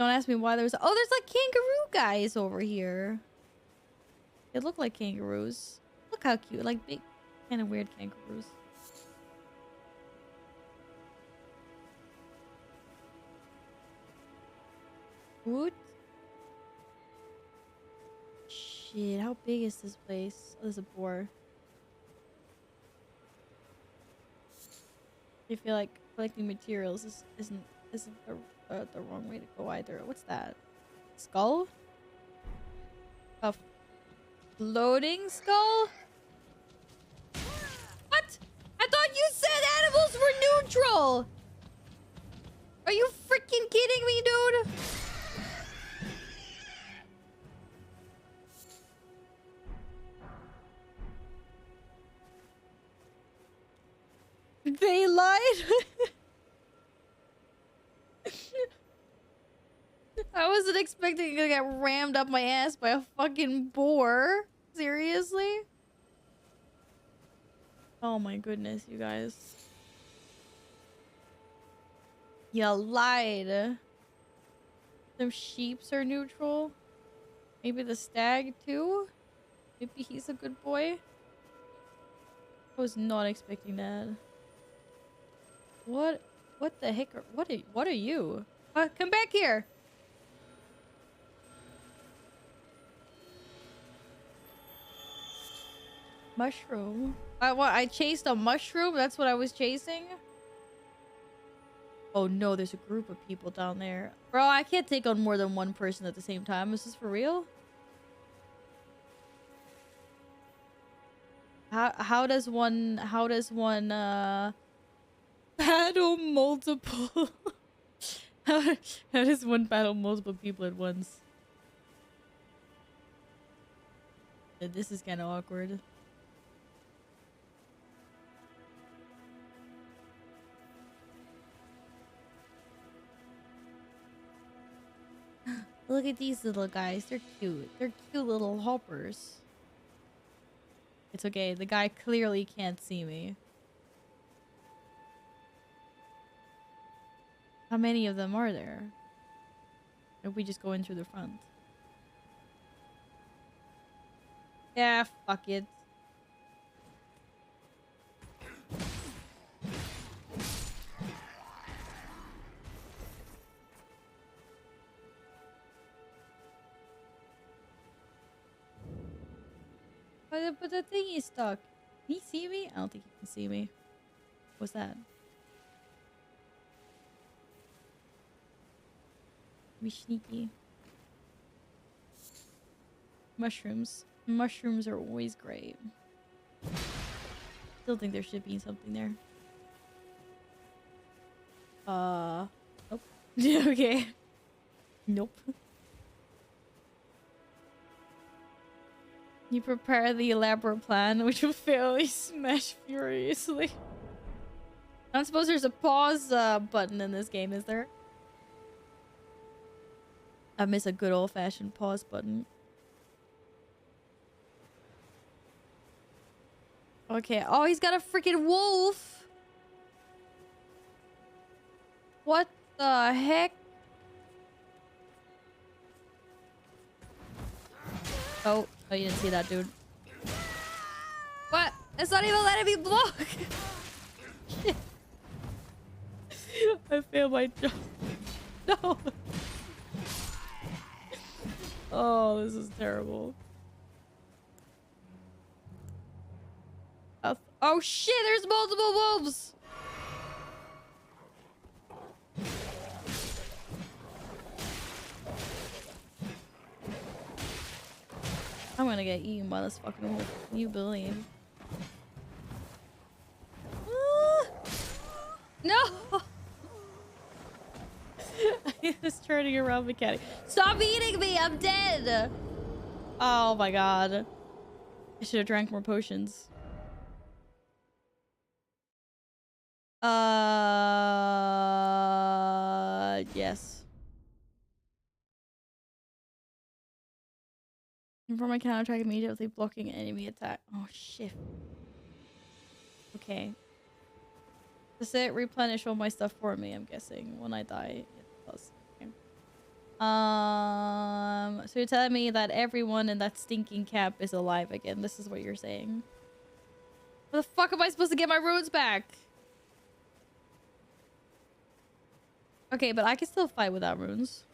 Don't ask me why there's... Oh, there's like kangaroo guys over here. They look like kangaroos. Look how cute. Like big, kind of weird kangaroos. What? Shit, how big is this place? Oh, there's a boar. I feel like collecting materials isn't the wrong way to go either. What's that? Skull? A floating skull? What? I thought you said animals were neutral! Are you freaking kidding me, dude? They lied? I wasn't expecting to get rammed up my ass by a fucking boar. Seriously? Oh my goodness, you guys. You lied. Some sheeps are neutral. Maybe the stag too? Maybe he's a good boy? I was not expecting that. What the heck are, what are you? Come back here. Mushroom. I chased a mushroom? That's what I was chasing? Oh no, there's a group of people down there. Bro, I can't take on more than one person at the same time. Is this for real? How does one battle multiple how does one battle multiple people at once? This is kind of awkward. Look at these little guys. They're cute. They're cute little hoppers. It's okay. The guy clearly can't see me. How many of them are there? If we just go in through the front. Yeah, fuck it. But the thing is stuck. Can he see me? I don't think he can see me. What's that? Be sneaky. Mushrooms. Mushrooms are always great. Still think there should be something there. Nope. Okay. Nope. You prepare the elaborate plan, which will fail. You smash furiously. I don't suppose there's a pause button in this game, is there? I miss a good old-fashioned pause button. Okay. Oh, he's got a freaking wolf. What the heck? Oh, you didn't see that, dude. What? It's not even letting me block. Shit. I failed my job. No. Oh, this is terrible. Oh shit, there's multiple wolves! I'm gonna get eaten by this fucking wolf. Can you believe? No! I was turning around mechanic. Stop eating me! I'm dead! Oh my god. I should have drank more potions. Yes. For my counter attack immediately blocking enemy attack. Oh shit. Okay. Does it replenish all my stuff for me? I'm guessing when I die it does. Okay. So you're telling me that everyone in that stinking cap is alive again. This is what you're saying. How the fuck am I supposed to get my runes back? Okay, but I can still fight without runes.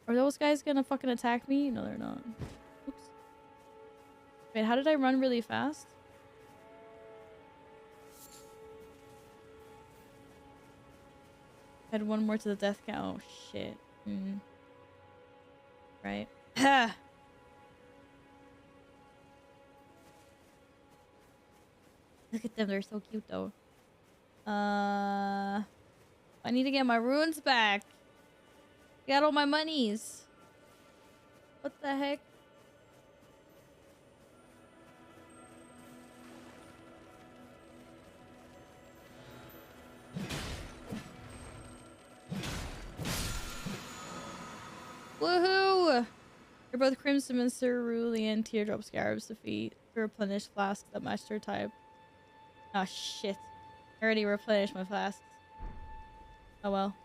Are those guys gonna fucking attack me? No, they're not. Oops. Wait, how did I run really fast? Add one more to the death count. Oh, shit. Right. Look at them. They're so cute, though. I need to get my runes back. Got all my monies. What the heck? Woohoo! They're both Crimson and Cerulean Teardrop Scarabs defeat to replenish flasks that match their type. Oh shit. I already replenished my flasks. Oh well.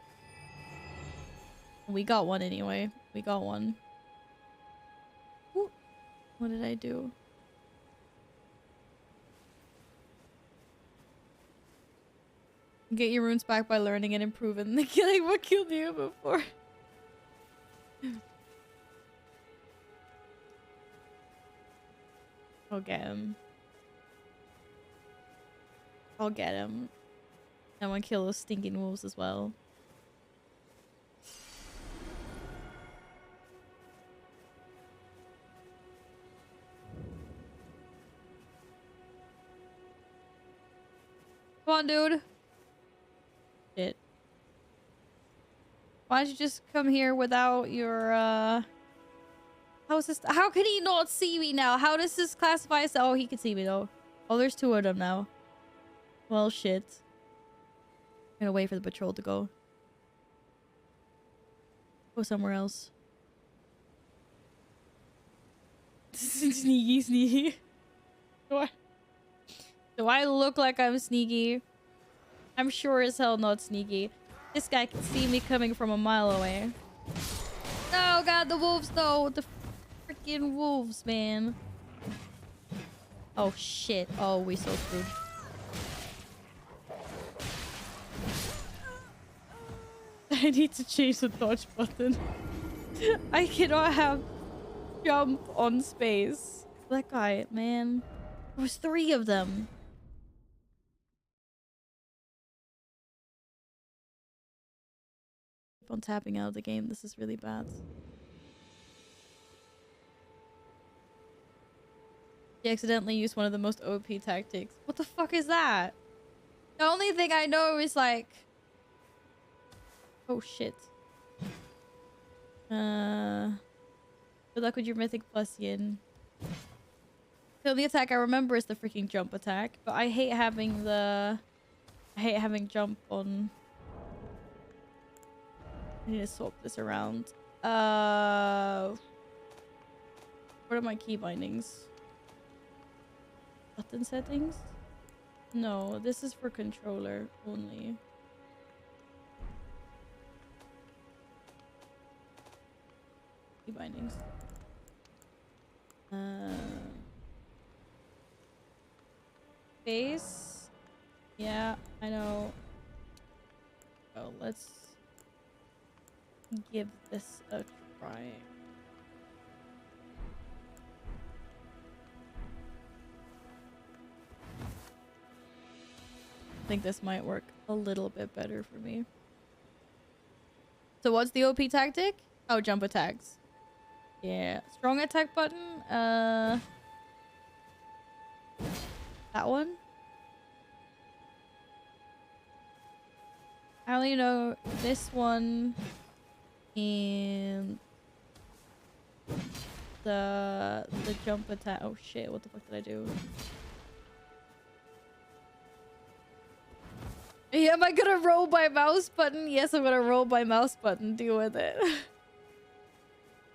We got one anyway. We got one. Ooh. What did I do? Get your runes back by learning and improving the killing what killed you before. I'll get him. I'll get him. I want to kill those stinking wolves as well. Come on, dude. Shit. Why don't you just come here without your, How is this? How can he not see me now? How does this classify as... Oh, he can see me, though. Oh, there's two of them now. Well, shit. I'm gonna wait for the patrol to go. Go somewhere else. Sneaky, sneaky. Do I look like I'm sneaky? I'm sure as hell not sneaky. This guy can see me coming from a mile away. Oh god, the wolves though. The freaking wolves, man. Oh shit. Oh, we so screwed. I need to change the dodge button. I cannot have jump on space. That guy, man. There was 3 of them. Keep on tapping out of the game. This is really bad. He accidentally used one of the most OP tactics. What the fuck is that? The only thing I know is like... Oh shit. Good luck with your mythic Plusian. The only attack I remember is the freaking jump attack, but I hate having the... I hate having jump on... I need to swap this around. What are my key bindings? Button settings? No, this is for controller only. Key bindings. Base? Yeah, I know. Oh, let's give this a try. I think this might work a little bit better for me. So what's the OP tactic? Oh, jump attacks. Yeah. Strong attack button. That one? I only know this one and the jump attack. Oh shit, what the fuck did I do? Yeah, am I gonna roll by mouse button? Yes, I'm gonna roll by mouse button. Deal with it.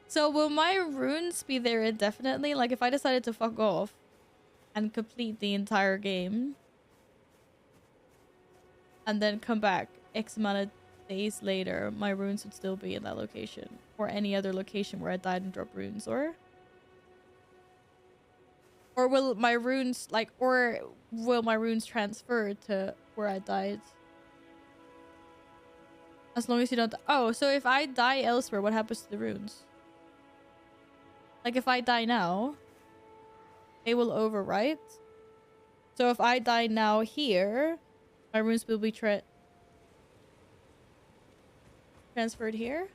So will my runes be there indefinitely? Like if I decided to fuck off and complete the entire game and then come back X amount of days later, my runes would still be in that location. Or any other location where I died and dropped runes, or will my runes transfer to where I died? As long as you don't... Oh, so if I die elsewhere, what happens to the runes? Like, if I die now, they will overwrite. So if I die now here, my runes will be transferred here?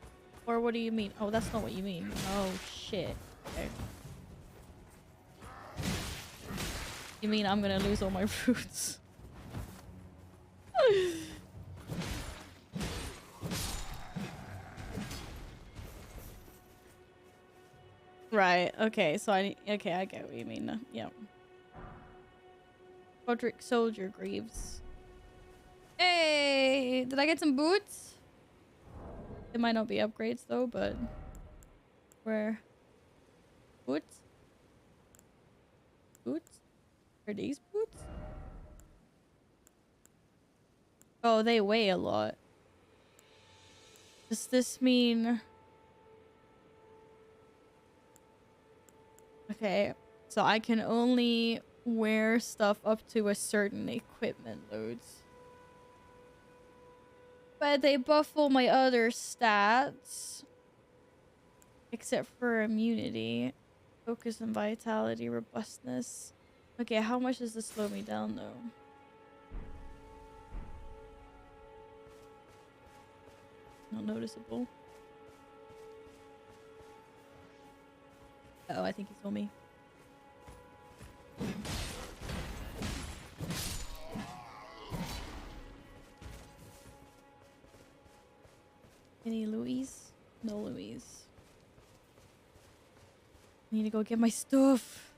Or what do you mean? Oh, that's not what you mean. Oh, shit. Okay. You mean I'm gonna lose all my runes? Right, okay, so okay, I get what you mean now. Yeah. Roderick Soldier Greaves. Hey! Did I get some boots? It might not be upgrades though, but... Where? Boots? Boots? Are these boots? Oh, they weigh a lot. Does this mean... Okay, so I can only wear stuff up to a certain equipment loads. But they buff all my other stats. Except for immunity. Focus and vitality, robustness. Okay, how much does this slow me down though? Not noticeable. Oh, I think he saw me. Any Louise? No Louise. I need to go get my stuff.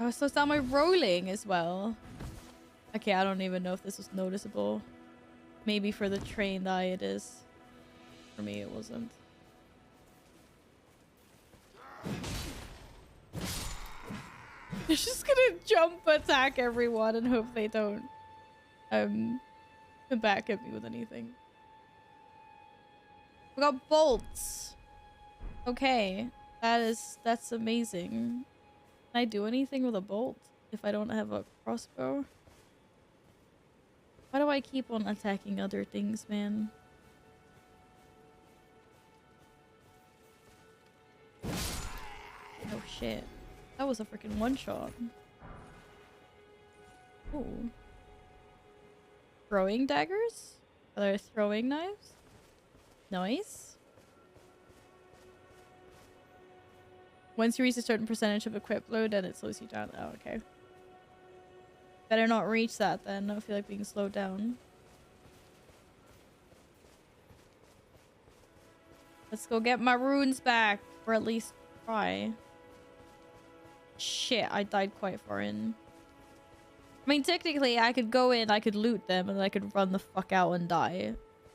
Oh, so down my rolling as well. Okay, I don't even know if this was noticeable. Maybe for the trained eye it is. For me it wasn't. They're just gonna jump attack everyone and hope they don't come back at me with anything. We got bolts. Okay. That's amazing. Can I do anything with a bolt if I don't have a crossbow? Why do I keep on attacking other things, man? Oh shit. That was a freaking one-shot. Ooh. Throwing daggers? Are there throwing knives? Nice. Once you reach a certain percentage of equip load, then it slows you down. Oh, okay. Better not reach that then. I don't feel like being slowed down. Let's go get my runes back. Or at least try. Shit, I died quite far in. I mean, technically, I could go in, I could loot them, and I could run the fuck out and die.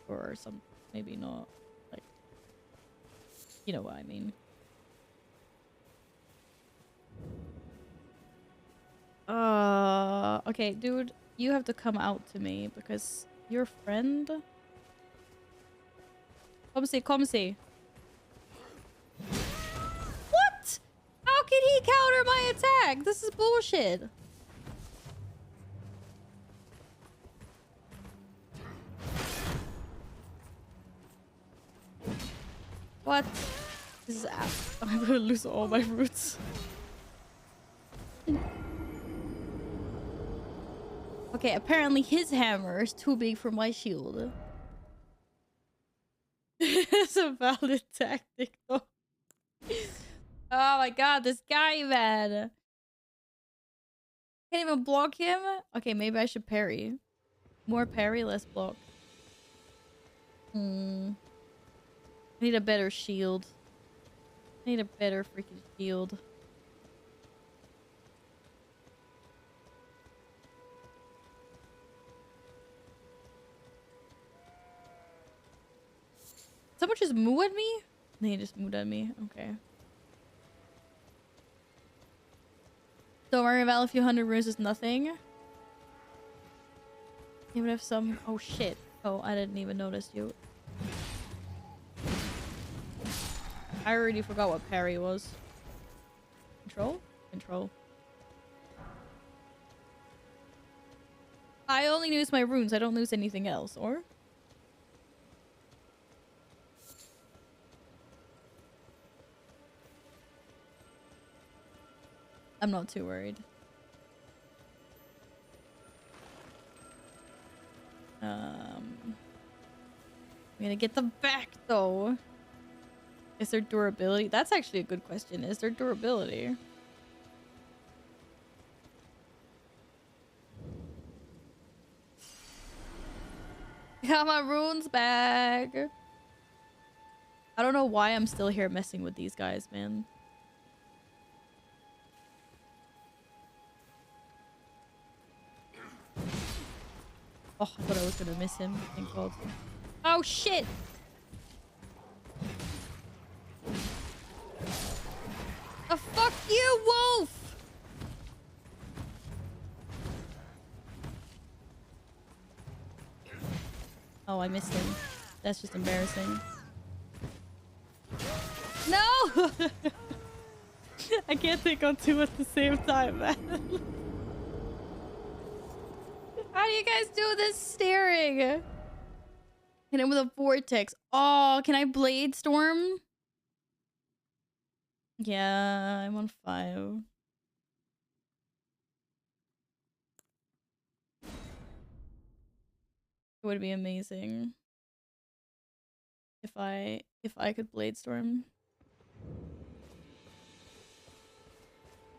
Or some... maybe not. Like... you know what I mean. Okay, dude, you have to come out to me because your friend... Come see, come see. What? How can he counter my attack? This is bullshit. What? This is I'm gonna lose all my roots. Okay, apparently his hammer is too big for my shield. It's a valid tactic, though. Oh my god, this guy, man. Can't even block him? Okay, maybe I should parry. More parry, less block. I need a better shield. I need a better freaking shield. Someone just moo at me? They just mooed at me. Okay. Don't worry about a few hundred runes is nothing. Even if some... Oh shit. Oh, I didn't even notice you. I already forgot what parry was. Control? Control. I only lose my runes. I don't lose anything else, or? I'm not too worried. I'm gonna get them back though. Is there durability? That's actually a good question. Is there durability? Got my runes back. I don't know why I'm still here messing with these guys, man. Oh, I thought I was gonna miss him. Thank God. Oh shit! Oh, fuck you, wolf! Oh, I missed him. That's just embarrassing. No! I can't think on two at the same time, man. How do you guys do this staring? Hit him with a vortex. Oh, can I blade storm? Yeah, I'm on 5. It would be amazing if I could blade storm.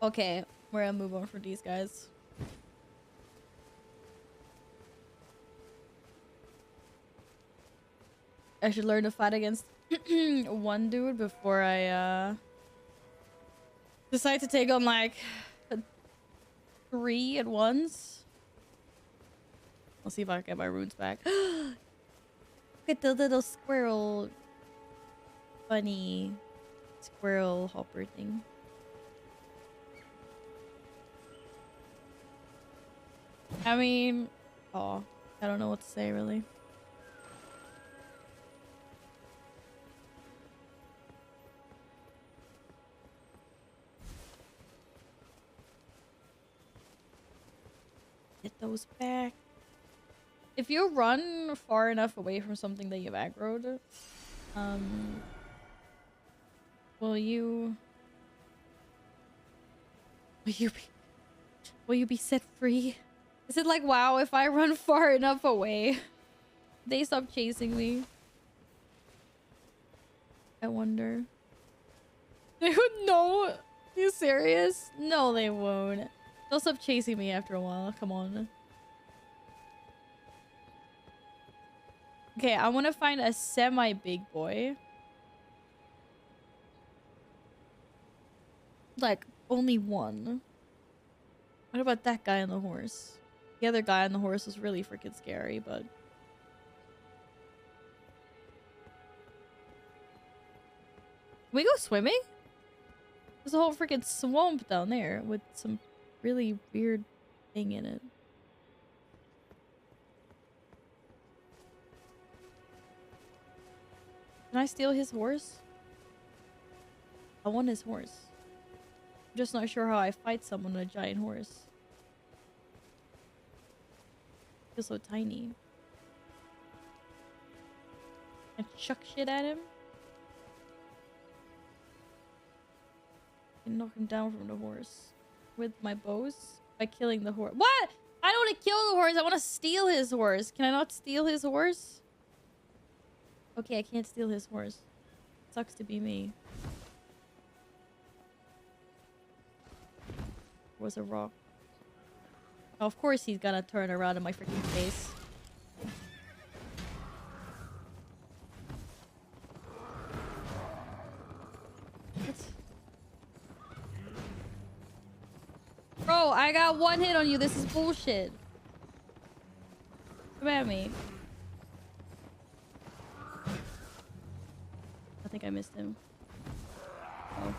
Okay, we're gonna move on for these guys. I should learn to fight against one dude before I decide to take on like 3 at once. I'll see if I can get my runes back. Look at the little squirrel, funny squirrel hopper thing. I mean, oh, I don't know what to say really. Get those back. If you run far enough away from something that you've aggroed, will you be set free? Is it like, wow, if I run far enough away, they stop chasing me? I wonder. They would know. You serious? No, they won't. They'll stop chasing me after a while. Come on. Okay, I want to find a semi-big boy. Like, only one. What about that guy on the horse? The other guy on the horse was really freaking scary, but... Can we go swimming? There's a whole freaking swamp down there with some really weird thing in it. Can I steal his horse? I want his horse. I'm just not sure how I fight someone on a giant horse. Feels so tiny. I chuck shit at him. And knock him down from the horse. With my bows? By killing the horse. What? I don't want to kill the horse. I want to steal his horse. Can I not steal his horse? Okay, I can't steal his horse. Sucks to be me. Was a rock. Oh, of course he's gonna turn around in my freaking face. What? Bro, I got 1 hit on you. This is bullshit. Come at me. I think I missed him. Oh.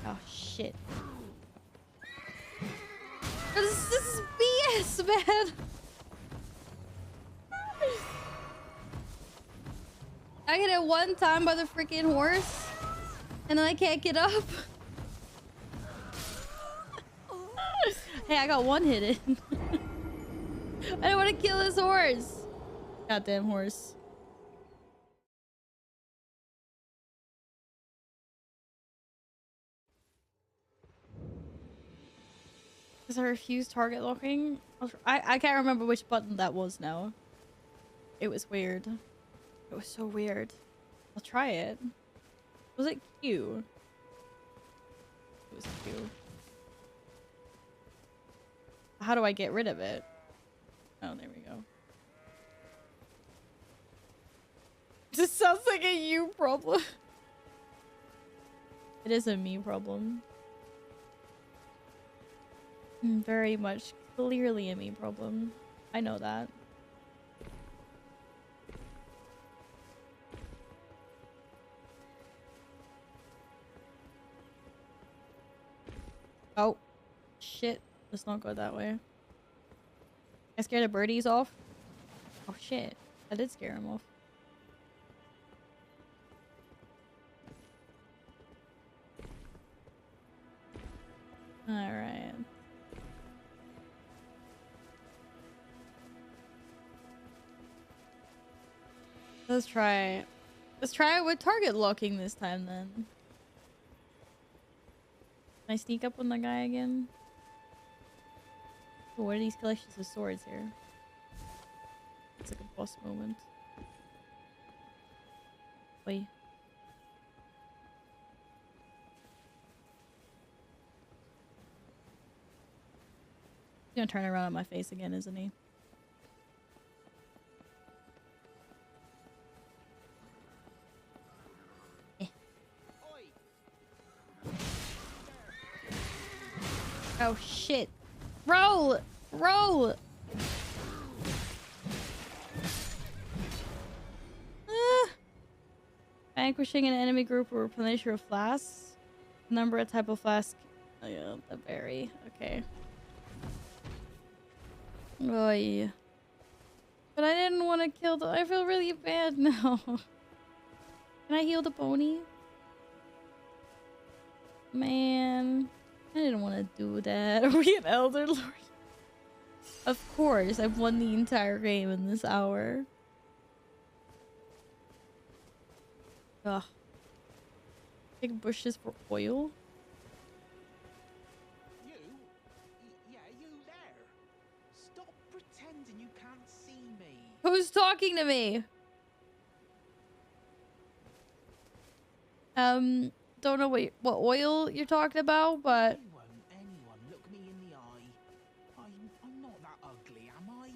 Oh shit. This is BS, man. I get hit one time by the freaking horse, and then I can't get up. Hey, I got one hit in. I don't want to kill this horse. Goddamn horse. Because I refuse target locking. I can't remember which button that was now. It was weird. It was so weird. I'll try it. Was it Q? It was Q. How do I get rid of it? Oh, there we go. This sounds like a you problem. It is a me problem. Very much clearly a me problem. I know that. Oh, shit. Let's not go that way. I scared the birdies off. Oh shit. I did scare him off. Alright. Let's try it with target locking this time then. Can I sneak up on the guy again? Oh, what are these collections of swords here? It's like a boss moment. Wait. He's gonna turn around on my face again, isn't he? Oh shit. Roll! Roll! Vanquishing an enemy group will replenish your flasks. Number a type of flask. Oh yeah, the berry. Okay. Oy. But I didn't want to kill the... I feel really bad now. Can I heal the pony? Man. I didn't want to do that. Are we an Elder Lord? Of course, I've won the entire game in this hour. Ugh. Big bushes for oil? Yeah, you there. Stop pretending you can't see me. Who's talking to me? Don't know what oil you're talking about, but... Why won't anyone look me in the eye? I'm not that ugly, am I?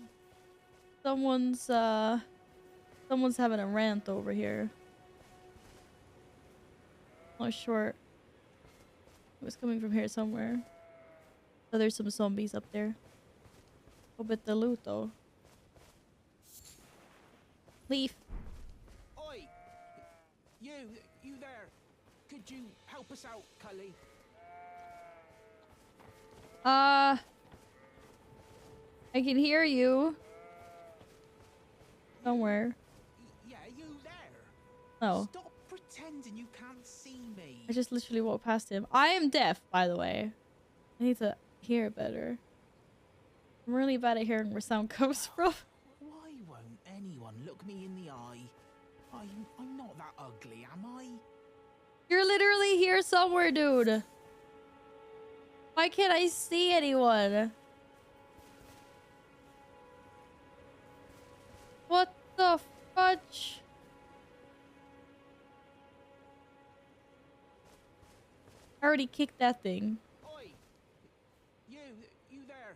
Someone's having a rant over here. Not sure. It was coming from here somewhere. Oh, there's some zombies up there. Oh, but the loot though. Leaf. Oi! You there. Could you help us out, Cully? I can hear you. Somewhere. Yeah, you there. Oh. Stop pretending you can't see me. I just literally walked past him. I am deaf, by the way. I need to hear better. I'm really bad at hearing where sound comes from. Why won't anyone look me in the eye? I'm not that ugly, am I? You're literally here somewhere, dude. Why can't I see anyone? What the fudge? I already kicked that thing. Oi! You there.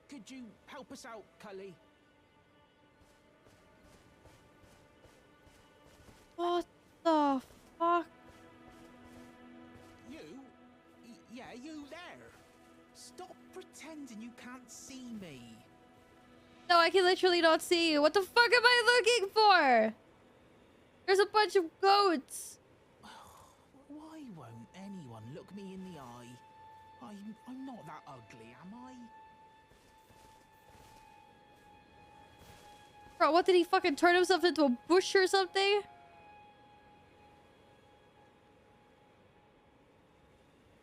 Could you help us out, Cully? What the fuck? Yeah, you there. Stop pretending you can't see me. No, I can literally not see you. What the fuck am I looking for? There's a bunch of goats. Why won't anyone look me in the eye. I'm not that ugly, am I? Bro, what did he fucking turn himself into a bush or something?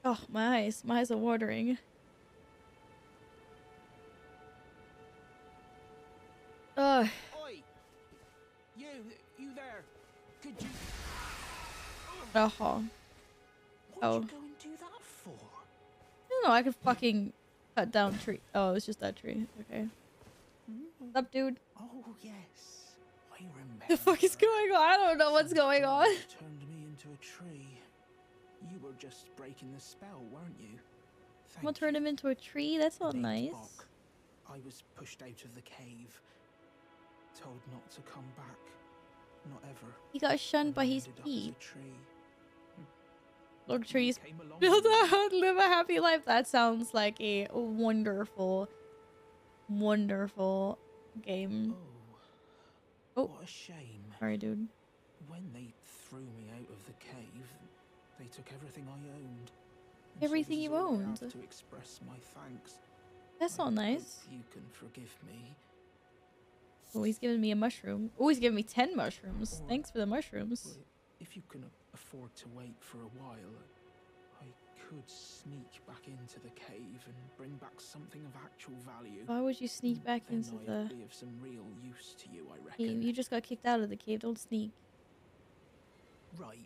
Oh, my eyes. My eyes are watering. Ugh. Oi! You there? Could you... Oh. What'd Oh. you go and do that for? I don't know, I could fucking cut down tree. Oh, it's just that tree. Okay. What's up, dude? Oh, yes. I remember. The fuck is going on? I don't know what's going on. You turned me into a tree. You were just breaking the spell, weren't you? Someone turned him into a tree? That's not Named nice. Bok. I was pushed out of the cave. Told not to come back. Not ever. He got shunned by his Ended up as feet. a tree. Look, You trees. came along Build with me. a live a happy life. That sounds like a wonderful, wonderful game. Oh. Oh. What a shame. Sorry, dude. When they threw me out of the cave, they took everything I owned. And Everything this you is all I owned? have to express my thanks. That's I not nice. hope you can forgive me. Oh, he's giving me a mushroom. Oh, he's giving me 10 mushrooms. Or- Thanks for the mushrooms. Well, if you can afford to wait for a while, I could sneak back into the cave and bring back something of actual value. Why would you sneak back Then into I'd the be of some real use to you, I cave? reckon. You just got kicked out of the cave. Don't sneak. Right,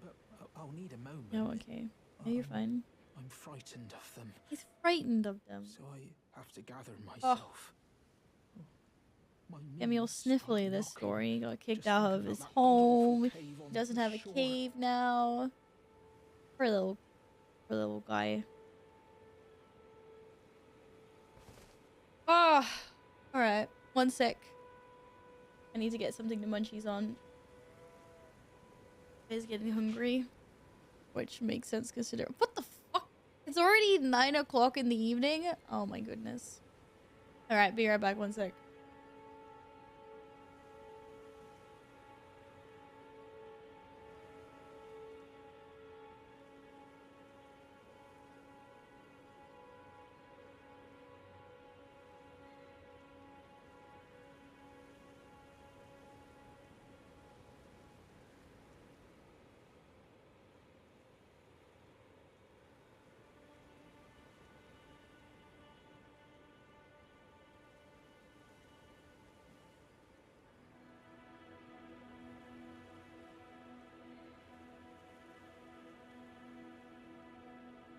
but I'll need a moment. No, okay. Yeah, you're fine. I'm frightened of them, He's frightened of them. so I have to gather myself. My Get me all knees start sniffly this knocking. story. He got kicked Just out think of about his that home. god-awful cave He on doesn't the have a shore. cave now. Poor little guy. Ah, alright. 1 sec. I need to get something to munchies on. He's getting hungry. Which makes sense considering. What the fuck? It's already 9 o'clock in the evening? Oh my goodness. Alright, be right back. 1 sec.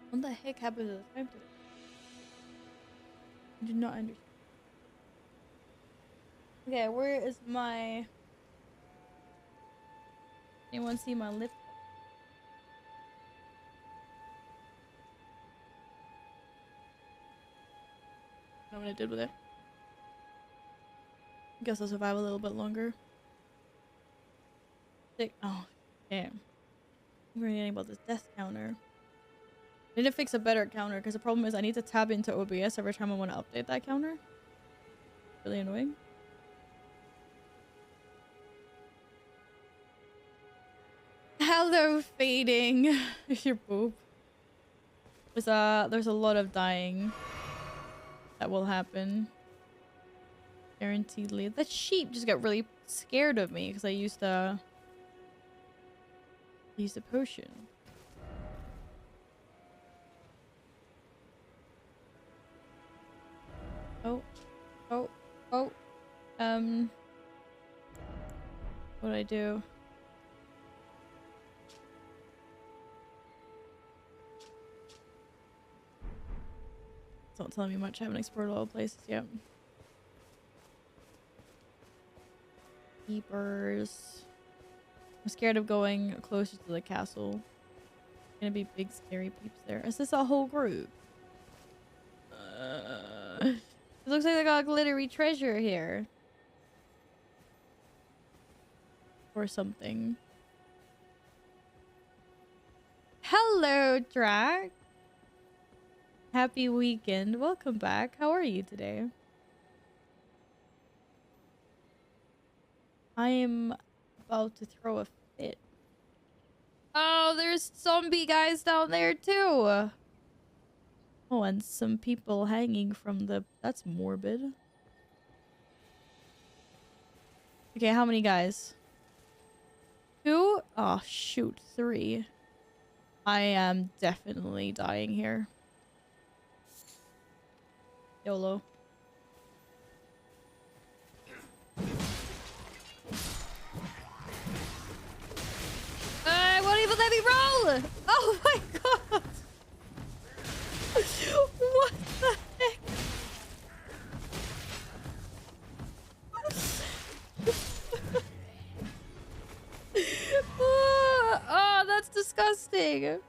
What the heck happened to the time today? I do not understand. Okay, where is my... Anyone see my lip? I don't know what I did with it. Guess I'll survive a little bit longer. Oh, damn. I'm forgetting about this death counter. I need to fix a better counter because the problem is I need to tab into OBS every time I want to update that counter. Really annoying. Hello, fading. Your boob. There's a lot of dying that will happen. Guaranteedly. That sheep just got really scared of me because I used the potion. Oh. What do I do? It's not telling me much. I haven't explored all the places yet. Keepers. I'm scared of going closer to the castle. Gonna be big scary peeps there. Is this a whole group? It looks like they got glittery treasure here. Or something. Hello, Drac. Happy weekend. Welcome back. How are you today? I am about to throw a fit. Oh, there's zombie guys down there too. Oh, and some people hanging from the... That's morbid. Okay, how many guys? 2? Oh, shoot. 3. I am definitely dying here. YOLO. Won't even let me roll! Oh my god! What the heck? Oh, that's disgusting.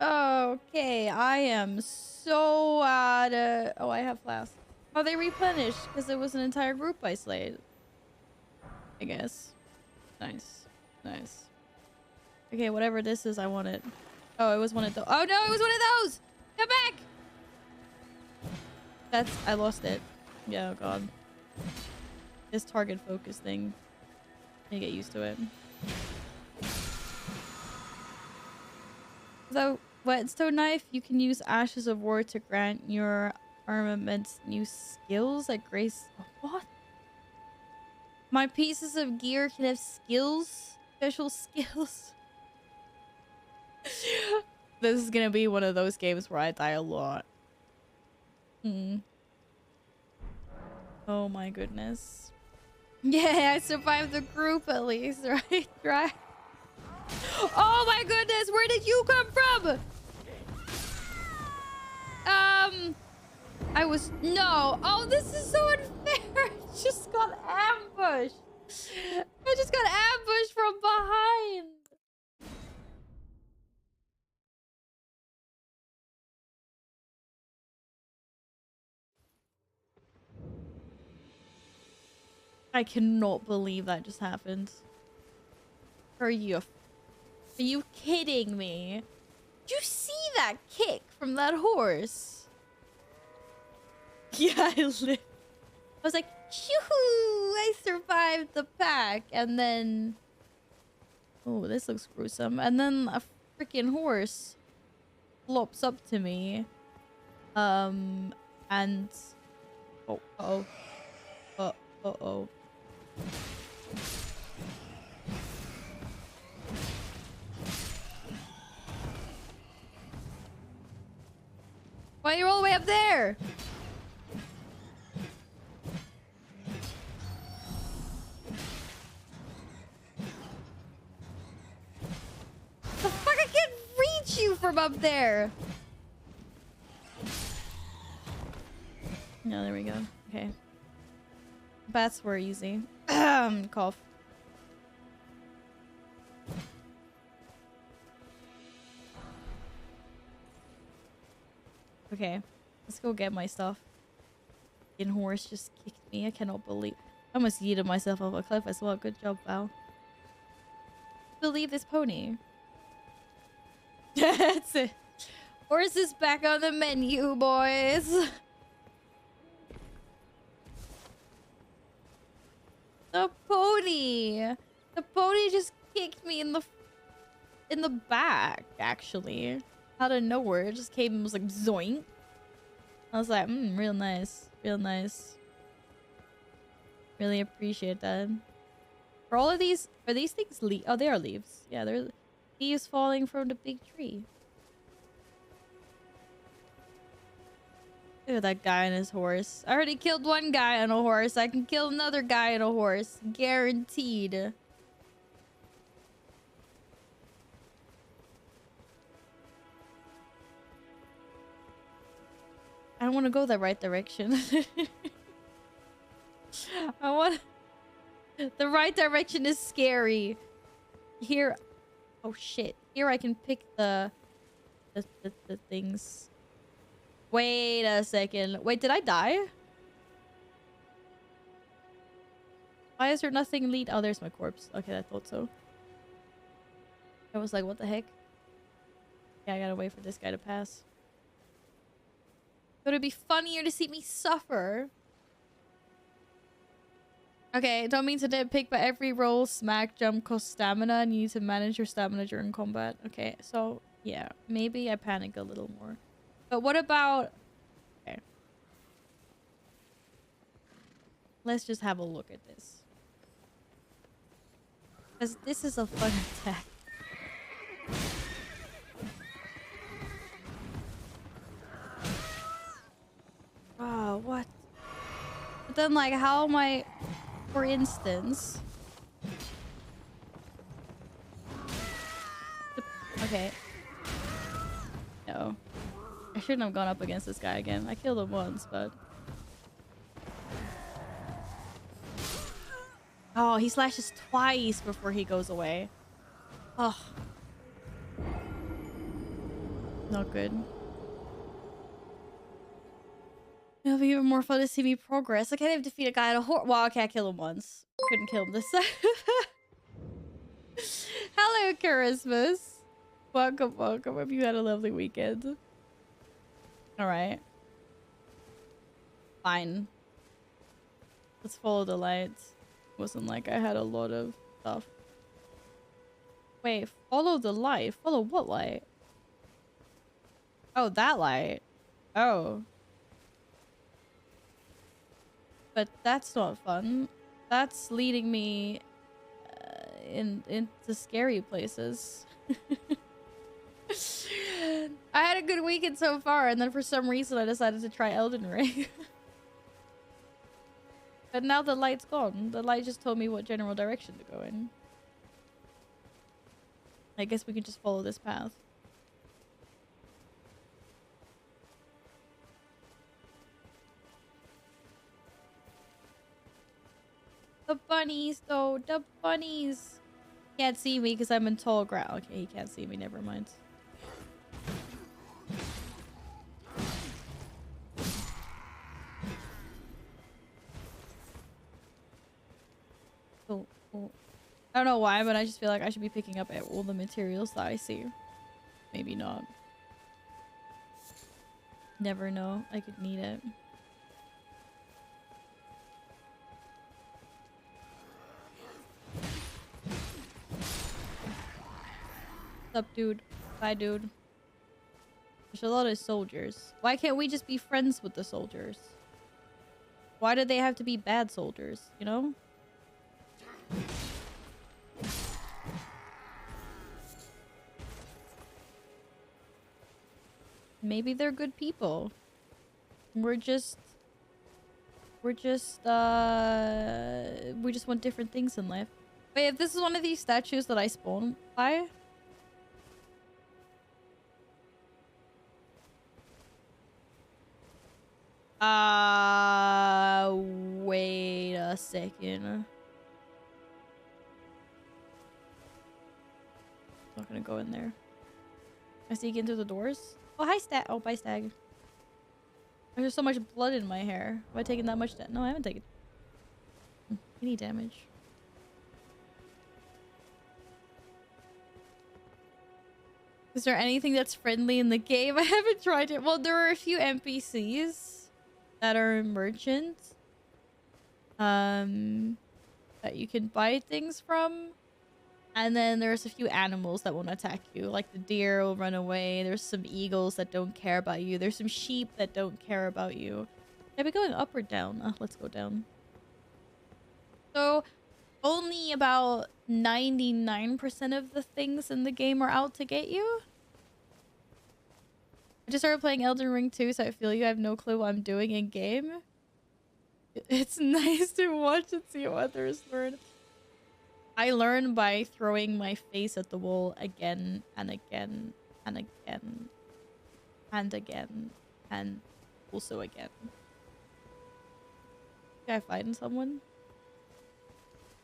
Okay, I am so out of... Oh, I have flasks. Oh, they replenished because it was an entire group I slayed. I guess. Nice. Nice. Okay, whatever this is, I want it. Oh, it was one of those. Oh no, it was one of those! Come back! That's... I lost it. Yeah, oh god. This target focus thing. I get used to it. Without whetstone knife, you can use ashes of war to grant your armaments new skills like grace. What? My pieces of gear can have skills? Special skills? This is gonna be one of those games where I die a lot. Oh my goodness. Yeah, I survived the group at least, right? Right? Oh my goodness, where did you come from? I was... No. Oh, this is so unfair. I just got ambushed. I just got ambushed from behind. I cannot believe that just happened. Are you kidding me? Did you see that kick from that horse? Yeah, I was like, shoo-hoo! I survived the pack. And then... Oh, this looks gruesome. And then a freaking horse flops up to me. And... Oh, uh-oh. Uh-oh. Why are you all the way up there? The fuck, I can't reach you from up there. No, there we go. Okay. Bats were easy. Cough. Okay, let's go get my stuff. Fucking horse just kicked me. I cannot believe. I almost yeeted myself off a cliff as well. Good job, Val. Believe this pony. That's it. Horse is back on the menu, boys. The pony. The pony just kicked me in the back, actually. Out of nowhere. It just came and was like zoink. I was like, real nice. Real nice. Really appreciate that. For all of these, are these things leaves? Oh, they are leaves. Yeah, they're leaves falling from the big tree. Look at that guy and his horse. I already killed one guy on a horse. I can kill another guy on a horse. Guaranteed. I don't want to go the right direction. I want... The right direction is scary. Here... Oh, shit. Here I can pick the things. Wait a second. Wait, did I die? Why is there nothing lead? Oh, there's my corpse. Okay, I thought so. I was like, what the heck? Yeah, I gotta wait for this guy to pass. But it'd be funnier to see me suffer. Okay, don't mean to nitpick, but every roll, smack, jump costs stamina, and you need to manage your stamina during combat. Okay, so yeah, maybe I panic a little more. But what about... Okay. Let's just have a look at this. Because this is a fun attack. Oh, what? But then, like, how am I... For instance... Okay. No. I shouldn't have gone up against this guy again. I killed him once, but... Oh, he slashes twice before he goes away. Oh. Not good. It'll be even more fun to see me progress. I can't even defeat a guy at a horse. Well, okay, I killed him once. Couldn't kill him this time. Hello, Charismas. Welcome, welcome. Hope you had a lovely weekend. Alright. Fine. Let's follow the lights. Wasn't like I had a lot of stuff. Wait, follow the light? Follow what light? Oh, that light. Oh. But that's not fun. That's leading me into scary places. I had a good weekend so far, and then for some reason I decided to try Elden Ring. But now the light's gone. The light just told me what general direction to go in. I guess we can just follow this path. The bunnies, though. The bunnies. Can't see me because I'm in tall ground. Okay, he can't see me. Never mind. Oh, oh. I don't know why, but I just feel like I should be picking up all the materials that I see. Maybe not. Never know. I could need it. What's up, dude? Bye, dude. There's a lot of soldiers. Why can't we just be friends with the soldiers? Why do they have to be bad soldiers, you know? Maybe they're good people. We just want different things in life. Wait, if this is one of these statues that I spawn by? Wait a second. Not gonna go in there. I sneak into the doors. Oh, hi, Stag. Oh, bye, Stag. There's so much blood in my hair. Have I taken that much damage? No, I haven't taken any damage. Is there anything that's friendly in the game? I haven't tried it. Well, there are a few NPCs that are merchants. That you can buy things from. And then there's a few animals that won't attack you. Like the deer will run away. There's some eagles that don't care about you. There's some sheep that don't care about you. Are we going up or down? Let's go down. So only about 99% of the things in the game are out to get you. I just started playing Elden Ring 2, so I feel you. I have no clue what I'm doing in game. It's nice to watch and see what others learn. I learn by throwing my face at the wall again and again and again and again and also again. Did I find someone?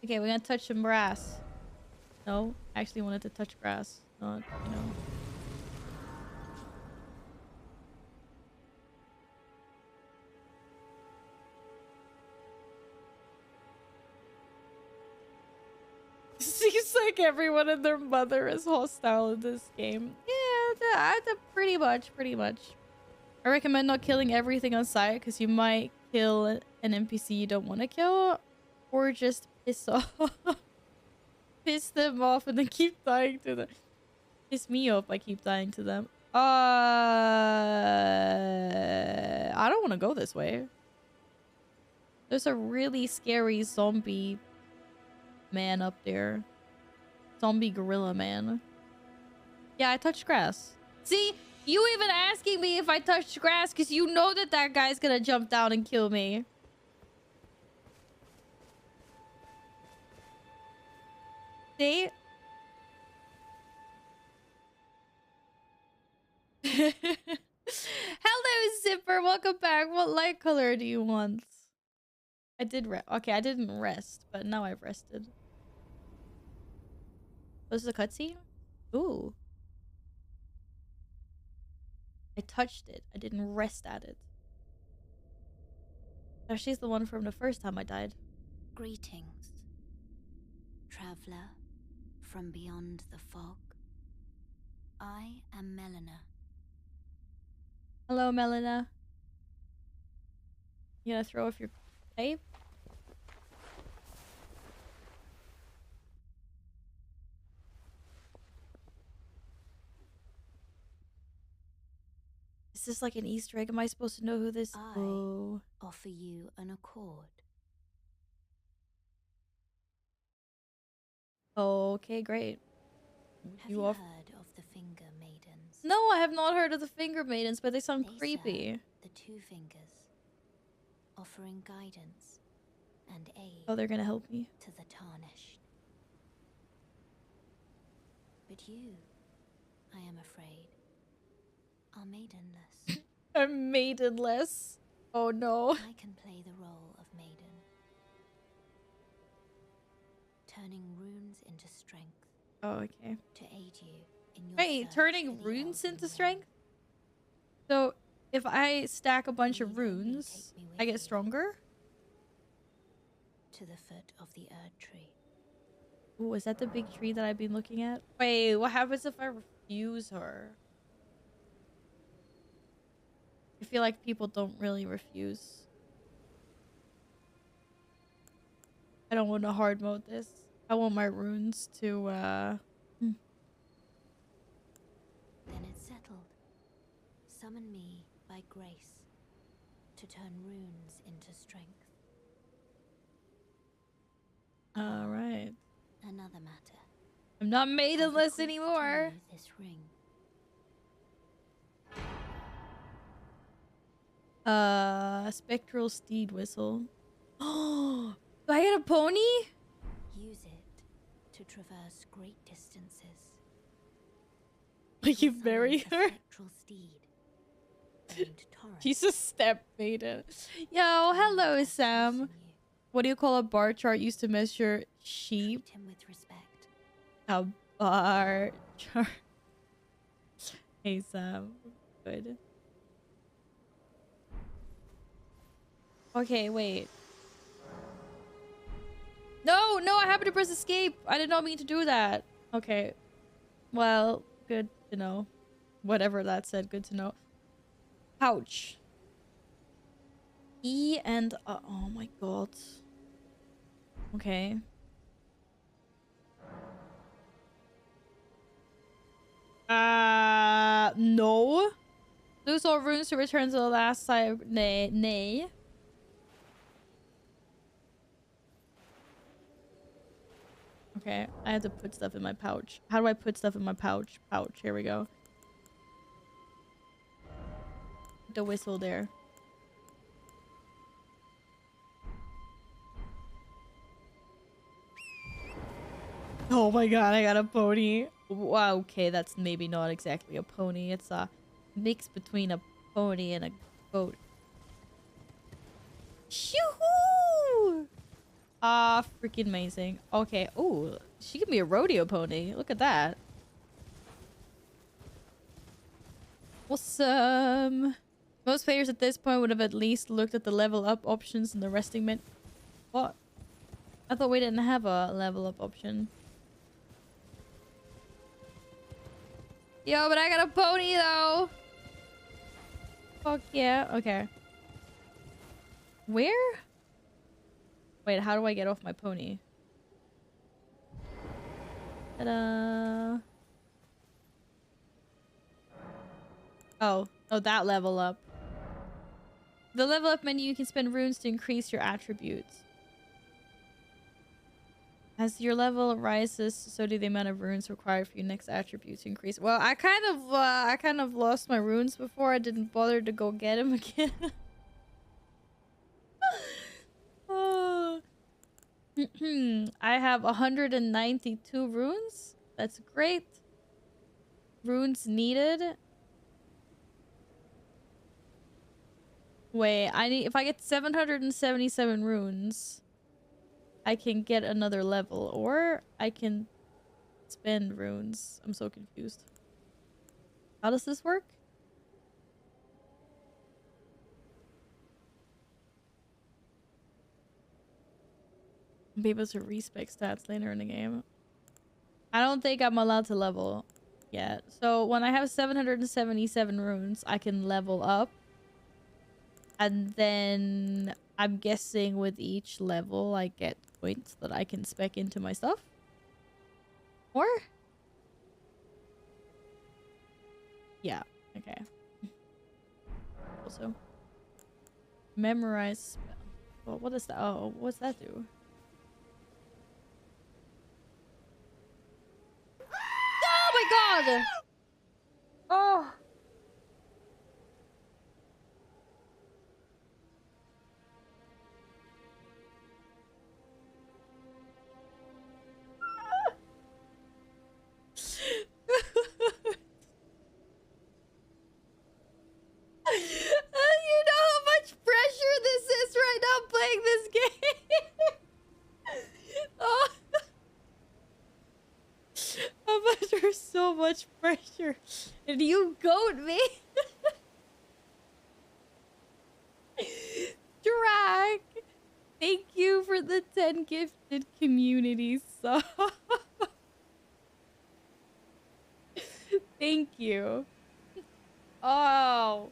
Okay, we're gonna touch some grass. No, I actually wanted to touch grass, not, you know. Seems like everyone and their mother is hostile in this game. Yeah, pretty much. I recommend not killing everything on sight because you might kill an NPC you don't want to kill. Or just piss off. Piss them off and then keep dying to them. Piss me off, I keep dying to them. I don't want to go this way. There's a really scary zombie man up there. Zombie gorilla man. Yeah, I touched grass. See? You even asking me if I touched grass because you know that that guy's gonna jump down and kill me. See? Hello, Zipper. Welcome back. What light color do you want? I did rest. Okay, I didn't rest, but now I've rested. Was this a cutscene? Ooh. I touched it. I didn't rest at it. Now she's the one from the first time I died. Greetings, traveler from beyond the fog. I am Melina. Hello, Melina. You gonna throw off your tape? Is this like an Easter egg? Am I supposed to know who this? I offer you an accord. Okay, great. Have you heard of the Finger Maidens? No, I have not heard of the Finger Maidens, but they sound creepy. The two fingers, offering guidance and aid. Oh, they're gonna help me. To the tarnished. But you, I am afraid, are maidenless. I'm maidenless. Oh no. I can play the role of maiden, turning runes into strength. Oh, okay. To aid you in your Wait, turning runes into strength? So, if I stack a bunch of runes, I get stronger? To the foot of the Erd tree. Ooh, is that the big tree that I've been looking at? Wait, what happens if I refuse her? I feel like people don't really refuse. I don't want to hard mode this. I want my runes to, Then it's settled. Summon me by grace to turn runes into strength. Alright. Another matter. I'm not maidenless anymore. This ring. Spectral steed whistle. Oh, do I get a pony? Use it to traverse great distances. You marry her? Spectral steed. Named Torrent. She's a step maiden. Yo, hello, Sam. What do you call a bar chart used to measure sheep? Treat him with respect. A bar chart. Hey, Sam. Good. Okay, wait. No, no, I happened to press escape. I did not mean to do that. Okay. Well, good to know. Whatever that said, good to know. Pouch. E and... oh my god. Okay. No. Lose all runes to return to the last side. Nay. Okay, I have to put stuff in my pouch. How do I put stuff in my pouch? Pouch, here we go. The whistle there. Oh my god, I got a pony. Wow, okay, that's maybe not exactly a pony. It's a mix between a pony and a goat. Shoo-hoo! Ah, freaking amazing. Okay. Ooh, she can be a rodeo pony. Look at that. Awesome. Most players at this point would have at least looked at the level up options and the resting menu. What? I thought we didn't have a level up option. Yo, but I got a pony though. Fuck yeah. Okay. Where? Wait, how do I get off my pony? Ta-da! Oh, that level up. The level up menu, you can spend runes to increase your attributes. As your level rises, so do the amount of runes required for your next attribute to increase. Well, I kind of lost my runes before. I didn't bother to go get them again. Oh. I have 192 runes. That's great. Runes needed. Wait, if I get 777 runes, I can get another level, or I can spend runes. I'm so confused. How does this work? Be able to respec stats later in the game. I don't think I'm allowed to level yet. So when I have 777 runes, I can level up. And then I'm guessing with each level, I get points that I can spec into my stuff. Or? Yeah, okay. Also, memorize spell. Well, what is that? Oh, what's that do? Oh my god! Oh! You know how much pressure this is right now playing this game? Oh. I'm under so much pressure. And you goat me. Drag. Thank you for the 10 gifted community subs. Thank you. Oh.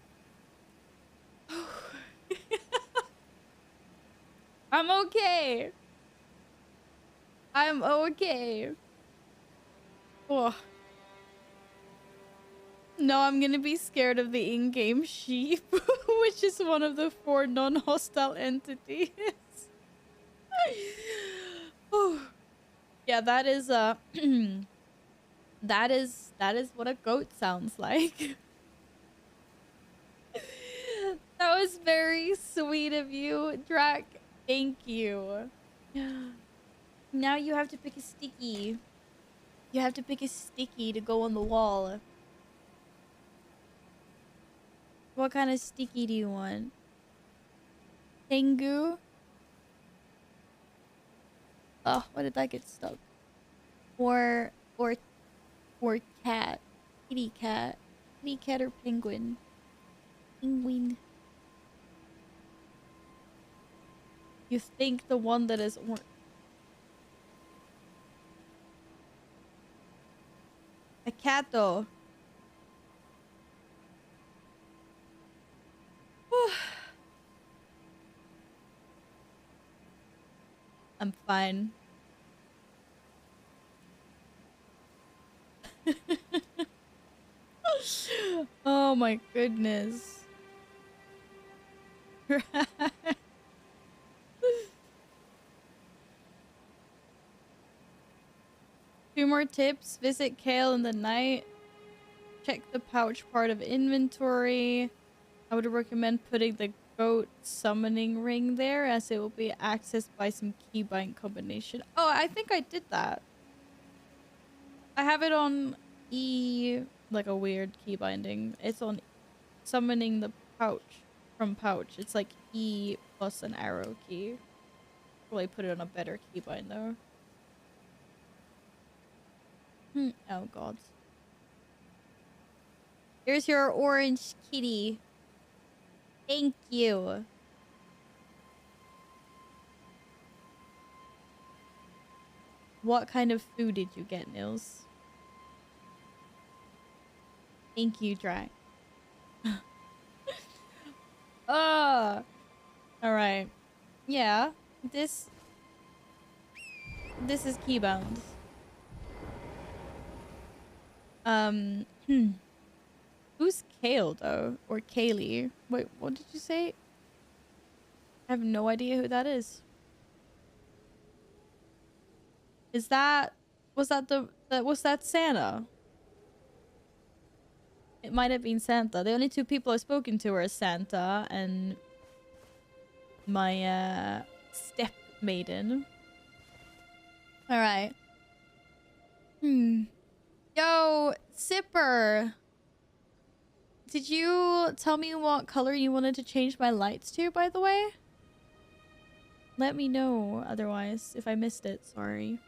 I'm okay. I'm okay. Oh. No, I'm gonna be scared of the in-game sheep, which is one of the 4 non-hostile entities. Oh. Yeah, that is that is what a goat sounds like. That was very sweet of you, Drac. Thank you. Now you have to pick a sticky. You have to pick a sticky to go on the wall. What kind of sticky do you want? Tengu? Oh, why did that get stuck? Or cat. Kitty cat. Kitty cat or penguin? Penguin. You think the one that is a cat though. I'm fine. Oh my goodness. 2 more tips. Visit Kale in the night. Check the pouch part of inventory. I would recommend putting the goat summoning ring there, as it will be accessed by some keybind combination. Oh, I think I did that. I have it on E, like a weird key binding. It's on summoning the pouch from pouch. It's like E plus an arrow key. Probably put it on a better keybind though. Oh god. Here's your orange kitty. Thank you. What kind of food did you get, Nils? Thank you, Drac. Alright. Yeah. This This is keybound. Who's Kale though? Or Kaylee? Wait, what did you say? I have no idea who that is. Was that Santa? It might have been Santa. The only two people I've spoken to are Santa and my step maiden. Alright. Yo, Sipper. Did you tell me what color you wanted to change my lights to, by the way? Let me know otherwise if I missed it. Sorry.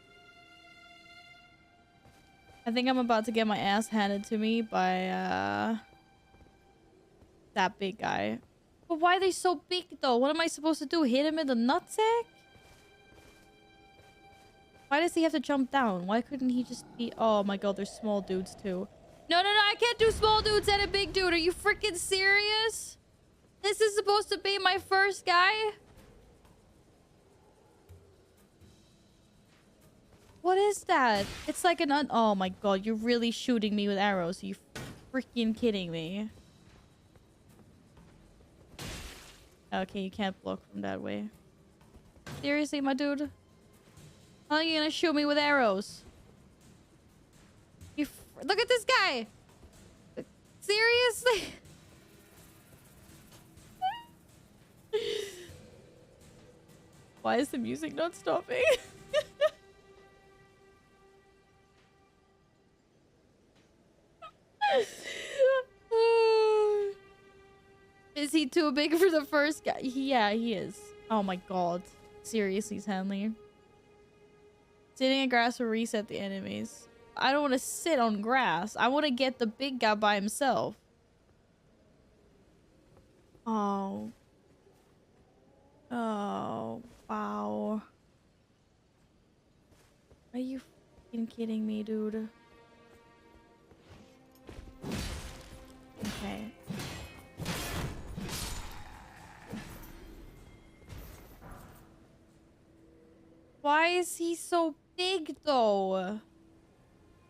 I think I'm about to get my ass handed to me by that big guy. But why are they so big though? What am I supposed to do? Hit him in the nutsack? Why does he have to jump down? Why couldn't he just be... Oh my god, there's small dudes too. No, I can't do small dudes and a big dude. Are you freaking serious? This is supposed to be my first guy? What is that? It's like an oh my god, you're really shooting me with arrows. Are you freaking kidding me? Okay, you can't block from that way. Seriously, my dude? How are you gonna shoot me with arrows? Look at this guy! Seriously? Why is the music not stopping? Is he too big for the first guy? Yeah, he is. Oh my god. Seriously, Stanley. Sitting in grass will reset the enemies. I don't want to sit on grass. I want to get the big guy by himself. Oh. Oh. Wow. Are you fucking kidding me, dude? Okay. Why is he so big though?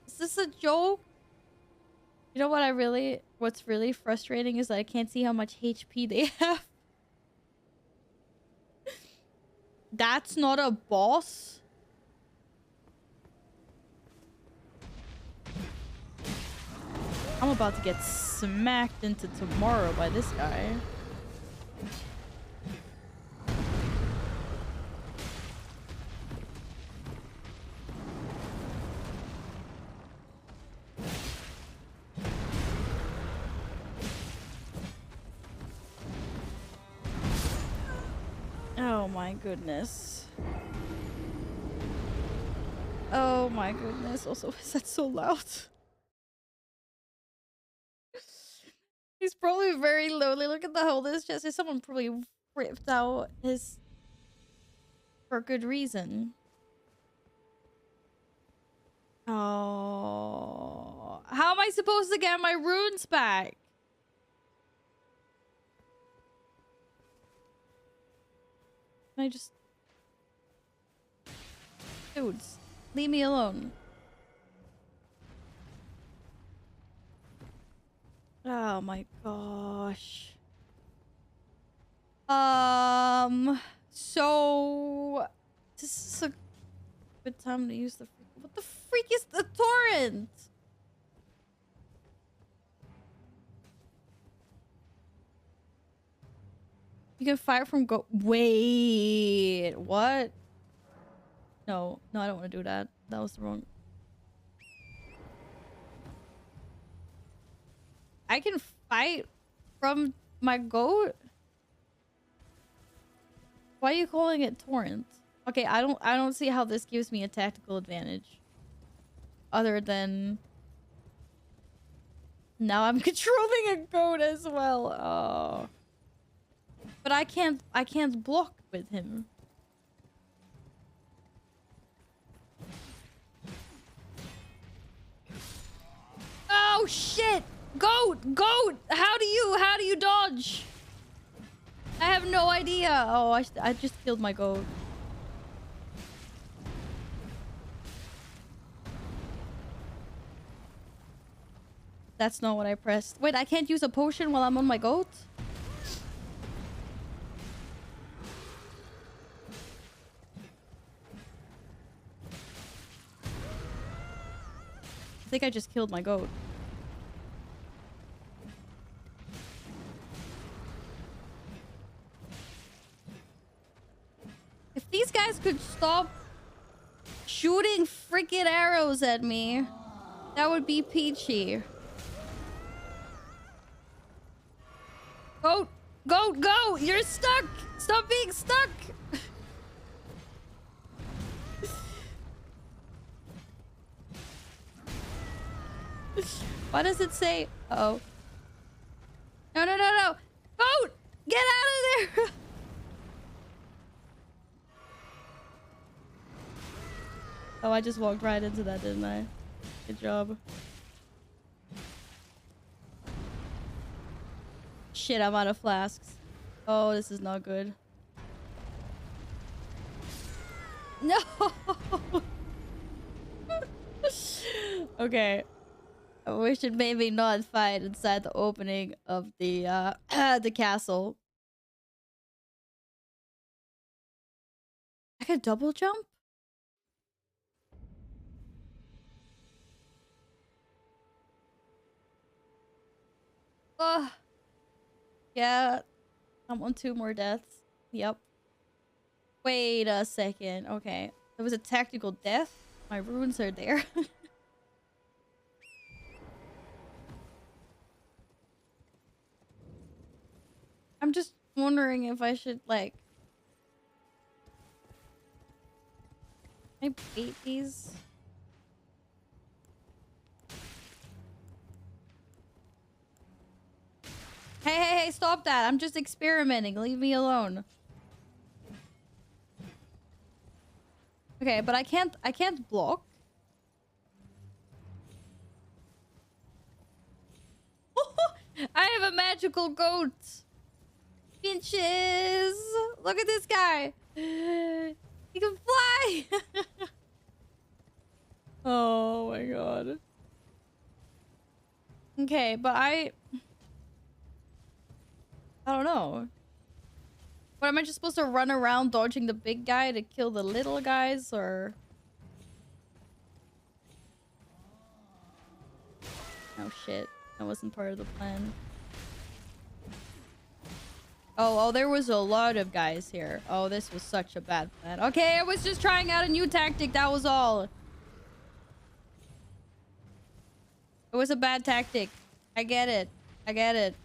Is this a joke? You know what what's really frustrating is that I can't see how much HP they have. That's not a boss? I'm about to get smacked into tomorrow by this guy. Oh my goodness. Oh my goodness. Also, is that so loud? He's probably very lonely. Look at the hole in his chest. Someone probably ripped out his... for good reason. Oh. How am I supposed to get my runes back? Can I just... Dudes, leave me alone. Oh my gosh. So... This is a good time to use the... What the freak is the torrent? You can fire from go... Wait, what? No, I don't want to do that. That was the wrong... I can fight from my goat? Why are you calling it torrent? Okay, I don't see how this gives me a tactical advantage. Other than... Now I'm controlling a goat as well. Oh. But I can't block with him. Oh shit! Goat! How do you dodge? I have no idea. Oh, I just killed my goat. That's not what I pressed. Wait, I can't use a potion while I'm on my goat? I think I just killed my goat. If these guys could stop shooting freaking arrows at me, that would be peachy. Goat! Goat, go! You're stuck! Stop being stuck! Why does it say... Uh-oh. No, no, no, no! Goat! Get out of there! Oh, I just walked right into that, didn't I? Good job. Shit, I'm out of flasks. Oh, this is not good. No! Okay. We should maybe not fight inside the opening of the the castle. I could double jump? Ugh. Yeah. I'm on 2 more deaths. Yep. Wait a second. Okay. There was a tactical death. My runes are there. I'm just wondering if I should, like... Can I bait these? Hey, hey, hey, stop that. I'm just experimenting. Leave me alone. Okay, but I can't block. I have a magical goat. Finches. Look at this guy. He can fly. Oh my god. Okay, but I don't know. What, am I just supposed to run around dodging the big guy to kill the little guys, or... Oh shit. That wasn't part of the plan. Oh, there was a lot of guys here. Oh, this was such a bad plan. Okay, I was just trying out a new tactic, that was all. It was a bad tactic. I get it. I get it.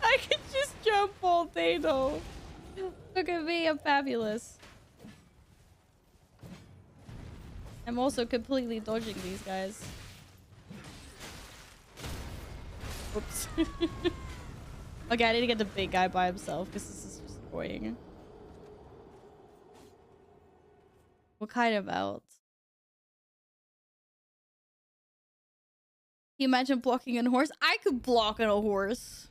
I can just jump all day though. Look at me, I'm fabulous. I'm also completely dodging these guys. Oops. Okay, I need to get the big guy by himself because this is just annoying. What kind of out? Can you imagine blocking on a horse? I could block on a horse.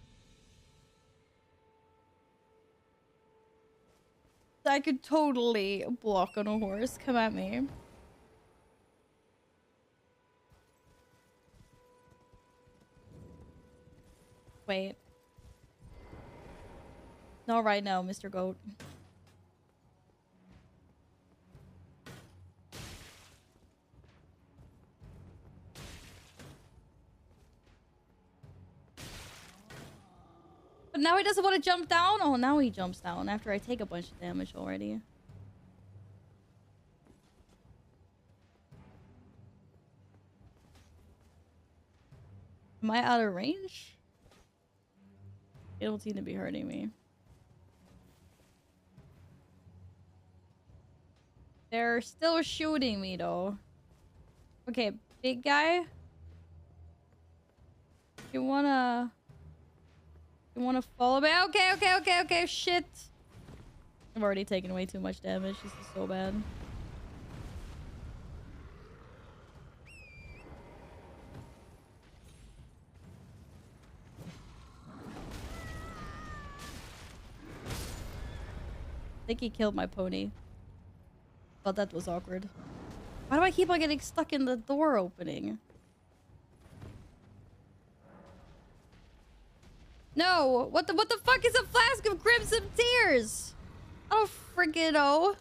I could totally block on a horse. Come at me. Wait. Not right now, Mr. Goat. But now he doesn't want to jump down? Oh, now he jumps down after I take a bunch of damage already. Am I out of range? It don't seem to be hurting me. They're still shooting me though. Okay, big guy. You wanna follow me? Okay, shit. I've already taken way too much damage. This is so bad. I think he killed my pony. Thought that was awkward. Why do I keep on getting stuck in the door opening? No! What the fuck is a flask of Crimson Tears? I don't freaking know.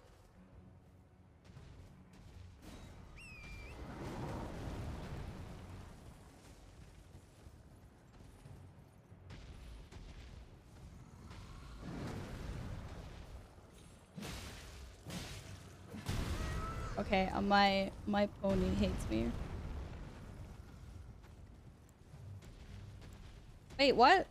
Okay, my pony hates me. Wait, what?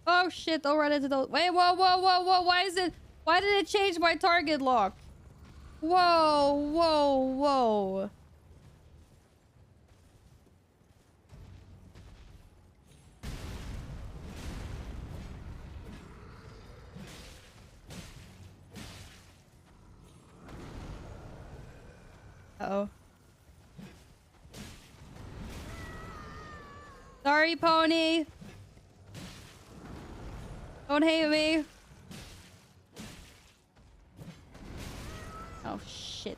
Oh shit, don't run into those. Wait, whoa, whoa, whoa, whoa. Why did it change my target lock? Whoa, whoa, whoa. Uh-oh. Sorry, pony. Don't hate me. Oh, shit.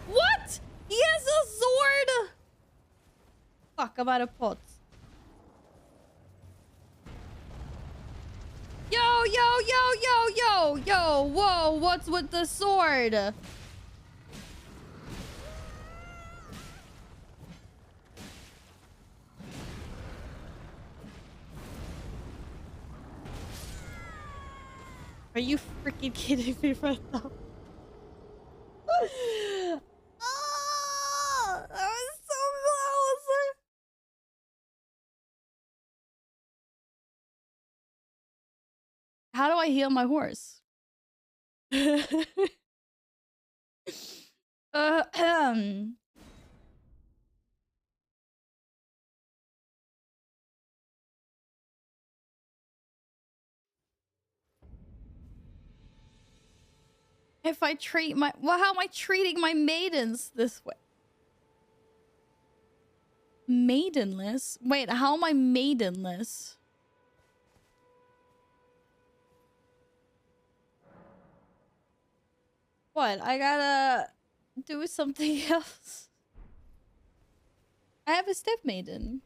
What? He has a sword? Fuck, I'm out of pots. Yo, yo, yo, yo, yo, yo, whoa, what's with the sword? Are you freaking kidding me right now? Oh, that was so close. How do I heal my horse? Ahem. If I treat my... Well, how am I treating my maidens this way? Maidenless? Wait, how am I maidenless? What? I gotta do something else? I have a stiff maiden.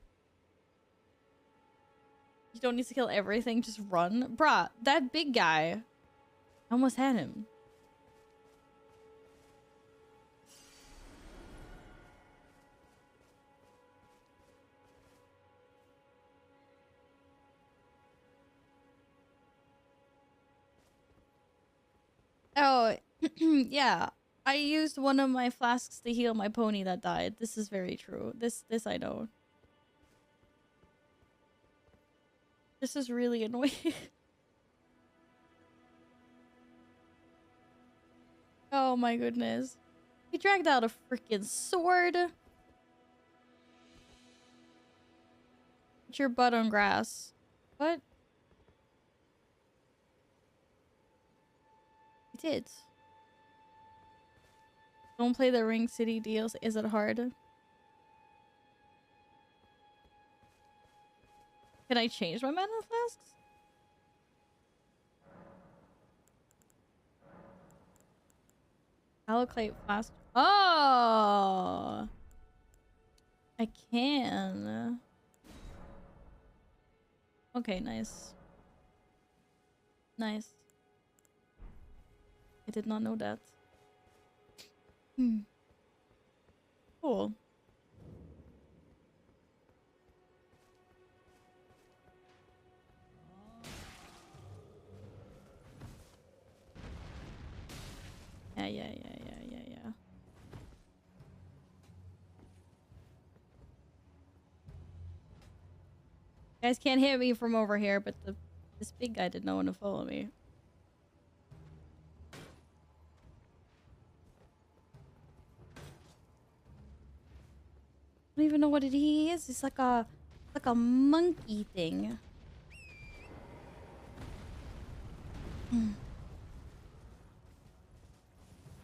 You don't need to kill everything, just run. Bruh, that big guy. I almost had him. Oh, yeah. I used one of my flasks to heal my pony that died. This is very true. This I know. This is really annoying. Oh my goodness. He dragged out a freaking sword. Put your butt on grass. What? He did. Don't play the Ring City deals. Is it hard? Can I change my mana flasks? Allocate flask. Oh! I can. Okay, nice. Nice. I did not know that. Hmm. Cool. Yeah. You guys can't hit me from over here, but this big guy did not want to follow me. I don't even know what it is. It's like a Like a monkey thing.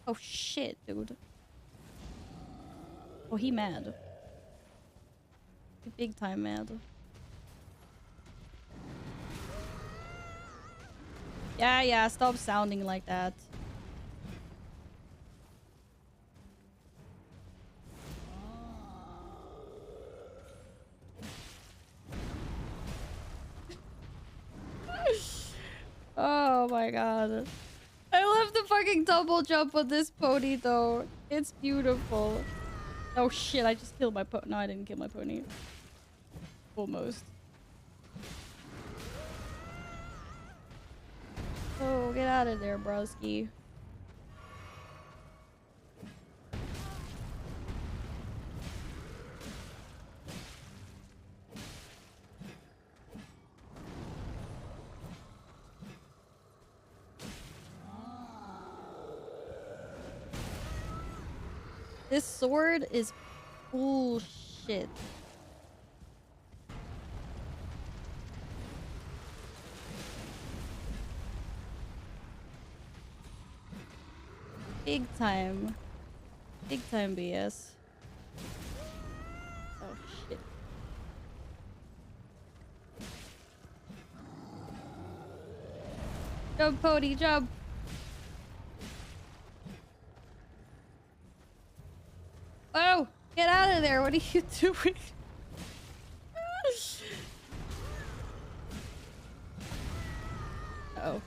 Oh shit, dude. Oh, he mad. He big time mad. Yeah, stop sounding like that. Oh my god. I love the fucking double jump on this pony though. It's beautiful. Oh shit, I just killed my pony. No, I didn't kill my pony. Almost. Oh, get out of there, broski. This sword is bullshit. Big time. Big time BS. Oh shit. Jump, pony, jump! Oh! Get out of there! What are you doing? Oh.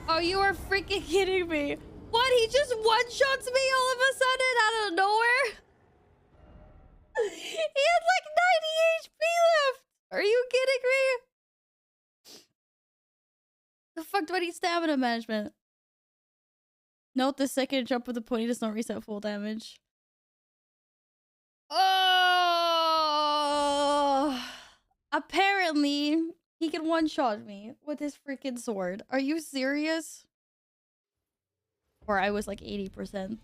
Oh, you are freaking kidding me! What? He just one-shots me all of a sudden out of nowhere? He had like 90 HP left! Are you kidding me? The fuck do I need stamina management? Note the second jump of the pony does not reset full damage. Oh! Apparently, he can one-shot me with his freaking sword. Are you serious? Or I was like 80%.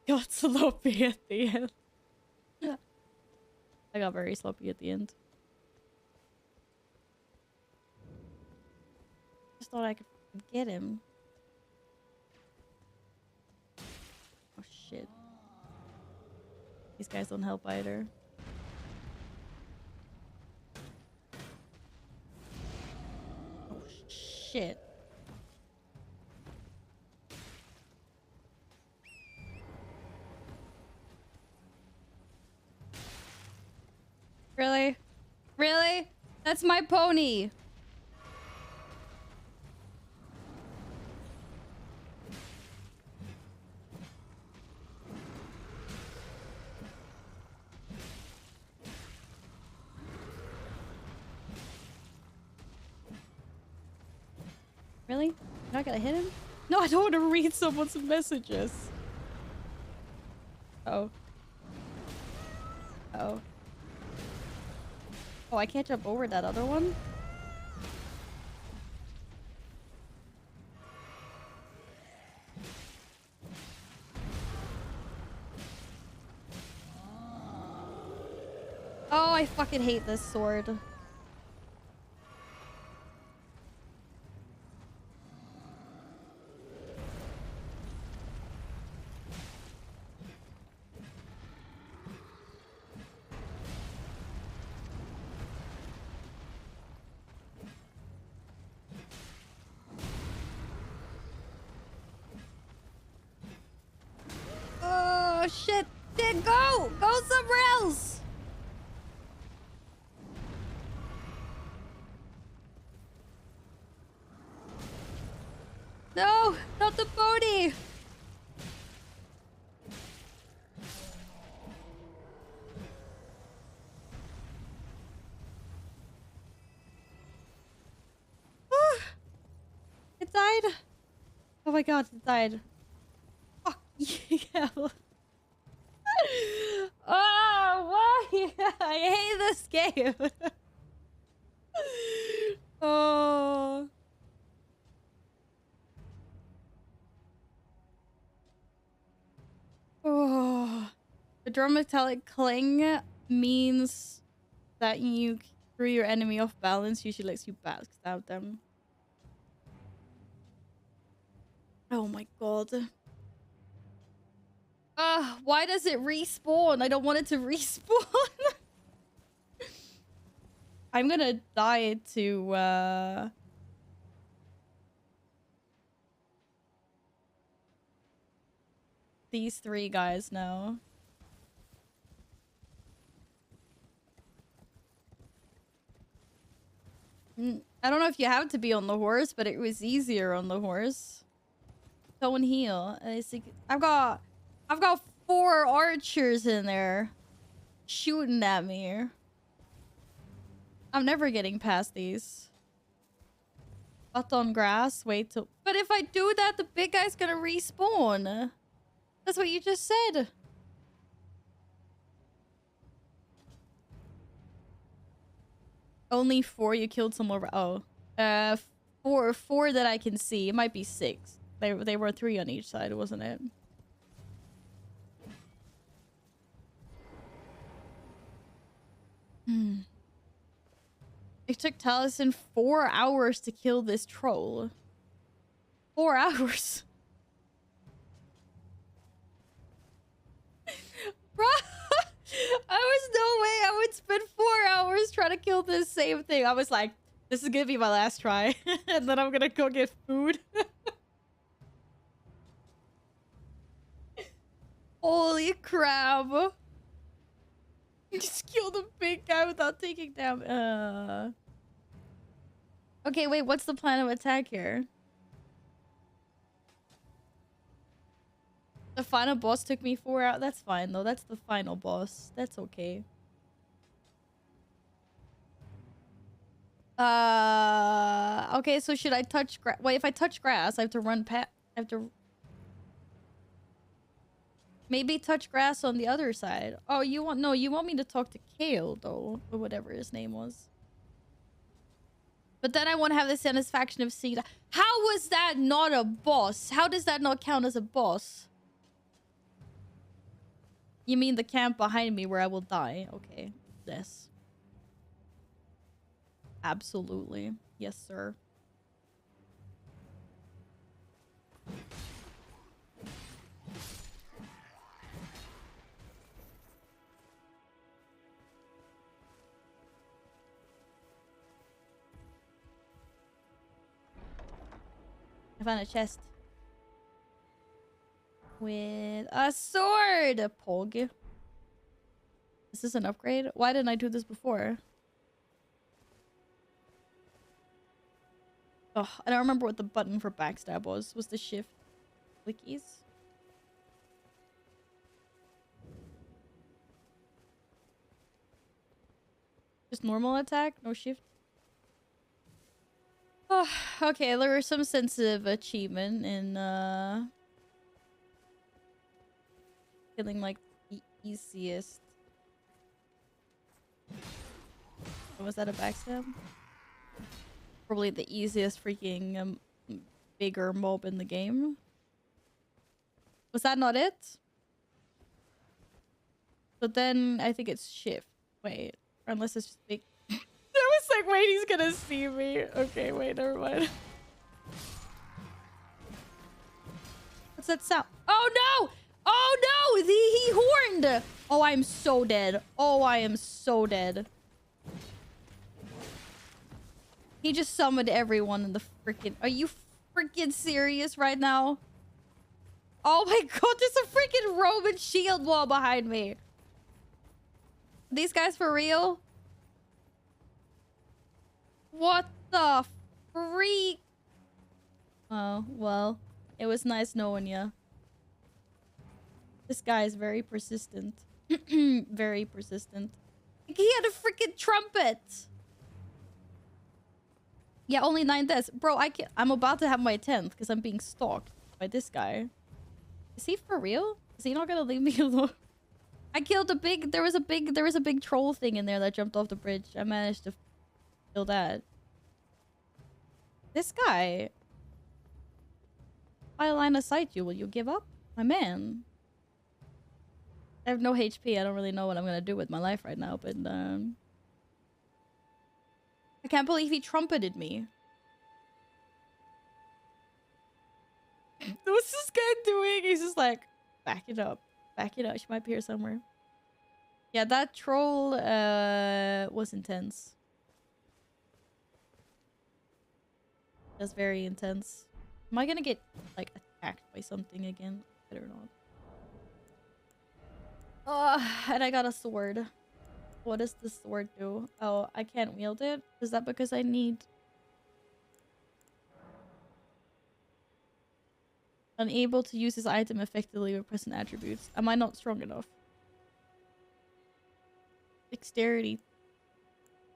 Got sloppy at the end. I got very sloppy at the end. Just thought I could get him. Oh shit. These guys don't help either. Oh shit. Really? Really? That's my pony. Really? You're not gonna hit him? No, I don't want to read someone's messages. Oh. Oh. Oh, I can't jump over that other one? Oh, I fucking hate this sword. Oh, shit. Shit, go! Go somewhere else! No! Not the pony! It died? Oh my god, it died. Fuck yeah. Oh, why? I hate this game. Oh. Oh. A drum metallic cling means that you threw your enemy off balance. Usually lets you backstab them. Oh my god. Why does it respawn? I don't want it to respawn. I'm gonna die to these three guys now. I don't know if you have to be on the horse, but it was easier on the horse. Someone heal. I've got 4 archers in there shooting at me. I'm never getting past these. Butt on grass. Wait till. But if I do that, the big guy's gonna respawn. That's what you just said. Only 4 you killed some more. Oh. 4 that I can see. It might be 6. They were 3 on each side, wasn't it? It took Taliesin 4 hours to kill this troll. 4 hours. Bro, I was no way I would spend 4 hours trying to kill this same thing. I was like, this is gonna be my last try. And then I'm gonna go get food. Holy crap. Just killed a big guy without taking damage. Okay, wait, what's the plan of attack here? The final boss took me 4 hours. That's fine, though. That's the final boss. That's okay. Okay, so should I touch grass? Wait, if I touch grass, I have to run past... I have to... Maybe touch grass on the other side. Oh, you want... No, you want me to talk to Kale, though. Or whatever his name was. But then I won't have the satisfaction of seeing that. How was that not a boss? How does that not count as a boss? You mean the camp behind me where I will die? Okay. Yes. Absolutely. Yes, sir. I found a chest. With a sword! Pog. Is this an upgrade? Why didn't I do this before? Oh, I don't remember what the button for backstab was. Was the shift clickies? Just normal attack? No shift? Oh, okay, there was some sense of achievement in feeling like the easiest. Was that a backstab? Probably the easiest freaking bigger mob in the game. Was that not it? But then I think it's shift. Wait, unless it's just big. I was like, wait, he's gonna see me. Okay, wait, never mind. What's that sound? Oh no! Oh no! He horned! Oh, I'm so dead. Oh, I am so dead. He just summoned everyone in the freaking... Are you freaking serious right now? Oh my god, there's a freaking Roman shield wall behind me. These guys for real? What the freak? Oh, well. It was nice knowing you. This guy is very persistent. Very persistent. He had a freaking trumpet! Yeah, only 9 deaths. Bro, I'm about to have my 10th because I'm being stalked by this guy. Is he for real? Is he not gonna leave me alone? I killed a big... There was a big troll thing in there that jumped off the bridge. I managed to kill that. This guy... By line of sight you, will you give up? My man. I have no HP. I don't really know what I'm gonna do with my life right now, but I can't believe he trumpeted me. What's this guy doing? He's just like, back it up. Back it up. She might be here somewhere. Yeah, that troll was intense. That's very intense. Am I gonna get like attacked by something again? I don't know. Oh, and I got a sword. What does the sword do? Oh, I can't wield it? Is that because I need... Unable to use this item effectively with present attributes. Am I not strong enough? Dexterity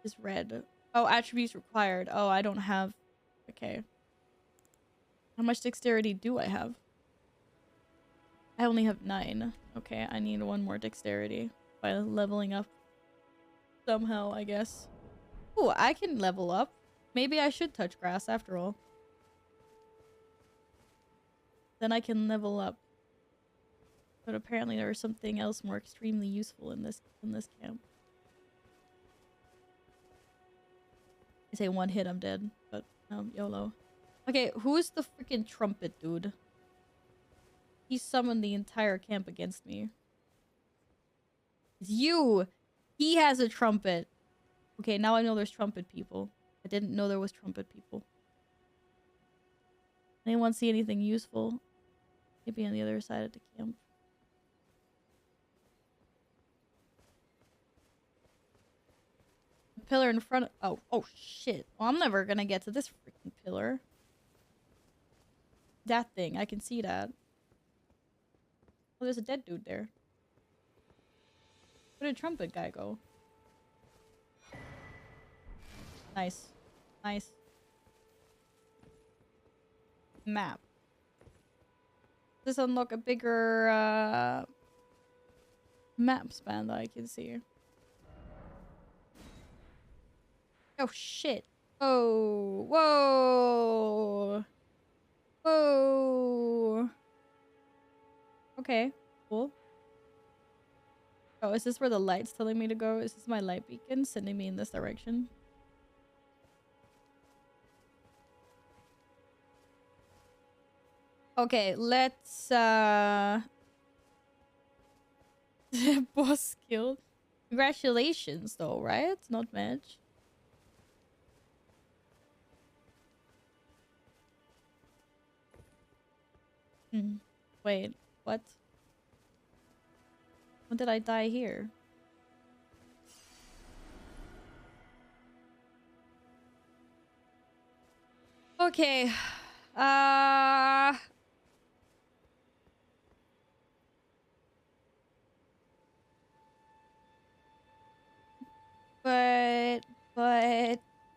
is red. Oh, attributes required. Oh, I don't have... Okay. How much dexterity do I have? I only have 9. Okay, I need 1 more dexterity by leveling up somehow, I guess. Oh, I can level up. Maybe I should touch grass after all. Then I can level up. But apparently there is something else more extremely useful in this camp. I say 1 hit, I'm dead. But YOLO. Okay, who's the freaking trumpet dude? He summoned the entire camp against me. It's you! He has a trumpet. Okay, now I know there's trumpet people. I didn't know there was trumpet people. Anyone see anything useful? Maybe on the other side of the camp. The pillar in front of... Oh shit. Well, I'm never gonna get to this freaking pillar. That thing, I can see that. Oh, there's a dead dude there. Where did trumpet guy go? Nice. Nice. Map. Does this unlock a bigger map span that I can see? Oh shit. Oh. Whoa. Whoa. Okay. Cool. Oh, is this where the light's telling me to go? Is this my light beacon sending me in this direction? Okay, let's boss killed. Congratulations though, right? Not much. Wait, what? When did I die here? Okay.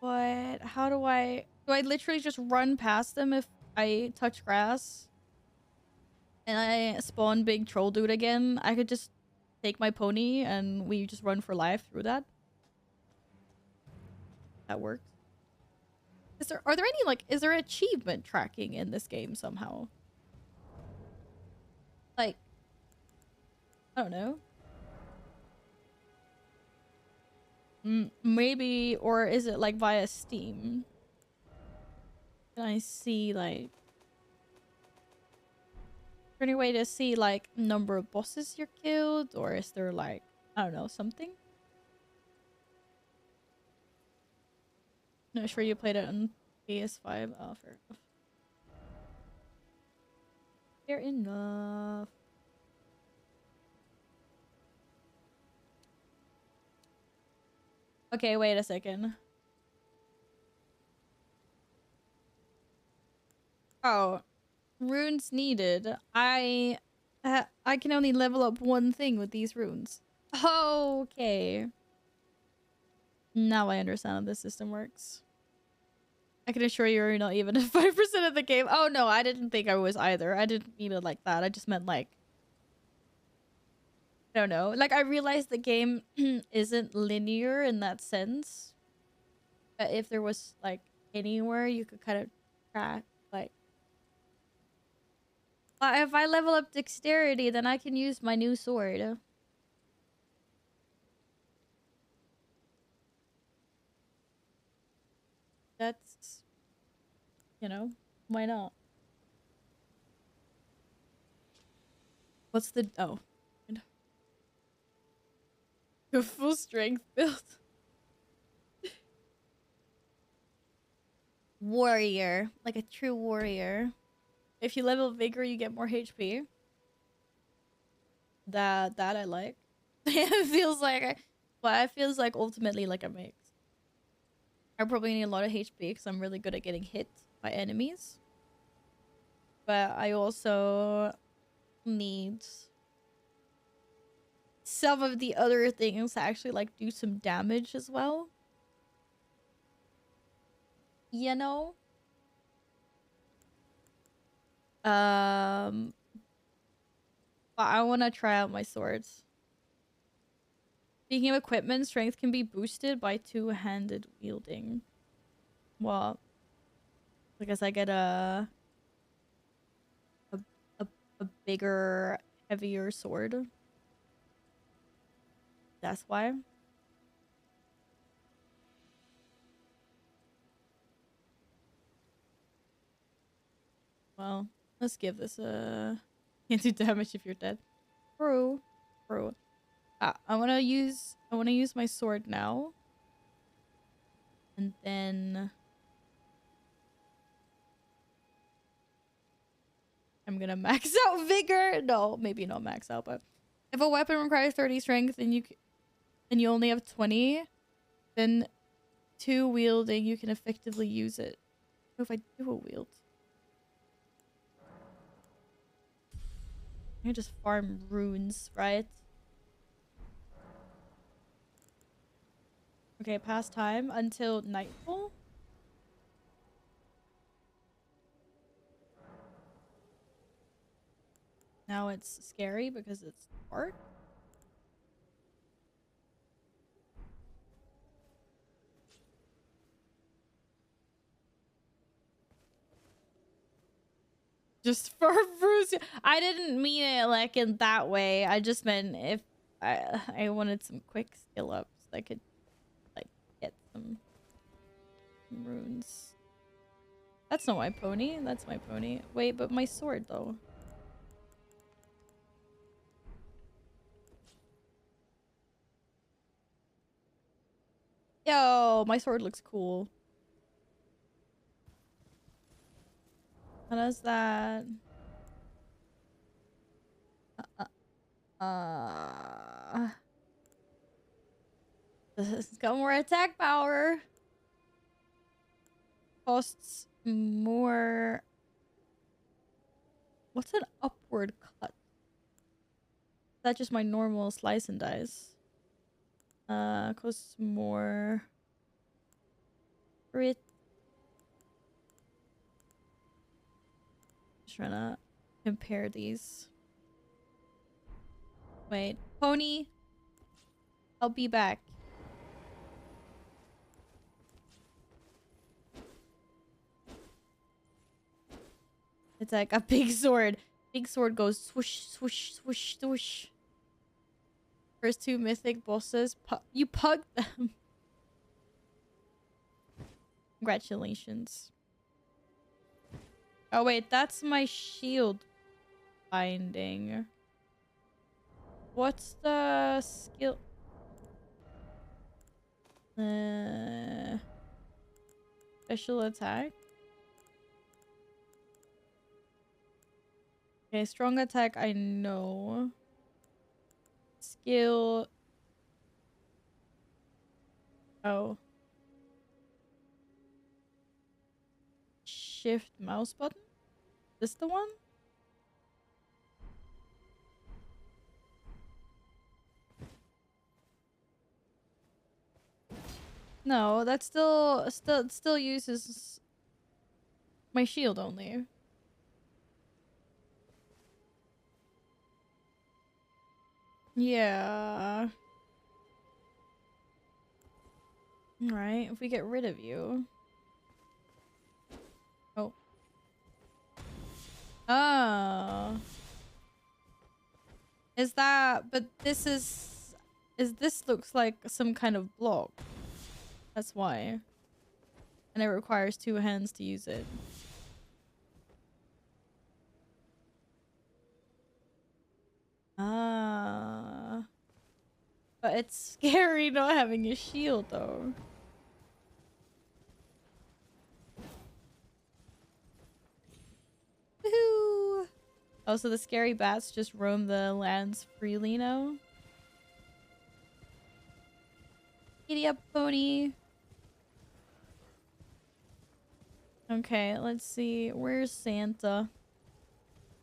But how do I literally just run past them if I touch grass? And I spawn big troll dude again? I could just take my pony and we just run for life through that? That works. Are there any, like, is there achievement tracking in this game somehow? Like, I don't know. Maybe, or is it like via Steam? Can I see, like... Is there any way to see, like, number of bosses you're killed? Or is there, like, I don't know, something? Not sure you played it on PS5. Oh, fair enough. Fair enough. Okay, wait a second. Oh, runes needed. I can only level up 1 thing with these runes. Okay. Now I understand how this system works. I can assure you're not even at 5% of the game. Oh no, I didn't think I was either. I didn't mean it like that. I just meant like... I don't know. Like, I realized the game isn't linear in that sense. But if there was, like, anywhere you could kind of track, like... if I level up dexterity, then I can use my new sword. You know, why not? What's the a full strength build? Warrior, like a true warrior. If you level vigor, you get more HP. That I like. It feels like, well, it feels like ultimately like a mix. I probably need a lot of HP because I'm really good at getting hit by enemies. But I also need some of the other things to actually like do some damage as well. You know? But I want to try out my swords. Speaking of equipment, strength can be boosted by two-handed wielding. Well, I guess I get a bigger, heavier sword. That's why. Well, let's give this a... Can't do damage if you're dead. True. True. I wanna use my sword now. And then I'm gonna max out vigor. No, maybe not max out, but if a weapon requires 30 strength and you only have 20, then two wielding you can effectively use it. What if I do a wield? I just farm runes, right? Okay, past time until nightfall. Now it's scary because it's dark. Just for Bruce. I didn't mean it like in that way. I just meant if I wanted some quick skill ups, I could like get some runes. That's not my pony. That's my pony. Wait, but my sword though. Yo, my sword looks cool. How does that? It's got more attack power. Costs more. What's an upward cut? Is that just my normal slice and dice? Costs more. Crit. Just trying to compare these. Wait, pony. I'll be back. It's like a big sword. Big sword goes swoosh, swoosh, swoosh, swoosh. First two mythic bosses. You pugged them. Congratulations. Oh wait, that's my shield binding. What's the skill? Special attack. Okay, strong attack I know. Skill. Oh. Shift mouse button? This the one? No, that still uses my shield only. Yeah. Alright, if we get rid of you. Oh. Oh. Is that... But this is... This looks like some kind of block. That's why. And it requires two hands to use it. But it's scary not having a shield, though. Woohoo! Oh, so the scary bats just roam the lands freely now? Giddy up, pony. Okay, let's see. Where's Santa?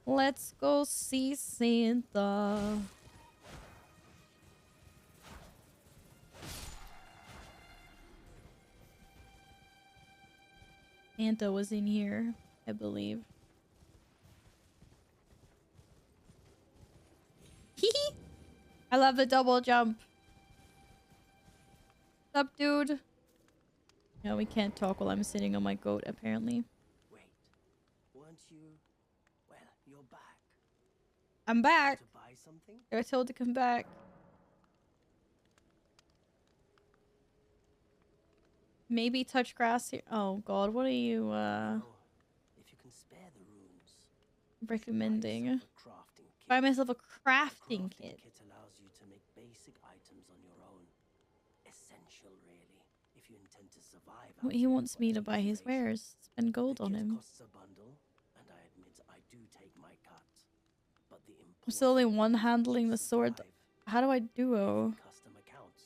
Let's go see Santa. Santa was in here, I believe. Hee. I love the double jump. What's up, dude? No, we can't talk while I'm sitting on my goat, apparently. Wait, weren't you? Well, you're back. I'm back. To buy something? I was told to come back. Maybe touch grass here. Oh god, what are you If you can spare the runes, recommending? buy Buy myself a crafting kit. kit. Kit allows you to make basic items on your own. Essential, really, if you intend to survive. Well, he wants me to buy his wares. Spend gold on him. Costs a bundle, and I admit I do take my cut. But the I'm still only one handling the sword. How do I duo? Custom accounts,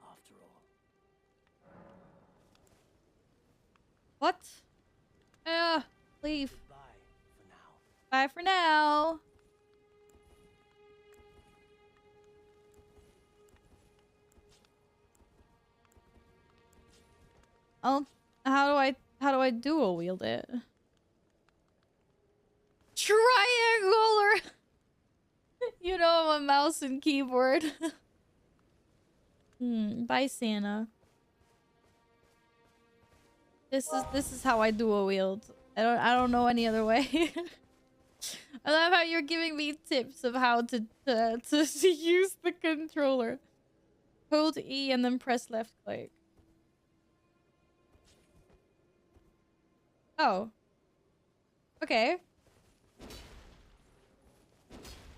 after all. What? Leave. Bye for now. Bye for now. Oh, how do I dual wield it? Triangle. You know I'm a mouse and keyboard. Bye, Santa. This is how I dual wield. I don't know any other way. I love how you're giving me tips of how to use the controller. Hold E and then press left click. Oh. Okay.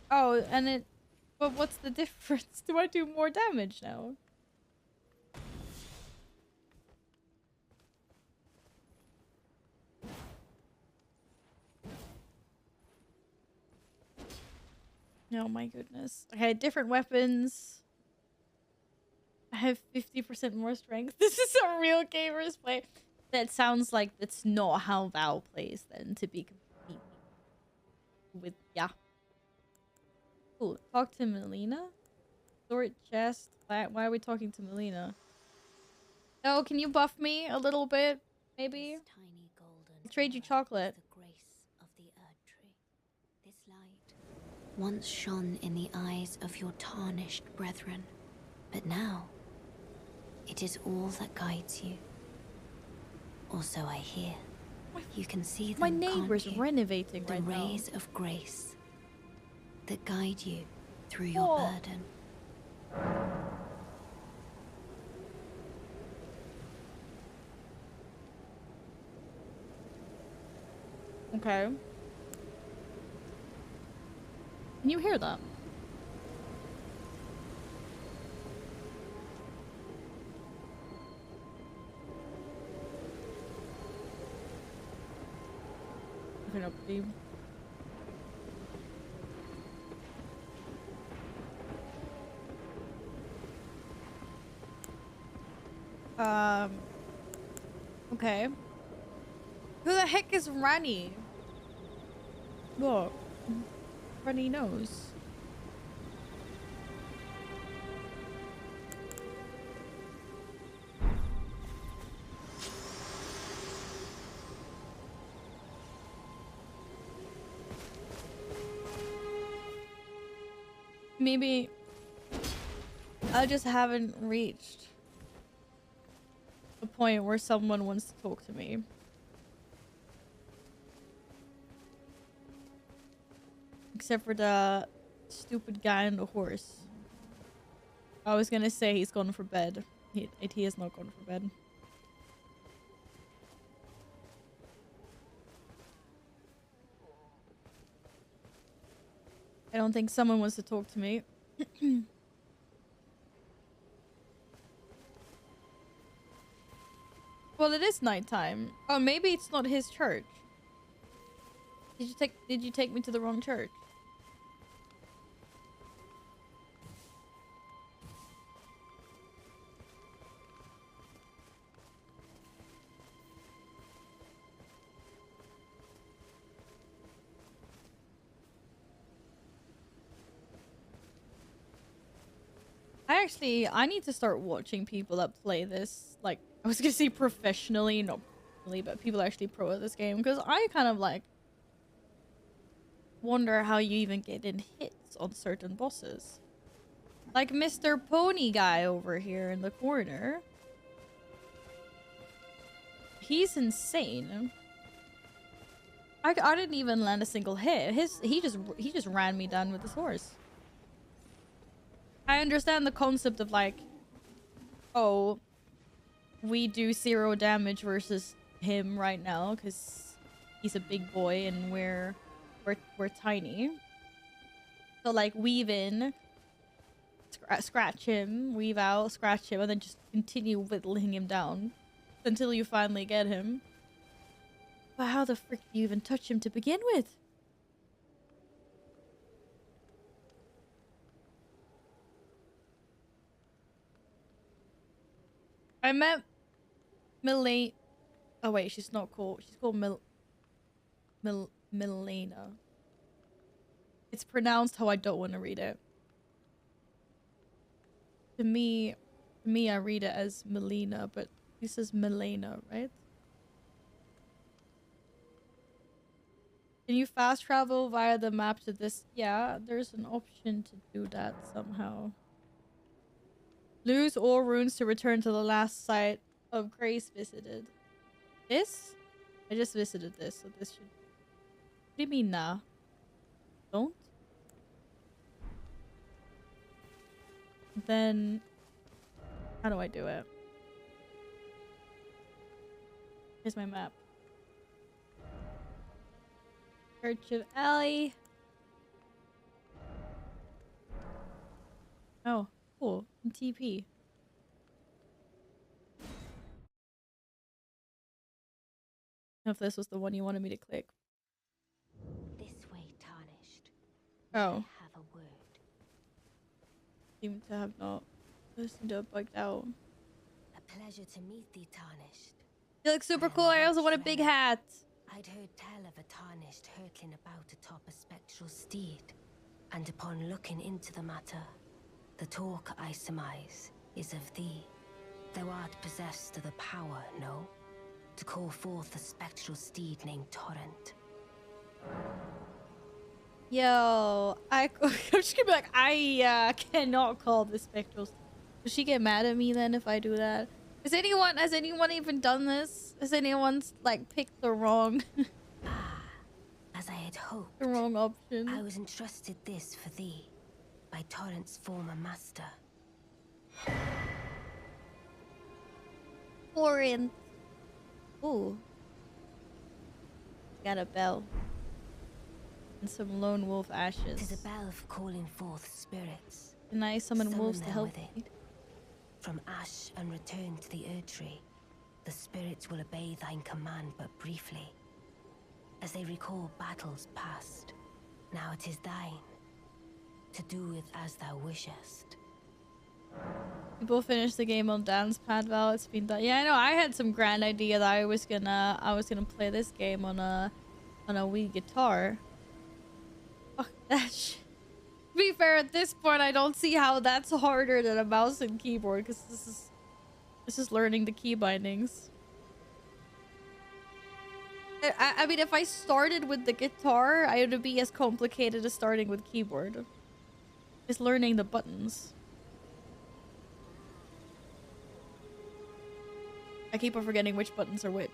Oh, and it... But what's the difference? Do I do more damage now? Oh my goodness. Okay, different weapons. I have 50% more strength. This is a real gamer's play. That sounds like that's not how Val plays then, to be completely with... Yeah. Cool. Talk to Melina? Sword chest. Why are we talking to Melina? Oh, can you buff me a little bit? Maybe? Tiny golden I'll trade you chocolate. the grace of the Erd Tree. This light once shone in the eyes of your tarnished brethren, but now it is all that guides you. Also, I hear. You can see them, My neighbor's can't you? renovating The right now. rays of grace that guide you through your burden. Okay. Can you hear that? Open up the... Okay. Who the heck is Rani? Look. Runny nose. Maybe I just haven't reached the point where someone wants to talk to me. Except for the stupid guy on the horse. I was gonna say he's gone for bed. He has not gone for bed. I don't think someone wants to talk to me. Well, it is nighttime. Oh, maybe it's not his church. Did you take me to the wrong church? I need to start watching people that play this, like, I was gonna say professionally, not really, but people actually pro at this game, because I kind of, like, wonder how you even get in hits on certain bosses. Like Mr. Pony guy over here in the corner. He's insane. I didn't even land a single hit. He just ran me down with his horse. I understand the concept of like, oh, we do 0 damage versus him right now because he's a big boy and we're tiny. So like weave in, scratch him, weave out, scratch him, and then just continue whittling him down until you finally get him. But how the frick do you even touch him to begin with? I met Millie. Oh wait, she's not called. She's called Milena. It's pronounced how I don't want to read it. To me, I read it as Melina, but this is Milena, right? Can you fast travel via the map to this? Yeah, there's an option to do that somehow. Lose all runes to return to the last site of Grace visited. This? I just visited this, so this should... What do you mean, nah? Don't? Then... How do I do it? Here's my map. Church of Ellie. Oh, cool. And TP. I don't know if this was the one you wanted me to click. This way, Tarnished. Oh. I have a word. Seem to have not. They seem to have bugged out. A pleasure to meet thee, Tarnished. You look super cool. I also want a big hat. I'd heard tell of a Tarnished hurtling about atop a spectral steed, and upon looking into the matter, the talk, I surmise, is of thee. Thou art possessed of the power, no? To call forth a spectral steed named Torrent. Yo, I'm just gonna be like, I cannot call this spectral. Does she get mad at me then if I do that? Has anyone even done this? Has anyone like picked the wrong As I had hoped, the wrong option? I was entrusted this for thee by Torrent's former master. Orient. Ooh. Got a bell. And some lone wolf ashes. Tis a bell for calling forth spirits. Can I summon wolves to them help with me? it. From ash and return to the Erdtree, the spirits will obey thine command but briefly, as they recall battles past. Now it is thine, to do with as thou wishest. People finish the game on dance pad, Val. It's been done. Yeah, I know. I had some grand idea that I was gonna play this game on a Wii guitar. Fuck that shit. To be fair, at this point, I don't see how that's harder than a mouse and keyboard, because this is learning the key bindings. I mean, if I started with the guitar, I would be as complicated as starting with keyboard. Just learning the buttons. I keep on forgetting which buttons are which.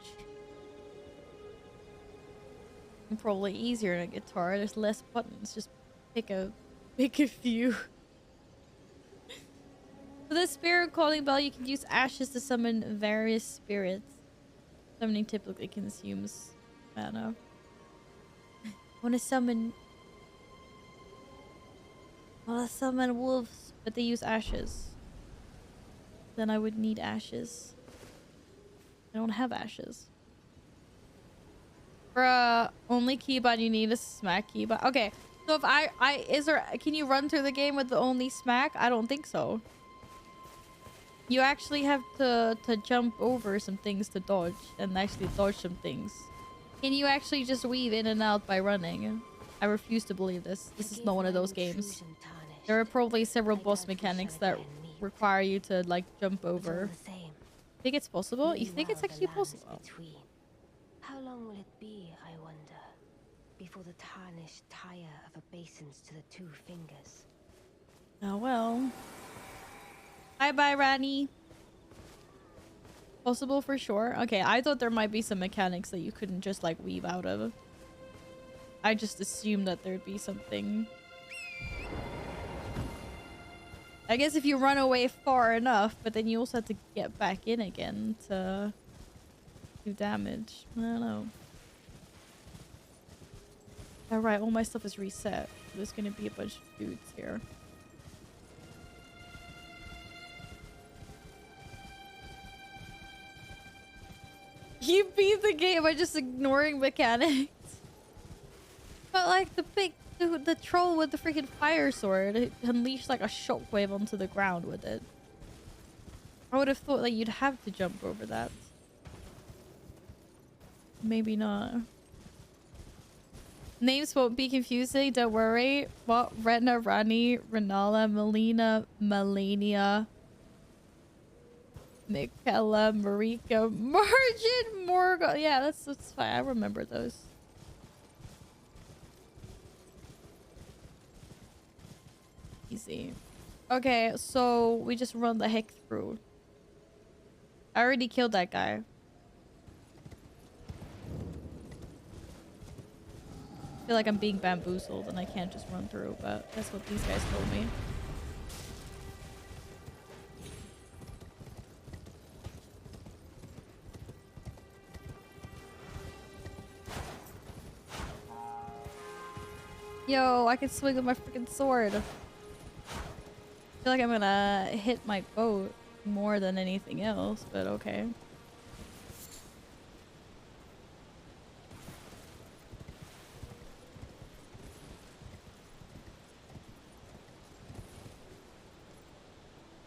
And probably easier in a guitar. There's less buttons. Just pick a few. For the spirit calling bell, you can use ashes to summon various spirits. Summoning typically consumes mana. I wanna summon wolves, but they use ashes. Then I would need ashes. I don't have ashes. For only keybind, you need a smack keybind. Okay, so if can you run through the game with the only smack? I don't think so. You actually have to jump over some things to dodge and actually dodge some things. Can you actually just weave in and out by running? I refuse to believe this. This is not one of those games. There are probably several boss mechanics that require you to like jump over. Think it's possible? You think it's actually possible? How long will it be, I wonder, before the tarnished tire of obeisance to the two fingers? Oh well. Bye-bye, Rani. Possible for sure. Okay, I thought there might be some mechanics that you couldn't just like weave out of. I just assumed that there'd be something. I guess if you run away far enough, but then you also have to get back in again to do damage. I don't know. Alright, all my stuff is reset. There's gonna be a bunch of dudes here. You beat the game by just ignoring mechanics. But like the troll with the freaking fire sword, it unleashed like a shockwave onto the ground with it. I would have thought that you'd have to jump over that. Maybe not. Names won't be confusing, don't worry. What? Retna, Rani, Renala, Melina, Melania, Michaela, Marika, Margin, Morgan. Yeah, that's fine. I remember those. Easy. Okay, so we just run the heck through. I already killed that guy. I feel like I'm being bamboozled and I can't just run through, but that's what these guys told me. Yo, I can swing with my freaking sword. I feel like I'm gonna hit my boat more than anything else, but okay.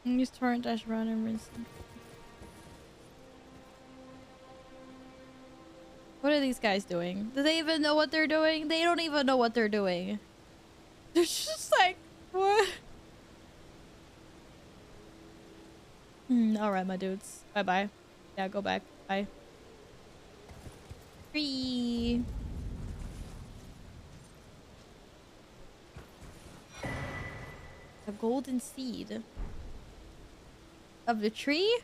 Use torrent dash run and rinse. What are these guys doing? Do they even know what they're doing? They don't even know what they're doing. They're just like, what? Alright, my dudes. Bye-bye. Yeah, go back. Bye. Free. A golden seed. Of the tree?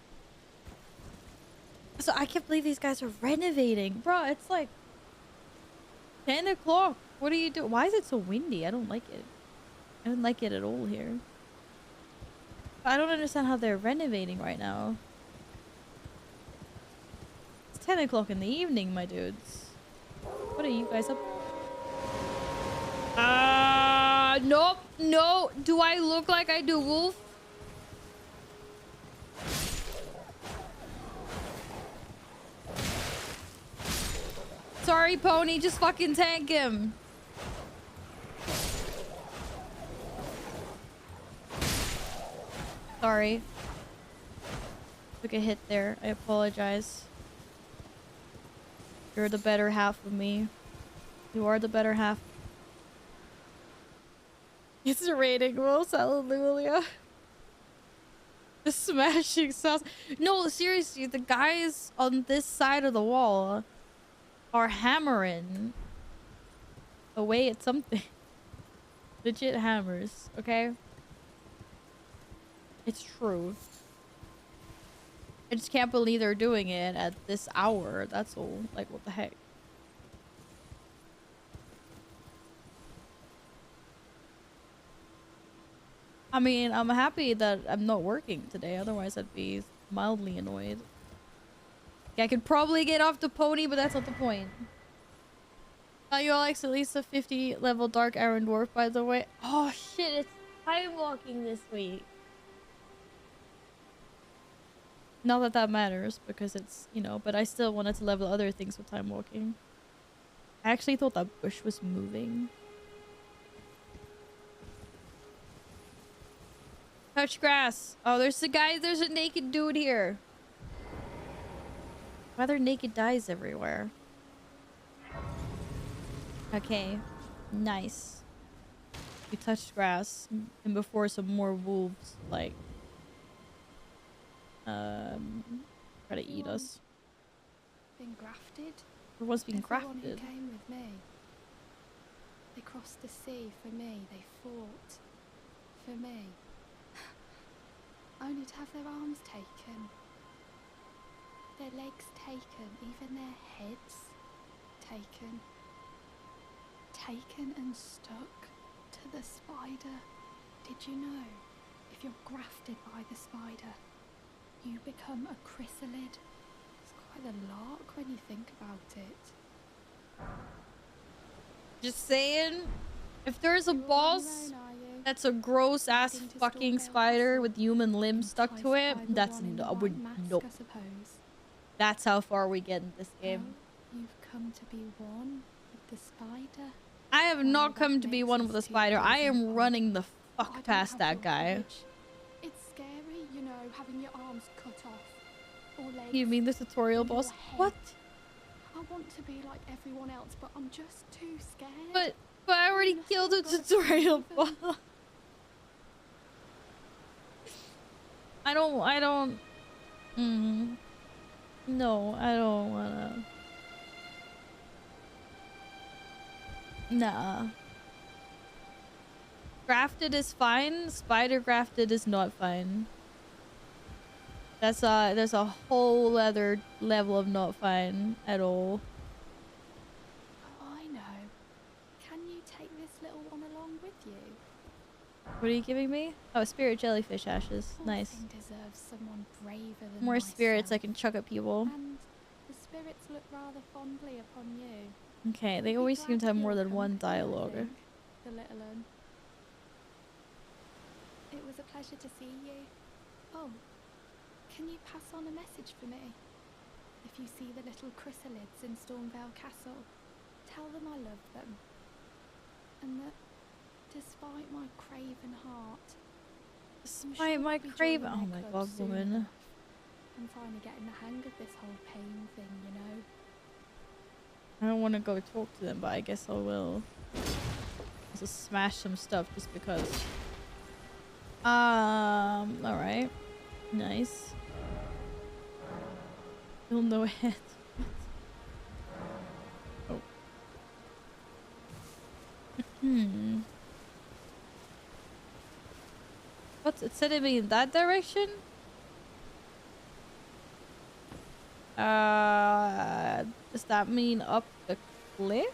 So I can't believe these guys are renovating. Bro, it's like 10 o'clock. What are you doing? Why is it so windy? I don't like it. I don't like it at all here. I don't understand how they're renovating right now. It's 10 o'clock in the evening, my dudes. What are you guys up? Nope. No. Do I look like I do, Wolf? Sorry, Pony. Just fucking tank him. Sorry. Took a hit there. I apologize. You're the better half of me. You are the better half. It's a rating, Wolves. Hallelujah. The smashing sauce. No, seriously, the guys on this side of the wall are hammering away at something. Legit hammers, okay? It's true. I just can't believe they're doing it at this hour. That's all. Like, what the heck? I mean, I'm happy that I'm not working today. Otherwise, I'd be mildly annoyed. Yeah, I could probably get off the pony, but that's not the point. You Alex, at least a 50 level Dark Iron Dwarf, by the way. Oh shit, it's time walking this week. Not that that matters because it's, you know, but I still wanted to level other things with time walking. I actually thought that bush was moving. Touch grass. Oh, there's a guy. There's a naked dude here. Why are there naked guys everywhere? Okay. Nice. We touched grass. And before some more wolves, like, try to eat us. Been grafted? Everyone's being Everyone grafted. who came with me. They crossed the sea for me. They fought for me. Only to have their arms taken. Their legs taken. Even their heads taken. Taken and stuck to the spider. Did you know? If you're grafted by the spider, you become a chrysalid. It's quite a lark when you think about it. Just saying, if there's a boss that's a gross ass fucking spider with human limbs stuck to it, that's nope. That's how far we get in this game. You've come to be one with the spider. I have not come to be one with a spider. I am running the fuck past that guy. It's scary, you know, having your arms cut off. Or legs. You mean the tutorial boss? What? I want to be like everyone else, but I'm just too scared. But I already killed a tutorial boss. I don't. No, I don't wanna. Nah. Grafted is fine. Spider grafted is not fine. There's a whole other level of not fine at all. Oh, I know. Can you take this little one along with you? What are you giving me? Oh, spirit jellyfish ashes. Nice. Deserves someone braver than More myself. spirits I can chuck at people. And the spirits look rather fondly upon you. Okay, they always seem to have more than one dialogue. The little one. It was a pleasure to see you. Oh, can you pass on a message for me? If you see the little chrysalids in Stormvale Castle, tell them I love them. And that, despite my craven heart, Despite my craven... Oh my god, woman. I'm finally getting the hang of this whole pain thing, you know. I don't want to go talk to them, but I guess I will. Just smash some stuff just because. Alright. Nice. Still no head. Oh. What? It said it in that direction? Does that mean up the cliff?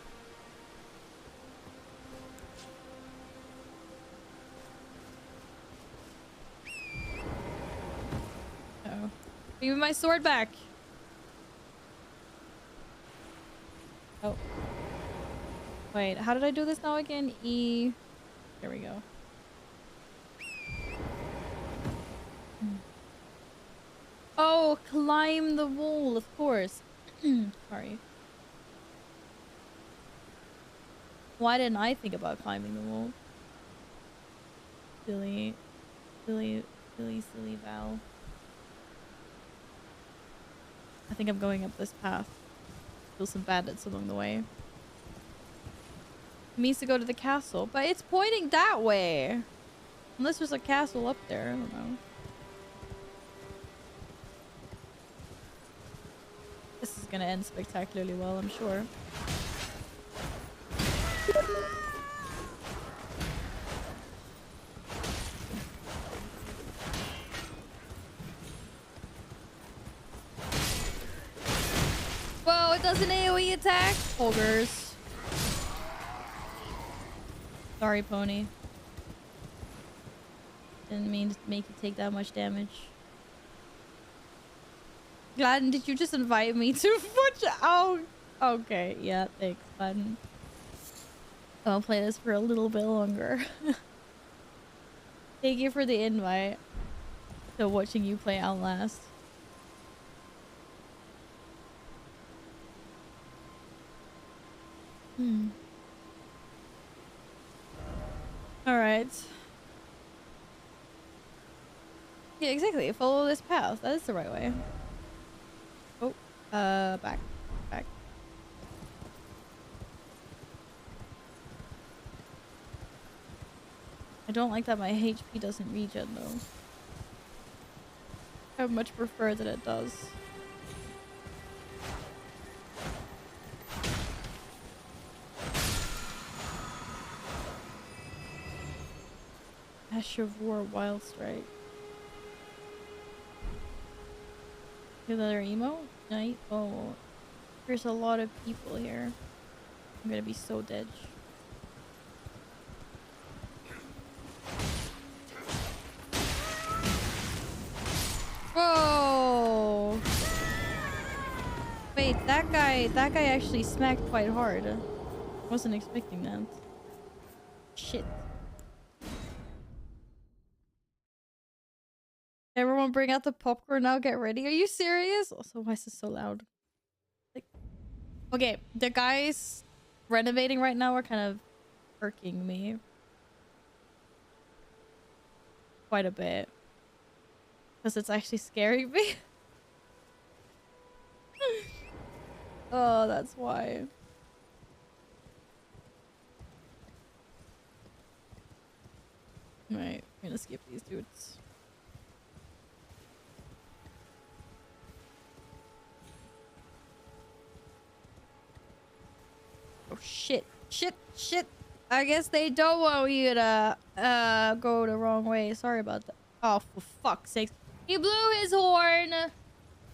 Oh. Give me my sword back. Oh. Wait, how did I do this now again? E. There we go. Oh, climb the wall, of course. Sorry. Why didn't I think about climbing the wall? Silly Val. I think I'm going up this path. Kill some bandits along the way. It means to go to the castle, but it's pointing that way. Unless there's a castle up there, I don't know. This is gonna end spectacularly well, I'm sure. Whoa, it does an AoE attack? Ogres. Sorry, pony. Didn't mean to make you take that much damage. Gladden, did you just invite me to watch? Oh, okay. Yeah, thanks, Gladden. I'll play this for a little bit longer. Thank you for the invite to watching you play Outlast. Alright. Yeah, exactly. Follow this path. That is the right way. Oh, back. Back. I don't like that my HP doesn't regen though. I would much prefer that it does. Ash of War Wild Strike. Another emo? Night? Oh. There's a lot of people here. I'm gonna be so dead. Whoa! Wait, that guy actually smacked quite hard. Wasn't expecting that. Shit. Everyone bring out the popcorn now, get ready. Are you serious? Also, why is this so loud? Like, okay, the guys renovating right now are kind of irking me. Quite a bit. Because it's actually scaring me. Oh, that's why. Right, we're gonna skip these dudes. Oh shit, shit, shit. I guess they don't want you to go the wrong way. Sorry about that. Oh, for fuck's sake. He blew his horn.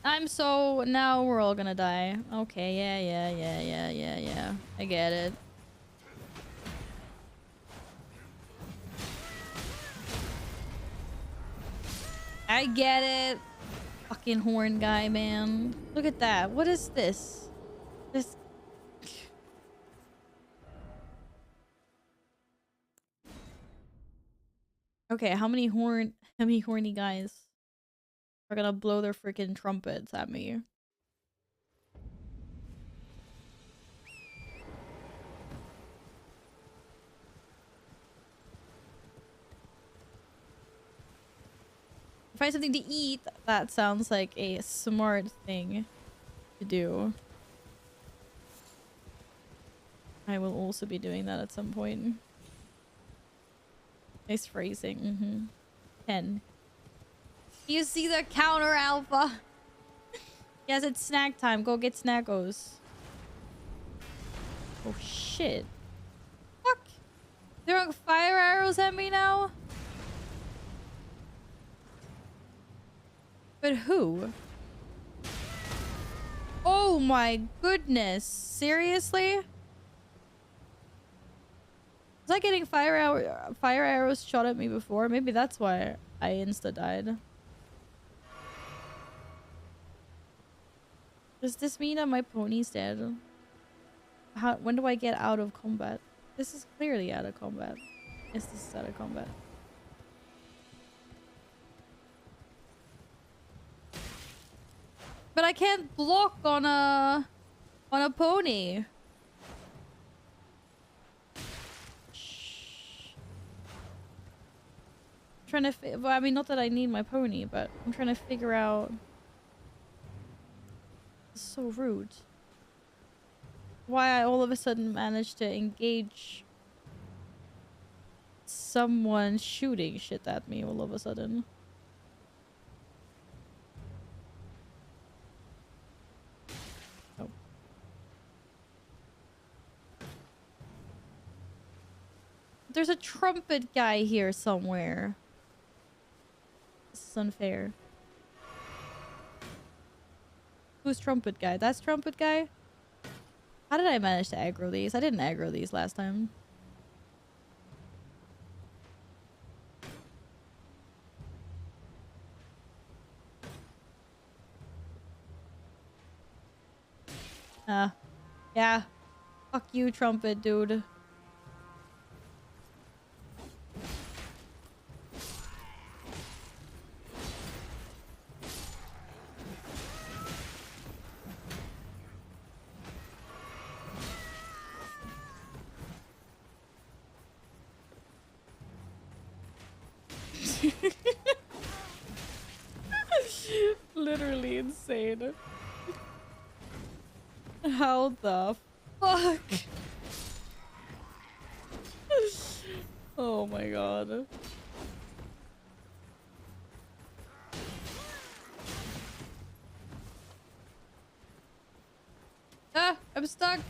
I'm so... Now we're all gonna die. Okay, yeah. I get it. I get it. Fucking horn guy, man. Look at that. What is this? This... Okay, how many horny guys are gonna blow their freaking trumpets at me? Find something to eat. That sounds like a smart thing to do. I will also be doing that at some point. Nice phrasing. 10. You see the counter, Alpha? Yes, it's snack time. Go get snackos. Oh, shit. Fuck. They're throwing fire arrows at me now? But who? Oh my goodness. Seriously? Was I getting fire arrows shot at me before? Maybe that's why I insta-died. Does this mean that my pony's dead? When do I get out of combat? This is clearly out of combat. Yes, this is out of combat. But I can't block on a pony. Trying to well, I mean, not that I need my pony, but I'm trying to figure out. It's so rude. Why I all of a sudden managed to engage someone shooting shit at me all of a sudden. Oh. There's a trumpet guy here somewhere. This is unfair. Who's trumpet guy? That's trumpet guy? How did I manage to aggro these? I didn't aggro these last time. Yeah. Fuck you, trumpet dude. Literally insane. How the fuck? Oh my god. Ah, I'm stuck.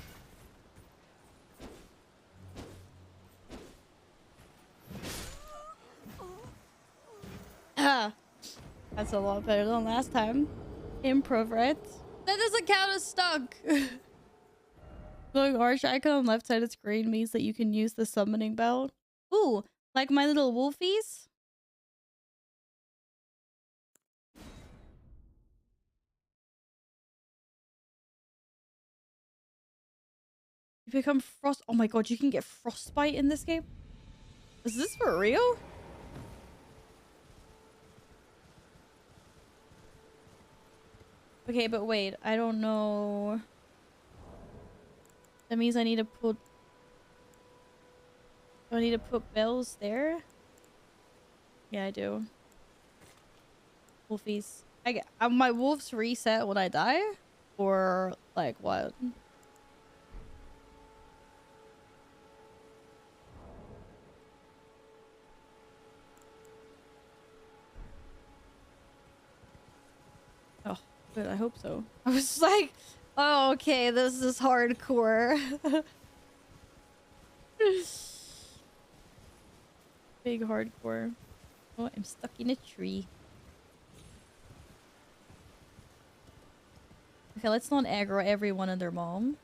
Ah, that's a lot better than last time. Improv, right? That doesn't count as stuck. Glowing orange icon on left side of screen means that you can use the summoning bell. Ooh, like my little wolfies? You become frost. Oh my god, you can get frostbite in this game? Is this for real? Okay, but wait, I don't know. That means I need to put... Do I need to put bells there? Yeah, I do. Wolfies. I get... my wolves reset when I die? Or, like, what? Oh, good. I hope so. I was like, oh, okay, this is hardcore. Big hardcore. Oh, I'm stuck in a tree. Okay, let's not aggro everyone and their mom.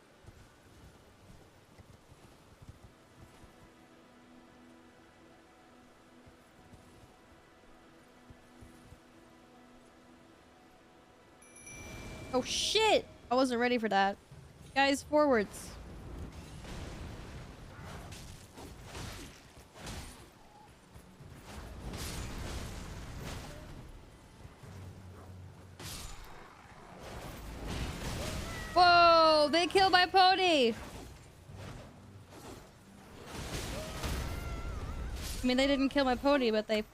Oh shit! I wasn't ready for that. Guys, forwards. Whoa! They killed my pony! I mean, they didn't kill my pony, but they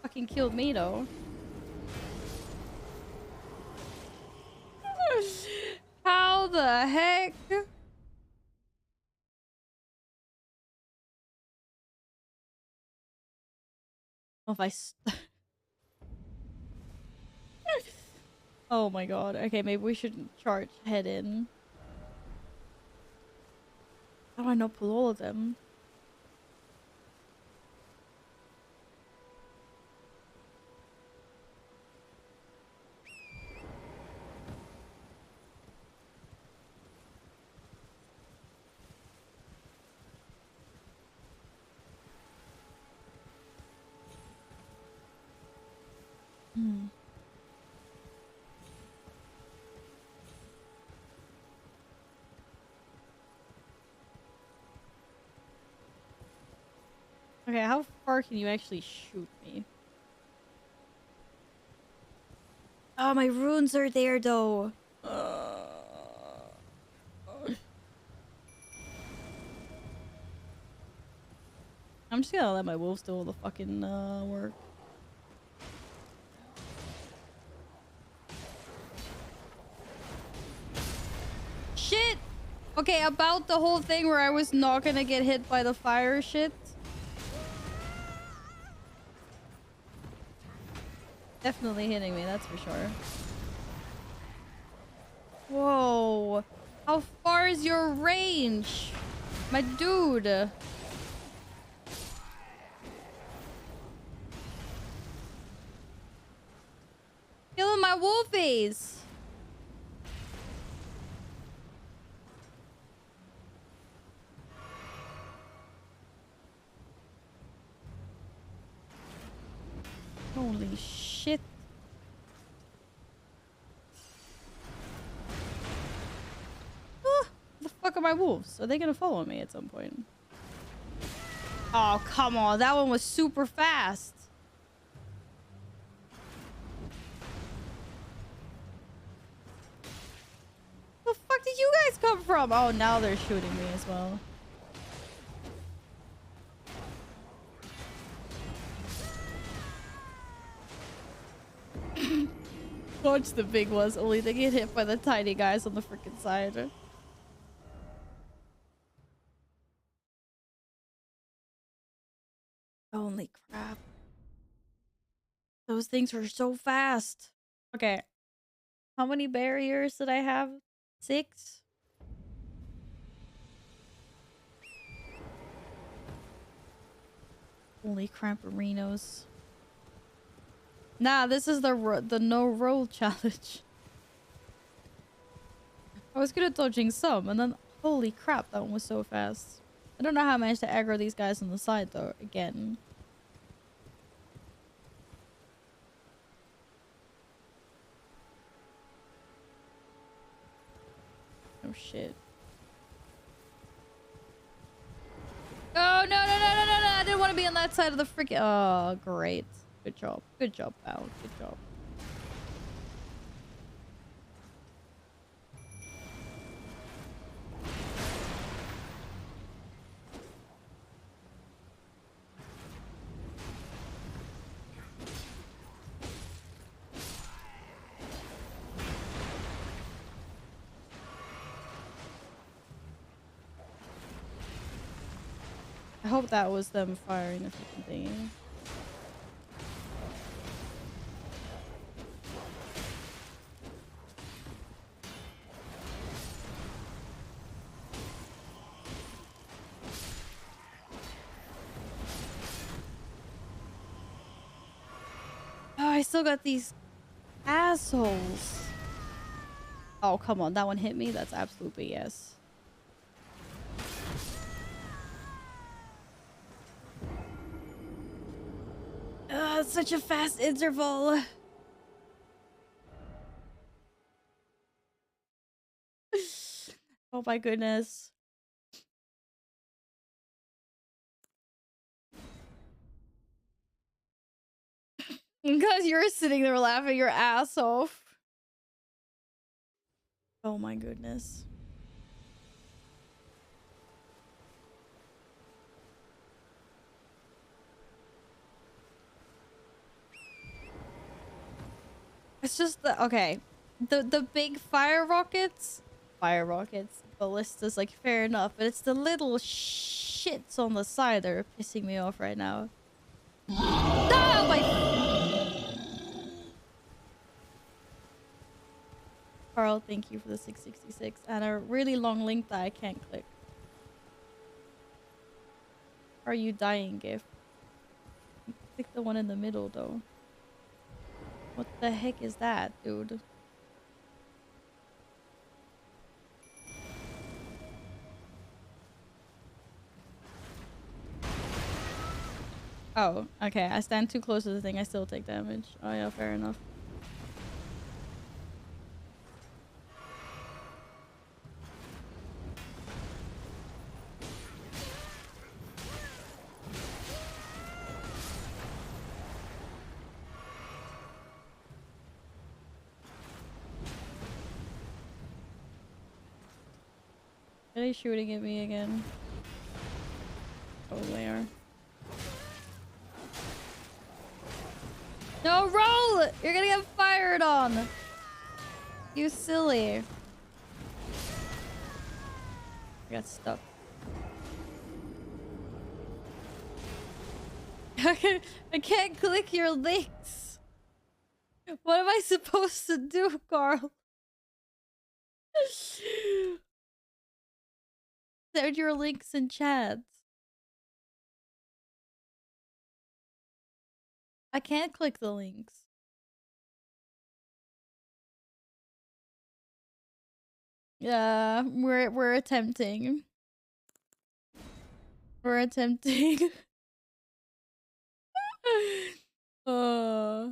fucking killed me, though. How the heck? Oh, if I... Oh my god. Okay, maybe we shouldn't charge head in. How do I not pull all of them? Hmm. Okay, how far can you actually shoot me? Oh, my runes are there, though. I'm just gonna let my wolves do all the fucking work. Shit! Okay, about the whole thing where I was not gonna get hit by the fire shit. Definitely hitting me, that's for sure. Whoa. How far is your range? My dude. Killing my wolfies. Holy shit. Ah, the fuck are my wolves? Are they gonna follow me at some point? Oh, come on. That one was super fast. Where the fuck did you guys come from? Oh, now they're shooting me as well. Watch the big ones, only they get hit by the tiny guys on the freaking side. Holy crap. Those things are so fast. Okay. How many barriers did I have? 6? Holy cramperinos. Nah, this is the no roll challenge. I was good at dodging some, and then holy crap, that one was so fast. I don't know how I managed to aggro these guys on the side though, again. Oh shit. Oh no no no no no no! I didn't want to be on that side of the freaking. Oh great. Good job. Good job, pal. Good job. I hope that was them firing a freaking thing. Oh, I still got these assholes. Oh, come on. That one hit me? That's absolute BS. It's such a fast interval. Oh my goodness. Because you're sitting there laughing your ass off. Oh my goodness. It's just the okay. The big fire rockets, ballistas, like fair enough, but it's the little shits on the side that are pissing me off right now. Oh my! Carl, thank you for the 666 and a really long link that I can't click. Are you dying, GIF? Click the one in the middle though. What the heck is that, dude? Oh, okay. I stand too close to the thing. I still take damage. Oh yeah, fair enough. Are they shooting at me again? Oh, they are. No, roll! You're gonna get fired on! You silly. I got stuck. I can't click your links. What am I supposed to do, Carl? Send your links in chat. I can't click the links. Yeah, we're attempting. We're attempting. uh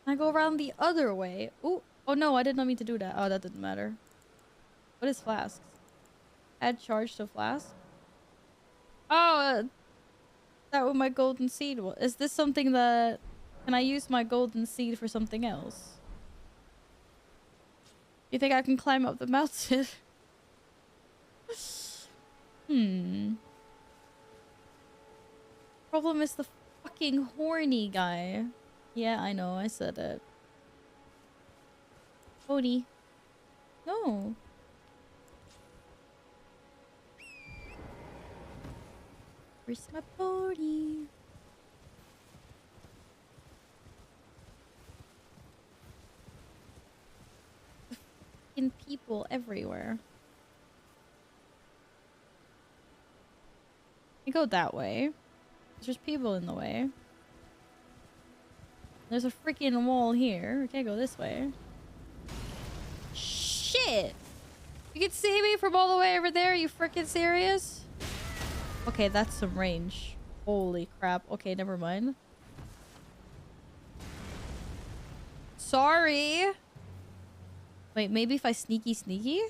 I go around the other way. Ooh. Oh no, I did not mean to do that. Oh, that didn't matter. What is flasks? Add charge to flask? Oh, that was my golden seed. Is this something that... Can I use my golden seed for something else? You think I can climb up the mountain? Hmm. Problem is the fucking horny guy. Yeah, I know, I said it. Pony. No. Where's my pony? Fucking people everywhere. You go that way. There's people in the way. There's a freaking wall here. We can't go this way. Shit! You can see me from all the way over there? Are you freaking serious? Okay, that's some range. Holy crap. Okay, never mind. Sorry. Wait, maybe if I sneaky?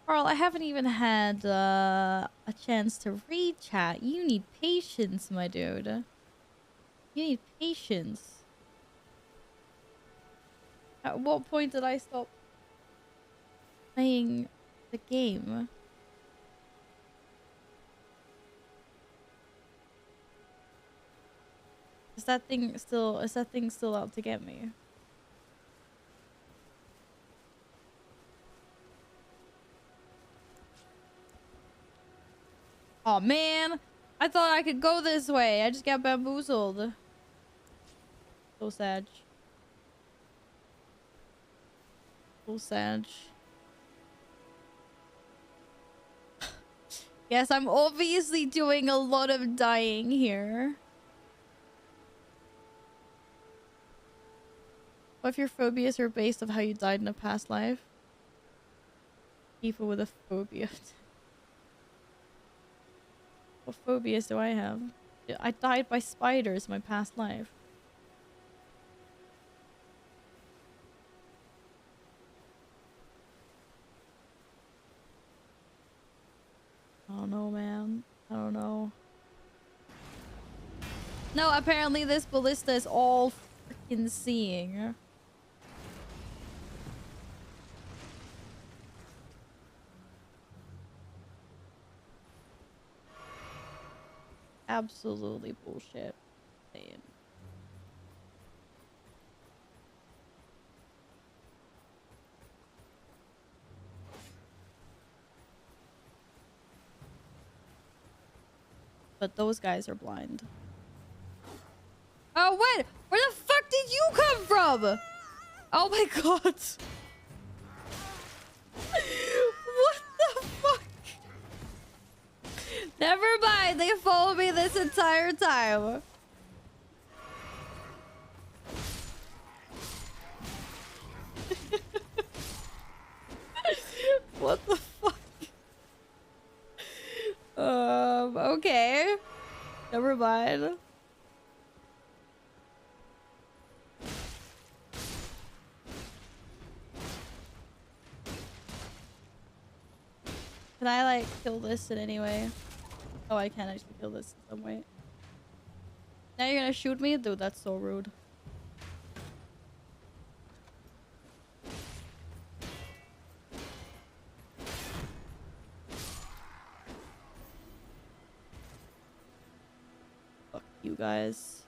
Carl, I haven't even had a chance to read chat. You need patience, my dude. You need patience. At what point did I stop playing the game? Is that thing still out to get me? Oh man, I thought I could go this way. I just got bamboozled. So sad. So sad. Yes, I'm obviously doing a lot of dying here. What if your phobias are based on how you died in a past life? People with a phobia. What phobias do I have? I died by spiders in my past life. I don't know, man. I don't know. No, apparently this ballista is all freaking seeing. Absolutely bullshit. Saying. But those guys are blind. Oh, wait! Where the fuck did you come from? Oh my god. What the fuck? Never mind, they followed me this entire time. What the fuck? Okay. Never mind. Can I, like, kill this in any way? Oh, I can actually kill this in some way. Now you're gonna shoot me? Dude, that's so rude. Fuck you guys.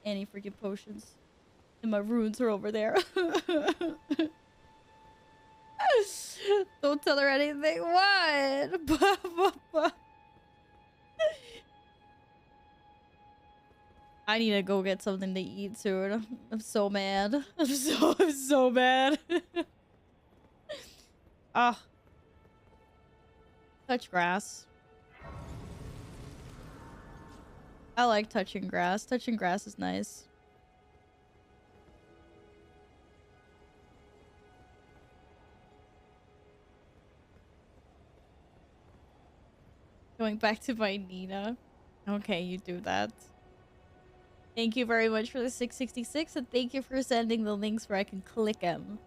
Any freaking potions. And my runes are over there. Don't tell her anything. What? I need to go get something to eat soon. I'm so mad. I'm so mad. Ah. Touch grass. I like touching grass. Touching grass is nice. Going back to my Nina. Okay, you do that. Thank you very much for the 666, and thank you for sending the links where I can click them.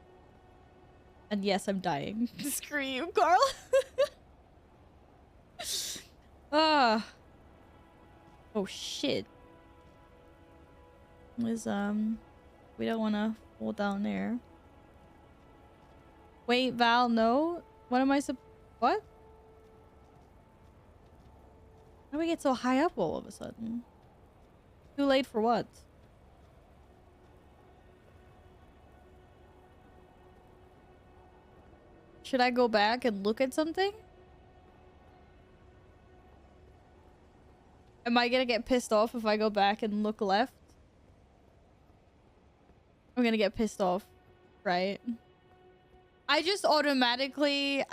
And yes, I'm dying. Scream, Carl. Ah. Oh shit. We don't want to fall down there. Wait, Val, no? What am I what? How do we get so high up all of a sudden? Too late for what? Should I go back and look at something? Am I gonna get pissed off if I go back and look left? I'm gonna get pissed off, right? I just automatically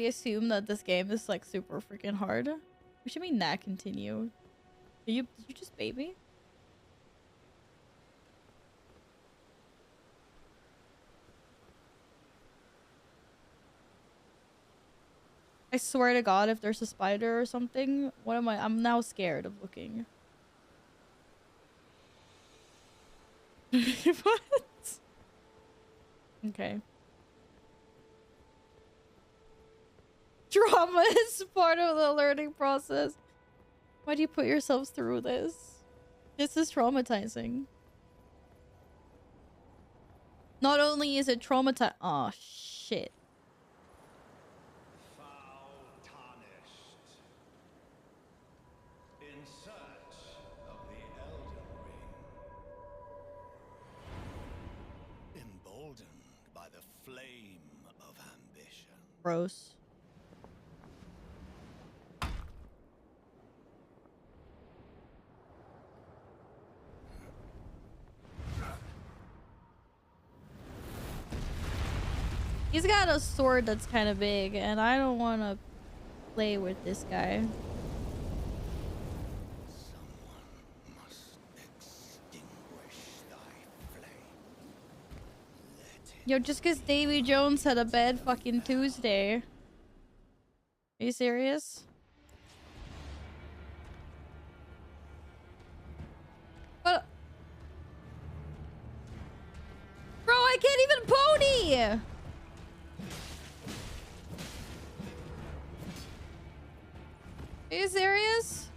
assume that this game is like super freaking hard. What should mean not continue? Did you just baby? I swear to God, if there's a spider or something, what am I? I'm now scared of looking. What? Okay. Trauma is part of the learning process. Why do you put yourselves through this? This is traumatizing. Not only is it traumatizing. Oh, shit. Foul tarnished. In search of the Elden Ring. Emboldened by the flame of ambition. Gross. He's got a sword that's kind of big, and I don't want to play with this guy. Someone must extinguish thy flame. Let it Yo, just because Davy Jones had a bad fucking Tuesday. Are you serious? What? Bro, I can't even pony! Are you serious?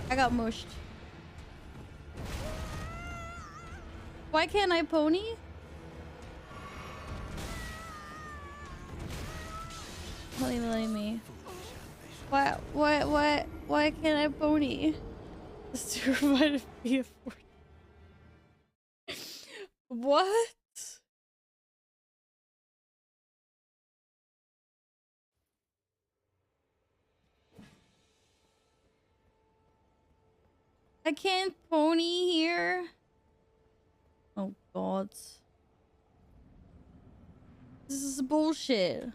I got mushed. Why can't I pony? Not even letting me. Why can't I pony? This to provide me a fortune. What? I can't pony here. Oh God. This is bullshit.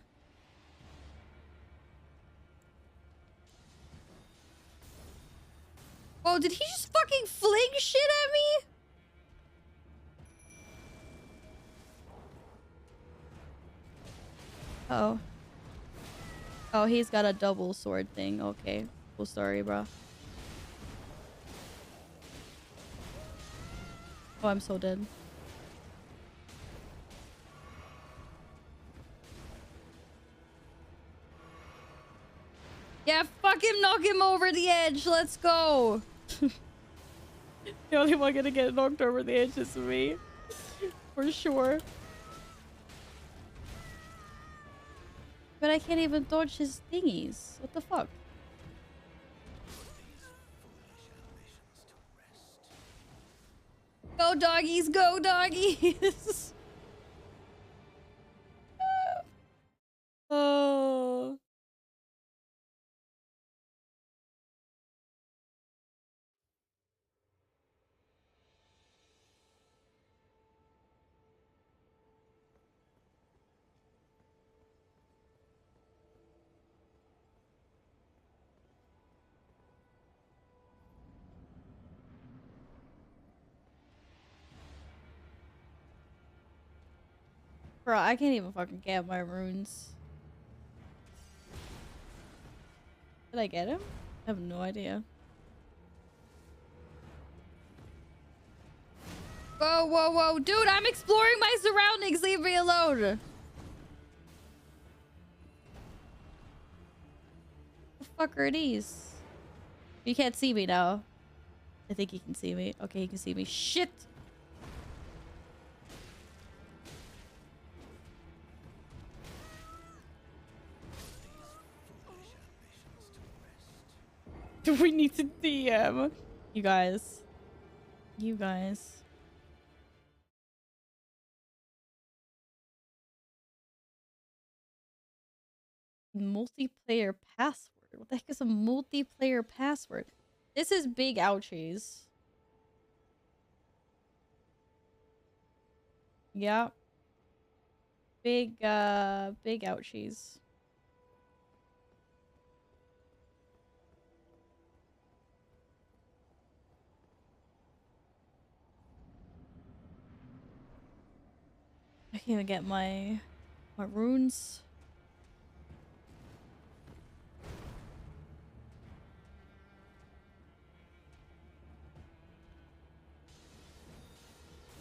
Oh, did he just fucking fling shit at me? Oh. Oh, he's got a double sword thing. Okay. Well, sorry, bro. Oh, I'm so dead. Yeah, fuck him, knock him over the edge. Let's go. The only one gonna get knocked over the edge is me. For sure. But I can't even dodge his thingies. What the fuck? Go doggies, go doggies! Oh. Bro, I can't even fucking get my runes. Did I get him? I have no idea. Whoa, whoa, whoa. Dude, I'm exploring my surroundings. Leave me alone. The fuck are these? You can't see me now. I think he can see me. Okay, he can see me. Shit! We need to DM. You guys. You guys. Multiplayer password. What the heck is a multiplayer password? This is big ouchies. Yeah. Big ouchies. I can't even get my runes.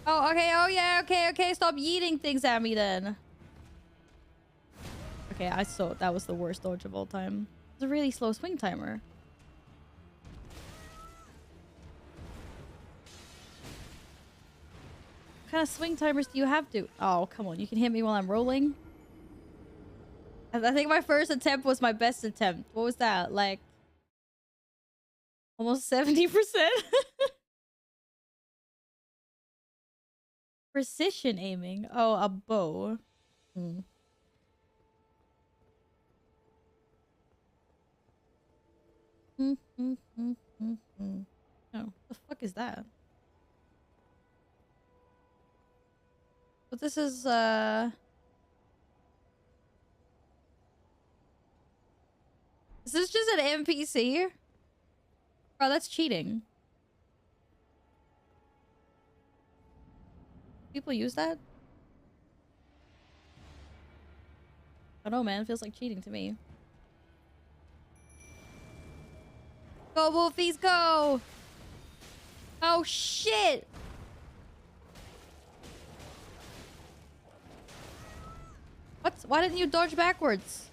Oh, okay. Oh, yeah. Okay, okay. Stop yeeting things at me then. Okay, I saw that was the worst dodge of all time. It's a really slow swing timer. What kind of swing timers do you have to? Oh, come on. You can hit me while I'm rolling. I think my first attempt was my best attempt. What was that? Like almost 70%? Precision aiming. Oh, a bow. Hmm. Oh, the fuck is that? But this is this just an NPC? Bro, that's cheating. People use that? I don't know, man. It feels like cheating to me. Go, Wolfies, go! Oh, shit! What? Why didn't you dodge backwards?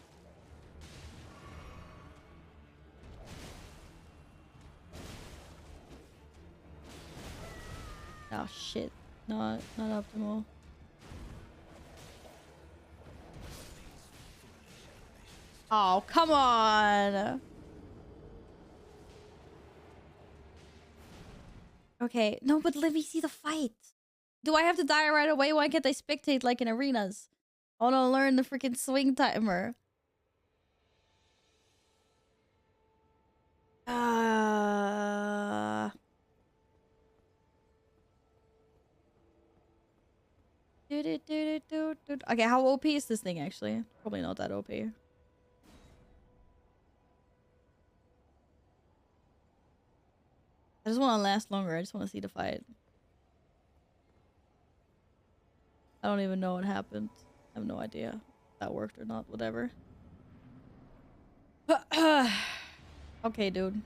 Oh, shit. Not optimal. Oh, come on! Okay. No, but let me see the fight. Do I have to die right away? Why can't I spectate like in arenas? I want to learn the freaking swing timer. Okay, how OP is this thing actually? Probably not that OP. I just want to last longer. I just want to see the fight. I don't even know what happened. I have no idea if that worked or not. Whatever. Okay, dude.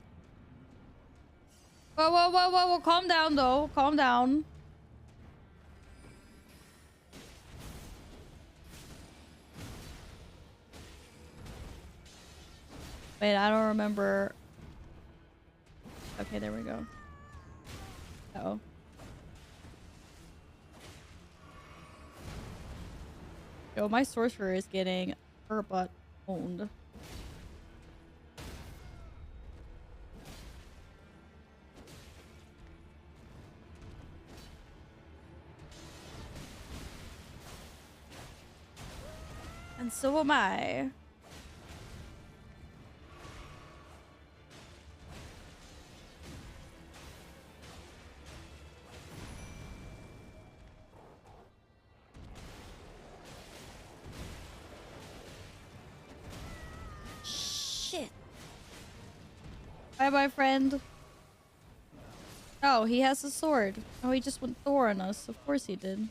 Whoa, whoa, whoa, whoa, whoa. Calm down, though. Calm down. Wait, I don't remember. Okay, there we go. Uh-oh. Yo, my sorcerer is getting her butt owned. And so am I. Shit. Bye-bye, friend. Oh, he has a sword. Oh, he just went Thor on us. Of course he did.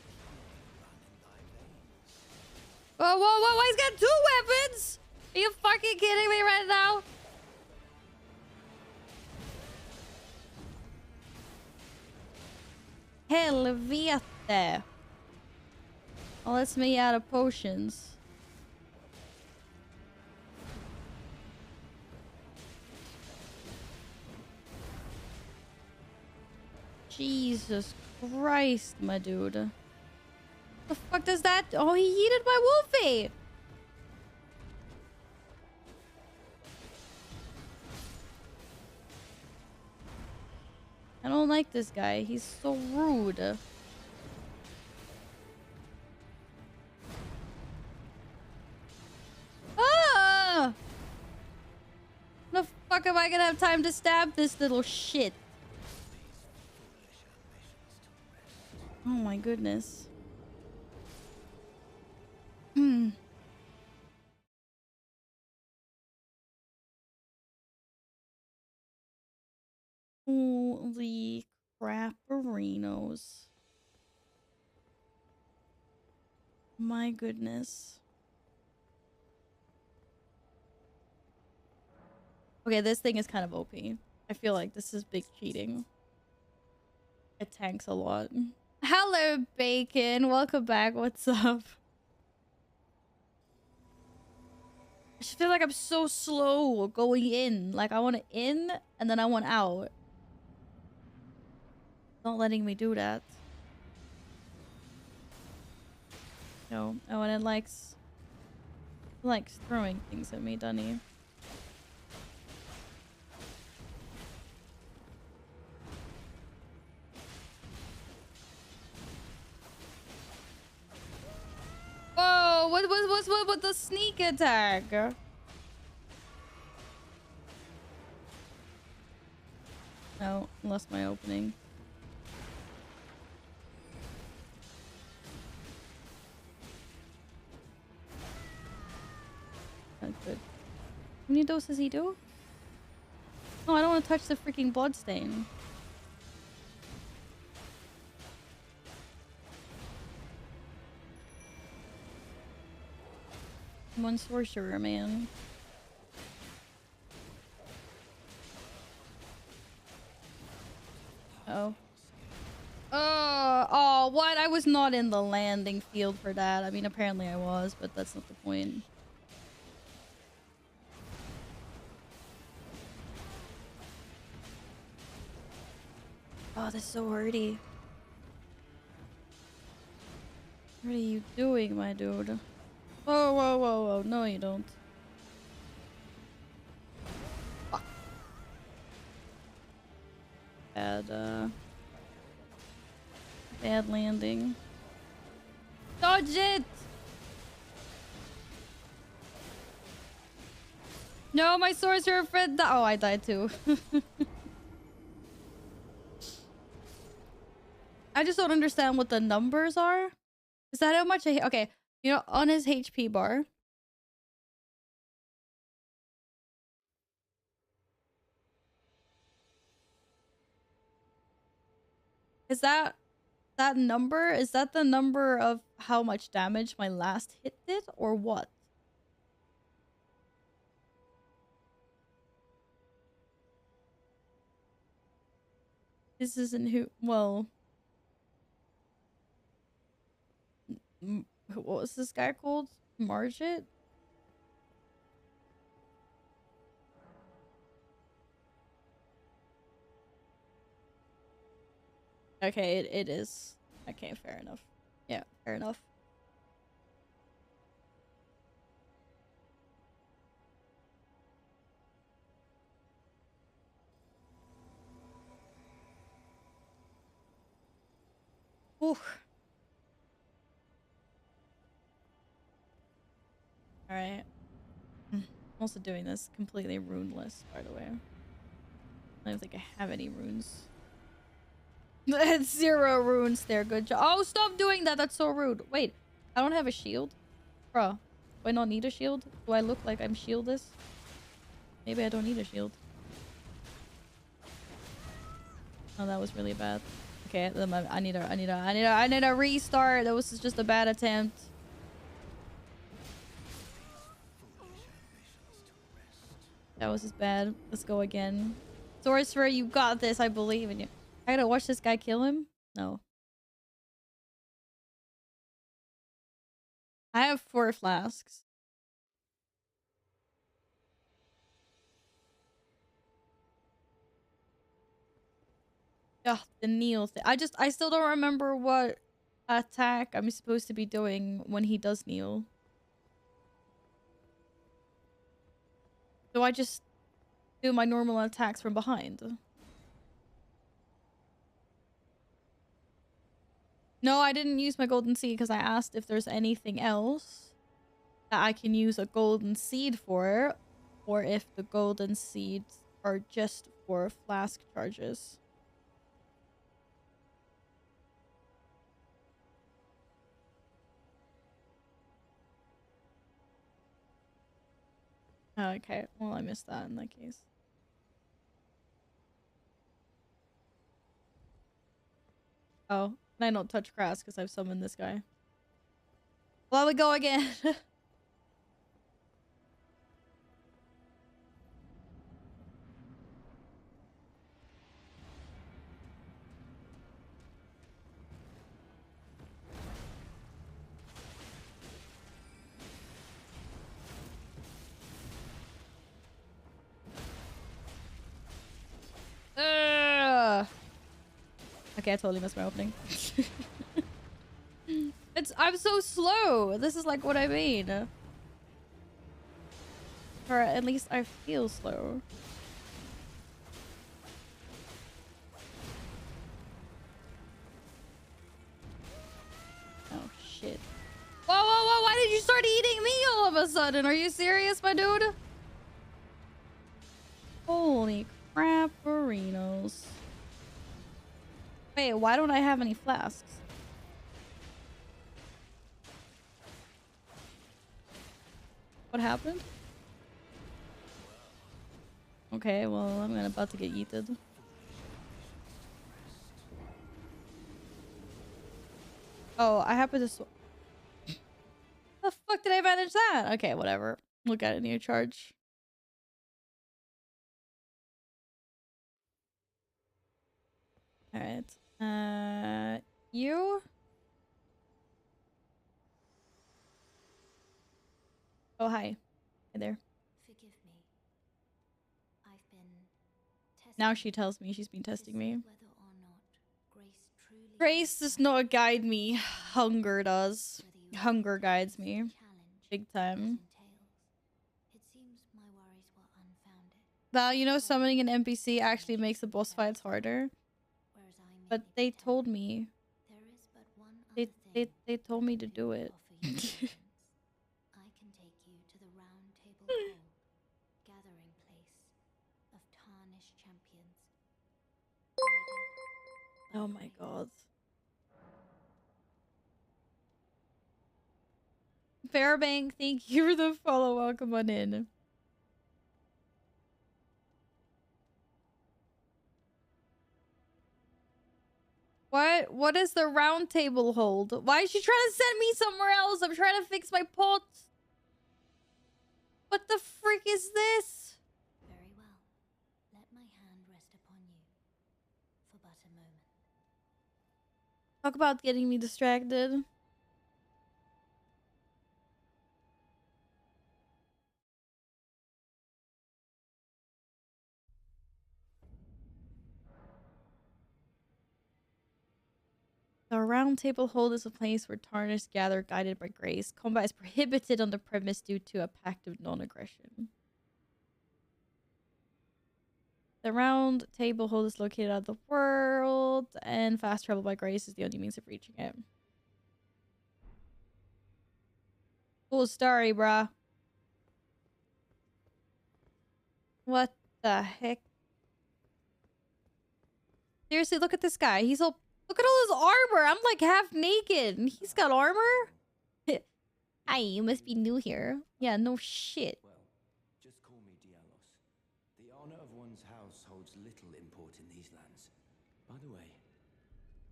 Whoa, whoa, whoa, he's got 2 weapons! Are you fucking kidding me right now? Helvete. Oh, that's me out of potions. Jesus Christ, my dude. The fuck does that? Oh, he yeeted my Wolfie. I don't like this guy. He's so rude. Ah! The fuck am I gonna have time to stab this little shit? Oh my goodness. Hmm. Holy crapperinos. My goodness. Okay, this thing is kind of OP. I feel like this is big cheating. It tanks a lot. Hello, Bacon. Welcome back. What's up? I just feel like I'm so slow going in. Like, I want to in, and then I want out. Not letting me do that. No. Oh, and it likes throwing things at me, Dunny. Whoa! What with the sneak attack? Oh, lost my opening. That's good. How many doses does he do? Oh, I don't want to touch the freaking bloodstain. One sorcerer, man. Oh. Oh, what? I was not in the landing field for that. I mean, apparently I was, but that's not the point. Oh, this is so hurty. What are you doing, my dude? Whoa, whoa, whoa, whoa. No, you don't. Fuck. Bad landing. Dodge it! No, my sorcerer friend. Oh, I died too. I just don't understand what the numbers are. Is that how much I... Okay, you know, on his HP bar. Is that number? Is that the number of how much damage my last hit did? Or what? This isn't who... Well... What was this guy called? Margit? Okay, it is. Okay, fair enough. Yeah, fair enough. Ooh. Alright. I'm also doing this completely runeless, by the way. I don't think I have any runes. It's 0 runes there. Good job. Oh, stop doing that. That's so rude. Wait, I don't have a shield? Bro, do I not need a shield? Do I look like I'm shieldless? Maybe I don't need a shield. Oh, that was really bad. Okay, I need a restart. That was just a bad attempt. That was just bad. Let's go again. Sorcerer, you got this. I believe in you. I gotta watch this guy kill him? No. I have 4 flasks. Ugh, the kneel thing. I still don't remember what attack I'm supposed to be doing when he does kneel. Do I just do my normal attacks from behind? No, I didn't use my golden seed because I asked if there's anything else that I can use a golden seed for, or if the golden seeds are just for flask charges. Okay, well, I missed that in that case. Oh, and I don't touch grass because I've summoned this guy. Well, we go again. Ugh. Okay, I totally missed my opening. I'm so slow. This is like what I mean. Or at least I feel slow. Oh shit. Whoa, whoa, whoa, why did you start eating me all of a sudden? Are you serious, my dude? Holy crap, Barinos. Wait, why don't I have any flasks? What happened? Okay, well, I'm about to get yeeted. Oh, I happen to the fuck did I manage that? Okay, whatever. We'll get a new charge. Alright. You? Oh, hi. Hi there. Forgive me. I've been testing. Now she tells me she's been testing me. Whether or not Grace truly Grace does not guide me. Hunger does. Hunger guides me. Big time. It seems my worries were unfounded. Val, you know summoning an NPC actually makes the boss fights harder. But they told me. There is but one other thing They told me to do it. I can take you to the round table hall, gathering place of tarnished champions. Oh my god. Fairbank, thank you for the follow. Welcome on in. What is the round table hold? Why is she trying to send me somewhere else? I'm trying to fix my pots. What the frick is this? Very well. Let my hand rest upon you for but a moment. Talk about getting me distracted. The round table hold is a place where tarnished gather guided by grace. Combat is prohibited on the premise due to a pact of non-aggression. The round table hold is located out of the world, and fast travel by grace is the only means of reaching it. Cool story, bruh. What the heck? Seriously, look at this guy. He's all... Look at all his armor. I'm like half naked. And he's got armor? Hi, you must be new here. Yeah, no shit. Well, just call me Dialos. The honor of one's house holds little import in these lands. By the way,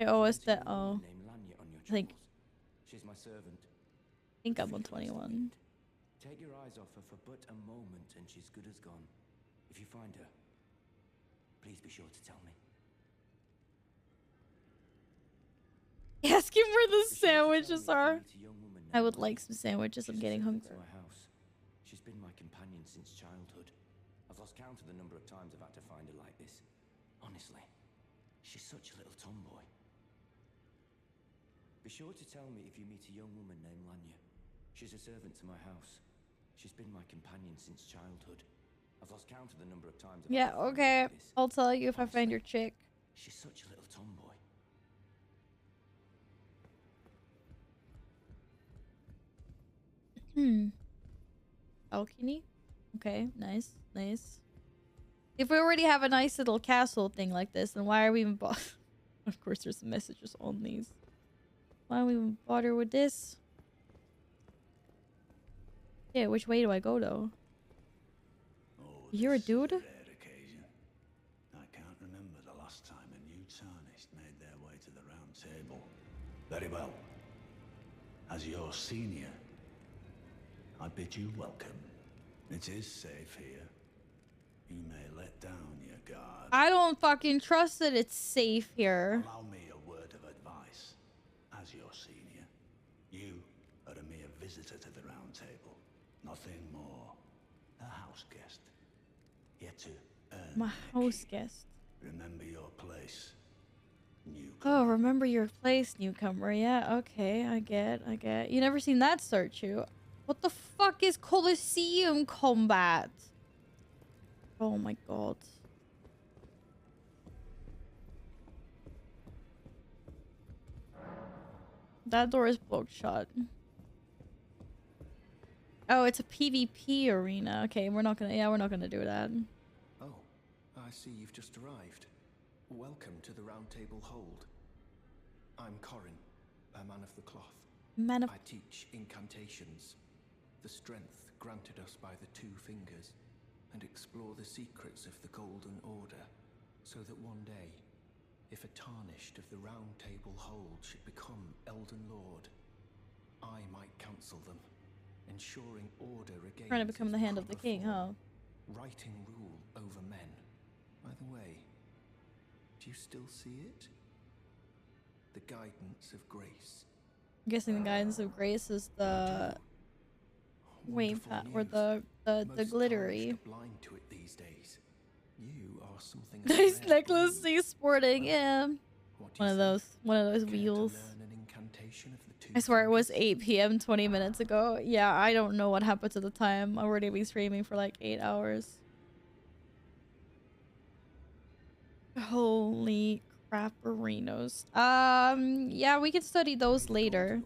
Oh, it's the... Oh. name Lanya on your I think... She's my servant. I think I'm 121. Take your eyes off her for but a moment and she's good as gone. If you find her, please be sure to tell me. Ask him where the sandwiches are. I would like some sandwiches. I'm getting hungry. She's been my companion since childhood. I've lost count of the number of times I've had to find her like this. Honestly, She's such a little tomboy. Be sure to tell me if you meet a young woman named Lanya. She's a servant to my house. She's been my companion since childhood. I've lost count of the number of times. Yeah, okay. I'll tell you if I find your chick. She's such a little tomboy. Balcony? Okay, nice, nice. If we already have a nice little castle thing like this, then why are we even Of course, there's messages on these. Why don't we even bother with this? Yeah, which way do I go though? Oh, You're a dude? rare occasion. I can't remember the last time a new tarnished made their way to the round table. Very well. As your senior, I bid you welcome. It is safe here. You may let down your guard. I don't fucking trust that it's safe here. Allow me a word of advice. As your senior, you are a mere visitor to the round table. Nothing more. A house guest. Yet to earn My house guest. Remember your place. Newcomer. Oh, remember your place, newcomer. Yeah, okay, I get. You never seen that statue? What the fuck is Colosseum combat? Oh my god. That door is blocked shut. Oh, it's a PvP arena. Okay, we're not gonna do that. Oh, I see you've just arrived. Welcome to the Round Table Hold. I'm Corin, a man of the cloth. I teach incantations, the strength granted us by the two fingers, and explore the secrets of the Golden Order, so that one day, if a tarnished of the Round Table Hold should become Elden Lord, I might counsel them, ensuring order regains. Trying to become the hand of the king, huh? Righting rule over men. By the way, do you still see it? The guidance of grace. I'm guessing the guidance of grace is the wave or the glittery. Blind to it these days. You are something. Nice necklace he's sporting, yeah. One of those wheels. I swear it was 8 p.m. 20 minutes ago. Yeah, I don't know what happened to the time. I've already been streaming for like 8 hours. Holy craperinos. Yeah, we can study those later.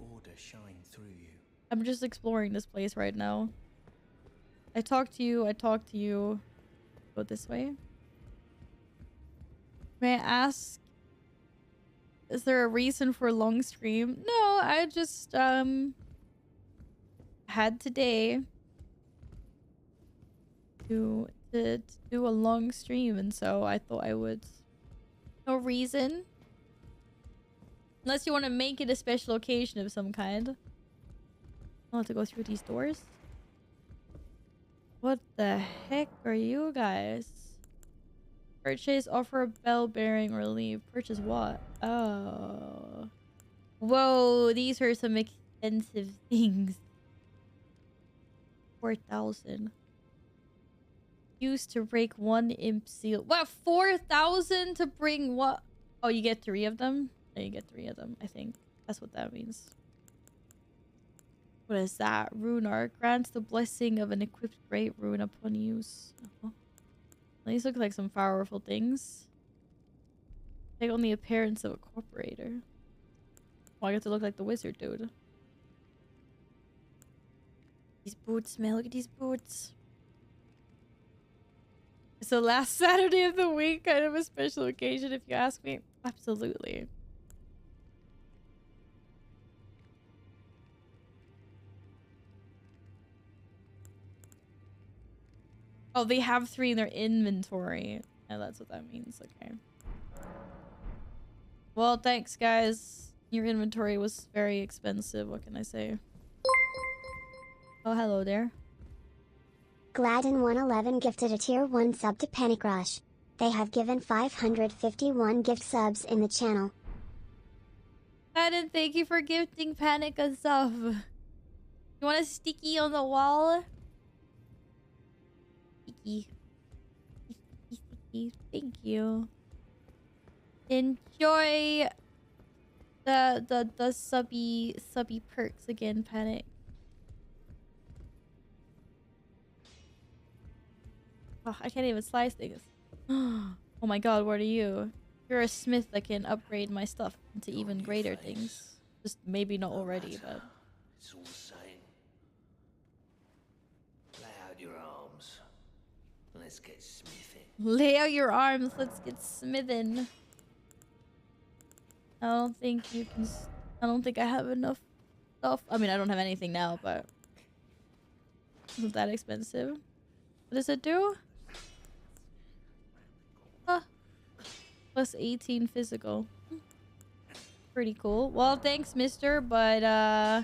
I'm just exploring this place right now. I talked to you. Go this way. May I ask, is there a reason for a long stream? No, I just had today to do a long stream, and so I thought I would. No reason. Unless you want to make it a special occasion of some kind. I'll have to go through these doors. What the heck are you guys? Purchase, offer, bell bearing, or leave. Purchase what? Oh. Whoa, these are some expensive things. 4,000. Used to break one imp seal. What? 4,000 to bring what? Oh, you get 3 of them? Yeah, you get 3 of them, I think. That's what that means. What is that? Rune art grants the blessing of an equipped great rune upon use. These look like some powerful things. Take on the appearance of a corporator. Oh, I get to look like the wizard, dude. These boots, man. Look at these boots. It's the last Saturday of the week, kind of a special occasion, if you ask me. Absolutely. Oh, they have 3 in their inventory. Yeah, that's what that means. Okay. Well, thanks, guys. Your inventory was very expensive. What can I say? Oh, hello there. Gladden111 gifted a tier 1 sub to Panic Rush. They have given 551 gift subs in the channel. Gladden, thank you for gifting Panic a sub. You want a sticky on the wall? Sticky. Sticky. Thank you. Enjoy the subby perks again, Panic. Oh, I can't even slice things. Oh my god, what are you? You're a smith that can upgrade my stuff into even greater things. Just maybe not already, but... It's all the same. Lay out your arms. Let's get smithing. Lay out your arms, let's get smithing. I don't think you can... I don't think I have enough stuff. I mean, I don't have anything now, but... Isn't that expensive? What does it do? Plus 18 physical. Pretty cool. Well, thanks, mister, but I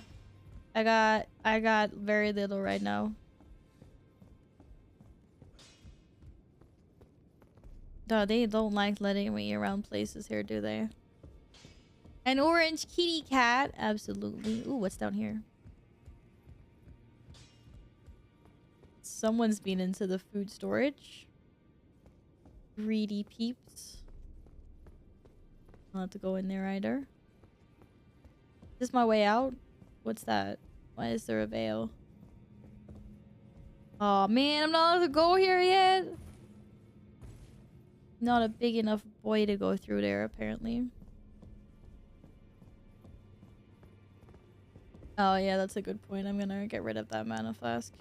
got very little right now. No, they don't like letting me around places here, do they? An orange kitty cat. Absolutely. Ooh, what's down here? Someone's been into the food storage. Greedy peeps. I'll have to go in there either. Is this my way out? What's that? Why is there a veil? Oh man, I'm not allowed to go here yet. Not a big enough boy to go through there, apparently. Oh yeah, that's a good point. I'm gonna get rid of that mana flask.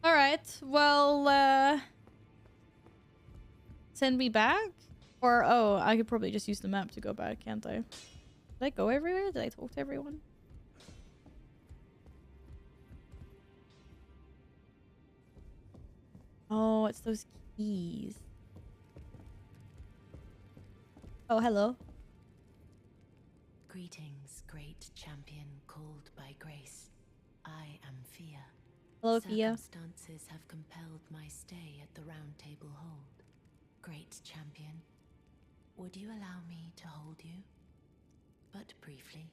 Alright, well, send me back? Or, oh, I could probably just use the map to go back, can't I? Did I go everywhere? Did I talk to everyone? Oh, it's those keys. Oh, hello. Greetings, great champion called by grace. I am Fia. Hello, Fia. Circumstances have compelled my stay at the Round Table Hold. Great champion, would you allow me to hold you? But briefly,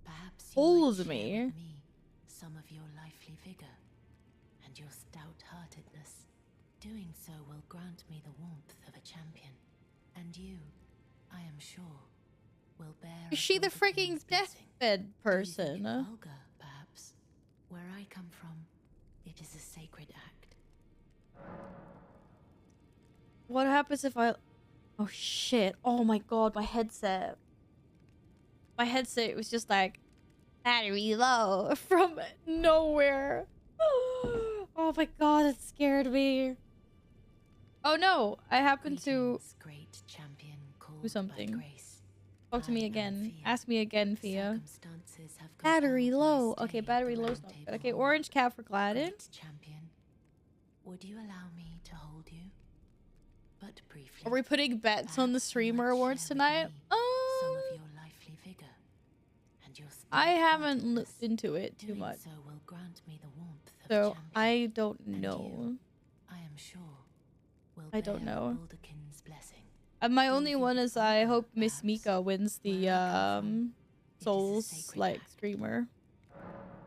perhaps you might share with me some of your lively vigor and your stout-heartedness. Doing so will grant me the warmth of a champion, and you, I am sure, will bear. Is she the freaking deathbed person? Vulgar, perhaps. Where I come from, it is a sacred act. What happens if I... Oh shit. Oh my god, my headset. My headset was just like... battery low from nowhere. Oh my god, it scared me. Oh no, I happened to... Great champion do something. Talk to me again. Ask me again, Fia. Battery low. Okay, battery low's not good. Okay, orange cap for Gladden. Champion, would you allow me to hold you? But briefly. Are we putting bets on the streamer awards tonight? Some of your lively vigor and your I haven't looked into it too much. So will grant me the warmth of so I don't know. You, I am sure, will I don't know. Blessing. My only one is I hope Miss Mika wins the Souls like streamer.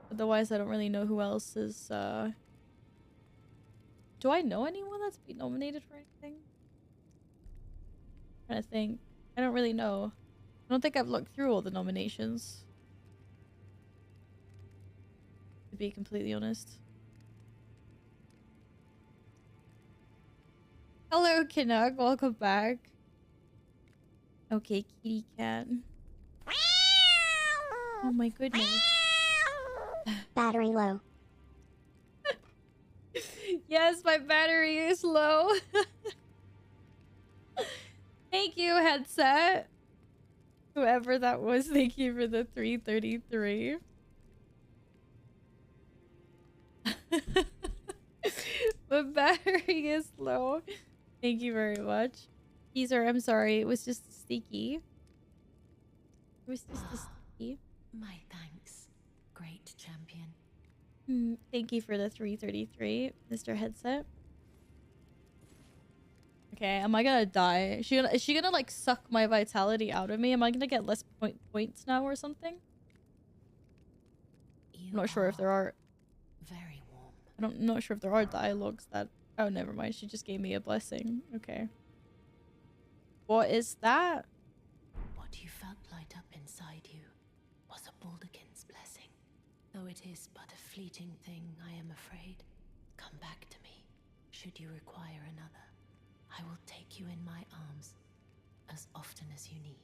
Otherwise, I don't really know who else is. Do I know anyone that's been nominated for anything? I'm trying to think. I don't really know. I don't think I've looked through all the nominations. To be completely honest. Hello, Canuck. Welcome back. Okay, kitty cat. Oh my goodness. Battery low. Yes, my battery is low. Thank you, headset. Whoever that was, thank you for the 333. My battery is low. Thank you very much. Teaser, I'm sorry. It was just sticky. It was just a sticky. My thanks, great champion. Thank you for the 333, Mr. Headset. Okay, am I gonna die? Is she gonna like suck my vitality out of me? Am I gonna get less points now or something? I'm not sure if there are. Very warm. I'm not sure if there are dialogues that. Oh, never mind. She just gave me a blessing. Okay. What is that? What you felt light up inside you was a Baldekin's blessing. Though it is but a fleeting thing, I am afraid. Come back to me, should you require another. I will take you in my arms as often as you need.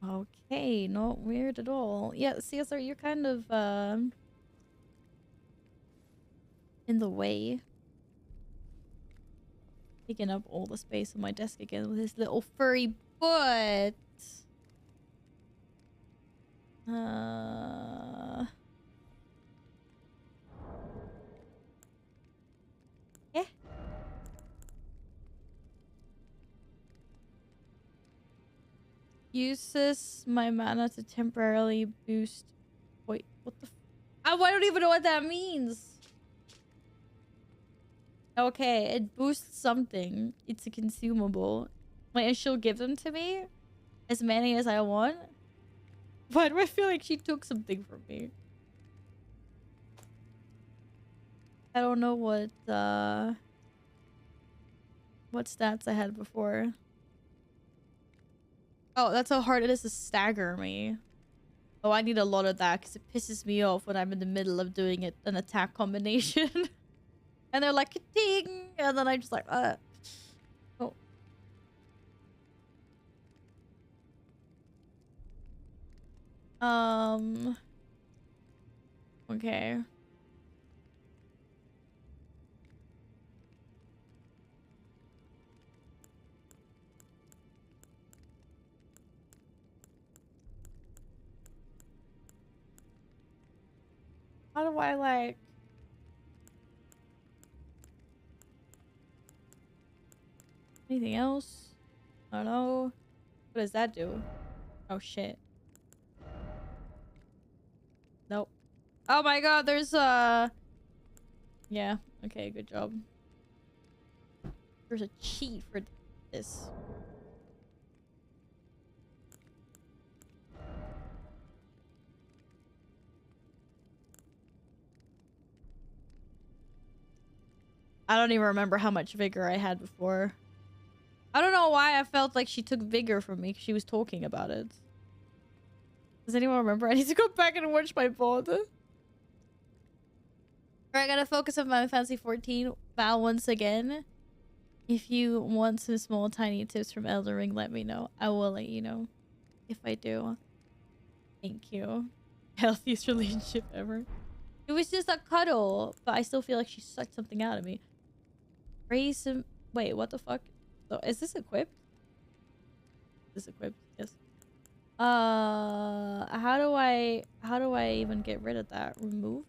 Okay, not weird at all. Yeah, Caesar, you're kind of in the way. Taking up all the space on my desk again with his little furry butt. Yeah. Uses my mana to temporarily boost. Wait, what the? I don't even know what that means. Okay, it boosts something. It's a consumable. Wait, and she'll give them to me? As many as I want? Why do I feel like she took something from me? I don't know what stats I had before. Oh, that's how hard it is to stagger me. Oh, I need a lot of that because it pisses me off when I'm in the middle of doing it, an attack combination. And they're like, ding! And then I'm just like, Oh. Okay. How do I like... Anything else? I don't know. What does that do? Oh, shit. Nope. Oh my god, there's yeah, okay, good job. There's a cheat for this. I don't even remember how much vigor I had before. I don't know why I felt like she took vigor from me because she was talking about it. Does anyone remember? I need to go back and watch my VOD. Alright, I gotta focus on Final Fantasy 14. Val, once again, if you want some small tiny tips from Elden Ring, let me know. I will let you know if I do. Thank you. Healthiest relationship ever. It was just a cuddle, but I still feel like she sucked something out of me. Raise some... Wait, what the fuck? So, is this equipped? Is this equipped? Yes. How do I even get rid of that? Remove?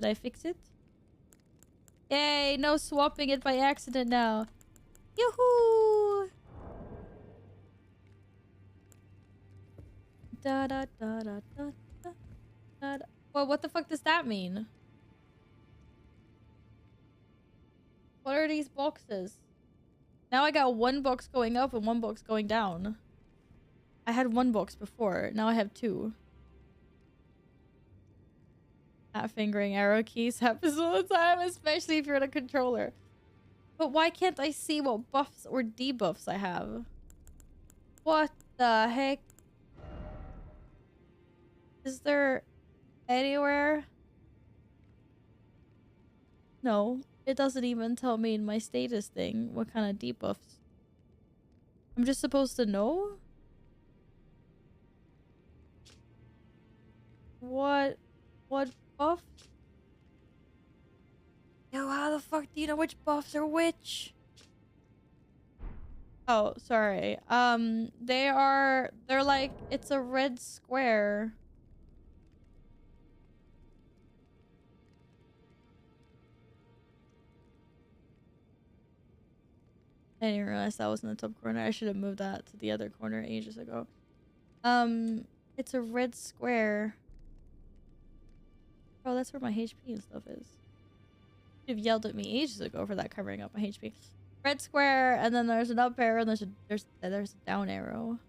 Did I fix it? Yay, no swapping it by accident now. Yoo-hoo! Da da da da da da da. Well, what the fuck does that mean? What are these boxes? Now I got one box going up and one box going down. I had one box before. Now I have two. Not fingering arrow keys happens all the time, especially if you're in a controller. But why can't I see what buffs or debuffs I have? What the heck? Is there anywhere? No, it doesn't even tell me in my status thing what kind of debuffs. I'm just supposed to know? What buff? Yo, how the fuck do you know which buffs are which? Oh, sorry. They're like, it's a red square. I didn't realize that was in the top corner. I should have moved that to the other corner ages ago. It's a red square. Oh, that's where my HP and stuff is. You've yelled at me ages ago for that covering up my HP. Red square, and then there's an up arrow, and there's a down arrow.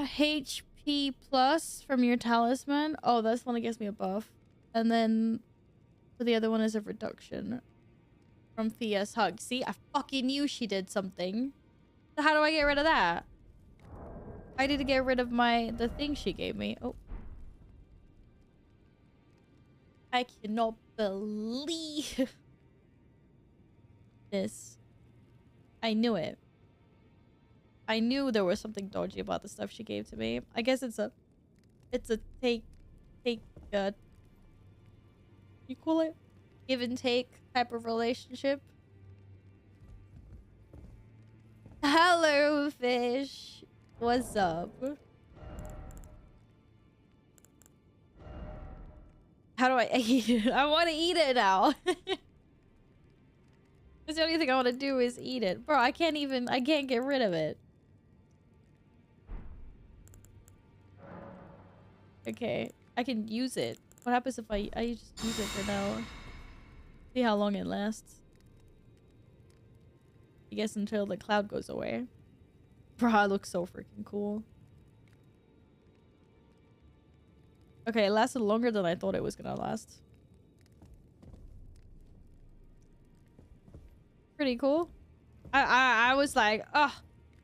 HP plus from your talisman. Oh, that's one that gives me a buff. And then for the other one is a reduction from Thea's hug. See, I fucking knew she did something. So how do I get rid of that? I need to get rid of the thing she gave me. Oh. I cannot believe this. I knew it. I knew there was something dodgy about the stuff she gave to me. I guess it's a take, you call it? Give and take type of relationship. Hello, fish. What's up? How do I eat it? I want to eat it now. Because the only thing I want to do is eat it. Bro, I can't get rid of it. Okay, I can use it. What happens if I just use it for now? See how long it lasts. I guess until the cloud goes away. Bro, it looks so freaking cool. Okay, it lasted longer than I thought it was gonna last. Pretty cool. I was like, oh,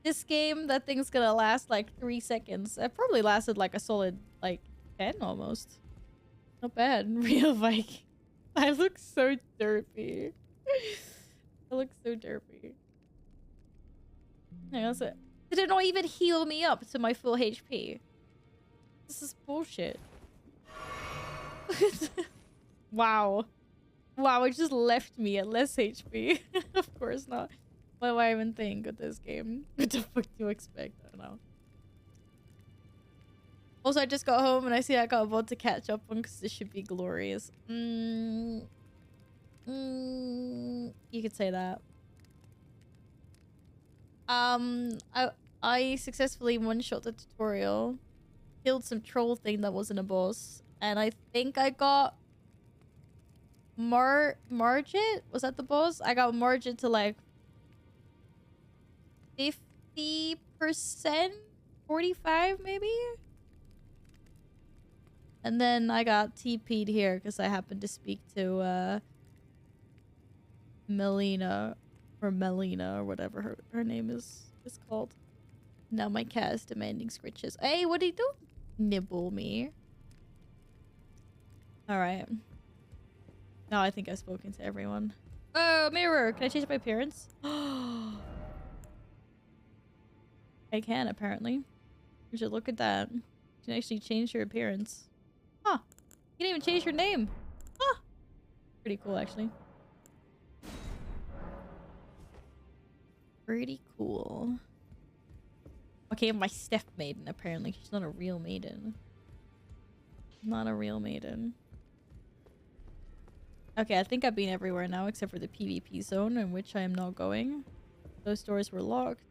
this game, that thing's gonna last like 3 seconds. It probably lasted like a solid like 10 almost. Not bad. Real Viking. I look so derpy. I look so derpy. Hang on a sec. Did it not even heal me up to my full HP? This is bullshit. Wow. Wow, it just left me at less HP. Of course not. What do I even think of this game? What the fuck do you expect? I don't know. Also, I just got home and I see I got a VOD to catch up on because this should be glorious. You could say that. I successfully one-shot the tutorial. Killed some troll thing that wasn't a boss. And I think I got Margit? Was that the boss? I got Margit to like 50%? 45 maybe? And then I got TP'd here because I happened to speak to Melina or whatever her name is called. Now my cat is demanding scritches. Hey, what do you do? Nibble me. Alright. Now I think I've spoken to everyone. Oh, mirror! Can I change my appearance? I can, apparently. You should look at that. You can actually change your appearance. Huh. You can even change your name. Huh. Pretty cool, actually. Pretty cool. Okay, my Steph maiden, apparently. She's not a real maiden. Not a real maiden. Okay, I think I've been everywhere now except for the PvP zone in which I am not going. Those doors were locked.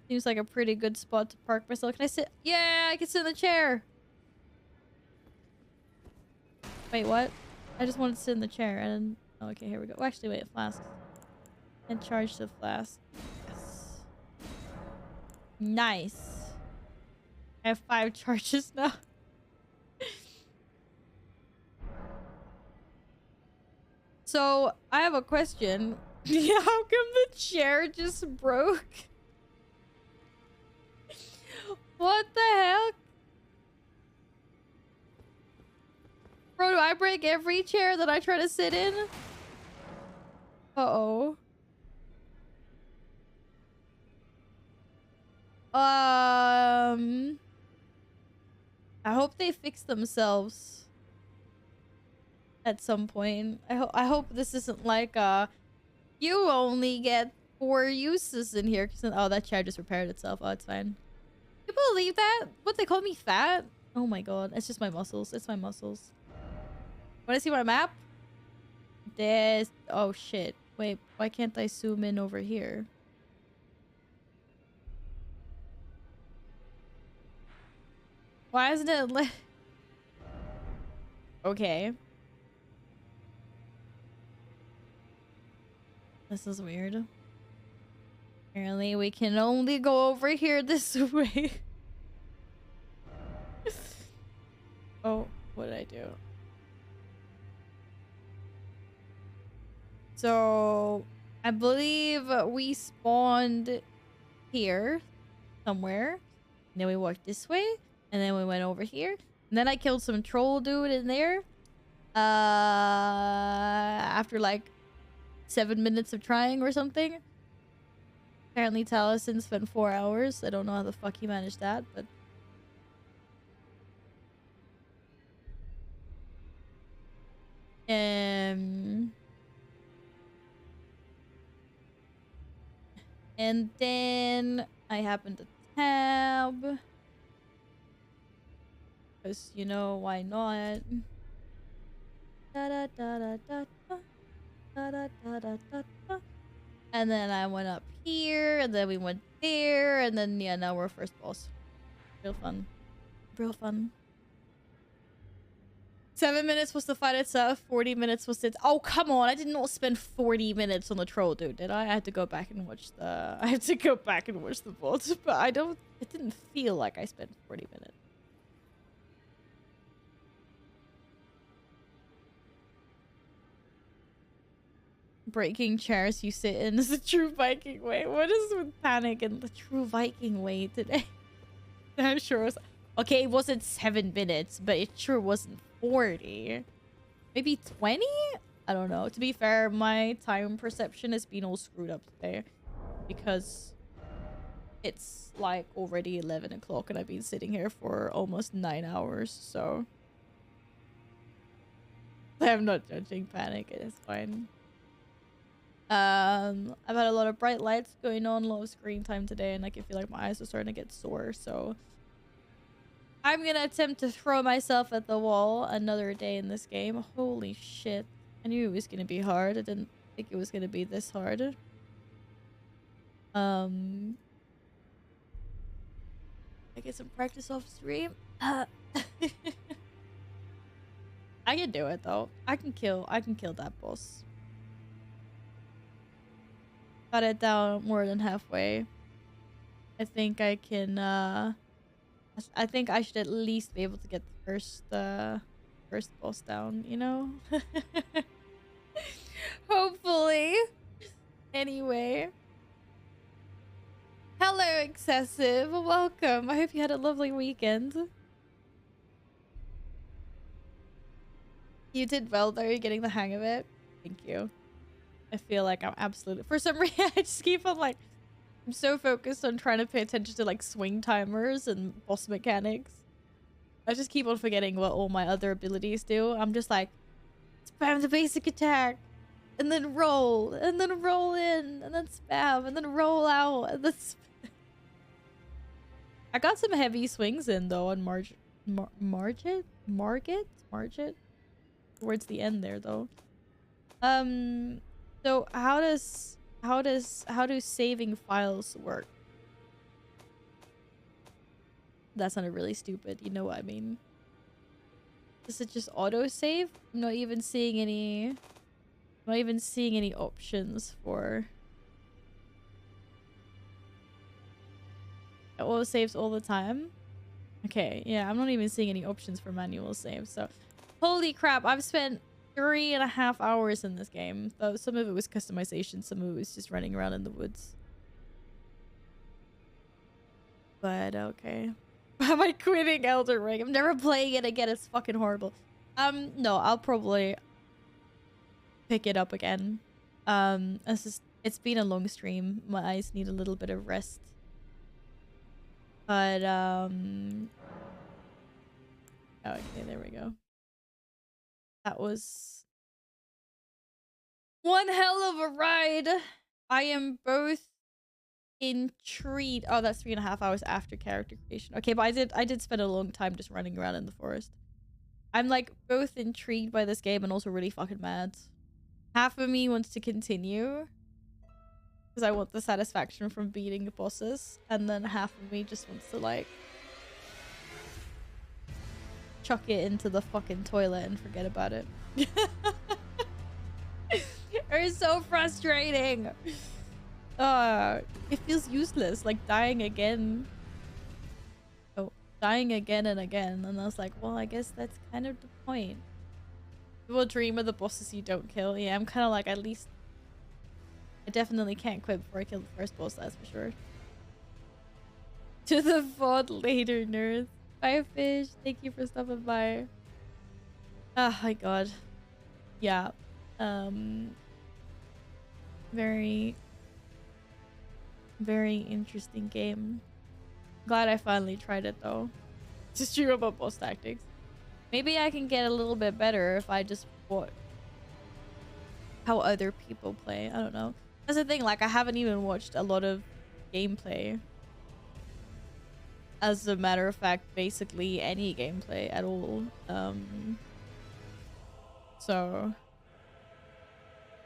Seems like a pretty good spot to park myself. Can I sit? Yeah, I can sit in the chair. Wait, what? I just wanted to sit in the chair and... Oh, okay, here we go. Oh, actually, wait, flasks. And charge the flask. Yes. Nice. I have 5 charges now. So, I have a question. How come the chair just broke? What the heck? Bro, do I break every chair that I try to sit in? Uh-oh. I hope they fix themselves at some point. I hope this isn't like you only get 4 uses in here. Oh, that chair just repaired itself. Oh, it's fine. You believe that? What, they call me fat? Oh my god, it's just my muscles. It's my muscles. Want to see my map? This. Oh shit. Wait, why can't I zoom in over here? Why isn't it lit? Okay. This is weird. Apparently we can only go over here this way. Oh, what did I do. So I believe we spawned here somewhere. And then we walked this way. And then we went over here. And then I killed some troll dude in there. After like 7 minutes of trying or something. Apparently Taliesin spent 4 hours. I don't know how the fuck he managed that, but... And then I happened to tab. Because, you know, why not? Da da da da da da. Da da da da da da. And then I went up here, and then we went there, and then, yeah, now we're first boss. Real fun. Real fun. 7 minutes was the fight itself, 40 minutes was it. Oh, come on, I did not spend 40 minutes on the troll dude, did I? I had to go back and watch the... I have to go back and watch the boss, but I don't... It didn't feel like I spent 40 minutes. Breaking chairs you sit in is the true Viking way. What is with panic and the true Viking way today? I'm sure it was... Okay, it wasn't 7 minutes, but it sure wasn't 40. Maybe 20? I don't know. To be fair, my time perception has been all screwed up today. Because it's like already 11 o'clock and I've been sitting here for almost 9 hours, so... I'm not judging panic, it is fine. I've had a lot of bright lights going on, a lot of screen time today, and I can feel like my eyes are starting to get sore, so I'm gonna attempt to throw myself at the wall another day in this game. Holy shit. I knew it was gonna be hard. I didn't think it was gonna be this hard. I get some practice off stream. I can do it though. I can kill that boss. Got it down more than halfway. I think I can, I think I should at least be able to get the first boss down, you know? Hopefully. Anyway. Hello, Excessive. Welcome. I hope you had a lovely weekend. You did well, though. You're getting the hang of it. Thank you. I feel like I'm absolutely... For some reason, I just keep on, like... I'm so focused on trying to pay attention to, like, swing timers and boss mechanics. I just keep on forgetting what all my other abilities do. I'm just like... Spam the basic attack! And then roll! And then roll in! And then spam! And then roll out! And then I got some heavy swings in, though, on Margit? Towards the end there, though. So how do saving files work? That sounded really stupid. You know what I mean? Does it just auto save? I'm not even seeing any options for... It auto saves all the time. Okay, yeah, I'm not even seeing any options for manual save. So, holy crap! I've spent 3.5 hours in this game. Though some of it was customization, some of it was just running around in the woods. But okay. Am I quitting Elden Ring? I'm never playing it again. It's fucking horrible. No, I'll probably pick it up again. It's been a long stream. My eyes need a little bit of rest. But okay, there we go. That was one hell of a ride. I am both intrigued. Oh, that's 3.5 hours after character creation. Okay, but I did spend a long time just running around in the forest. I'm like both intrigued by this game and also really fucking mad. Half of me wants to continue because I want the satisfaction from beating the bosses, and then half of me just wants to like chuck it into the fucking toilet and forget about it. It's so frustrating. It feels useless, like dying again. Oh, dying again and again. And I was like, well, I guess that's kind of the point. People dream of the bosses you don't kill. Yeah, I'm kind of like, at least I definitely can't quit before I kill the first boss, that's for sure. To the VOD later, nerds. Bye, Fish. Thank you for stopping by. Oh my god. Yeah. Very, very interesting game. Glad I finally tried it though. Just stream about boss tactics. Maybe I can get a little bit better if I just watch how other people play. I don't know. That's the thing, like I haven't even watched a lot of gameplay. As a matter of fact, basically any gameplay at all. So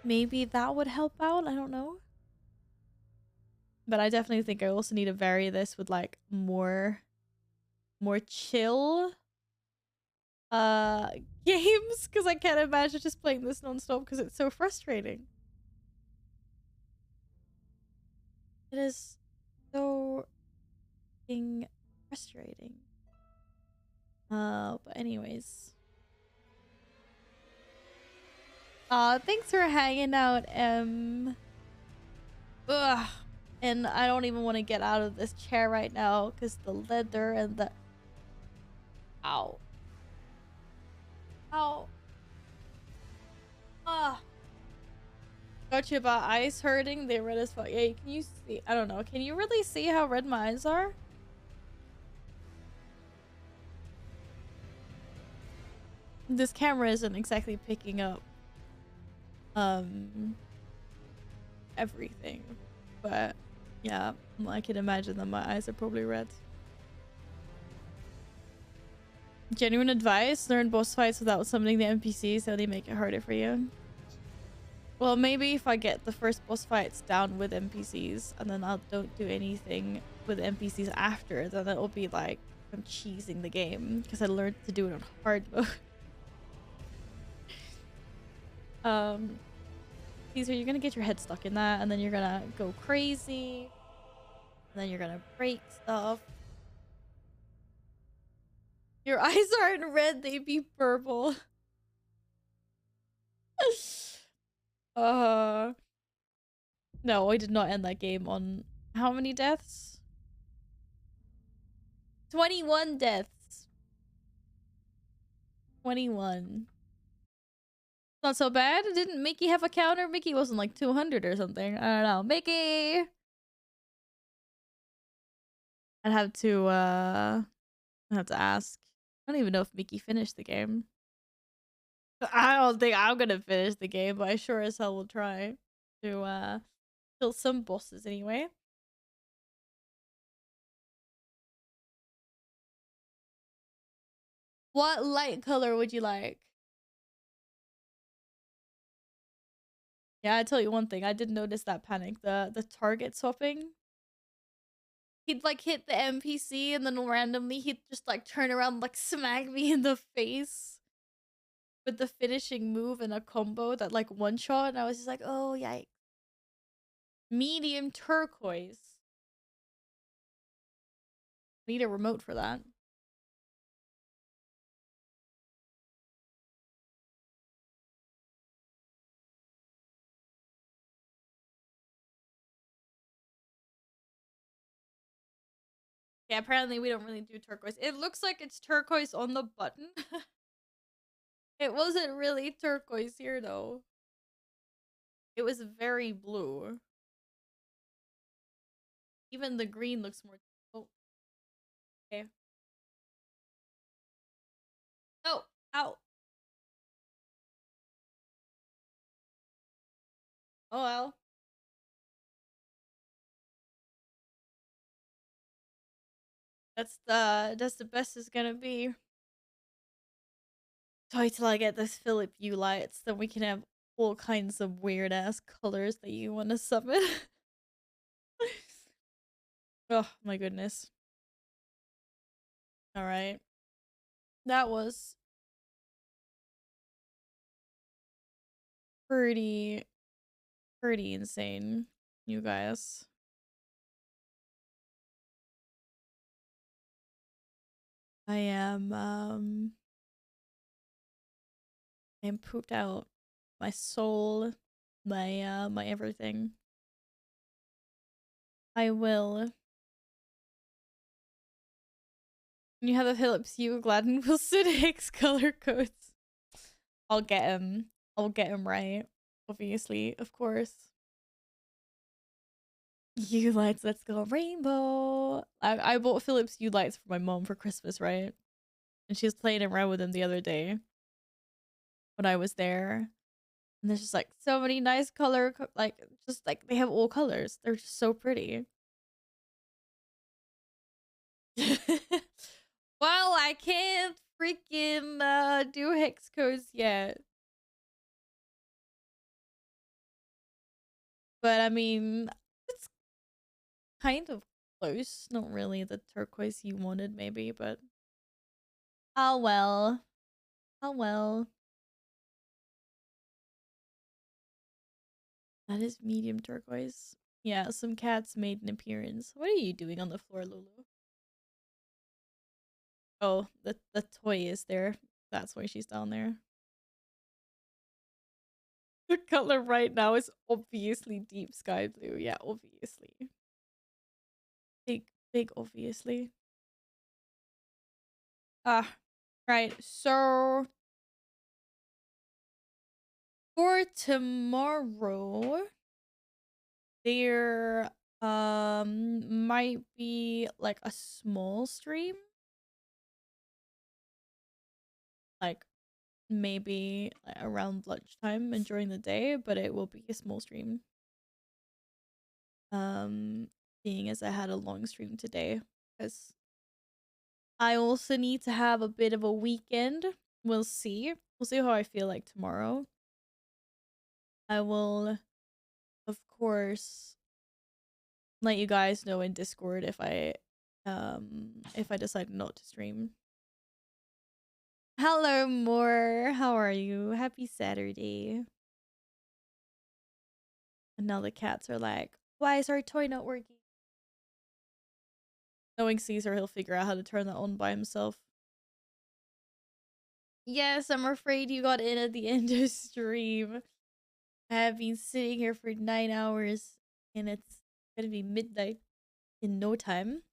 maybe that would help out. I don't know. But I definitely think I also need to vary this with like more chill games, because I can't imagine just playing this non-stop because it's so frustrating. It is so fucking frustrating. But anyways. Thanks for hanging out, Ugh. And I don't even want to get out of this chair right now because the leather and the... Ow. Ow. Ugh. Gotcha about eyes hurting. They're red as fuck. Yeah, can you see? I don't know. Can you really see how red my eyes are? This camera isn't exactly picking up everything, but yeah, I can imagine that my eyes are probably red. Genuine advice: learn boss fights without summoning the NPCs, so they make it harder for you. Well, maybe if I get the first boss fights down with NPCs and then I don't do anything with NPCs after, then it'll be like I'm cheesing the game because I learned to do it on hard mode. Caesar, you're gonna get your head stuck in that and then you're gonna go crazy and then you're gonna break stuff. Your eyes aren't red, they be purple. No, I did not end that game on how many deaths? 21 deaths. 21. Not so bad. Didn't Mickey have a counter? Mickey wasn't like 200 or something. I don't know. Mickey! I'd have to ask. I don't even know if Mickey finished the game. I don't think I'm gonna finish the game, but I sure as hell will try to kill some bosses anyway. What light color would you like? Yeah, I tell you one thing. I did notice that panic. The target swapping. He'd like hit the NPC and then randomly he'd just like turn around and, like smack me in the face with the finishing move and a combo that like one shot, and I was just like, oh yikes. Medium turquoise. Need a remote for that. Yeah, apparently we don't really do turquoise. It looks like it's turquoise on the button. It wasn't really turquoise here though. It was very blue. Even the green looks more... Oh. Okay. Oh! Ow! Oh well. That's the best it's gonna be. Wait till I get this Philip U lights, then we can have all kinds of weird ass colors that you want to summon. Oh my goodness. Alright. That was pretty insane, you guys. I am pooped out. My soul, my everything. I will. When you have the Philips Hue, Gladden Wilson Hicks color codes. I'll get him. I'll get him right. Obviously, of course. U lights, let's go rainbow. I bought Philips U lights for my mom for Christmas, right? And she was playing around with them the other day when I was there. And there's just like so many nice color, like just like they have all colors. They're just so pretty. Well, I can't freaking do hex codes yet. But I mean, it's kind of close. Not really the turquoise you wanted, maybe, but oh well. Oh well. That is medium turquoise. Yeah, some cats made an appearance. What are you doing on the floor, Lulu? Oh, the toy is there. That's why she's down there. The color right now is obviously deep sky blue. Yeah, obviously. Big obviously. Right. So for tomorrow, there might be like a small stream. Like maybe around lunchtime and during the day, but it will be a small stream. Seeing as I had a long stream today, because I also need to have a bit of a weekend. We'll see. We'll see how I feel like tomorrow. I will, of course, let you guys know in Discord if I decide not to stream. Hello, Moore. How are you? Happy Saturday. And now the cats are like, why is our toy not working? Knowing Caesar, he'll figure out how to turn that on by himself. Yes, I'm afraid you got in at the end of stream. I have been sitting here for 9 hours and it's gonna be midnight in no time.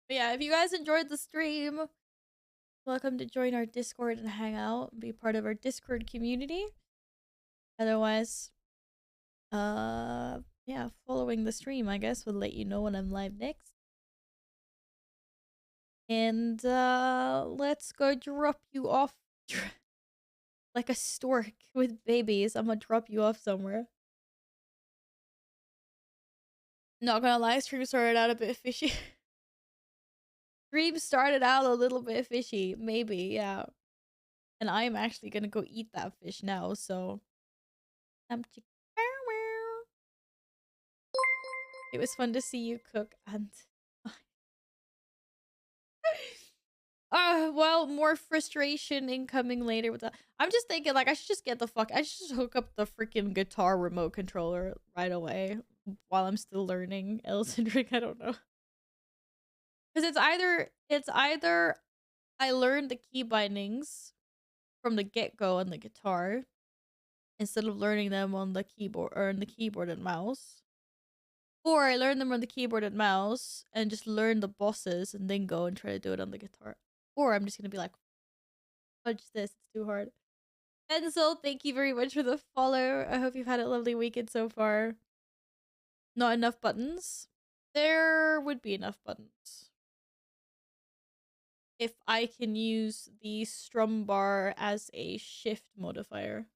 But yeah, if you guys enjoyed the stream, welcome to join our Discord and hang out and be part of our Discord community. Otherwise, yeah, following the stream, I guess, will let you know when I'm live next. And let's go drop you off like a stork with babies. I'm gonna drop you off somewhere. Not gonna lie, stream started out a bit fishy. Stream started out a little bit fishy, maybe, yeah. And I'm actually gonna go eat that fish now, so it was fun to see you cook and well, more frustration incoming later with that. I'm just thinking, like, I should just I should just hook up the freaking guitar remote controller right away while I'm still learning Elden Ring. I don't know. Because it's either I learned the key bindings from the get-go on the guitar instead of learning them on the keyboard or on the keyboard and mouse. Or I learn them on the keyboard and mouse and just learn the bosses and then go and try to do it on the guitar. Or I'm just gonna be like, fudge this, it's too hard. Enzel, thank you very much for the follow. I hope you've had a lovely weekend so far. Not enough buttons? There would be enough buttons. If I can use the strum bar as a shift modifier.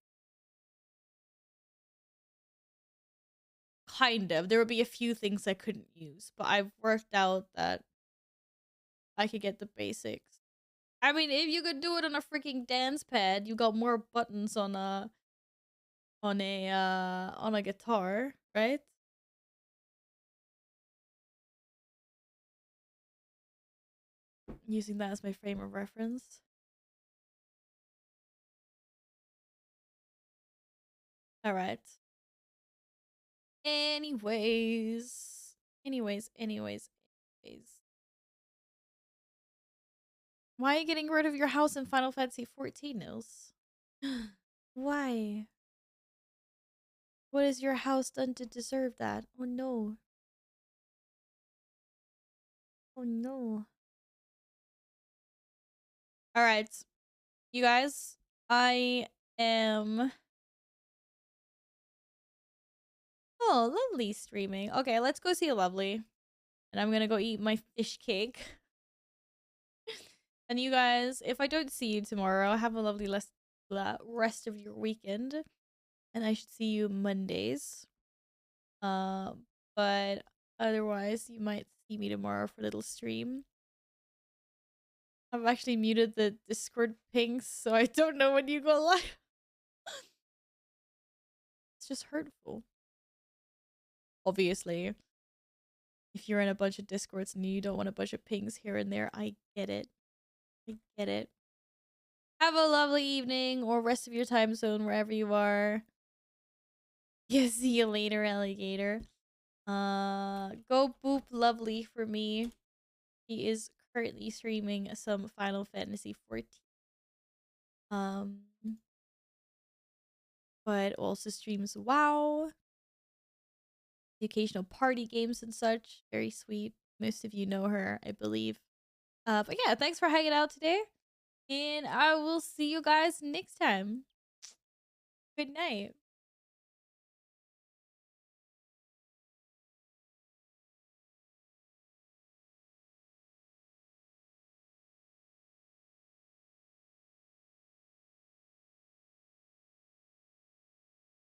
Kind of. There would be a few things I couldn't use, but I've worked out that I could get the basics. I mean, if you could do it on a freaking dance pad, you got more buttons on a guitar, right? Using that as my frame of reference. All right. Anyways. Why are you getting rid of your house in Final Fantasy 14, Nils? Why? What has your house done to deserve that? Oh no. Oh no. Alright. You guys, I am... Oh, Lovely streaming. Okay, let's go see Lovely. And I'm gonna go eat my fish cake. And you guys, if I don't see you tomorrow, have a lovely rest of your weekend. And I should see you Mondays. But otherwise, you might see me tomorrow for a little stream. I've actually muted the Discord pings, so I don't know when you go live. It's just hurtful. Obviously, if you're in a bunch of Discords and you don't want a bunch of pings here and there, I get it. I get it. Have a lovely evening or rest of your time zone wherever you are. Yeah, see you later, alligator. Go boop Lovely for me. He is currently streaming some Final Fantasy 14. But also streams WoW, the occasional party games and such. Very sweet. Most of you know her, I believe. But yeah, thanks for hanging out today. And I will see you guys next time. Good night.